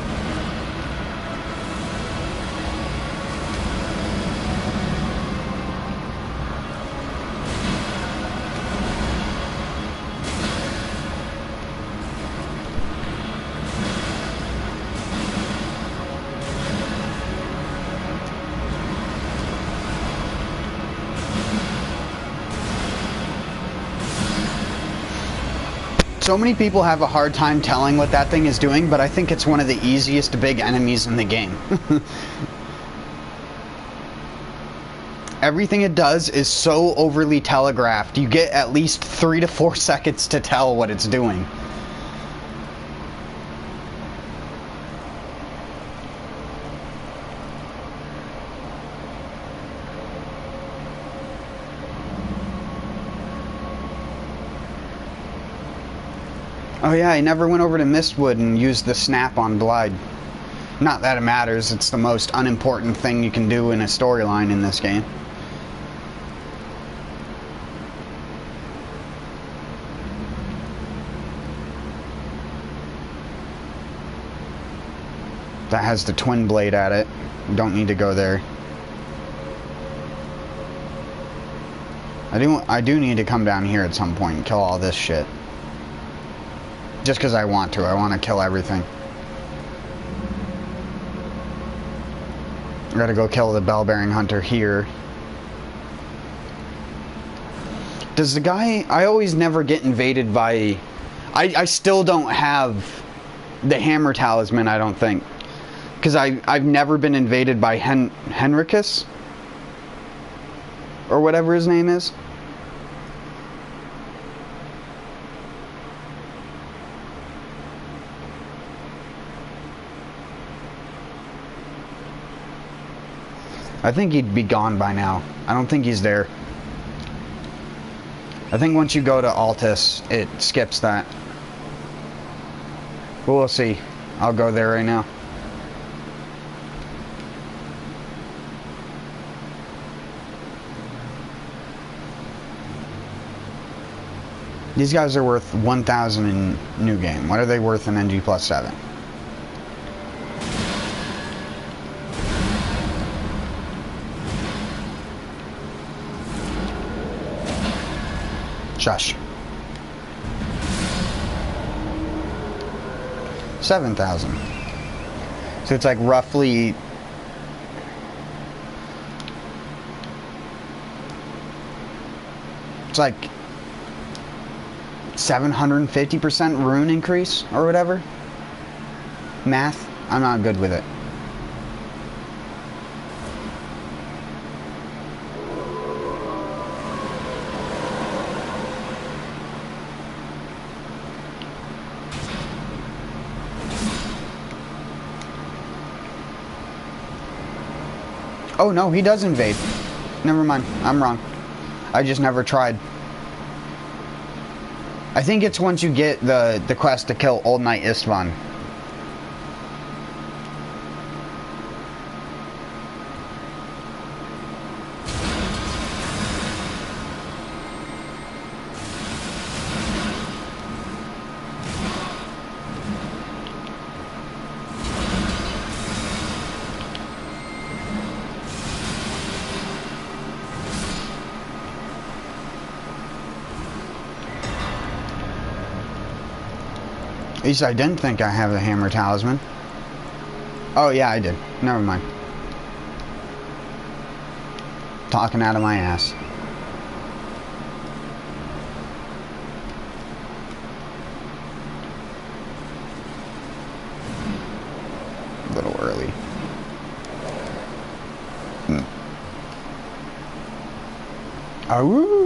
So many people have a hard time telling what that thing is doing, but I think it's one of the easiest big enemies in the game. Everything it does is so overly telegraphed. You get at least 3 to 4 seconds to tell what it's doing. Oh yeah, I never went over to Mistwood and used the snap on Blythe. Not that it matters, it's the most unimportant thing you can do in a storyline in this game. That has the twin blade at it. Don't need to go there. I do need to come down here at some point and kill all this shit. Just because I want to. I want to kill everything. I gotta go kill the bell-bearing hunter here. Does the guy... I always never get invaded by... I still don't have the hammer talisman, I don't think. Because I've never been invaded by Henricus? Or whatever his name is. I think he'd be gone by now. I don't think he's there. I think once you go to Altus, it skips that. But we'll see. I'll go there right now. These guys are worth 1,000 in new game. What are they worth in NG+7? Shush. 7,000. So it's like roughly... It's like 750% rune increase or whatever. Math, I'm not good with it. Oh no, he does invade. Never mind, I'm wrong. I just never tried. I think it's once you get the quest to kill Old Knight Istvan. At least I didn't think I have the hammer talisman. Oh yeah, I did. Never mind. Talking out of my ass. A little early. Awoo!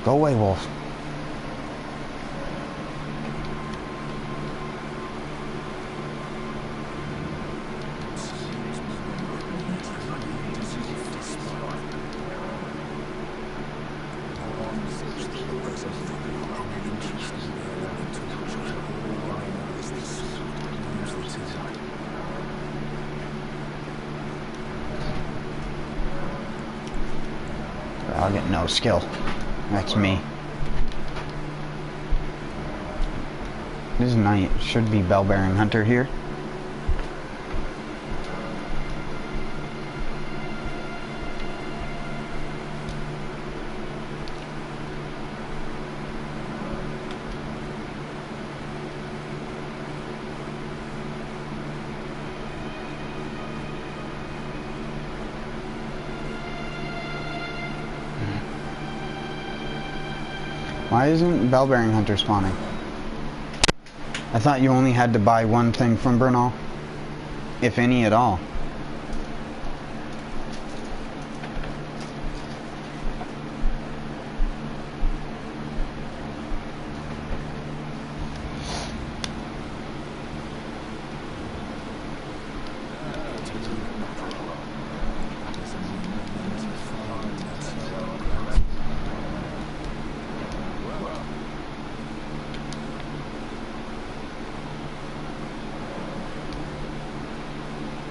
Go away, wolf. I'll get no skill. That's me. This knight should be Bell-bearing Hunter here. Why isn't Bell-bearing Hunter spawning? I thought you only had to buy one thing from Bernal. If any at all.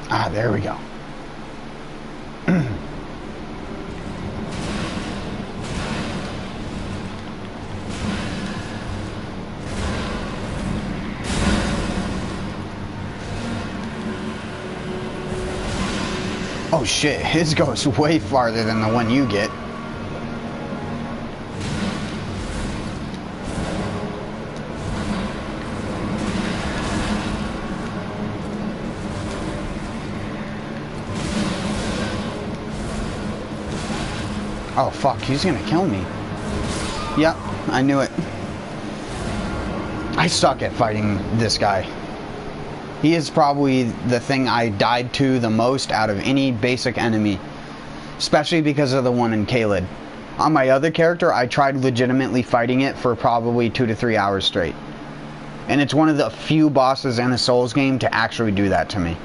Ah, there we go. Oh shit, his goes way farther than the one you get. Oh fuck, he's gonna kill me. Yep, I knew it. I suck at fighting this guy. He is probably the thing I died to the most out of any basic enemy. Especially because of the one in Caelid. On my other character, I tried legitimately fighting it for probably 2 to 3 hours straight. And it's one of the few bosses in a Souls game to actually do that to me.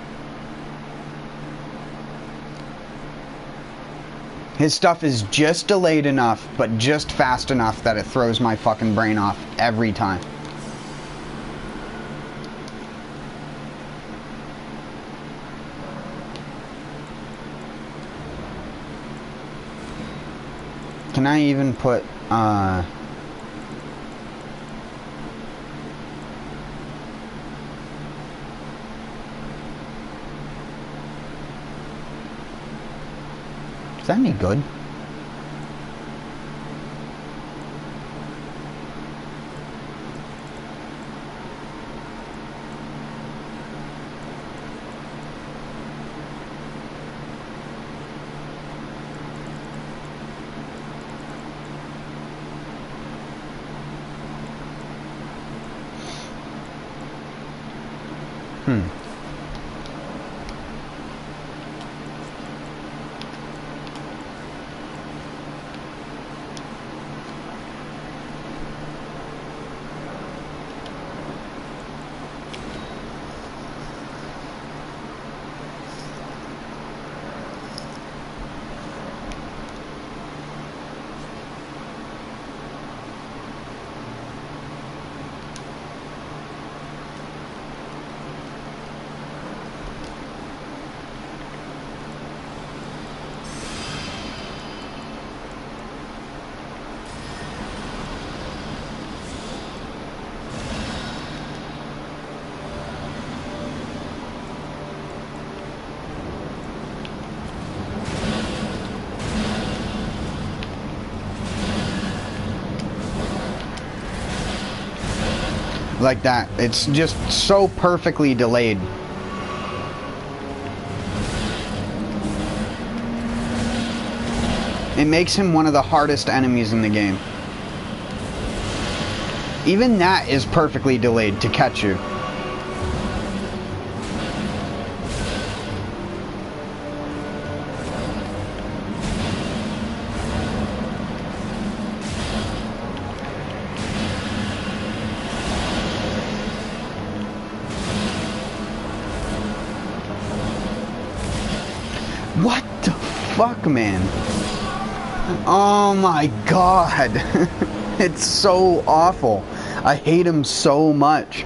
His stuff is just delayed enough, but just fast enough that it throws my fucking brain off every time. Can I even put, is that any good? Like that. It's just so perfectly delayed. It makes him one of the hardest enemies in the game. Even that is perfectly delayed to catch you. What the fuck, man? Oh my god. It's so awful. I hate him so much.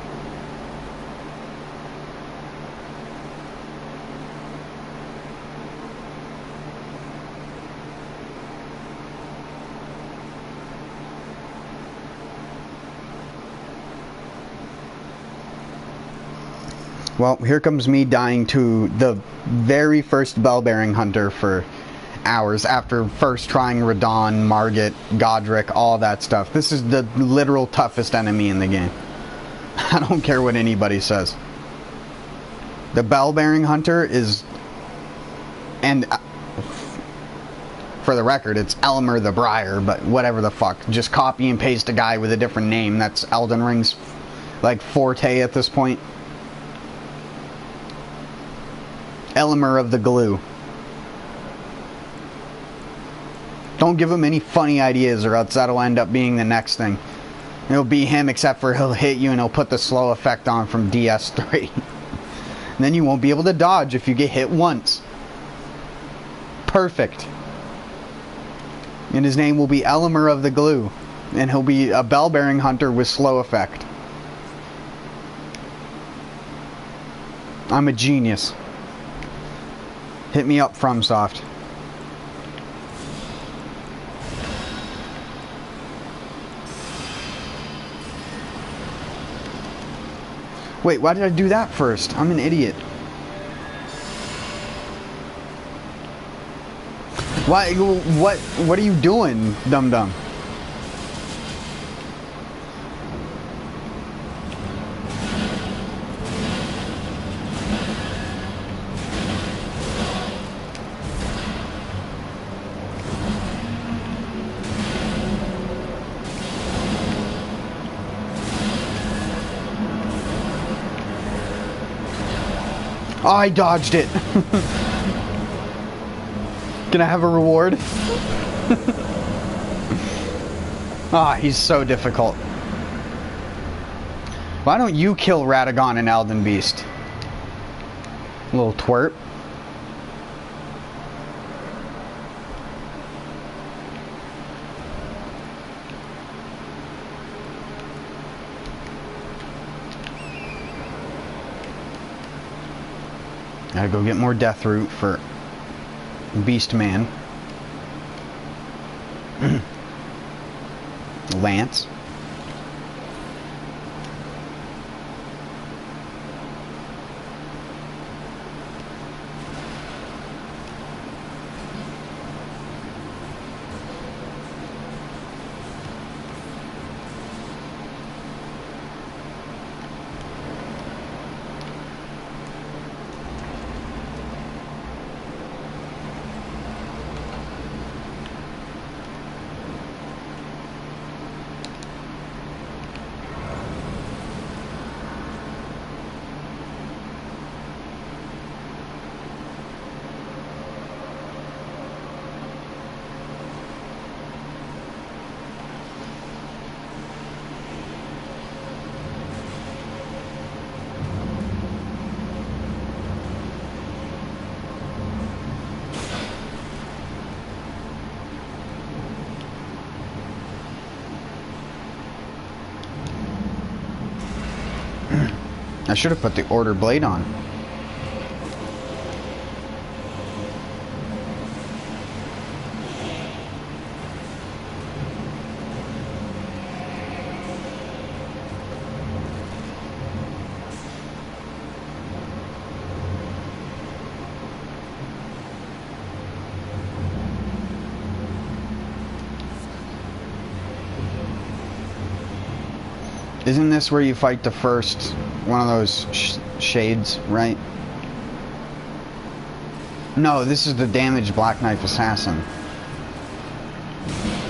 Well, here comes me dying to the very first bell-bearing hunter for hours after first trying Radon, Margit, Godric, all that stuff. This is the literal toughest enemy in the game. I don't care what anybody says. The bell-bearing hunter is... And for the record, it's Elmer the Briar, but whatever the fuck. Just copy and paste a guy with a different name. That's Elden Ring's, like, forte at this point. Elmer of the Glue. Don't give him any funny ideas or else that'll end up being the next thing. It'll be him except for he'll hit you and he'll put the slow effect on from DS3. And then you won't be able to dodge if you get hit once. Perfect. And his name will be Elmer of the Glue. And he'll be a bell-bearing hunter with slow effect. I'm a genius. Hit me up, FromSoft. Wait, why did I do that first? I'm an idiot. Why? What are you doing, dum-dum? Oh, I dodged it. Can I have a reward? Ah, he's so difficult. Why don't you kill Radagon and Elden Beast? Little twerp. Gotta go get more death root for Beast Man. Lance. I should have put the Order Blade on. Isn't this where you fight the first one of those shades, right? No, this is the damaged Black Knife Assassin.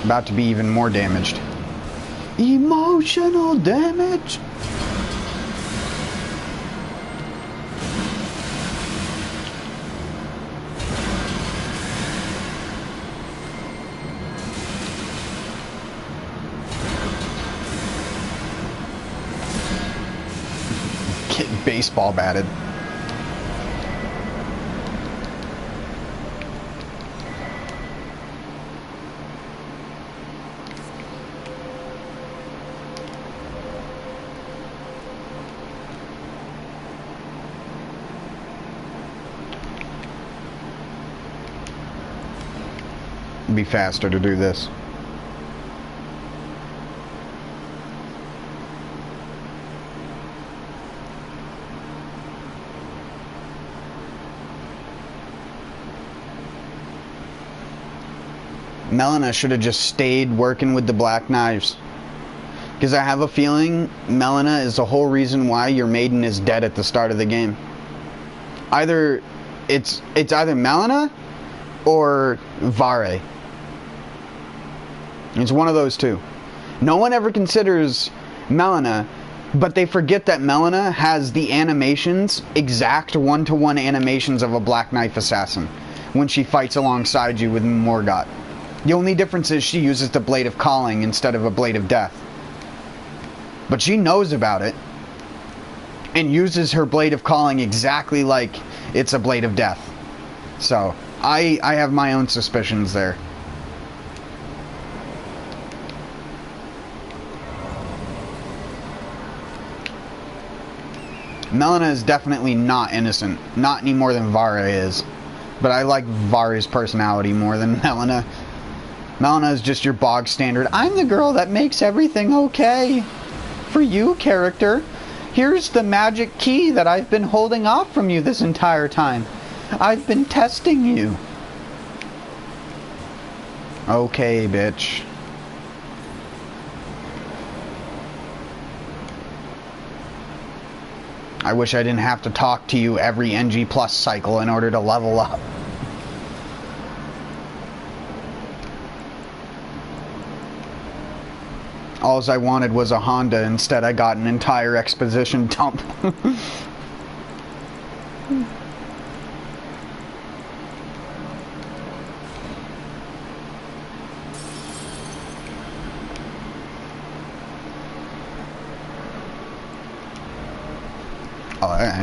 About to be even more damaged. Emotional damage! Baseball batted. It'd be faster to do this. Melina should have just stayed working with the Black Knives. Because I have a feeling Melina is the whole reason why your maiden is dead at the start of the game. Either it's either Melina or Vare. It's one of those two. No one ever considers Melina, but they forget that Melina has the animations, exact one-to-one animations of a Black Knife Assassin when she fights alongside you with Morgott. The only difference is she uses the Blade of Calling instead of a Blade of Death. But she knows about it and uses her Blade of Calling exactly like it's a Blade of Death. So, I have my own suspicions there. Melina is definitely not innocent. Not any more than Vare is. But I like Vare's personality more than Melina. Melina is just your bog standard. I'm the girl that makes everything okay. For you, character. Here's the magic key that I've been holding off from you this entire time. I've been testing you. Okay, bitch. I wish I didn't have to talk to you every NG+ cycle in order to level up. Alls I wanted was a Honda, instead I got an entire exposition dump.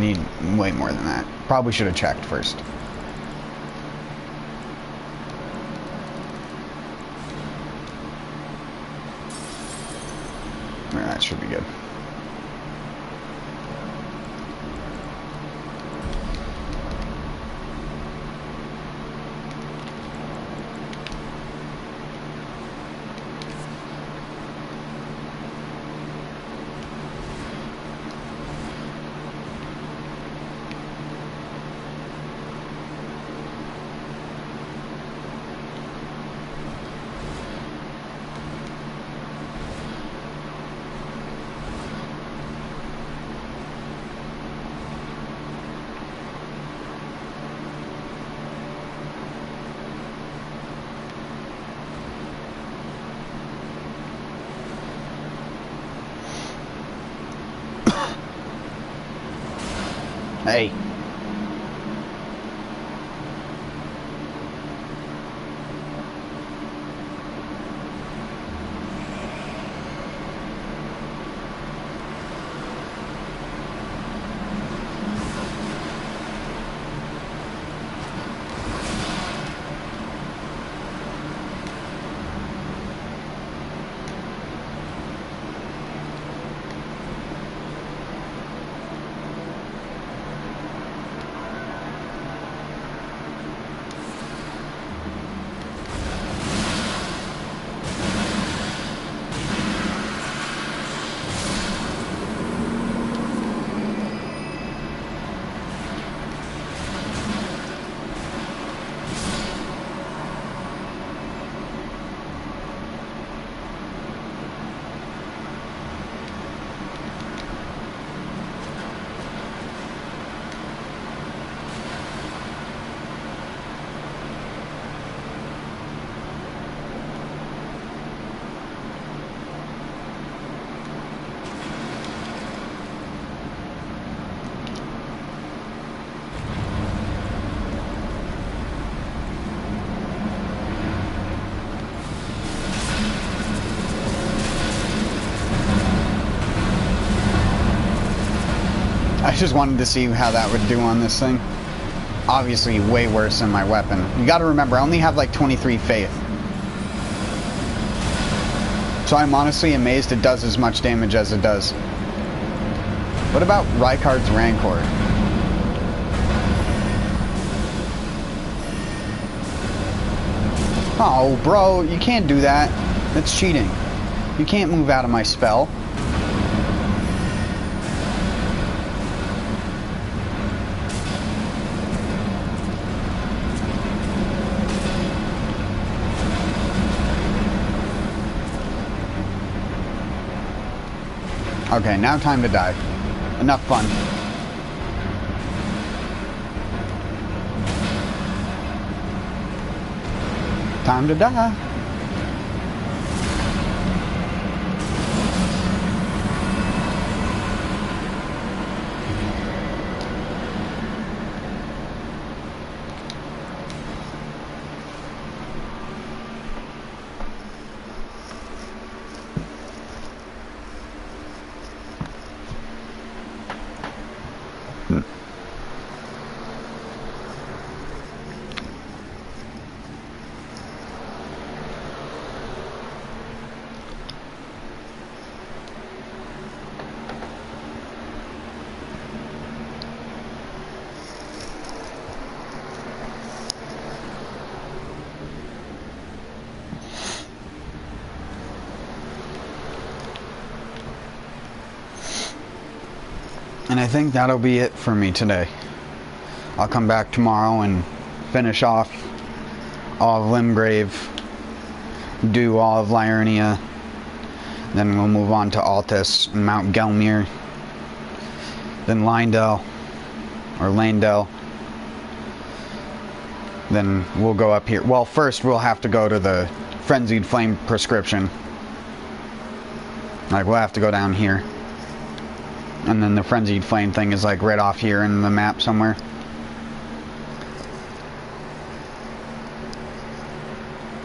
need way more than that. Probably should have checked first. Yeah, that should be good. Hey. I just wanted to see how that would do on this thing. Obviously, way worse than my weapon. You gotta remember, I only have like 23 faith. So I'm honestly amazed it does as much damage as it does. What about Rykard's Rancor? Oh, bro, you can't do that. That's cheating. You can't move out of my spell. Okay, now time to die. Enough fun. Time to die. And I think that'll be it for me today. I'll come back tomorrow and finish off all of Limgrave, do all of Liurnia, then we'll move on to Altus and Mount Gelmir, then Lindell, or Landell, then we'll go up here. Well, first we'll have to go to the Frenzied Flame prescription. Like, we'll have to go down here. And then the Frenzied Flame thing is like right off here in the map somewhere.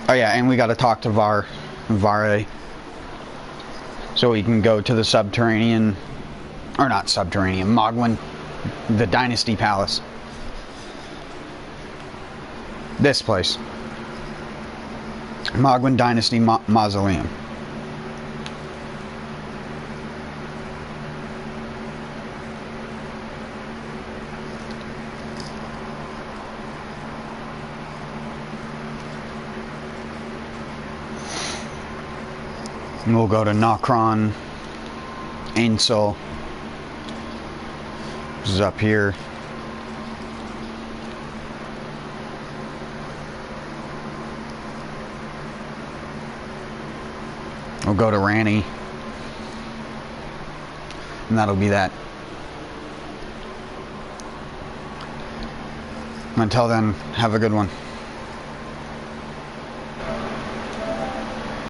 Oh yeah, and we gotta talk to Vare. So we can go to the subterranean, or not subterranean, Mogwin. the Dynasty Palace. This place. Mogwin Dynasty Mausoleum. And we'll go to Nokron, Ainsel. This is up here. We'll go to Ranny. And that'll be that. Until then, have a good one.